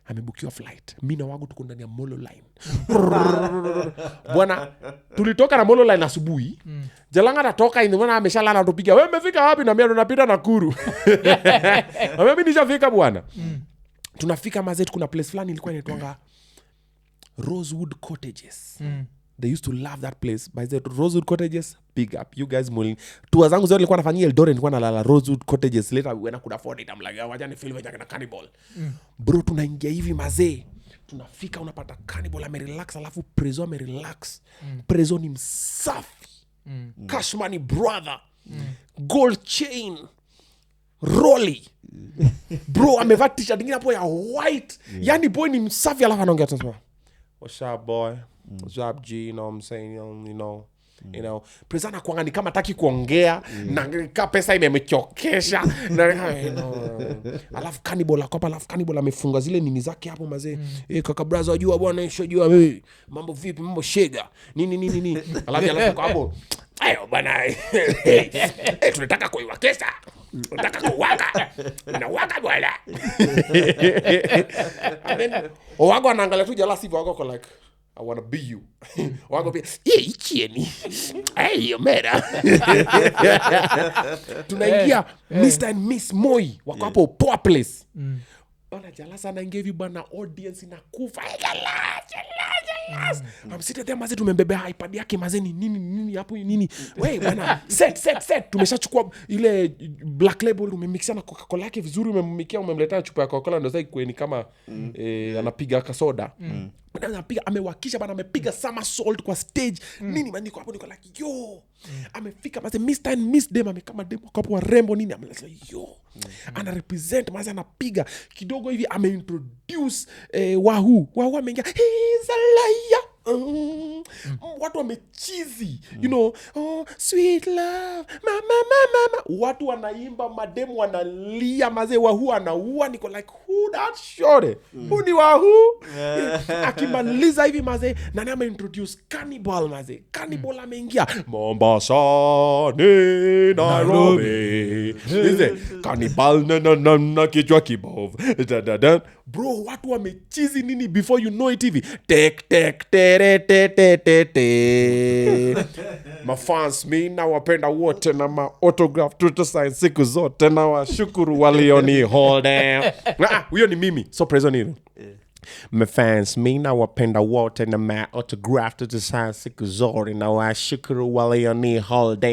Amebukiwa flight. Mi na Wago tuko ndani ya Molo Line. Bwana, tulitoka na Molo Line asubuhi. Jalanga atatoka indi bwana ameshalala tupiga. Wewe umefika wapi? Na mimi tunapita Nakuru. Mimi nishafika bwana. Tunafika Mazetu kuna place fulani ilikuwa inaitwanga Rosewood Cottages. They used to love that place. By the Rosewood Cottages, big up. You guys mulling. Tour zangu zote nilikuwa nafanyia Eldoret, nilikuwa nalala Rosewood Cottages. Later when I could afford it, I'm like, wacha ni film na Cannibal. Bro, tunaingia hivi mazee. Tunafika unapata Cannibal amerelax alafu Prezo amerelax. Prezo ni msafi. Cash Money brother. Gold chain. Rolly. Bro, amevaa t-shirt ingine hapo ya white. Yani boy ni msafi alafu anaongea tunasema, what's up boy? What's up G? You know what I'm saying? You know. Presana kwanga ni kama taki kuongea na pesa imemechokesha alafu Cannibal akopa, alafu Cannibal amefunga zile nini zake hapo mazee. Kaka brother wajua bwana, shojua wewe mambo vipi, mambo shega nini alafu hapo ayo bwana tunataka kuiwakesha, tunataka kuwaka na waka bwana. And then Owago anaangalia tu Jalas hivyo, Owago like, I want to be you. Owago be, ichieni. Hey, mera. Tunaingia Mr. and Miss Moi wako hapo poa place. Bana Jalas anaingia hivi bana, audience inakufa. Jalas. I'm sitting there maze, tumembebea iPad yake maze nini hapo nini. Wewe bana, set. Tumeshachukua ile Black Label, umemixia na Coca-Cola yake vizuri, umemmikia, umemletea chupa ya Coca-Cola ndio sasa kweni kama anapiga kasoda. madam anapiga amewakisha bana amepiga somersault kwa stage nini man niko hapo niko like yo amefika basi Mr and Miss dem amekama dem hapo warembo nini ameleta yo ana represent maza anapiga kidogo hivi ameintroduce Wahoo ameingia he's a liar watu wamechizi you know sweet love mama watu wanaimba mademu wanalia mazee Wahoo anaua niko like who that short who ni Wahoo akimaliza hivi mazee nani ameintroduce Cannibal mazee Cannibal ameingia Mombasa ni Nairobi is Cannibal na kichwa kibovu bro watu wamechizi nini before you know it hivi tek mafans mi na wapenda wote na ma autograph Twitter sign siku zote na washukuru walioni hold huyo ni mimi so preso nini mafans mi na wapenda wote na ma autograph Twitter sign siku zote na washukuru walioni hold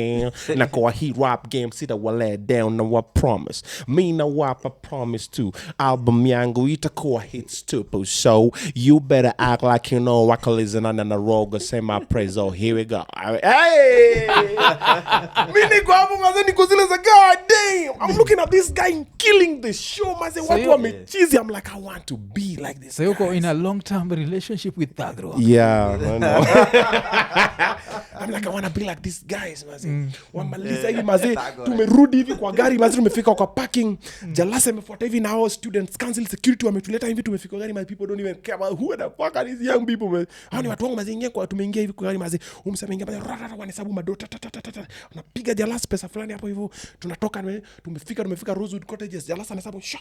na kwa hii rap game sita wale down na wa promise mi na wapa promise too album yangu itakuwa hits too so you better act like you know wakalizana na roga say my praise oh here we go hey mi niko hapo maze niko zile za god damn I'm looking at this guy killing the show maze watu wamechizi I'm like I want to be like this so you're in a long-term relationship with Thagro yeah I know I'm like I want to be like these guys maze wamaliza hivi maze tumerudi hivi kwa gari maze tumefika kwa parking Jalasa imefuata hivi now students council security wametuleta hivi tumefika gari maze people don't even care about who the fuck are these young people maze hao ni watu wangu maze ingia kwa tumeingia hivi kwa gari maze umsamengia maze wanahesabu madota unapiga Jalasa pesa fulani hapo hivyo tunatoka tumefika Rosewood Cottages Jalasa anahesabu sha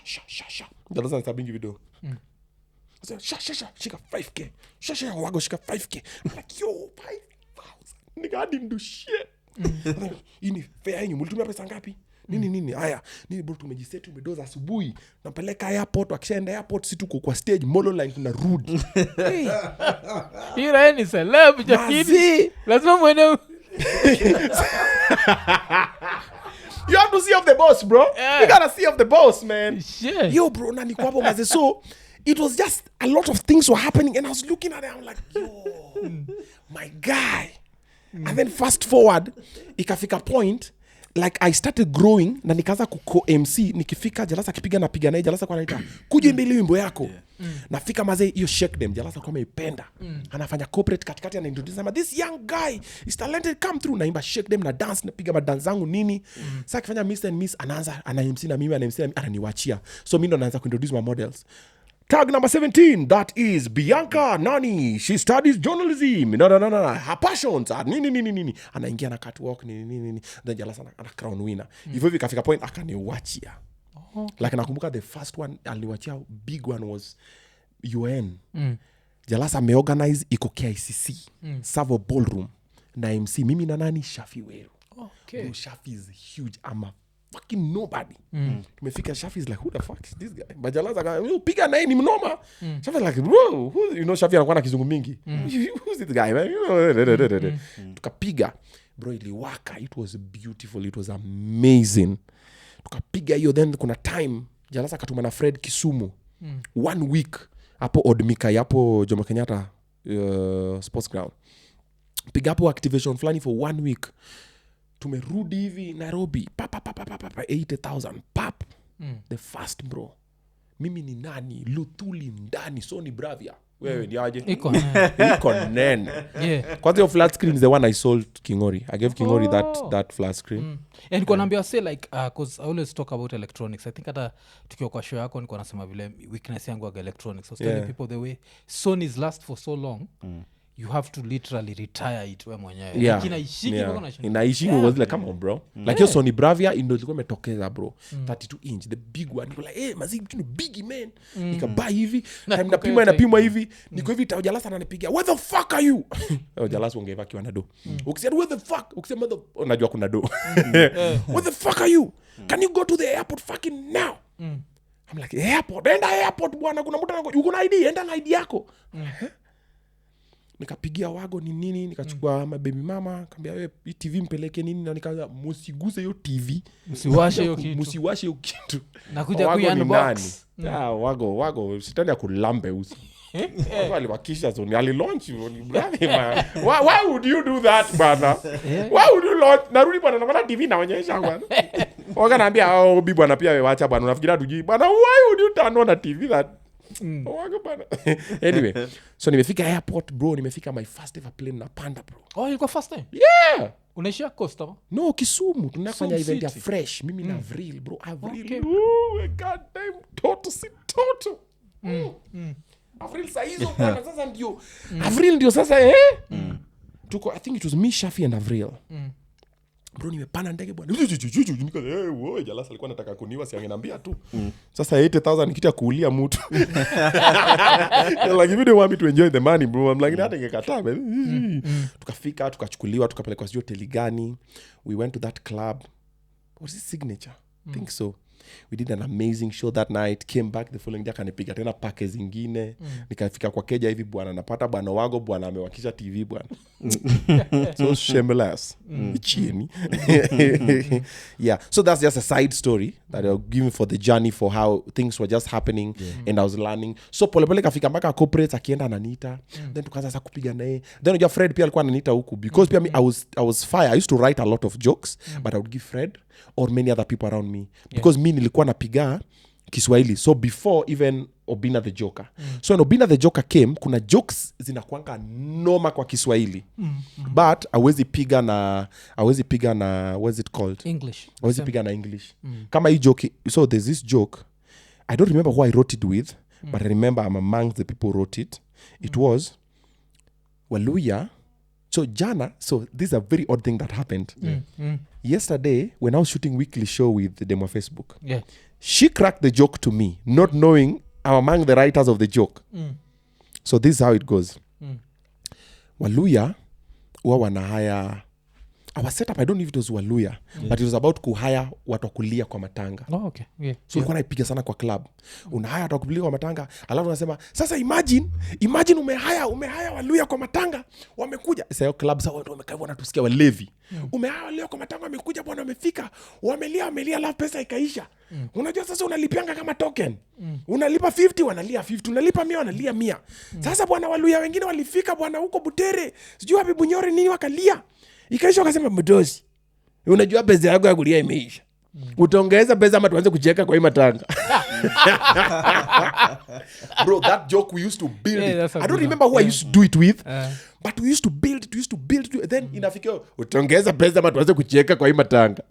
Jalasa anahesabu ingi video sha shika 5k sha wago shika 5k like yo 5,000 nigga I didn't do shit ini fare yenyu mlitumia pesa ngapi nini haya nini bro tumejiset tumedoza asubuhi napeleka airport akishaenda airport si tuko kwa stage molo line tunarudi hii ni celeb jakini lazima muone you have to see off the boss bro you gotta see off the boss man shit. Yo bro nani kwapo maze so it was just a lot of things were happening and I was looking at it I'm like yo my guy and then fast forward ikafika point like I started growing na nikaanza kuko MC nikifika Jalasa akipiga napiga naye Jalasa kwa anaita kuja mbele wimbo yako nafika mazee hiyo shake them Jalasa kwa ameipenda anafanya corporate katikati ana introduce this young guy is talented come through naimba shake them na dance napiga madance zangu nini sasa akifanya Mr and Miss anaanza ana MC na mimi ananiwachia so mimi ndo naanza kuintroduce my models. Tag number 17, that is Bianca Nani. She studies journalism. No. Her passions are nini. Anaingia na catwalk nini. Then Jalasa ana crown winner. Hivyo kafika point akaniwachia. Like nakumbuka the first one aliwachia big one was UN. Jalasa ameorganize iko KICC. Savo Ballroom. Na MC mimi na nani Shafi Weru. Okay. Bro, Shafi is huge. I'm a fucking nobody. Tumefika Shafi is like who the fuck is this guy? But Jalasa piga naye ni mnoma. Shafi is like bro, who, you know Shafi anakuwa na kizungu mingi. Who's this guy man? You know, tukapiga bro iliwaka. It was beautiful. It was amazing. Tukapiga hiyo then kuna time Jalasa katuma na Fred Kisumu 1 week hapo Odmika hapo Jomo Kenyatta sports ground. Piga hapo activation fulani for 1 week. Tumerudi hivi Nairobi 80,000 pap the first bro mimi ni nani Luthuli ndani Sony Bravia wewe ni aje iko nene kwanza your flat screen is the one I sold Kingori. I gave Kingori that flat screen and kwa naambia say like cause I always talk about electronics. I think hata tukiwa kwa show yako niko nasema vile weakness yangu ya electronics. So telling people the way Sony's last for so long you have to literally retire it we mwenyewe inaishiki was like come on bro like your Sony Bravia ndio ilikuwa imetokeza bro 32 inch the big one like hey mazi kitu big man nikabuy hivi time napima hivi niko hivi Jalasa ananipigia what the fuck are you Jalasa ungeva kiwa na do ukisema what the fuck ukisema unajua kuna do what the fuck are you can you go to the airport fucking now I'm like enda airport bwana kuna mtu uko na ID enda na ID yako nikapigia wago ni nini nikachukua baby mama akamwambia wewe hii TV mpeleke nini na nikaanza msiguse hiyo TV msiwashe hiyo kitu nakuja ku unbox wago sitani ya kulambe usi aliwakisha zoni alilaunch brother man. Why would you do that bwana? Why would you launch? Narudi bwana naona TV naonyesha bwana. Wakaniambia Obi bwana pia wewe acha bwana unafikiria tujui bwana why would you turn on a TV that anyway, so nimefika airport bro, nimefika my first ever plane na panda bro. Ilikuwa first time? Yeah. Unaishia Costa? No, Kisumu. Tunafanya event ya fresh. Mimi na Avril bro. Avril. Okay. Oh, goddamn toto. Avril saizo bwana sasa ndio. Avril ndio sasa tuko I think it was me, Shafi and Avril. Bro nimepanda ndege bwana. Woi Jalasa alikuwa anataka kuniwa si angeniambia tu. Sasa 80,000 kitu ya kuulia mtu. Like if you don't want me to enjoy the money bro, I'm like hata ingekataa. Tukafika tukachukuliwa tukapelekwa sio hoteli gani. We went to that club. Was it Signature? Think so. We did an amazing show that night. Came back the following day kanipiga tena pake zingine. Nikafika kwa keja hivi bwana napata bwana wangu bwana amewakisha TV bwana. So shameless. Chini. Yeah. So that's just a side story that I'll give for the journey for how things were just happening and I was learning. So polepole kafika mpaka corporate akienda ananiita. Then tukaanza sasa kupiga naye. Then unajua Fred pia alikuwa ananiita huku because pia I was fire. I used to write a lot of jokes but I would give Fred or many other people around me because me nilikuwa napiga Kiswahili. So before even Obinna the Joker. So when Obinna the Joker came, kuna jokes zinakuanga noma kwa Kiswahili. But hawezi piga na what's it called? English. Hawezi piga na English. Kama hii joke, so there's this joke. I don't remember who I wrote it with, but I remember I'm amongst the people who wrote it. It was Waluya. So jana, so this is a very odd thing that happened. Yesterday, when I was shooting weekly show with the demo Facebook, she cracked the joke to me, not knowing I'm among the writers of the joke. So this is how it goes. Waluya, huwa wanahaya our setup, I don't know if it was Waluya, but it was about kuhaya watu kulia kwa matanga. Oh, okay. Yeah. So ulikuwa naipiga sana kwa club. Unahaya watu kulia kwa matanga, alafu unasema, sasa imagine umehaya Waluya kwa matanga, wamekuja. Sasa club sawa watu wamekaa wanatusikia walevi. Umehaya Waluya kwa matanga wamekuja bwana wamefika, wamelia alafu pesa ikaisha. Unajua sasa unalipianga kama token. Unalipa 50 wanalia 50, unalipa 100 wanalia 100. Sasa bwana Waluya wengine walifika bwana huko Butere, sijui wapi Bunyore nini wakalia. Ikaisha wakasema mdozi. Unajua pesa yako ya kulia imeisha. Utaongeza pesa ama tuanze kucheka kwa hii matanga. Bro, that joke we used to build. Yeah, I don't remember who I used to do it with. But we used to build it. Then inafikia utaongeza pesa ama tuanze kucheka kwa hii matanga.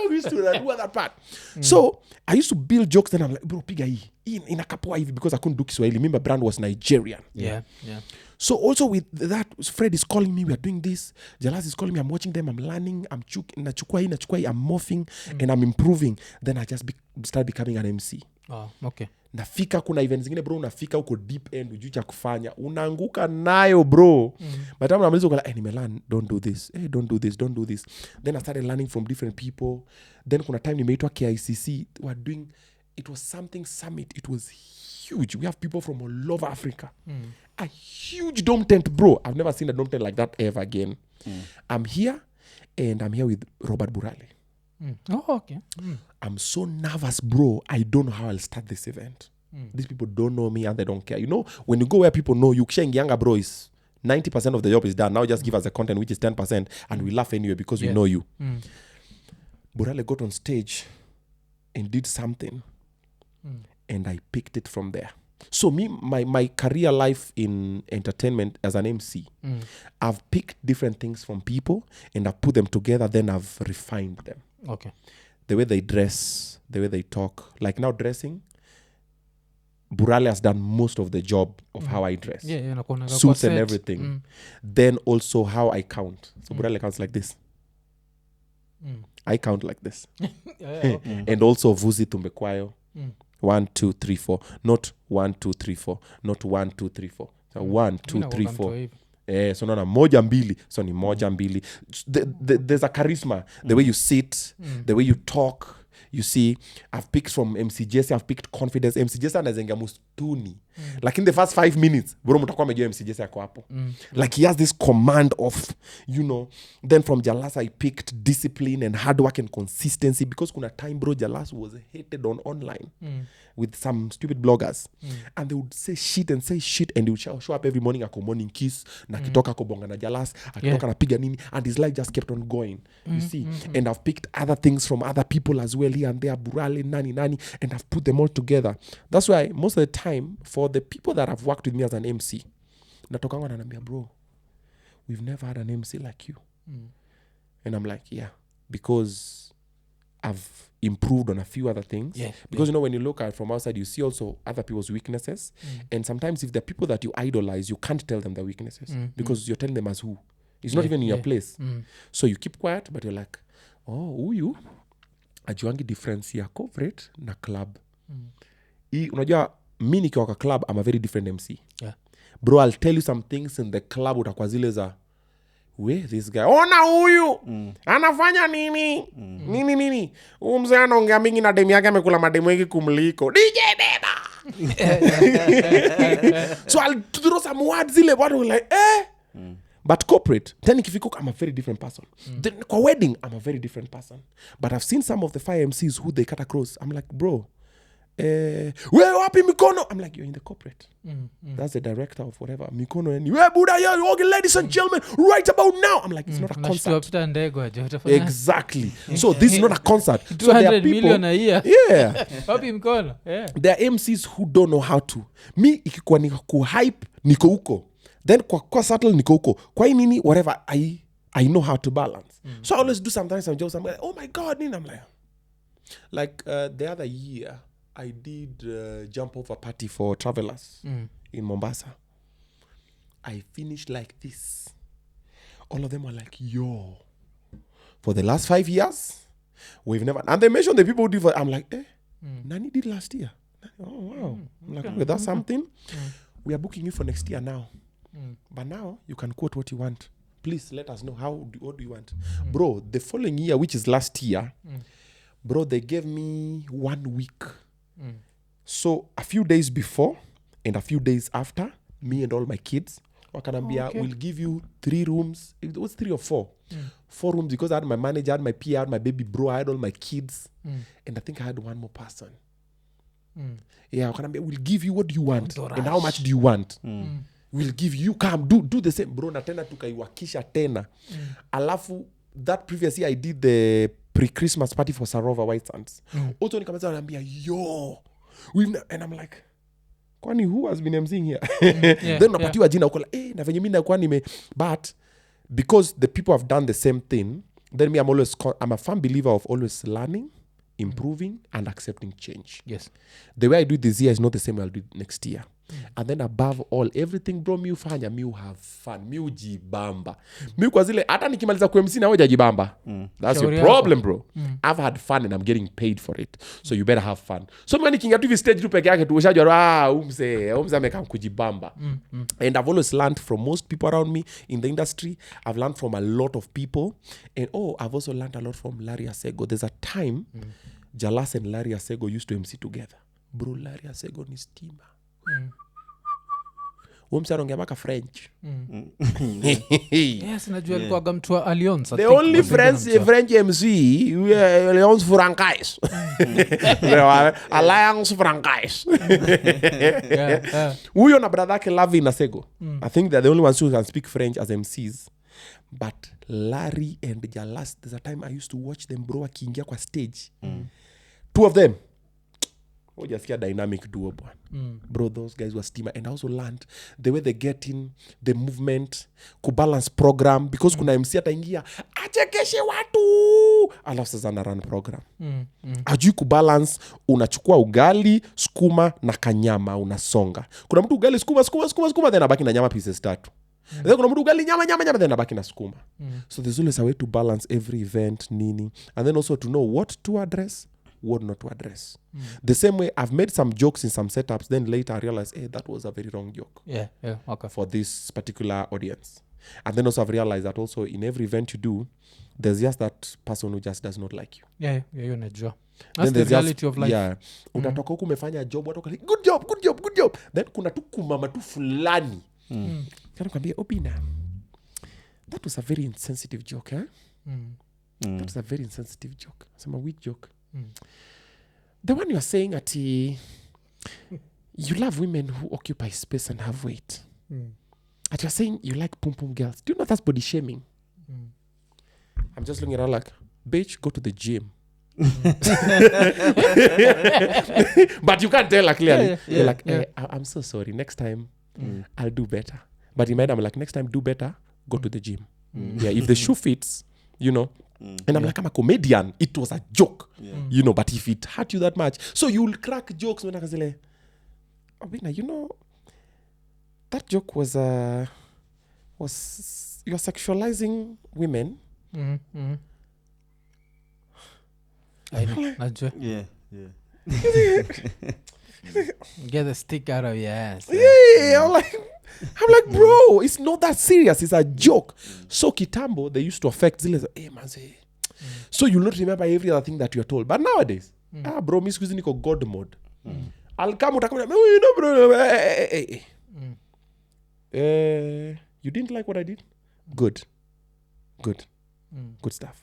We used to do that part. So, I used to build jokes then I'm like, bro, piga hii. Inakapoa hivi because I couldn't do Kiswahili. My brand was Nigerian. Yeah. So also with that, Fred is calling me, we are doing this. Jalas is calling me, I'm watching them, I'm learning, nachukua hii, I'm morphing, and I'm improving. Then I just start becoming an MC. Oh, okay. Nafika kuna events zingine bro, unafika huko deep end, ujui cha kufanya, unaanguka nayo bro. By the time unamaliza uko like, nimelearn, don't do this. Don't do this. Then I started learning from different people. Then kuna time nimeitwa KICC, we're doing, it was something summit, it was huge. We have people from all over Africa. A huge dome tent, bro. I've never seen a dome tent like that ever again. I'm here with Robert Burale. Oh, okay. I'm so nervous, bro. I don't know how I'll start this event. These people don't know me and they don't care. You know, when you go where people know you, younger, bro, is 90% of the job is done. Now just give us the content, which is 10%, and we laugh anyway because we know you. Burale got on stage and did something, and I picked it from there. So my career life in entertainment as an MC, I've picked different things from people and I've put them together, then I've refined them. Okay. The way they dress, the way they talk. Like now dressing, Burale has done most of the job of how I dress. Suits and everything. Then also how I count. So Burale counts like this. I count like this. And also Vuzi Tumbekwayo. 1, 2, 3, 4. Not 1, 2, 3, 4. Not 1, 2, 3, 4. So 1, 2, 3, 4. So no, moja mbili. So ni moja mbili. There's a charisma. The way you sit, the way you talk. You see, I've picked from MC Jesse, I've picked confidence. MC Jesse anazenga mustuni. Like in the first 5 minutes bro mtakuwa mmejua MC Jesse yako hapo. Like he has this command of then from Jalas I picked discipline and hard work and consistency, because kuna time bro Jalas was hated on online with some stupid bloggers and they would say shit and he would show up every morning ako morning kiss na kitoka ako bonga na Jalas akitoka na piga nini, and his life just kept on going. You see, and I've picked other things from other people as well here and there, Burale, nani, and I've put them all together. That's why most of the time for the people that have worked with me as an MC, natokanga wananiambia bro, we've never had an MC like you. And I'm like, yeah, because I've improved on a few other things. Because when you look at it from outside, you see also other people's weaknesses. And sometimes if the people that you idolize, you can't tell them their weaknesses because you're telling them as who. It's not even in your place. So you keep quiet, but you're like, oh, huyu ajuangi difference ya corporate na club. Unajua mi nikiwa kwa club, I'm a very different MC. Bro, I'll tell you some things in the club utakuwa zile za this guy, ona huyu anafanya nini nini mzee anaongea mingi na demu yake amekula mademu wengi kumliko DJ Deda. So I'll throw some words zile watu like but corporate then ikifika I'm a very different person. Then kwa wedding I'm a very different person. But I've seen some of the fire MCs who they cut across. I'm like, bro, wewe wapi mikono? I'm like, you're in the corporate. That's the director of whatever. Mikono and wewe buda yo, okay, ladies and gentlemen, right about now. I'm like, it's not a concert. Exactly. So this is not a concert. So 200 million a year. Yeah. Wapi mikono? Yeah. There are MCs who don't know how to. Me ikikuwa ni ku-hype niko huko. Then kwa subtle niko huko. Kwa nini whatever I know how to balance. So I always do sometimes some jokes. I'm like, oh my God, Nini. I'm like the other year I did jump over party for travelers in Mombasa. I finished like this. All of them were like, yo, for the last 5 years, we've never... And they mentioned the people who did for... I'm like, Nani did last year. Oh, wow. I'm like, okay, that's something. We are booking you for next year now. But now, you can quote what you want. Please let us know what do you want. Bro, the following year, which is last year, bro, they gave me 1 week. So a few days before and a few days after, me and all my kids, wakanambia, we'll give you 3 rooms. It was 3 or 4. 4 rooms because I had my manager, I had my PA, I had my baby bro, I had all my kids. And I think I had one more person. Yeah, wakanambia, we'll give you what do you want. And how much do you want? We'll give you, come, do the same. Bro, na tena tukaiwakisha tena. Alafu, that previous year I did the pre-Christmas party for Sarova White Sands. Also nikameza wanambia, yo, and I'm like, kwani who has been MCing here? Then unapatiwa jina uko like, na venye mimi nakuwa but because the people have done the same thing, then me I'm a firm believer of always learning, improving and accepting change. Yes. The way I do this year is not the same way I'll do next year. And then above all, everything bro, mi ufanya, mi have fun, mi ujibamba. Mi kwa zile, hata nikimaliza ku-MC na weja jibamba. That's your problem, bro. I've had fun and I'm getting paid for it. So you better have fun. So mimi nikinga tu stage tu peke yake tu ushajua umse ameka kujibamba. And I've always learned from most people around me in the industry. I've learned from a lot of people. And I've also learned a lot from Larry Asego. There's a time Jalas and Larry Asego used to MC together. Bro, Larry Asego ni stima. Umsaronge maka French. Yes, najua alikuwa gamtua Alliance. The only French MC Alliance Francais. Alliance Francais. Huyo na brother yake Lavi Nasego. I think they're the only ones who can speak French as MCs. But Larry and Jalas, there's a time I used to watch them bro akiingia kwa stage. 2 of them. Just a dynamic duo, bro. Those guys were steamer, and I also learned the way they get in the movement, kubalance program, because kuna MC ataingia achekeshe watu, alafu sasa na run program. Ajui kubalance, unachukua ugali, skuma na kanyama unasonga. Kuna mtu ugali skuma then abaki na nyama pieces 3. Then kuna mtu ugali nyama then abaki na skuma. So there's always a way to balance every event, Nini, and then also to know what to address, what not to address. The same way I've made some jokes in some setups, then later I realized, that was a very wrong joke. Yeah, okay. For this particular audience. And then also I've realized that also in every event you do, there's just that person who just does not like you. Yeah, unajua. That's the reality of life. Yeah. Utatoka huku umefanya job, watu wakali, good job. Then kuna tu kumama tu fulani. Kana kwambia, Obinna, that was a very insensitive joke, eh? That was a very insensitive joke. Sema, weak joke. The one you are saying at you love women who occupy space and have weight. At you're saying you like pum girls. Do you know that's body shaming? I'm just looking at her like, bitch, go to the gym. But you can't tell her clearly. You're like, I'm so sorry. Next time, I'll do better. But in my head, I'm like, next time, do better. Go to the gym. Yeah, if the shoe fits, you know. And I'm like, I'm a comedian. It was a joke, you know. But if it hurt you that much, so you'll crack jokes when I say, Obinna, you know, that joke was you're sexualizing women. I know. Yeah. Get the stick out of your ass. Yeah, I'm like, bro, it's not that serious. It's a joke. So kitambo, they used to affect zile. Hey, man, say. So you'll not remember every other thing that you're told. But nowadays, bro, mi sikuizi niko God mode. I'll come utakamia, you know, bro. You didn't like what I did? Good stuff.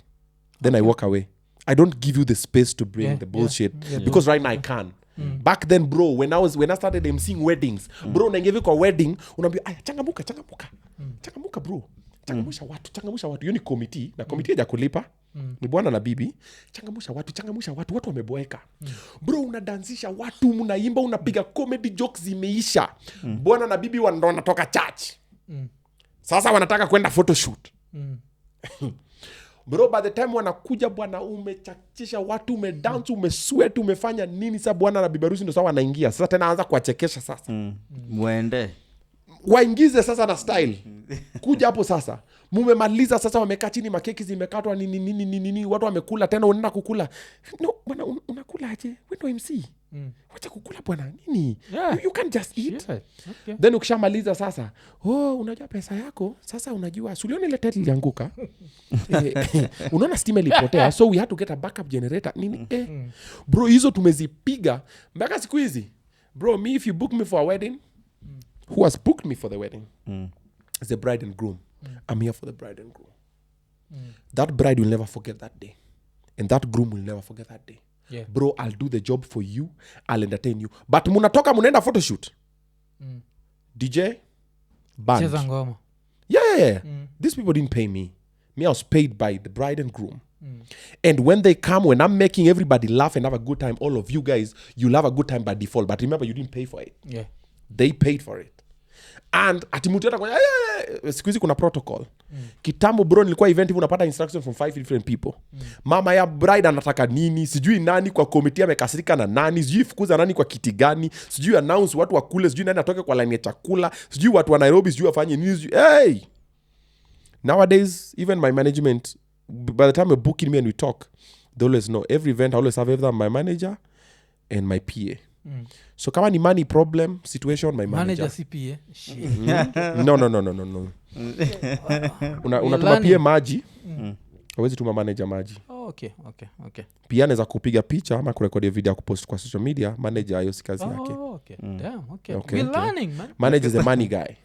Then I walk away. I don't give you the space to bring the bullshit because right now I can. Back then, bro, when I started emceeing weddings, bro, naingia kwa wedding, unaambia aya changamuka bro. Changamusha watu. Hiyo ni committee na committee haja kulipa. Ni bwana na bibi. Changamusha watu wameboeka. Bro, unadansisha watu, mnaimba, unapiga comedy jokes zimeisha. Bwana na bibi ndo wanatoka church. Sasa wanataka kwenda photoshoot. Bro, by the time wanakuja bwana, umechachisha watu, umedance, umesweat, umefanya nini, sasa bwana na bibi harusi ndo sawa wanaingia. Sasa tena anza kuwachekesha sasa. Muende. Waingize sasa na style. Kuja hapo sasa. Mumemaliza sasa, wamekaa chini, makeki zimekatwa nini, watu wamekula, tena unaenda kukula. No, bwana unakula aje? Wewe ndo MC. Wacha kukula bwana. Nini? Yeah. You can't just eat. Yeah. Okay. Then ukishamaliza sasa, unajua pesa yako, sasa unajua sulioni ile title ilianguka. Unaona steam ilipotea, so we had to get a backup generator. Nini? Bro, hizo tumezipiga mpaka siku hizi. Bro, me if you book me for a wedding, who has booked me for the wedding? It's the bride and groom. I'm here for the bride and groom. That bride will never forget that day. And that groom will never forget that day. Yeah. Bro, I'll do the job for you. I'll entertain you. But munatoka munaenda photoshoot. DJ, band. Cheza ngoma. Yeah. These people didn't pay me. I was paid by the bride and groom. And when they come, when I'm making everybody laugh and have a good time, all of you guys, you'll have a good time by default. But remember, you didn't pay for it. Yeah. They paid for it. And atimutueta kwa siku hizi kuna protocol. Kitambo bro, nilikuwa event hivi unapata instructions from 5 different people. Mama ya bride anataka nini, sijui nani kwa committee amekasirika na nani, sijui fukuza nani kwa kiti gani, sijui announce watu wakule, sijui nani atoke kwa line ya chakula, sijui watu wa Nairobi sijui wafanye nini, sijui. Hey! Nowadays, even my management, by the time they're booking me and we talk, they always know. Every event, I always have either my manager and my PA. So kama ni money problem situation, my manager CPA. No. Unatuma PA maji, hawezi tuma manager maji. Okay. Pia anaweza kupiga picha ama kurekodi video kupost kwa social media, manager hiyo si kazi yake. Okay. Damn, okay. Okay. We're learning, man. Manager is the money guy.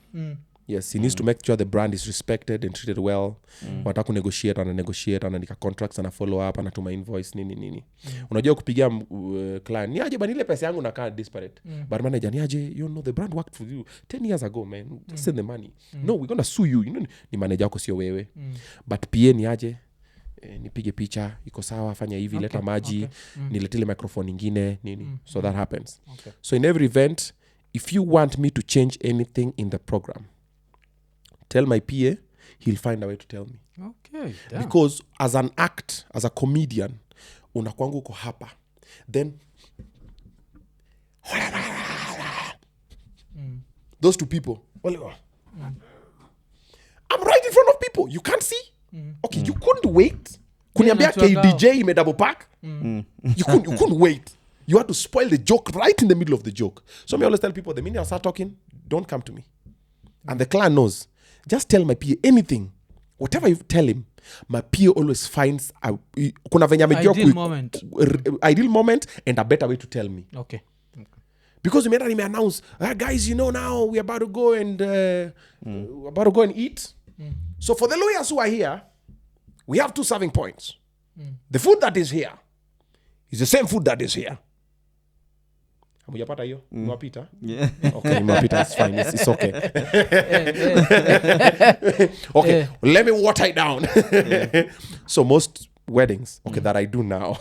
Yes, he needs to make sure the brand is respected and treated well. Wataka kunegotiate, anaandika contracts, ana follow up, anatuma invoice nini. Unajua kupigia client, niaje bani ile pesa yangu nakaa disparate. But manager, niaje, you know the brand worked for you 10 years ago, man. Just send the money. No, we're gonna sue you. You know, ni manager wako sio wewe. But pia niaje, nipige picha, iko sawa, fanya hivi, leta maji, niletile microphone nyingine nini. So that happens. Okay. So in every event, if you want me to change anything in the program, tell my PA, he'll find a way to tell me. Okay, damn. Because as an act, as a comedian, unakwangu uko hapa. Then, those two people, I'm right in front of people. You can't see? Okay, you couldn't wait. Kuniambia KDJ ime double pack? You couldn't wait. You had to spoil the joke right in the middle of the joke. So I always tell people, the minute I start talking, don't come to me. And the client knows. just tell my PA anything. Whatever you tell him, my PA always finds kuna venye amejua ideal moment and a better way to tell me. Okay. Because we announce, guys, now we're about to go and eat. So for the lawyers who are here, we have 2 serving points. The food that is here is the same food that is here. Hamujapata hiyo? Mwapita? Yeah. Okay, mwapita, it's fine. It's okay. Okay, let me water it down. So most weddings that I do now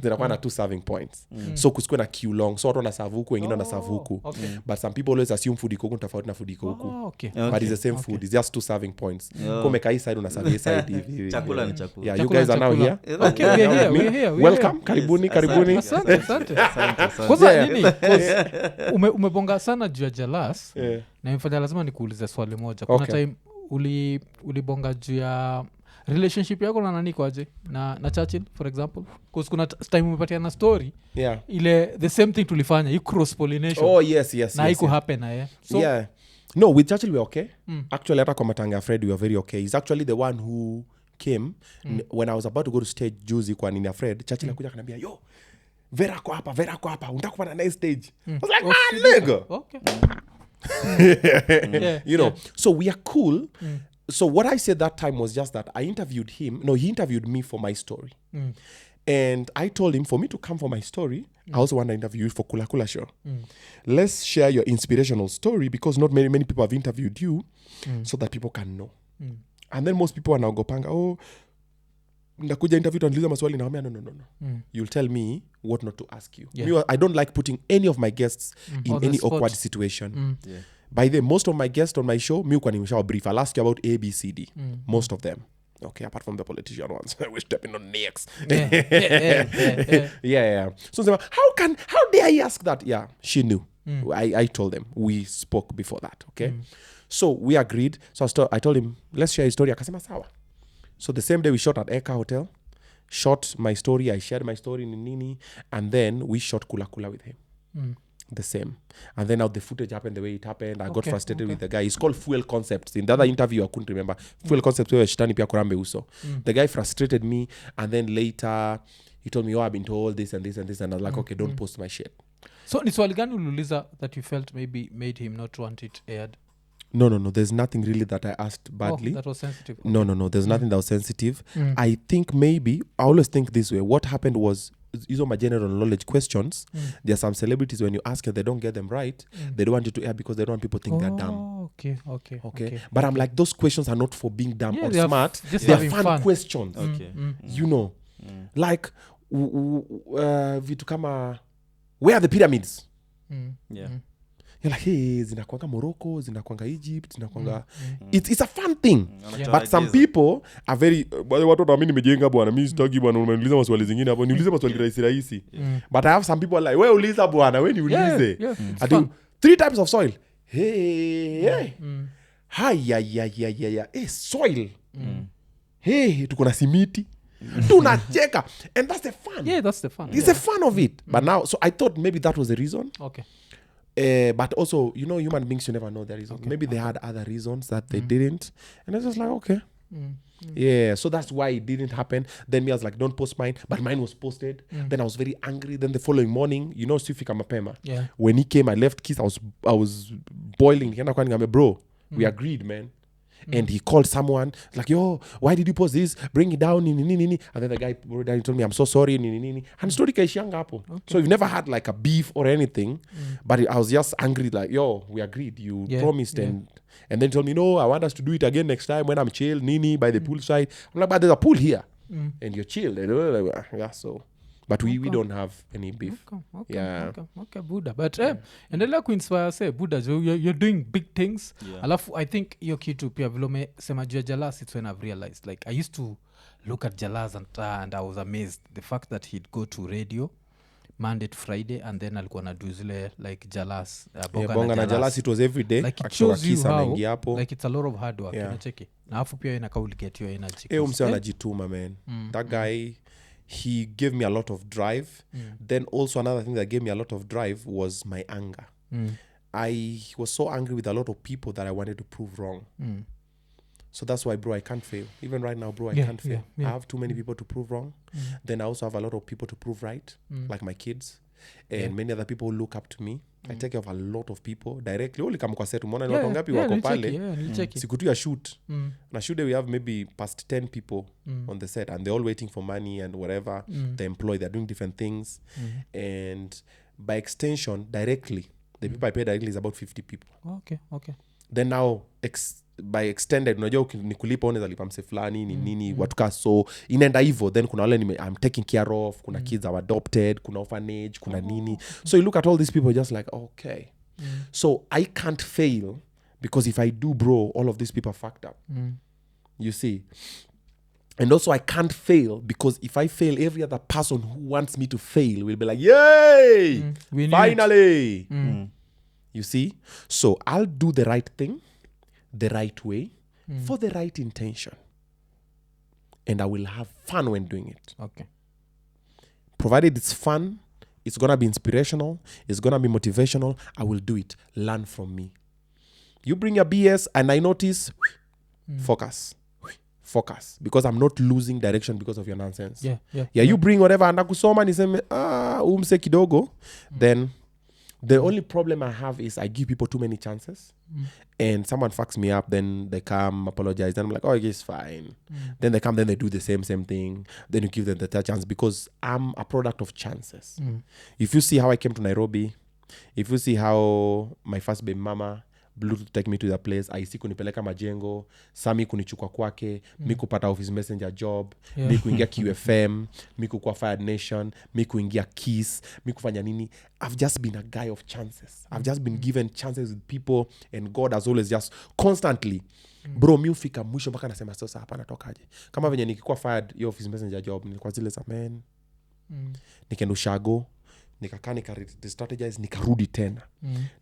zinakuwa na 2 serving points. So kusikwe na queue long. So watu wanaserve huku, wengine wanaserve huku. But some people always assume food iko huku tofauti na food iko huku. But it's the same food. It's just 2 serving points. Kwa meka hii side unaserve hii side hivi. Chakula ni chakula. Yeah, you guys are now here. Okay, we're here. Welcome. Karibuni. Asante. Kwanza nini? Umebonga sana juu ya Jalas. Na mfanya lazima nikuulize swali moja. Kuna time ulibonga juu ya relationship yako na nani kwaje na Churchill for example, because kuna time umepatia na story ile the same thing tulifanya, you cross pollination. Yes na iko happen na yeye. So no, with Churchill we're okay. Actually hata kwa matanga Fred we were very okay. He's actually the one who came when I was about to go to stage juzi kwa Nini Fred. Churchill akuja akaniambia yo Vera kwa hapa unataka kupanda next stage. I was like nigga. Okay. So we are cool. So what I said that time was just that I interviewed him. No, he interviewed me for my story. And I told him for me to come for my story, I also want to interview you for Kula Kula Show. Let's share your inspirational story because not many people have interviewed you so that people can know. And then most people are now gopanga, ndakuja interview tuaniliza maswali na wamea no. You'll tell me what not to ask you. I don't like putting any of my guests in any awkward situation. By the way, most of my guests on my show, mi kwa nimeshawa brief. I'll ask you about A, B, C, D. Most of them. Okay, apart from the politician ones. We're stepping on necks. Yeah. So how dare he ask that? Yeah, she knew. I told them. We spoke before that, okay? So we agreed. So I told him, let's share his story. Akasema sawa. So the same day we shot at Eka Hotel. Shot my story. I shared my story in Nini. And then we shot Kula Kula with him. The same. And then now the footage happened the way it happened. I got frustrated with the guy. It's called Fuel Concepts. In the other interview I couldn't remember. Fuel Concepts where shitani pia kurambe uso. The guy frustrated me and then later he told me, I've been told this and this and this, and I was like, okay, don't post my shit. So ni swali gani uliuliza that you felt maybe made him not want it aired? No. There's nothing really that I asked badly. That was sensitive. Okay. No. There's nothing that was sensitive. I think maybe, I always think this way. What happened was, these are my general knowledge questions. There are some celebrities, when you ask and they don't get them right, they don't want you to air because they don't want people to think they're dumb. Okay. But I'm like, those questions are not for being dumb or smart. They are fun questions. Okay. You know. Like, vitu kama, where are the pyramids? Yeah. You're like, hey, zinakwanga Morocco, zinakwanga Egypt, zinakwanga... It's a fun thing. But some people are very... Watu watu amini mejenga bwana, mimi sitaki bwana, unaniuliza maswali zingine hapo, niulize maswali rahisi. But I have some people like, wewe uliza bwana, wewe niulize. I do 3 types of soil. Hey. Hey, soil. Hey, tuko na simiti. Tunacheka. And that's the fun. Yeah, that's the fun. It's the fun of it. But now, so I thought maybe that was the reason. Okay. But also, human beings, you never know the reason. Maybe they had other reasons that they didn't. And I was just like, okay. Yeah, so that's why it didn't happen. Then me, I was like, don't post mine. But mine was posted. Then I was very angry. Then the following morning, Sifika Mapema. Yeah. When he came, I left Kiss. I was boiling. Bro, we agreed, man. And he called someone like, yo, why did you post this? Bring it down. Nini. And then the guy told me, I'm so sorry. Nini. And story kaishianga hapo. So we've never had like a beef or anything. But I was just angry like, yo, we agreed. You promised. And then he told me, no, I want us to do it again next time when I'm chill, Nini, by the poolside. I'm like, but there's a pool here. And you're chill. Yeah, so... But we don't have any beef. Okay, Buddha. But endelea kuinspire say Buddha, you're doing big things. Alafu I think hiyo kitu pia vile umesema juu ya Jalas, it's when I've realized, like I used to look at Jalas and I was amazed the fact that he'd go to radio Monday to Friday and then alikuwa na do zile like Jalas bonga na Jalas, it was every day. Like it shows you how like it's a lot of hard work. Unacheki na afu pia inakauliget your energy. Mse anajituma, man. That guy, he gave me a lot of drive. Then also another thing that gave me a lot of drive was my anger. I was so angry with a lot of people that I wanted to prove wrong. So that's why, bro, I can't fail. Even right now, bro, I can't fail. I have too many people to prove wrong. Then I also have a lot of people to prove right, like my kids. And many other people look up to me. I take care of a lot of people directly. Only kama kwa setu mwana ni watu ngapi wako pale. Siku tu ya shoot. Na shoot we have maybe past 10 people on the set, and they're all waiting for money and whatever. They employ, they're doing different things. And by extension, directly, the people I pay directly is about 50 people. Okay. Then now by extended, unajua nikulipa unaweza lipa mse fulani nini watuka, so inaenda hivyo. Then kuna wale I'm taking care of, kuna kids are adopted, kuna orphanage, kuna nini. So you look at all these people just like, okay. So I can't fail, because if I do, bro, all of these people are fucked up. You see. And also I can't fail, because if I fail, every other person who wants me to fail will be like, yay, finally. You see. So I'll do the right thing the right way, for the right intention, and I will have fun when doing it. Okay. Provided it's fun, it's gonna be inspirational, it's gonna be motivational, I will do it. Learn from me. You bring your BS and I notice, focus, because I'm not losing direction because of your nonsense. Yeah. You bring whatever and akusoma niseme umse kidogo, then the only problem I have is I give people too many chances. And someone fucks me up, then they come, apologize, then I'm like, oh, it's fine. Then they come, then they do the same thing. Then you give them the third chance, because I'm a product of chances. If you see how I came to Nairobi, if you see how my first baby mama blew to take me to the place, aisi kunipeleka majengo, Sami kunichukua kwake, mi kupata office messenger job, mi kuingia QFM, mi kukua Fired Nation, mi kuingia Kiss, mi kufanya nini. I've just been a guy of chances. I've just been given chances with people, and God has always just constantly, bro, mi ufika mwisho mpaka nasema sasa hapa natokaje. Kama venye nikikuwa fired yo office messenger job, nilikuwa zile za man, nikenda Ushago, nikakaa strategize, nikarudi tena.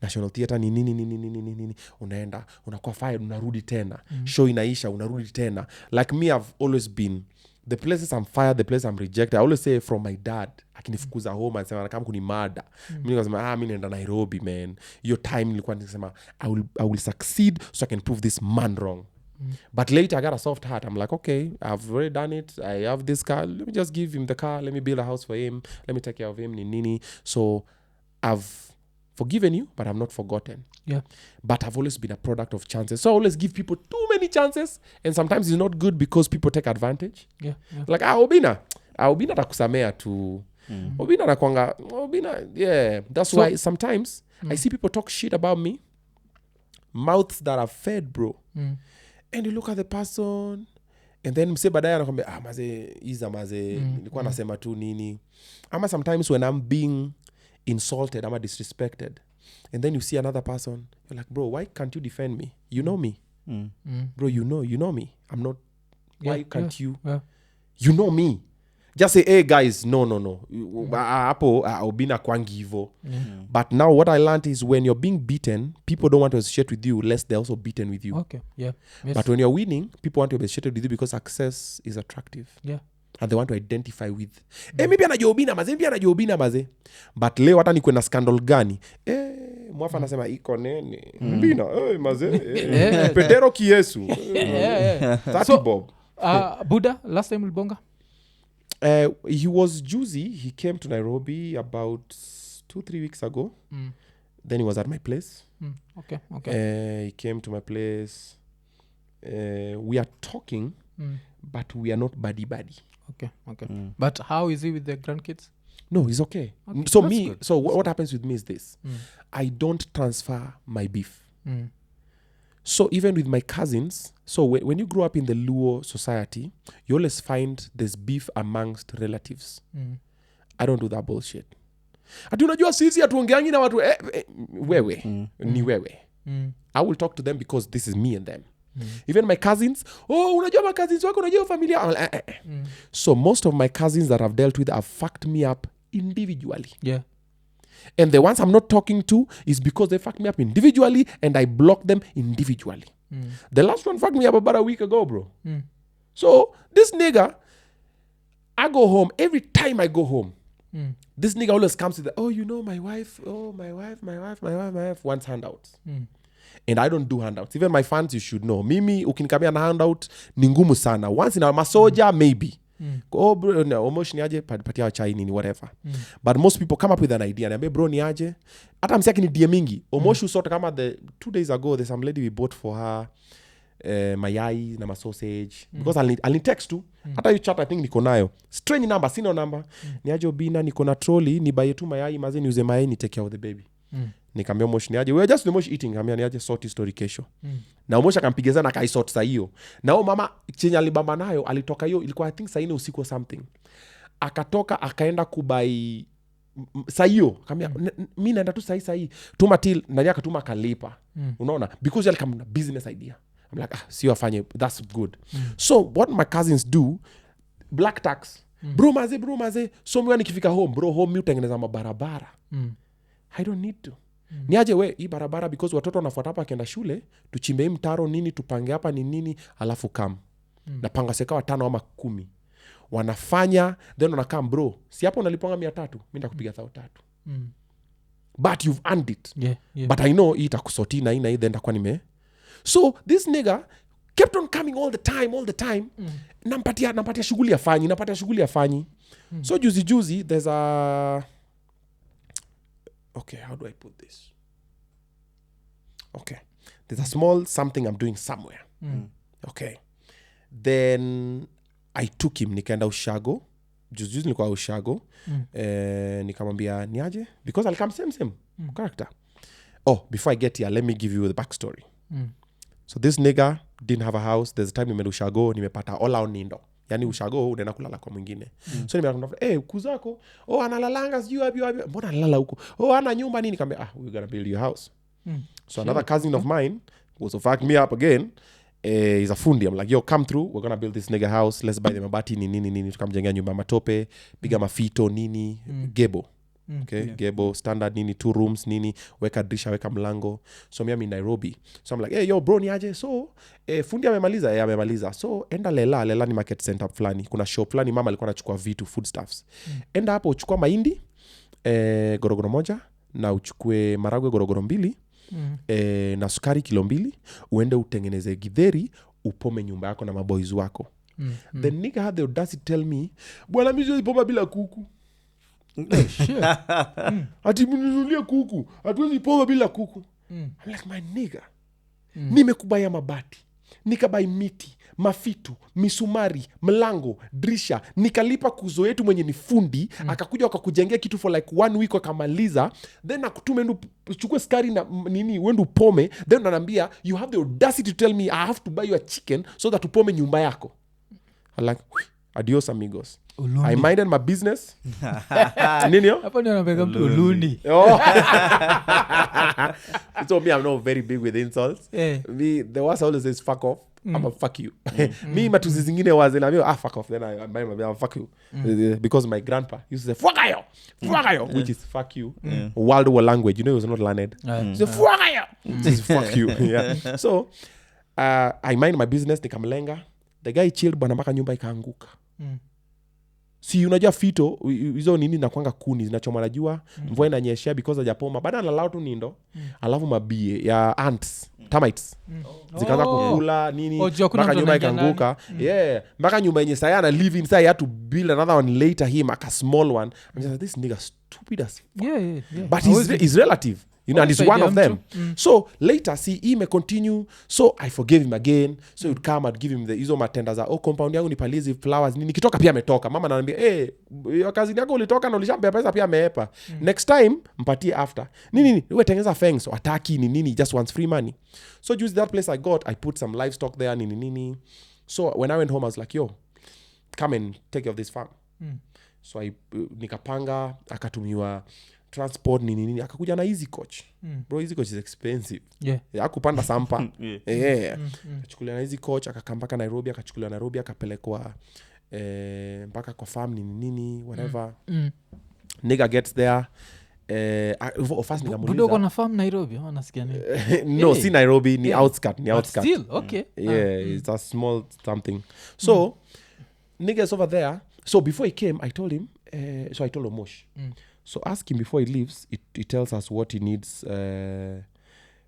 National Theatre ni nini, unaenda unakuwa fired, unarudi tena. Show inaisha, unarudi tena. Like me, I've always been the places I'm fired, the places I'm rejected. I always say from my dad, akinifukuza home anasema kama kuni mada. Mimi nikasema mimi naenda Nairobi, man. Your time nilikuwa nikisema I will succeed so I can prove this man wrong. But later I got a soft heart. I'm like, okay, I've already done it. I have this car. Let me just give him the car. Let me build a house for him. Let me take care of him. Nini. So I've forgiven you, but I'm not forgotten. Yeah. But I've always been a product of chances. So I always give people too many chances. And sometimes it's not good because people take advantage. Yeah. Like, Obinna takusamea tu. Obinna nakwanga. Obinna, yeah. That's why sometimes I see people talk shit about me. Mouths that are fed, bro. And you look at the person, and then mse baadaye anakwambia maze iza maze nilikuwa nasema tu nini. Ama sometimes when I'm being insulted, I'm disrespected, and then you see another person, you're like, bro, why can't you defend me? You know me. Bro, you know me. I'm not. Why can't you? You know me. Just say, hey guys, no. Hapo Obinna kwangi hivo. But now what I learned is when you're being beaten, people don't want to associate with you lest they're also beaten with you. Okay, yeah. Yes. But when you're winning, people want to be associated with you because success is attractive. Yeah. And they want to identify with. Maybe anajua Obinna maze. But leo hata niko na scandal gani? Mwafa anasema IKONINI. Obinna, maze. Petero Kiesu. That's Bob. Buddha, last time ulibonga? He was juicy. He came to Nairobi about 2-3 weeks ago. Then he was at my place. Okay. He came to my place. We are talking, but we are not buddy. Okay. But how is he with the grandkids? No, he's okay. So what happens with me is this. I don't transfer my beef. So even with my cousins, so when you grow up in the Luo society, you always find there's beef amongst relatives. I don't do that bullshit. Ati unajua sisi atuongeangi na watu wewe ni wewe. I will talk to them because this is me and them. Even my cousins, unajua my cousins wako, unajua familia. So most of my cousins that I've dealt with have fucked me up individually. Yeah. And the ones I'm not talking to is because they fucked me up individually and I blocked them individually. The last one fucked me up about a week ago, bro. So this nigga, I go home. Every time I go home, This nigga always comes with the, my wife wants handouts. And I don't do handouts. Even my fans, you should know. Mimi, ukinikamia na handout, ni ngumu sana. Once in a masoja, maybe. Bro, omosh ni aje, patia chai nini, whatever. But most people come up with an idea. Niambe, bro, ni aje. Hata msiaki ni DM mingi. Omosh usota kama 2 days ago, there's some lady we bought for her mayai na sausage. Because I'll text tu. Hata you chat, I think niko nayo. Strange number, sino number. Ni aje Obinna, niko na trolley, ni buy tu mayai, maze niuze mayai, ni take care of the baby. Nikamwambia Mosh ni aje, we're just the Mosh eating. Nikamwambia ni aje sort story kesho. Na Mosh akampigeza na kaisort saa hiyo. Na mama chenye alibamba nayo alitoka hiyo ilikuwa I think saa 4 usiku something. Akatoka akaenda kubai saa hiyo. Akamwambia mimi naenda tu saa hii. Tuma till ndani akatuma kalipa. Unaona? Because alikuwa na business idea. I'm like sio afanye, that's good. So what my cousins do, black tax. Bro maze so mimi nikifika home mimi utengeneza mabarabara. I don't need to. Niaje we hii barabara because watoto wanafuata hapa akienda shule, tuchimbe hii mtaro nini, tupange hapa ni nini, alafu come. Napanga seka 5 ama 10. Wanafanya, then wanakam bro. Si hapo unalipanga 300, mimi nitakupiga 300. But you've earned it. Yeah. But I know itakusoti na then nitakuwa nime. So this nigga kept on coming all the time. Nampatia shughuli afanyi. So juzi there's a okay, how do I put this? Okay. There's a small something I'm doing somewhere. Okay. Then I took him, nikaenda Ushago. Juzi nilikuwa Ushago. Nikamwambia niaje? Because I'll come same character. Oh, before I get here, let me give you the backstory. So this nigga didn't have a house. There's a time nimeenda Ushago, nimepata all out nindo. Yani Ushago unaenda kulala kwa mwingine. So nimeenda kuzako, analalanga sijui wapi. Mbona analala huko? Ana nyumba nini? Nikamwambia we're going to build your house. So another cousin of mine was to fuck me up again. He's a fundi. I'm like, yo, come through. We're going to build this nigga house. Let's buy the mabati nini. Tukamjengea nyumba matope, piga mafito nini, gebo. Okay, gebo standard nini, 2 rooms nini, weka dirisha, weka mlango. So mimi in Nairobi. So I'm like, hey yo bro, ni aje? So fundi amemaliza. So enda lela ni market center fulani. Kuna shop fulani mama alikuwa anachukua vitu, foodstuffs. Enda hapo uchukua mahindi gorogoro 1 na uchukue maragwe gorogoro 2 na sukari kilo 2, uende utengeneze githeri, upome nyumba yako na maboys wako. The nigga had the audacity tell me, bwana mimi siwezi poma bila kuku. Ati mninunulia kuku, hatuwezi poma bila kuku. I'm like, my nigga, nimekubaya mabati, nikabai miti, mafitu, misumari, mlango, drisha, nikalipa kuzo yetu mwenye ni fundi, akakuja wakakujengea kitu for like 1 week wakamaliza, then akutume ndo chukue skari na nini uende upome, then unaniambia you have the audacity to tell me I have to buy you a chicken so that upome nyumba yako. I'm like, adios amigos. Ulundi. I minded my business. Nini yo? Hapo ndio anapeka mtu ulundi. So me, I'm not very big with insults. Me, the worst I always say is fuck off. I'm a fuck you. Me matusi zingine wazi na mimi fuck off, then I mind my fuck you. Because my grandpa used to say fuck you, which is fuck you. World war language, you know, it was not learned. So fuck you. This is fuck you. Yeah. So I mind my business, nikamlenga. The guy chilled bwana mpaka nyumba ikaanguka. Si unajua fito hizo nini nakwanga kuni zinachoma na jua, mvua inanyeshia because hajapoma, baada analao tu nindo, alafu mabie ya ants, termites zikaanza kukula nini mpaka nyumba ikaanguka. Mpaka nyumba yenye sasa ana live inside, had to build another one later, him a small one. I'm just like, this nigga stupid as fuck. But he's relative. You know, and he's one of them. So later, see, he may continue. So I forgave him again. So he'd come, I'd give him the hizo matenda za compound yangu nipalizi flowers nini. Nikitoka pia ametoka. Mama ananiambia, your cousin yako ulitoka na ulishambia pesa pia ameepa. Next time, mpatie after. Nini, wewe tengeza fence, so ataki nini, just wants free money. So use that place I got, I put some livestock there nini. So when I went home, I was like, yo, come and take care of this farm. So I nikapanga, akatumiwa transport nini akakuja na easy coach. Bro, easy coach is expensive. Akupanda sampa. Akachukulia na easy coach akakambaka Nairobi, akachukulia Nairobi akapelekwa mpaka kwa farm nini whatever. Nigga gets there. First nikamuuliza. Budo kuna farm Nairobi, unasikia nini? No, si Nairobi, ni outskirt, Still, okay. It's a small something. So, niggas over there. So before he came, I told him, so I told Omosh. So ask him before he leaves. It tells us what he needs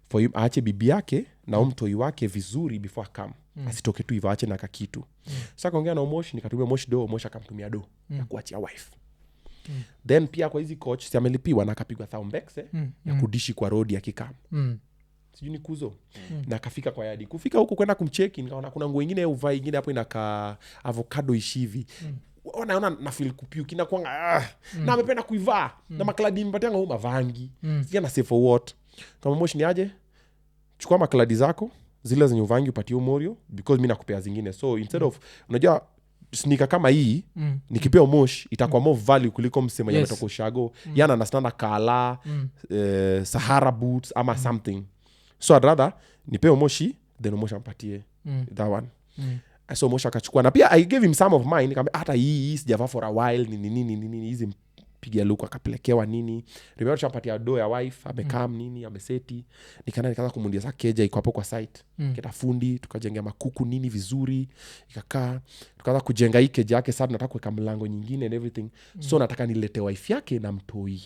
for him. Aache bibi yake na umtoi wake vizuri before come. Asitoke tu hivyo, aache na kakitu. Sasa kaongea na Omosh, nikatumia Omosh do, Omosh akamtumia do ya kuachia wife. Then pia kwa hizi coach si amelipiwa na akapigwa thaumbeks ya kudishi kwa road ya kikam. Sijui ni kuzo. Na akafika kwa yadi. Kufika huko kwenda kumcheki, nikaona kuna nguo nyingine uvai nyingine hapo inaka avocado ishivi. Naona na feel kupiuki na kwanga na amependa kuivaa na makladi mpatia ngoma vangi. Sija na say for what. Kama Moshi ni aje? Chukua makladi zako zile zenye uvangi upatie Morio because mimi nakupea zingine. So instead of unajua sneaker kama hii nikipea Moshi itakuwa more value kuliko msemo mwenye ametoka Ushago. Yana understand kala Sahara boots ama something. So I'd rather nipea Moshi then Moshi ampatie that one. So Moshi akachukua na pia I gave him some of mine. Nikamwambia hata hii sijavaa for a while nini hizi pigia luku akapelekewa nini. Remember champatia do ya wife amekam nini ameseti. Nikaanza kumundia za keja iko hapo kwa site. Kita fundi tukajengea makuku nini vizuri. Ikakaa tukaanza kujenga hii keja yake sasa nataka kuweka mlango nyingine and everything. So nataka nilete wife yake na mtoi.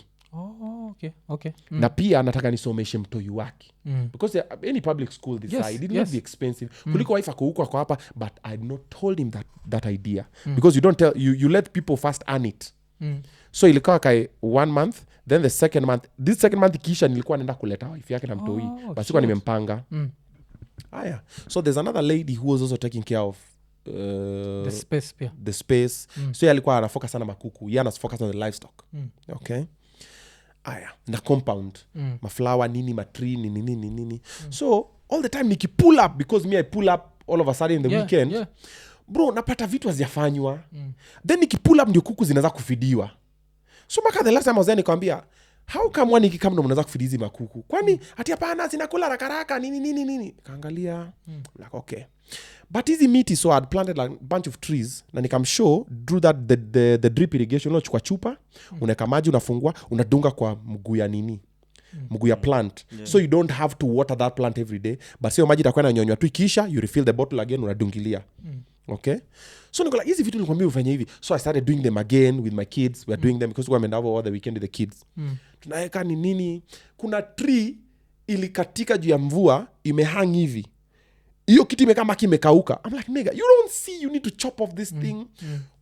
Okay. Na pia nataka nisomeshe mtoi wake. Because any public school this side it not be expensive. Kuliko wife ako huko ako hapa but I not told him that idea. Because you don't tell you let people first earn it. So ilikuwa kai 1 month then the second month this second month kisha nilikuwa naenda kuleta wife yake na mtoi basi kwa nimempanga. Aya. So there's another lady who was also taking care of the space. So alikuwa anafocus sana makuku. Yeye anafocus on the livestock. Okay. Aya. Na compound. Maflower nini matree nini. So all the time niki pull up because me I pull up all of a sudden in the weekend. Bro napata vitu hazijafanywa. Then niki pull up ndio kuku zinaanza kufidiwa. So maka the last time I was there nikamwambia how come one ikikam ndo mnaanza kufidizi makuku? Kwani ati hapana zinakula rakaraka nini. Kaangalia like okay. But hizi miti so I had planted like a bunch of trees na nikamshow do that the drip irrigation unachukua chupa unaweka maji unafungua unadunga kwa mguu ya nini mguu ya plant so you don't have to water that plant every day but sio maji itakuwa inanyonywa tu ikisha you refill the bottle again unadungilia. Okay. So niko like hizi vitu nilikwambia ufanye hivi. So I started doing them again with my kids. We are doing them because we were over the weekend with the kids. Tunaweka nini kuna tree ilikatika juu ya mvua imehang hivi. Hiyo kitu imekaa maki imekauka. I'm like nigga, you don't see you need to chop off this thing.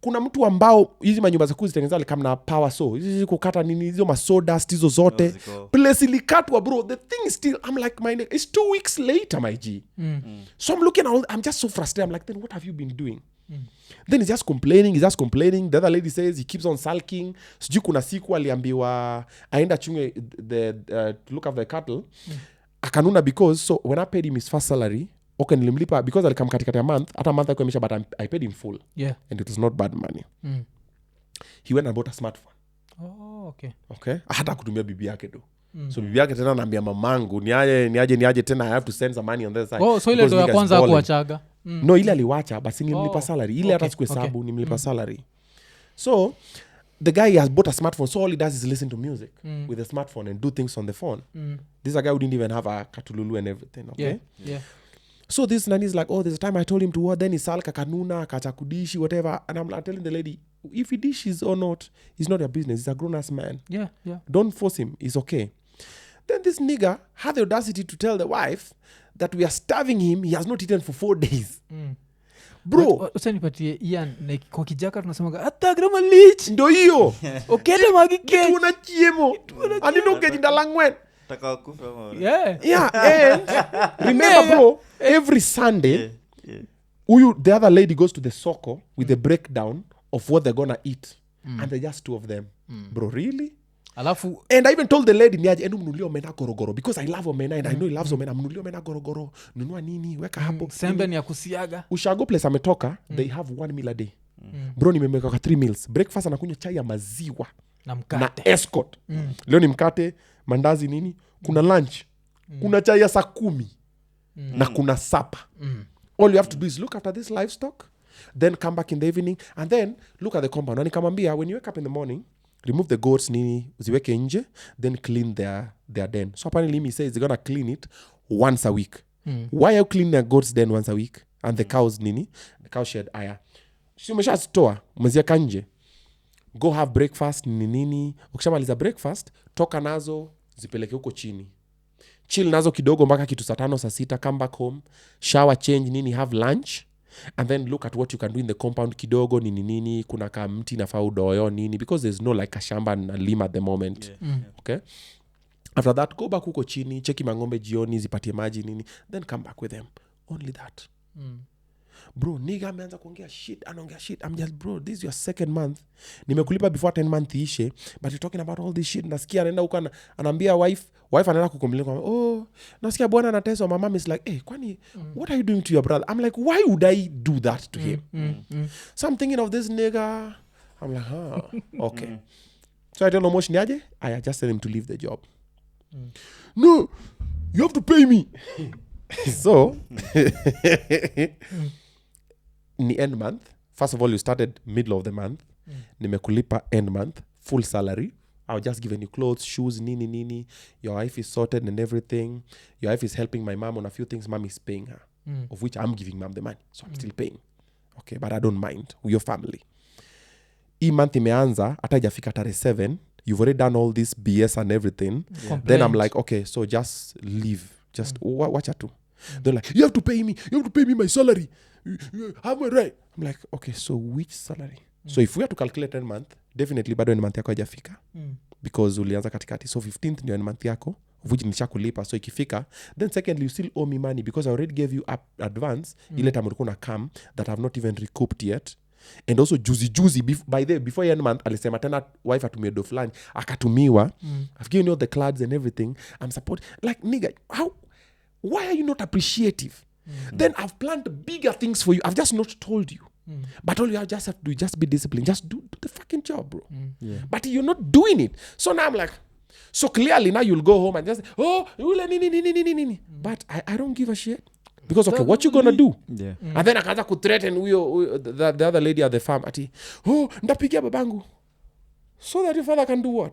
Kuna mtu ambao hizi manyumba za kuzitengeneza kama na power saw. Hizi kukata nini hizo masawdust hizo zote. Place ilikatwa bro. The thing is still I'm like my nigga, it's 2 weeks later my G. So I'm looking at I'm just so frustrated. I'm like then what have you been doing? Then he's just complaining. The other lady says he keeps on sulking. Sijui kuna siku aliambiwa aenda chunge to look after the cattle. Akanuna because so when I paid him his first salary okay nilimlipa because alikam katikati ya month hata month yako imesha but I paid him full and it was not bad money. He went and bought a smartphone. Okay hata kutumia bibi yake tu. So bibi yake tena anambia mamangu niaje tena I have to send some money on the side. So ile ndo ya kwanza kuachaga. No ile aliwacha basi nilimlipa salary ile hata sikuhesabu nimlipa salary. So the guy has bought a smartphone so all he does is listen to music with the smartphone and do things on the phone. This is a guy who didn't even have a katululu and everything. Okay. Yeah. So this Nani's like, oh, there's a time I told him to what, then he salka kanuna, kachakudishi, whatever. And I'm telling the lady, if he dishes or not, it's not your business. He's a grown-ass man. Yeah. Don't force him. It's okay. Then this nigga had the audacity to tell the wife that we are starving him. He has not eaten for 4 days. Bro. Usanipatie Ian, kwa kijaka tunasemaga, hata grama lich. Ndo hiyo. Okede magike. Tuna chiemo. Anino kejinda langwen. Yeah, and remember bro, every Sunday the other lady goes to the soko with the breakdown of what they're gonna eat and they're just 2 of them. Bro, really? Alafu and I even told the lady niaje enu mnulie omena gorogoro because I love omena and I know he loves omena. Mnulie omena gorogoro, nunua nini, weka hapo sembe ni ya kusiaga. Ushago place ametoka they have 1 meal a day. Bro nimemeka 3 meals. Breakfast anakunywa chai ya maziwa na mkate na escort. Leo ni mkate, mandazi nini, kuna lunch, kuna chai ya saa 10 na kuna supper. All you have to do is look after this livestock, then come back in the evening and then look at the compound. Na nikamwambia when you wake up in the morning, remove the goats nini, uziweke nje, then clean their den. So apparently he says he's gonna clean it once a week. Why are you cleaning the goats den once a week? And the cows nini, the cow shed aya. Si umeshazitoa, umeziweka nje. go have breakfast nini. Ukishamaliza breakfast toka nazo zipeleke huko chini, chill nazo kidogo mpaka kitu saa 5 saa 6, come back home, shower, change nini, have lunch, and then look at what you can do in the compound kidogo nini. Kuna ka mti nafaa udoyo nini, because there's no like a shamba na lima at the moment. Okay, after that go back huko chini, cheki mangombe jioni zipatie maji nini, then come back with them. Only that. Bro, nigga ameanza kuongea shit, anaongea shit. I'm just, bro, this is your second month. Nimekulipa before 10 month ishe, but you're talking about all this shit. Nasikia anaenda huko anaambia wife anaenda kukomplain kwa, oh, nasikia bwana anateswa. My mom is like, hey, kwani what are you doing to your brother? I'm like, why would I do that to him? So I'm thinking of this nigga. I'm like, okay. So I tell Omosh niaje, I just tell him to leave the job. No, you have to pay me. So ni end month. First of all, you started middle of the month. Nimekulipa end month, full salary. I'll just given you clothes, shoes, nini. Your wife is sorted and everything. Your wife is helping my mom on a few things. Mom is paying her, of which I'm giving mom the money. So I'm still paying. Okay, but I don't mind. Your family. Hii month imeanza, hata haijafika tarehe 7. You've already done all this BS and everything. Then I'm like, okay, so just leave. Just watch out. They're like, you have to pay me my salary. Have my right. I'm like, okay, so which salary? So if we have to calculate end month, definitely bado end month yako haijafika. Because ulianza katikati. So 15th ndio end month yako, which nilishakulipa. So ikifika, then secondly you still owe me money because I already gave you up advance. Ile time ulikuwa na come that I've not even recouped yet. And also juicy before end month alisema tena wife atumie do fulani akatumiwa. I've given you the cards and everything. I'm support, like, nigga, why are you not appreciative? Then I've planned bigger things for you. I've just not told you. But all you have just have to do is just be disciplined. Just do the fucking job, bro. But you're not doing it. So now I'm like, so clearly now you'll go home and just, oh, nini. But I don't give a shit. Because, okay, what you gonna do? Yeah. And then akaanza kuthreaten the other lady at the farm. Ati, oh, ndapigia babangu. So that your father can do what?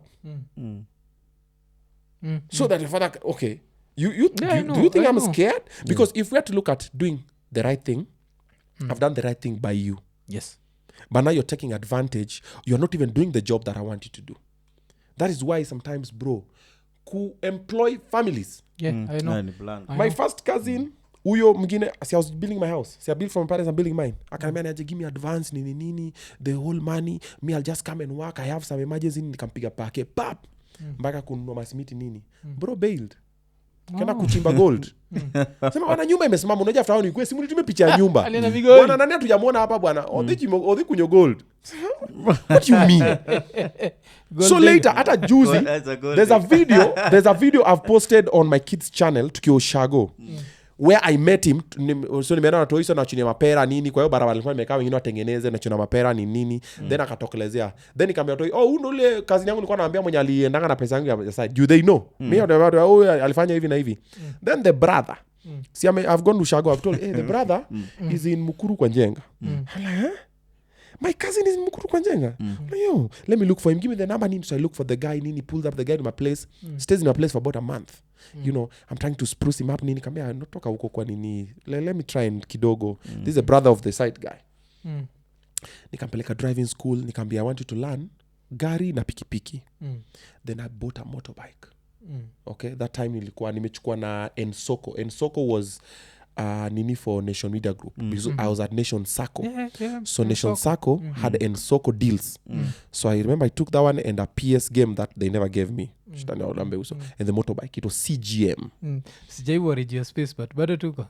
So that your father, okay. Do you think I'm scared? Because if we have to look at doing the right thing, I've done the right thing by you. Yes. But now you're taking advantage. You're not even doing the job that I want you to do. That is why sometimes, bro, employ families. Yeah, I know. My first cousin, uyo mgine, I was building my house. I built for my parents, I'm building mine. Akaniambia give me advance, nini, the whole money. Me, I'll just come and work. I have some emergency, nikampiga pake. Pap! Mpaka kununua masimiti nini. Bro, bailed. Kenda kuchimba gold. Sema wana nyumba imesimama, unajua after ni kwa simu nitume picha ya nyumba. Bwana nani hatujamuona hapa bwana? Odhi kunyo gold. What you mean? So later hata juzi there's a video I've posted on my kids channel tukio Shago. Where I met him, so nimeenda na toiso na chini ya mapera nini, kwa hiyo barabara nilikuwa nimekaa wengine watengeneze na chini ya mapera nini. Then akatokelezea. Then nikamwambia toi, oh, huyu ule kazi yangu nilikuwa naambia mwenye aliendanga na pesa yangu ya side. Do they know? Me alifanya hivi na hivi. Then the brother. See, I've gone to Shago, I've told, hey, the brother is in Mukuru kwa Njenga. I'm like, huh? My cousin is in Mukuru kwa Njenga. Yo, let me look for him. Give me the number. So I look for the guy. Nini pulls up the guy to my place. Stays in my place for about a month. You know, I'm trying to spruce him up. Nini kambia, not toka huko kwa nini. Let me try and kidogo. This is a brother of the side guy. Nikampeleka driving school. Nikambia, I want you to learn gari na pikipiki. Then I bought a motorbike. Okay, that time nilikuwa nimechukua na Ensoko. Ensoko was Nini for Nation Media Group. Because I was at Nation Sacco. So Nation Sacco had Ensoko deals. So I remember I took that one and a PS game that they never gave me. And the motorbike, it was CGM. Sijai worry your space, but bado tuko.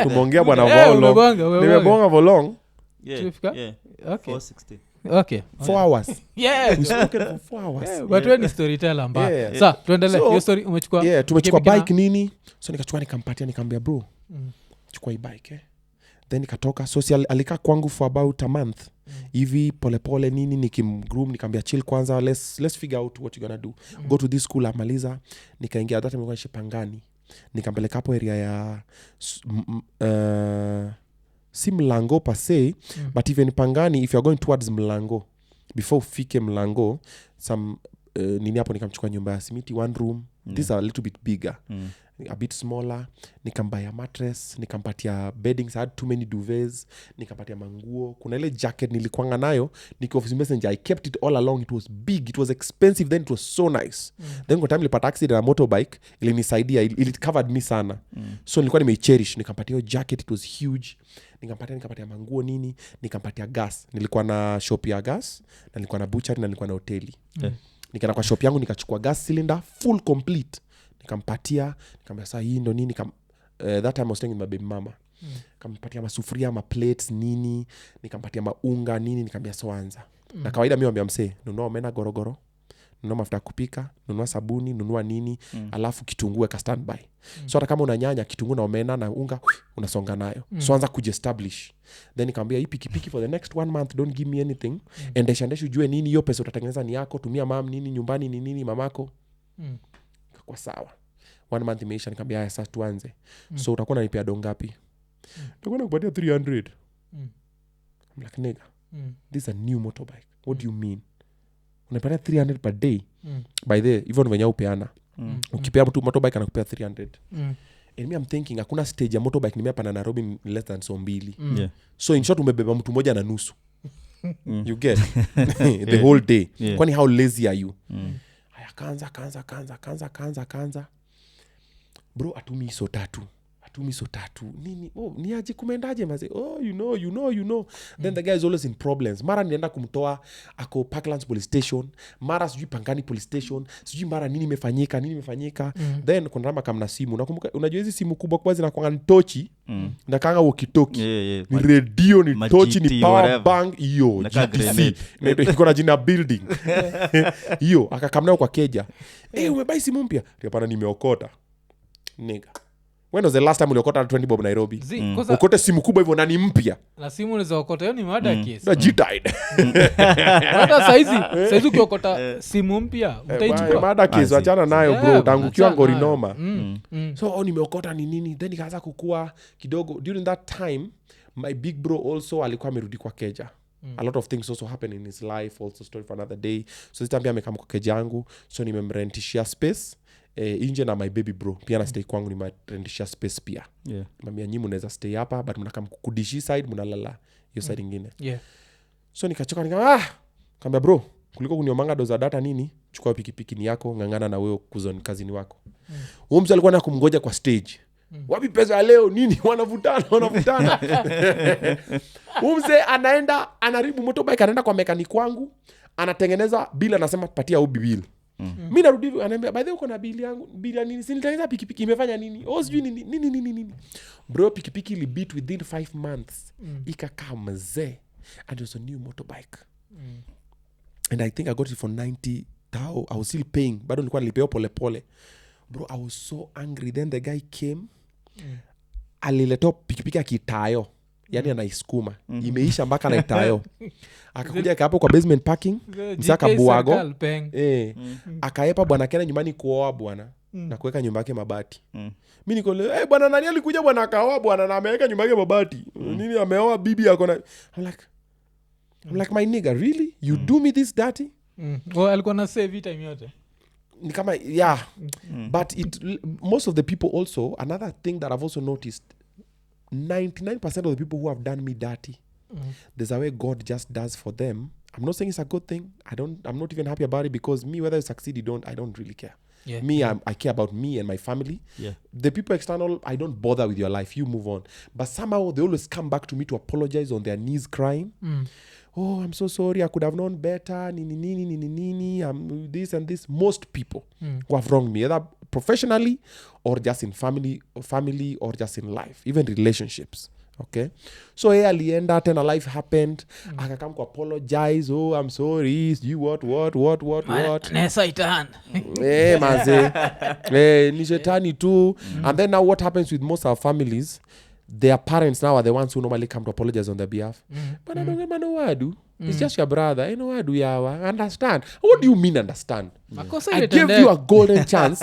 Tumeongea bwana volong. Nimebonga volong. Yeah. Okay. 460. Okay. 4 hours. Yeah. We spoke for 4 hours. Yeah, but when is storyteller mbaya. Yeah. Sa, tuendelee. Hiyo story umechukua. Yeah, tumechukua bike nini. So nikachukua nikampatia nikamwambia bro. Chukua hii bike Then nikatoka. So alikaa kwangu for about a month. Hivi polepole nini nikimgroom nikamwambia chill kwanza, let's figure out what you're gonna do. Go to this school amaliza. Nikaingia that time nilikuwa Pangani. Nikampeleka hapo area ya si Mlango per se, but even Pangani, if you're going towards Mlango, before ufike Mlango, some nini hapo nikamchukua nyumba ya simiti, 1 room. These are a little bit bigger. a bit smaller, nikambaya mattress, nikampatia beddings, I had too many duvets, nikampatia manguo. Kuna ile jacket nilikuanga nayo niki office messenger, I kept it all along. It was big, it was expensive, then it was so nice. Then kwa time nilipata accident na motorbike, ilinisaidia, it covered me sana. So nilikuwa nimeicherish, nikampatia jacket, it was huge. Nikampatia manguo nini, nikampatia gas. Nilikuwa na shop ya gas, na nilikuwa na butchery, na nilikuwa na hoteli. Nikaenda kwa shop yangu nikachukua gas cylinder full complete. Nikampatia saa hii ndo nini that time I was staying with my baby mama. Nikampatia masufuria, plates nini, nikampatia maunga nini, nikamwambia soanza. Na kawaida mimi naambia msee, nunua omena gorogoro, nunua mafuta kupika, nunua sabuni, nunua nini, alafu kitunguu weka standby. So hata kama una nyanya, kitunguu na omena na unga unasonga nayo. So anza kujiestablish. Then nikamwambia hii pikipiki for the next 1 month don't give me anything. Endesha ujue nini hiyo pesa utatengeneza ni yako, tumia mam nini nyumbani ni nini mamako. Kwa sawa. 1 month imeisha, nikamwambia haya sasa tuanze. So utakuwa unanipea do ngapi? Utakuwa unakupatia 300. I'm like nigga. This is a new motorbike. What do you mean? Unapatia 300 per day. By the even when you upeana. Ukipea mtu motorbike anakupea 300. And me I'm thinking hakuna stage ya motorbike nimea pana Nairobi in less than so mbili. So in short umebeba mtu mmoja na nusu. You get the whole day. Kwani how lazy are you? Haya kanza. Bro atumi so tatu nini, ni aje kumendaje maze, you know. Then the guy is always in problems. Mara nienda kumtoa ako Parklands police station, mara sijui Pangani police station, sijui mara nini imefanyika. Then kuna rama kama na simu, nakumbuka unajua hizi simu kubwa kwa zinakuanga ni tochi na kanga walkie-talkie. Ni radio, ni tochi, ni power bank hiyo GTC iko na jina building hiyo. Akakamnao kwa keja, umebai simu mpya? Hapana, nimeokota. Nigga, when was the last time uliokota 20 bob Nairobi? Ukote simu kubwa hivyo na ni mpya. Na simu unaweza okota, hiyo ni mada case. Na G-tide. Hata saizi ukiokota simu mpya utaichukua. Mada case achana nayo bro, utangukiwa ngori noma. So nimeokota ni nini, then nikaanza kukua kidogo. During that time my big bro also alikuwa amerudi kwa keja. A lot of things also happen in his life, also story for another day. So this time amekama kwa keja yangu, so nimemrentishia space. Inje na my baby bro pia na stay kwangu, ni marendisha space pia. Mamia nyinyi mnaweza stay hapa but mnakam kudishi side mnalala hiyo side nyingine. So nikachoka kaambia bro, kuliko kuniomanga doza data nini, chukua pikipiki ni yako, ngangana na wewe kuzoni kazini wako. Huyo mtu alikuwa anakumngoja kwa stage. Wapi pesa leo nini, wanavutana. Huyo mzee anaenda anaribu motorbike, anaenda kwa mechanic wangu, anatengeneza bila, anasema patia ubi bill. Mimi narudi ananiambia by the way uko na bili yangu, bili ya nini? Si nilitengeneza pikipiki imefanya nini? Sijui nini. Bro, pikipiki ili beat within 5 months. Ikakaa mzee. And it was a new motorbike. And I think I got it for 90,000. I was still paying. Bado nilikuwa nilipea pole. Bro, I was so angry. Then the guy came. Aliletea pikipiki akitayo. Yani anaisukuma. Imeisha mpaka na itayo. Akakuja hapo kwa basement parking, msaka buago. Akaepa bwana kena nyumbani kuoa bwana na kuweka nyumba yake mabati. Mimi niko bwana nani alikuja bwana akaoa bwana na ameweka nyumba yake mabati. Nini ameoa bibi yako na I'm like my nigga, really? You do me this dirty? Alikuwa na save time yote. Ni kama but most of the people also, another thing that I've also noticed, 99% of the people who have done me dirty, there's a way God just does for them. I'm not saying it's a good thing. I'm not even happy about it, because me, whether you succeed, I don't really care. I care about me and my family. The people external, I don't bother with your life. You move on. But somehow they always come back to me to apologize on their knees crying. I'm so sorry, I could have known better. Nini, this and this. Most people who have wronged me, either professionally or just in family or just in life, even relationships. Okay, so alienda tena, life happened. Akakam ku apologize. I'm sorry, you what na satan maze ni shetani too. And then now what happens with most of our families, their parents now are the ones who normally come to apologize on their behalf. But I don't get wadu. It's just your brother. I know wadu yawa. Understand? What do you mean understand? I gave you a golden chance.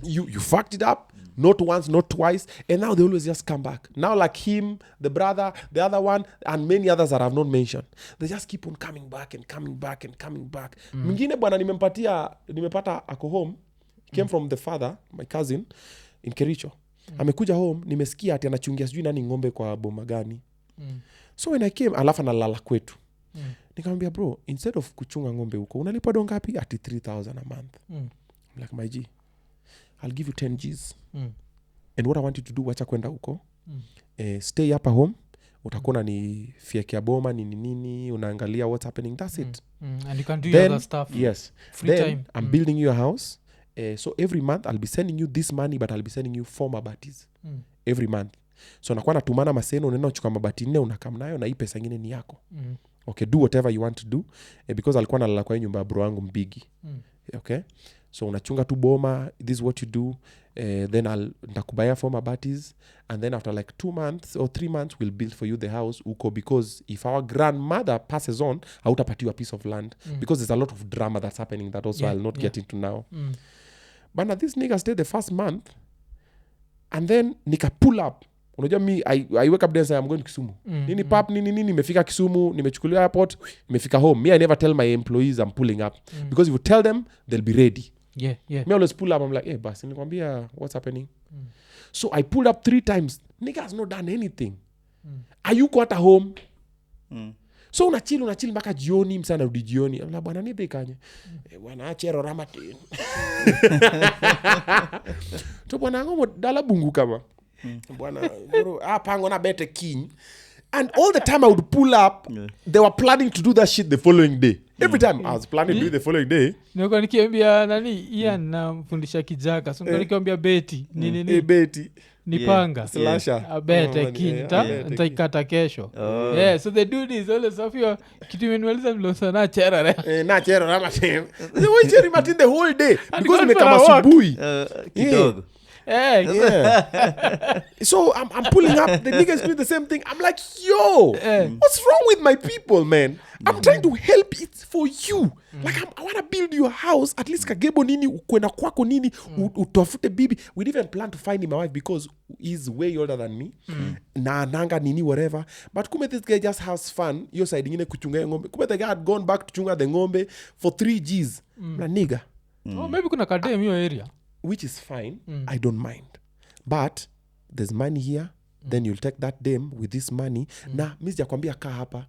You fucked it up. Not once, not twice. And now they always just come back. Now like him, the brother, the other one, and many others that I have not mentioned. They just keep on coming back. Mwingine bwana nimepata ako home. Came from the father, my cousin. in Kericho. Amekuja home, nimesikia ati anachungia sijui nani ng'ombe kwa boma gani. So when I came, alafu analala kwetu. Nikamwambia bro, instead of kuchunga ng'ombe huko, unalipa do ngapi? Ati 3,000 a month. I'm like, my G, I'll give you 10 Gs. And what I want you to do, wacha kwenda huko. Stay hapa home. Utakuwa ni fiekea boma nini unaangalia what's happening. That's it. And you can do your other stuff. Yes. Free then time. I'm building you a house. So every month I'll be sending you this money, but I'll be sending you 4 mabatis. Every month. So nakuwa natumana maseno, unaenda uchukua mabati 4 unakam nayo na hii pesa nyingine ni yako. Okay, do whatever you want to do. Because alikuwa nalala kwa nyumba ya bro wangu mbigi. Okay? So unachunga tu boma, this is what you do. Then ndakubaya 4 mabatis, and then after like 2 months or 3 months we'll build for you the house uko, because if our grandmother passes on, hautapatiwa a piece of land. Because there's a lot of drama that's happening that also I'll not get into now. But now this nigga stayed the first month, and then nika pull up. Unajua me, I wake up there and say I'm going to Kisumu. Nini pap nini nimefika Kisumu, nimechukuliwa airport, nimefika home. Me, I never tell my employees I'm pulling up. Because if you tell them, they'll be ready. Yeah. Me always pull up, I'm like, hey boss, nilikwambia what's happening? So I pulled up 3 times. Nigga has not done anything. Are you at home? So unachill mpaka jioni, msana narudi jioni. I'm like, bwana nipe kanye. Bwana achero ramati. To bwana ngomo dala bungu kama. Bwana bro, pango na bete king. And all the time I would pull up, they were planning to do that shit the following day. Every time I was planning to do it the following day. Niko nikiambia nani Ian namfundisha kijaka. So nikiambia beti nini beti nipanga slasher bete kinta nitaikata kesho. Yeah, so they do this all stuff here. Kitu imeniwaliza mlosa na chera na chera na machine. They were cherry Martin the whole day because nimekama asubuhi Yeah. kidogo. So I'm pulling up, the niggas doing the same thing. I'm like, yo, what's wrong with my people, man? I'm trying to help it for you. Like I want to build you a house, at least kagebo nini ukwena kwako nini utafute bibi. We didn't even plan to find him a wife because he's way older than me. Na nanga nini whatever. But kume this guy just has fun. Yo side ingine kuchunga ngombe. Kume the guy had gone back to chunga the ngombe for 3 Gs. Na nigga. Oh, maybe kuna kadem hiyo area. Which is fine. I don't mind. But there's money here. Then you'll take that dame with this money. Na miss jakwambia kaa hapa.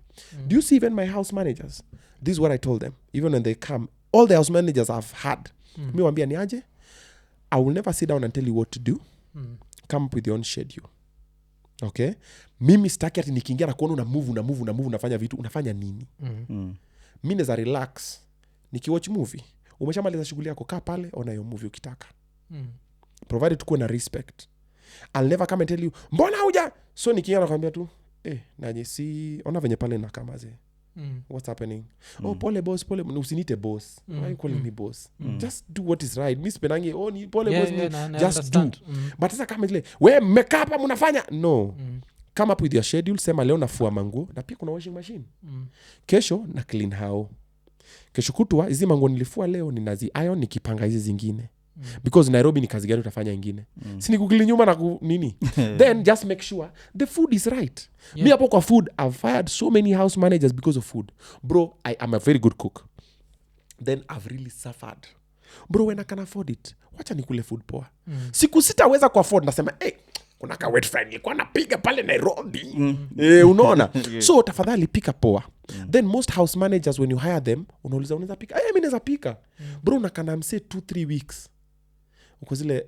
Do you see even my house managers? This is what I told them. Even when they come, all the house managers I've had. Mi wambia ni aje? I will never sit down and tell you what to do. Come up with your own schedule. Okay? Mimi staki ati nikiingia na kuona una move unafanya vitu. Unafanya nini? Mimi neza relax. Nikiwatch movie. Umeshamaliza shughuli yako, kaa pale, ona hiyo movie ukitaka. Provided tukuwe na respect. I'll never come and tell you, mbona huja? So nikiingia nakwambia tu, naje si, ona venye pale na kama ze. What's happening? Oh, pole boss, pole. Usinite boss. Why you calling me boss? Just do what is right. Mi sipenangi, ni pole boss. Just do. But sasa kama ile, we mmeka hapa mnafanya? No. Come up with your schedule. Sema leo nafua manguo. Na pia kuna washing machine. Kesho na clean how. Kesho kutwa hizi manguo nilifua leo ninazi iron nikipanga hizi zingine. Because Nairobi ni kazi gani utafanya ingine. Sini kukili nyuma na nini. Then just make sure the food is right. Me hapo kwa food, I've fired so many house managers because of food. Bro, I am a very good cook. Then I've really suffered. Bro, when I can afford it, wacha nikule food poa. Siku sitaweza ku afford, nasema, kuna ka wet fry nilikuwa napiga pale Nairobi. Unaona? So tafadhali pika poa. Then most house managers when you hire them, unauliza unaweza pika? Mimi naweza pika. Bro, nakana mse 2-3 weeks. Uko zile,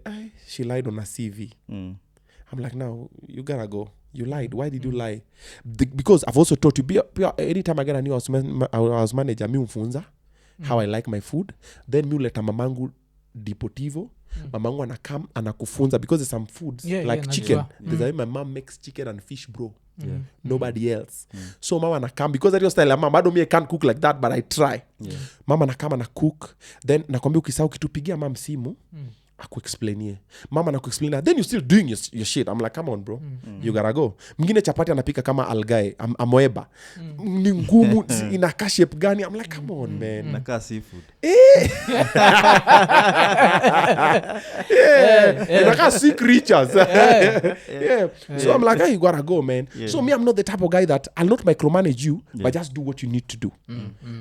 she lied on a CV. I'm like, now you gotta go. You lied. Why did you lie? Because I've also taught you, anytime I get a new house manager, mi umfunza how I like my food. Then mi uleta mamangu Deportivo. Mamangu anakam, anakufunza. Because there's some foods, like chicken. There's a way my mom makes chicken and fish, bro. Nobody else. So mama anakam, because that your style, mama, I don't mean I can't cook like that, but I try. Mama anakam anacook. Then nakwambia ukisahau kitupigia mama simu, akuexplainie. Mama anakuexplainia. Then you still doing your shit. I'm like, come on, bro. You gotta go. Mwingine chapati anapika kama algae, amoeba. Ni ngumu, ina CASHAPP gani? I'm like, come on, man. Inakaa seafood. Inakaa sea creatures. So I'm like, you gotta go, man. So me, I'm not the type of guy that I'll not micromanage you, but just do what you need to do.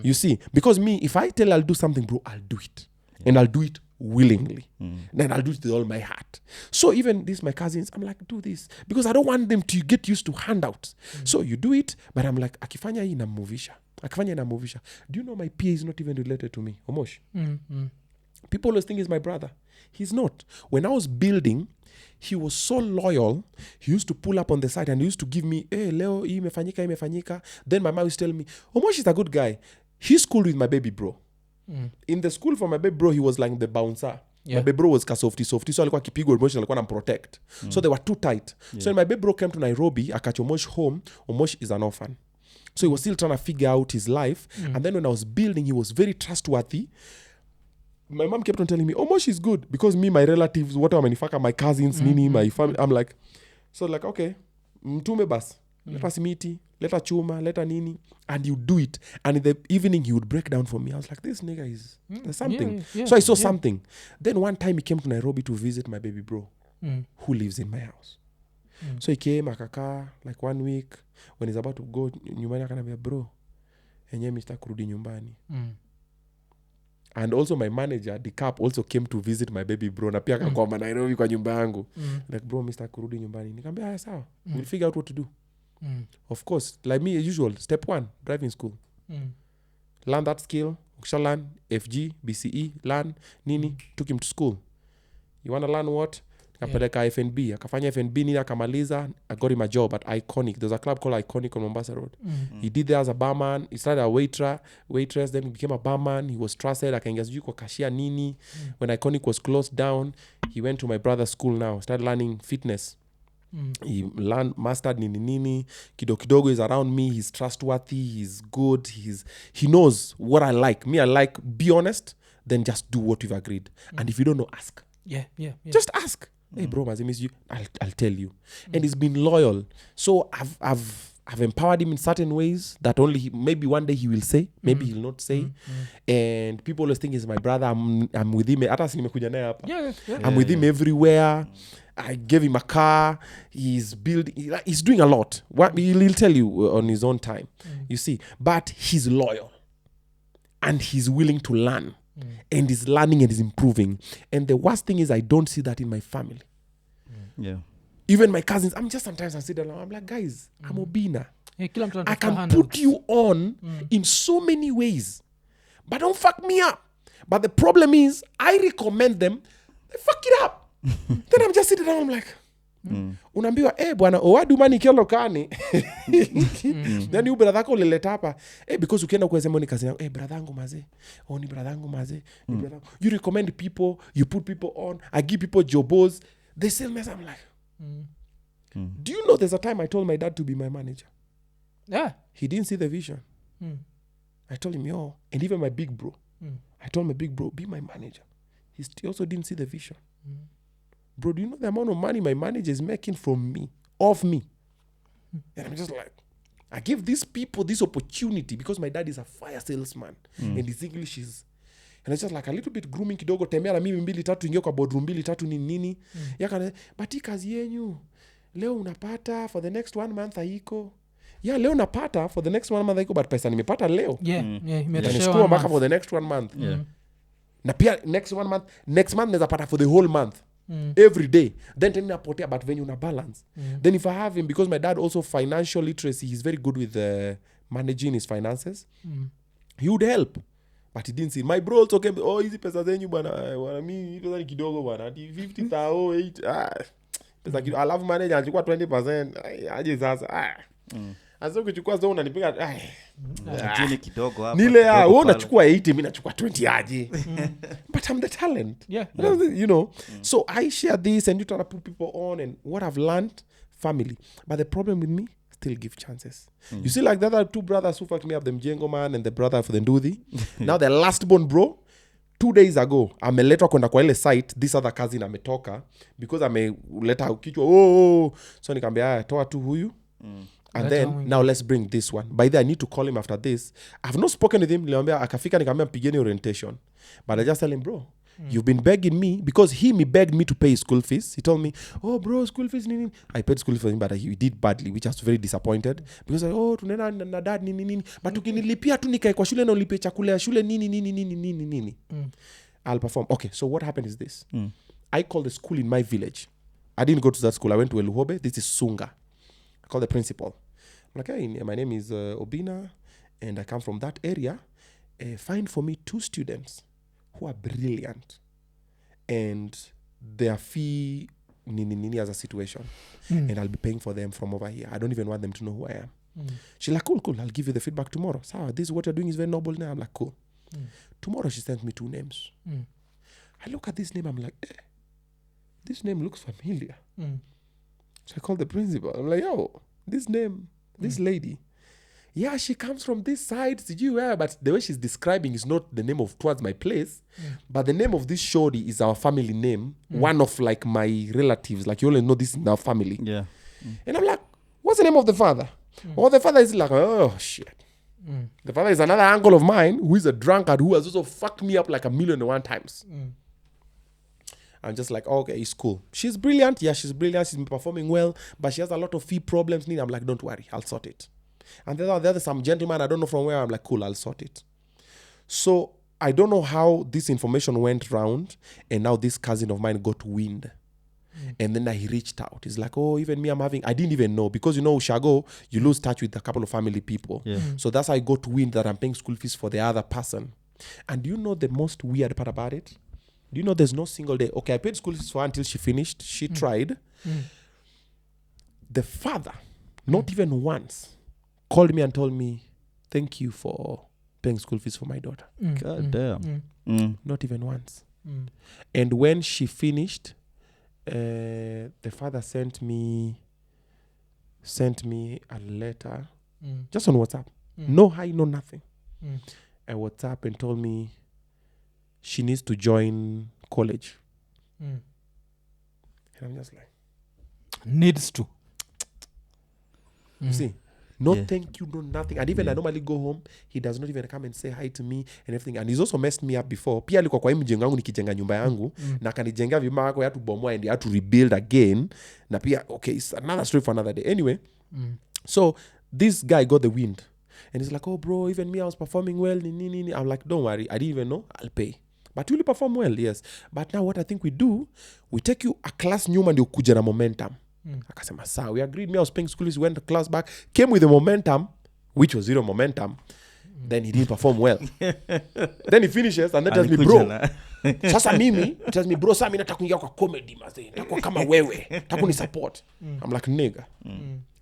You see? Because me, if I tell I'll do something, bro, I'll do it. And I'll do it willingly. Then I'll do it with all my heart. So even these my cousins, I'm like, do this because I don't want them to get used to handouts. So you do it, but I'm like, akifanya hii namuvisha. Do you know my PA is not even related to me? Omosh. People always think he's my brother. He's not. When I was building, he was so loyal. He used to pull up on the side and he used to give me, hey, leo hii imefanyika. Then my mom used to tell me, Omosh is a good guy. He schooled with my baby bro. In the school for my baby bro, he was like the bouncer. My baby bro was softy, so alikuwa kipigwa Omosh alikuwa namprotect. So they were too tight. So when my baby bro came to Nairobi, akacha Omosh home, Omosh is an orphan. So he was still trying to figure out his life. And then when I was building, he was very trustworthy. My mom kept on telling me, Omosh is good. Because me, my relatives, what am my cousins, Nini, my family. I'm like, so like, okay, mtume bas. Let us miti, let us chuma, let us nini. And you do it. And in the evening, he would break down for me. I was like, this nigga is there's something. So I saw something. Then one time he came to Nairobi to visit my baby bro, who lives in my house. So he came, akaka, like 1 week. When he's about to go, nyumbani akanambia, bro, enye mista kurudi nyumbani. And also my manager, the cap, also came to visit my baby bro. Na pia akakwama Nairobi kwa nyumba yangu. Like, bro, mista kurudi nyumbani. Nikamwambia, sawa. We'll figure out what to do. Of course, like me as usual, step 1, driving school. Learn that skill. Ukisha learn FG, BCE, learn, Nini, took him to school. You want to learn what? Akapeleka FNB. Akafanya FNB, Nini akamaliza. I got him a job at IKONINI. There's a club called IKONINI on Mombasa Road. He did there as a barman. He started a waitress, then he became a barman. He was trusted. Akaingia sijui kwa cashier Nini. When IKONINI was closed down, he went to my brother's school now. Started learning fitness. He mastered Nini. Kidogo is around me. He's trustworthy. He's good. He knows what I like. Me, I like, be honest, then just do what we've agreed. And if you don't know, ask. Yeah. Just ask. Hey, bro, as I miss you, I'll tell you. And he's been loyal. So I've empowered him in certain ways that only maybe one day he will say, maybe he'll not say. And people always think he's my brother. I'm with him. I'm with him everywhere. I gave him a car. He's doing a lot. He'll tell you on his own time. You see, but he's loyal and he's willing to learn. And he's learning and he's improving. And the worst thing is I don't see that in my family. Even my cousins, sometimes I sit down, I'm like, guys, I'm Obinna. I can put you on in so many ways, but don't fuck me up. But the problem is I recommend them, they fuck it up. Then I'm just sitting down, I'm like, unaambiwa bwana owadumani kiolo kani. Then you brother ko leleta hapa because ukienda kusema ni kazi yangu brother yangu maze ni brother yangu maze you recommend people, you put people on, I give people jobs, they sell me. I'm like do you know there's a time I told my dad to be my manager? He didn't see the vision. I told him and even my big bro, I told my big bro, be my manager. He also didn't see the vision. Bro, do you know the amount of money my manager is making from me, off me? And I'm just like, I give these people this opportunity because my dad is a fire salesman and his English is, and it's just like a little bit grooming kidogo, tembea na mimi 2-3 ingia kwa boardroom 2-3 nini. Yakana, but hii kazi yenyu leo unapata for the next 1 month haiko. Leo napata for the next 1 month haiko, but pesa nimepata leo. Nimeshukua mpaka for the next 1 month. Na pia next month naweza pata for the whole month. Every day. Then tena napotea, but when you na balance. Then if I have him, because my dad also financial literacy, he's very good with managing his finances. He would help. But he didn't see. My bro also came, hizi pesa zenyu bwana mimi pesa ni kidogo bwana. 50,000 pesa kidogo. I love manager anachukua 20%. Aje sasa. Asa ukichukua zao unanipiga jini kidogo hapa. Nile wewe unachukua 80 mimi nachukua 20 aje. But I'm the talent. You know. So I share this and you try to put people on, and what I've learned, family. But the problem with me, still give chances. You see like the other 2 brothers who fucked me up, the Mjengo man and the brother for the Ndudhi. Now the last born bro, 2 days ago ameletwa kwenda kwa ile site, this other cousin ametoka because ameleta kichwa so nikamwambia toa tu huyu. And then now let's bring this one. By the way, I need to call him after this. I've not spoken with him. Niliambia akafika nikamwambia mpigeni orientation. But I just tell him, bro, you've been begging me, because he begged me to pay his school fees. He told me, bro, school fees nini. I paid school fees for him, but he did badly, which I was very disappointed. Because tunaenda na dad nini. But ukinilipia tu nikae kwa shule na ulipe chakula ya shule nini. I'll perform. Okay, so what happened is this. I called the school in my village. I didn't go to that school. I went to Eluhobe. This is Sunga. I called the principal. I'm like, hey, my name is Obinna, and I come from that area. Find for me 2 students who are brilliant, and their fee Nini as a situation, and I'll be paying for them from over here. I don't even want them to know who I am. She's like, cool, I'll give you the feedback tomorrow. So this is what you're doing is very noble now. I'm like, cool. Tomorrow she sent me 2 names. I look at this name, I'm like, this name looks familiar. So I call the principal. I'm like, yo, this name, this lady, yeah, she comes from this side, but the way she's describing is not the name of towards my place, but the name of this shorty is our family name, one of like my relatives, like you only know this in our family. Yeah. And I'm like, what's the name of the father? Or the father is like, oh shit. The father is another uncle of mine who is a drunkard who has also fucked me up like 1,000,001 times. I'm just like, okay, it's cool. She's brilliant. Yeah, she's brilliant. She's been performing well, but she has a lot of fee problems. I'm like, don't worry, I'll sort it. And there's some gentleman, I don't know from where. I'm like, cool, I'll sort it. So I don't know how this information went round, and now this cousin of mine got wind. And then he reached out. He's like, oh, even me, I didn't even know. Because, Ushago, you lose touch with a couple of family people. Yeah. So that's how I got wind that I'm paying school fees for the other person. And do you know the most weird part about it? Do you know there's no single day? Okay, I paid school fees for her until she finished. She tried. The father, not even once, called me and told me, thank you for paying school fees for my daughter. God damn. Not even once. And when she finished, the father sent me a letter just on WhatsApp. No hi, no nothing. I WhatsApp and told me she needs to join college. And I'm just like, needs to. You see? No thank you, no nothing. And even I normally go home, he does not even come and say hi to me and everything. And he's also messed me up before. Pia alikuwa kwa hii mjengo wangu nikijenga nyumba yangu na kanijenga vibaya kwa to bomoa and he had to rebuild again. Na pia okay, it's another story for another day. Anyway, so this guy got the wind. And he's like, oh bro, even me, I was performing well. I'm like, don't worry, I didn't even know, I'll pay. But you will perform well, yes. But now what I think we do, we take you a class nyuma ndio kuja na momentum. Akasema, sawa, we agreed. Me, I was paying school fees, went to class back, came with the momentum, which was 0 momentum. Then he didn't perform well. Then he finishes and then tells me, bro, sasa mimi, tells me, bro, sasa mimi nataka kuingia kwa comedy, mazee. Nataka kama wewe, nataka ni support. I'm like, nigga.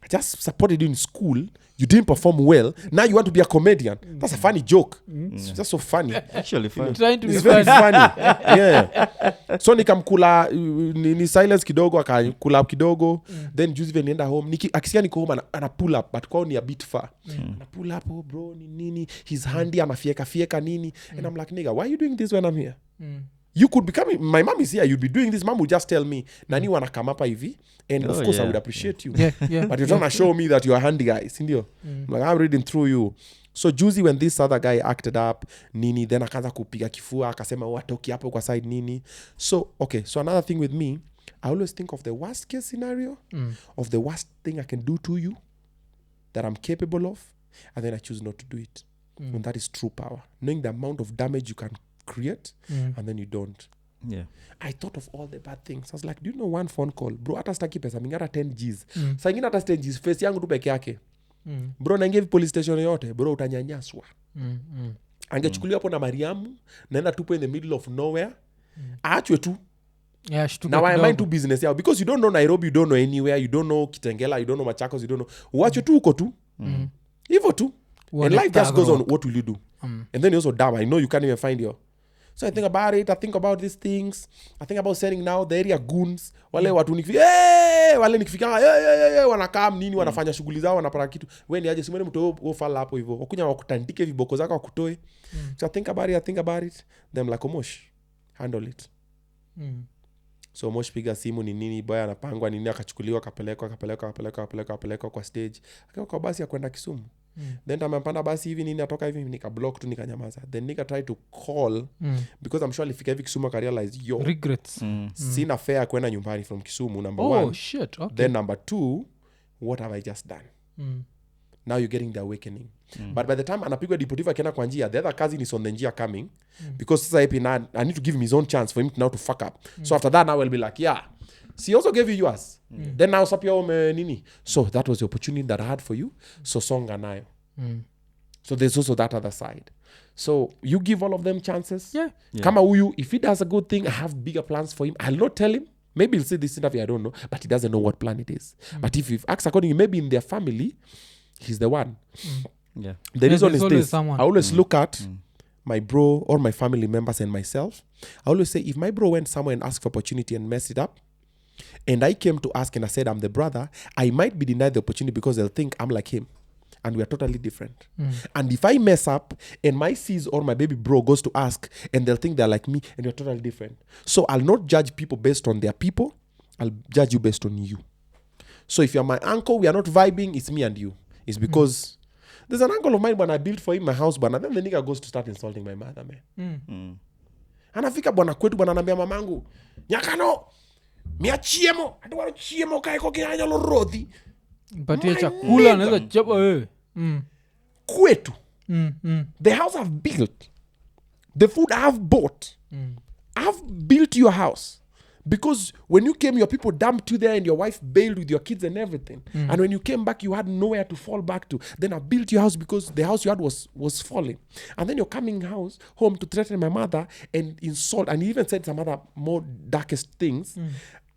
I just supported you in school. You didn't perform well. Now you want to be a comedian. That's a funny joke. It's just so funny. Actually funny. Trying to It's be very funny. funny. Yeah. So nikamkula ni silence kidogo, akakula up kidogo. Then juzi vile nienda home, akisikia niko home ana pull up, but kwao ni a bit far. Ana pull up, oh bro, nini, he's handy, anafieka nini. And I'm like, nigga, why are you doing this when I'm here? You could be coming, my mom is here, you'd be doing this, mom would just tell me, nani wana come up hivi, and of course I would appreciate you. But you're trying to show me that you're a handy guy, sindio? Like, I'm reading through you. So juzi when this other guy acted up, Nini, then akaanza kupiga kifua, akasema watoki hapo kwa side Nini. So, okay, so another thing with me, I always think of the worst case scenario, of the worst thing I can do to you, that I'm capable of, and then I choose not to do it. And that is true power. Knowing the amount of damage you can create and then you don't. I thought of all the bad things. I was like, do you know one phone call, bro, hata staki pesa mingi, hata 10 Gs. Sa ingine hata 10 Gs, face yangu tu peke yake. Bro, naingia police station yote, bro, utanyanyaswa. Angechukuliwa hapo na Mariamu, naenda tupo in the middle of nowhere. Aachwe tu. Yeah, now I mind to business yao, because you don't know Nairobi, you don't know anywhere, you don't know Kitengela, you don't know Machakos, you don't know. Uachwe tu uko tu. Hivyo tu. And life just goes on. What will you do? And then you also damn, I know you can't even find your. So I think about it. I think about these things. I think about sending now the area goons. Wale watu nikifika, wale nikifika, wanakaa nini, wanafanya shughuli zao, wanapata kitu. Wewe ni aje simone mtu ofala hapo hivyo. Wakunya wakutandike viboko zako wakutoe. So I think about it. Them like Omosh, handle it. So Omosh piga simu ni Nini, boy anapangwa Nini, akachukuliwa akapelekwa kwa stage. Akawa kwa basi ya kwenda Kisumu. Then amepanda basi hivi Nini atoka hivi nikablock tu nikanyamaza. Then nika try to call because I'm sure alifika hivi Kisumu ka realize yo regrets. Sina fare kwenda nyumbani from Kisumu, number 1. Shit, okay. Then number 2, what have I just done? now you're getting the awakening. But by the time anapigwa deportivo akienda kwa njia, the other cousin is on the njia coming, because sasa hivi I need to give him his own chance for him now to fuck up. So after that now I'll be like, yeah, she also gave you yours. Then now sapia nini. So that was the opportunity that I had for you. So songa nayo. So there's also that other side. So you give all of them chances. Yeah. Kama huyu, if he does a good thing, I have bigger plans for him. I'll not tell him. Maybe he'll say this interview, I don't know. But he doesn't know what plan it is. But if he acts accordingly, maybe in their family, he's the one. Yeah. The reason is this. Someone. I always look at my bro or my family members and myself. I always say, if my bro went somewhere and asked for opportunity and messed it up, and I came to ask and I said I'm the brother, I might be denied the opportunity because they'll think I'm like him. And we are totally different. And if I mess up and my sis or my baby bro goes to ask and they'll think they're like me and we're totally different. So I'll not judge people based on their people. I'll judge you based on you. So if you're my uncle, we are not vibing, it's me and you. It's because there's an uncle of mine when I built for him my house, but then the nigga goes to start insulting my mother, man. Anafika bwana kwetu bwana anambia mamangu, "Nyakano, miachiemo, atuwa chiemo kaiko kinanya lo rodhi." Patia chakula anaweza chapa wewe. Kwetu. The house I've built, the food I've bought, I've built your house. Because when you came, your people dumped you there and your wife bailed with your kids and everything. And when you came back, you had nowhere to fall back to. Then I built your house because the house you had was falling. And then you're coming home to threaten my mother and insult. And you even said some other more darkest things.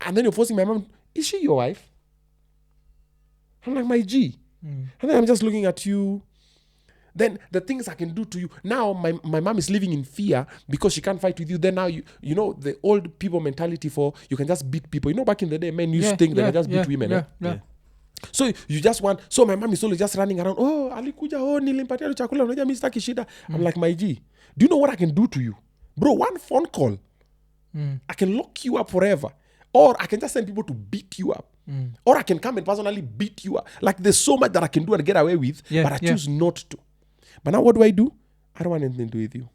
And then you're forcing my mom, is she your wife? I'm like, my G. And then I'm just looking at you. Then the things I can do to you. Now my mom is living in fear because she can't fight with you. Then now you know the old people mentality for you can just beat people. You know back in the day, men used to think they can just beat women. So you just want. So my mom is always just running around. Oh, alikuja. Oh, nilimpatia chakula. Unajua mimi sitaki shida. I'm like, my G. Do you know what I can do to you, bro? One phone call, I can lock you up forever, or I can just send people to beat you up. Or I can come and personally beat you up. Like there's so much that I can do and get away with, but I choose not to. But now what do? I don't want anything to do with you.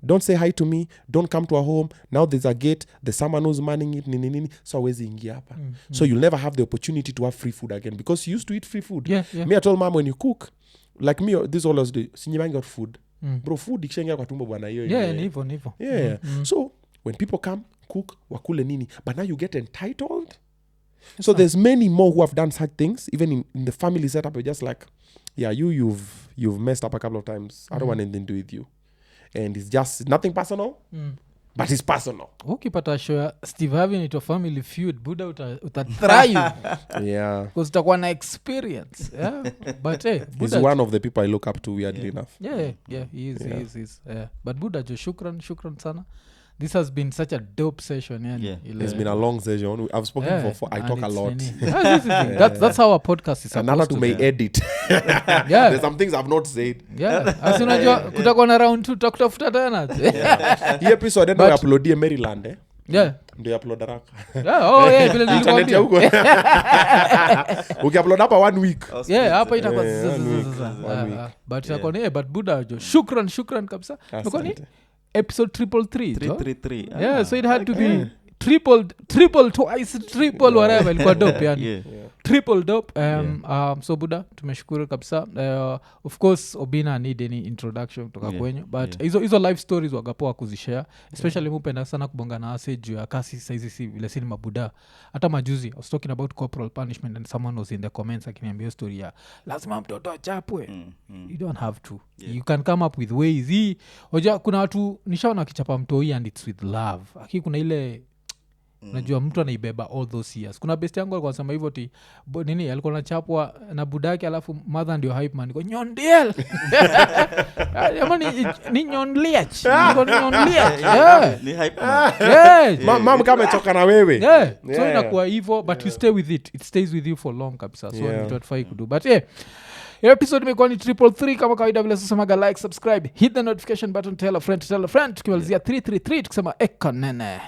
Don't say hi to me. Don't come to our home. Now there's a gate. There's someone who's manning it. Nini. So hawezi ingia hapa. So you'll never have the opportunity to have free food again because you used to eat free food. Me, I told mom when you cook, like me, this always do. Sinyimangi got food. Bro, food ikishaingia kwa tumbo bwana hiyo. Nivo. So when people come, cook, wakule nini. But now you get entitled. So there's many more who have done such things. Even in the family setup, you're just like, yeah, you've messed up a couple of times. I don't want anything to do with you. And it's just nothing personal, but it's personal. Ukipata show ya Steve Harvey into Family Feud, Buddha utathrive. Yeah. Because utakuwa na experience. Yeah. But Buddha, he's one of the people I look up to, weirdly enough. Yeah, he is. But Buddha jo, shukran sana. This has been such a dope session. It's been a long session. I've spoken for 4. I talk a lot. That's how our podcast is supposed Another to may edit. There's some things I've not said. As unajua kutakuwa na round 2 tutakutafuta tena. Hii episode ndio uploadie Maryland ndio upload haraka. Vile nilikwambia huko. Ukiupload hapa 1 week. Hapa itakuwa but but Buddha jo. Shukran kabisa. Mkoni episode 333. So it had to be triple twice, triple whatever. Ilikuwa dope yani. Triple dope. So Buddha tumeshukuru kabisa. Of course Obinna need any introduction kutoka kwenyu, but hizo life stories wagapoa kuzishare, especially mupenda sana kubonga na ase juu ya kasi saizi si vile sini mabuda. Hata majuzi I was talking about corporal punishment and someone was in the comments akiniambia story ya lazima mtoto achapwe. You don't have to. You can come up with ways. Hoja kuna watu nishaona kichapa mtoi and it's with love. Aki kuna ile unajua mtu anaibeba all those years. Kuna best yangu alikuwa anasema hivyo ti nini alikuwa anachapwa na budaki alafu mother ndio hype man. Niko nyondiel. Jamani ni nyonliach. Niko nyonliach. Ni hype man. Mama kama ametoka na wewe. So inakuwa hivyo but you stay with it. It stays with you for long kabisa. So ni what fight to do. But episode imekuwa ni 333 kama kawaida vile sasemaga like, subscribe, hit the notification button, tell a friend tukimalizia 333 tukisema ekonene.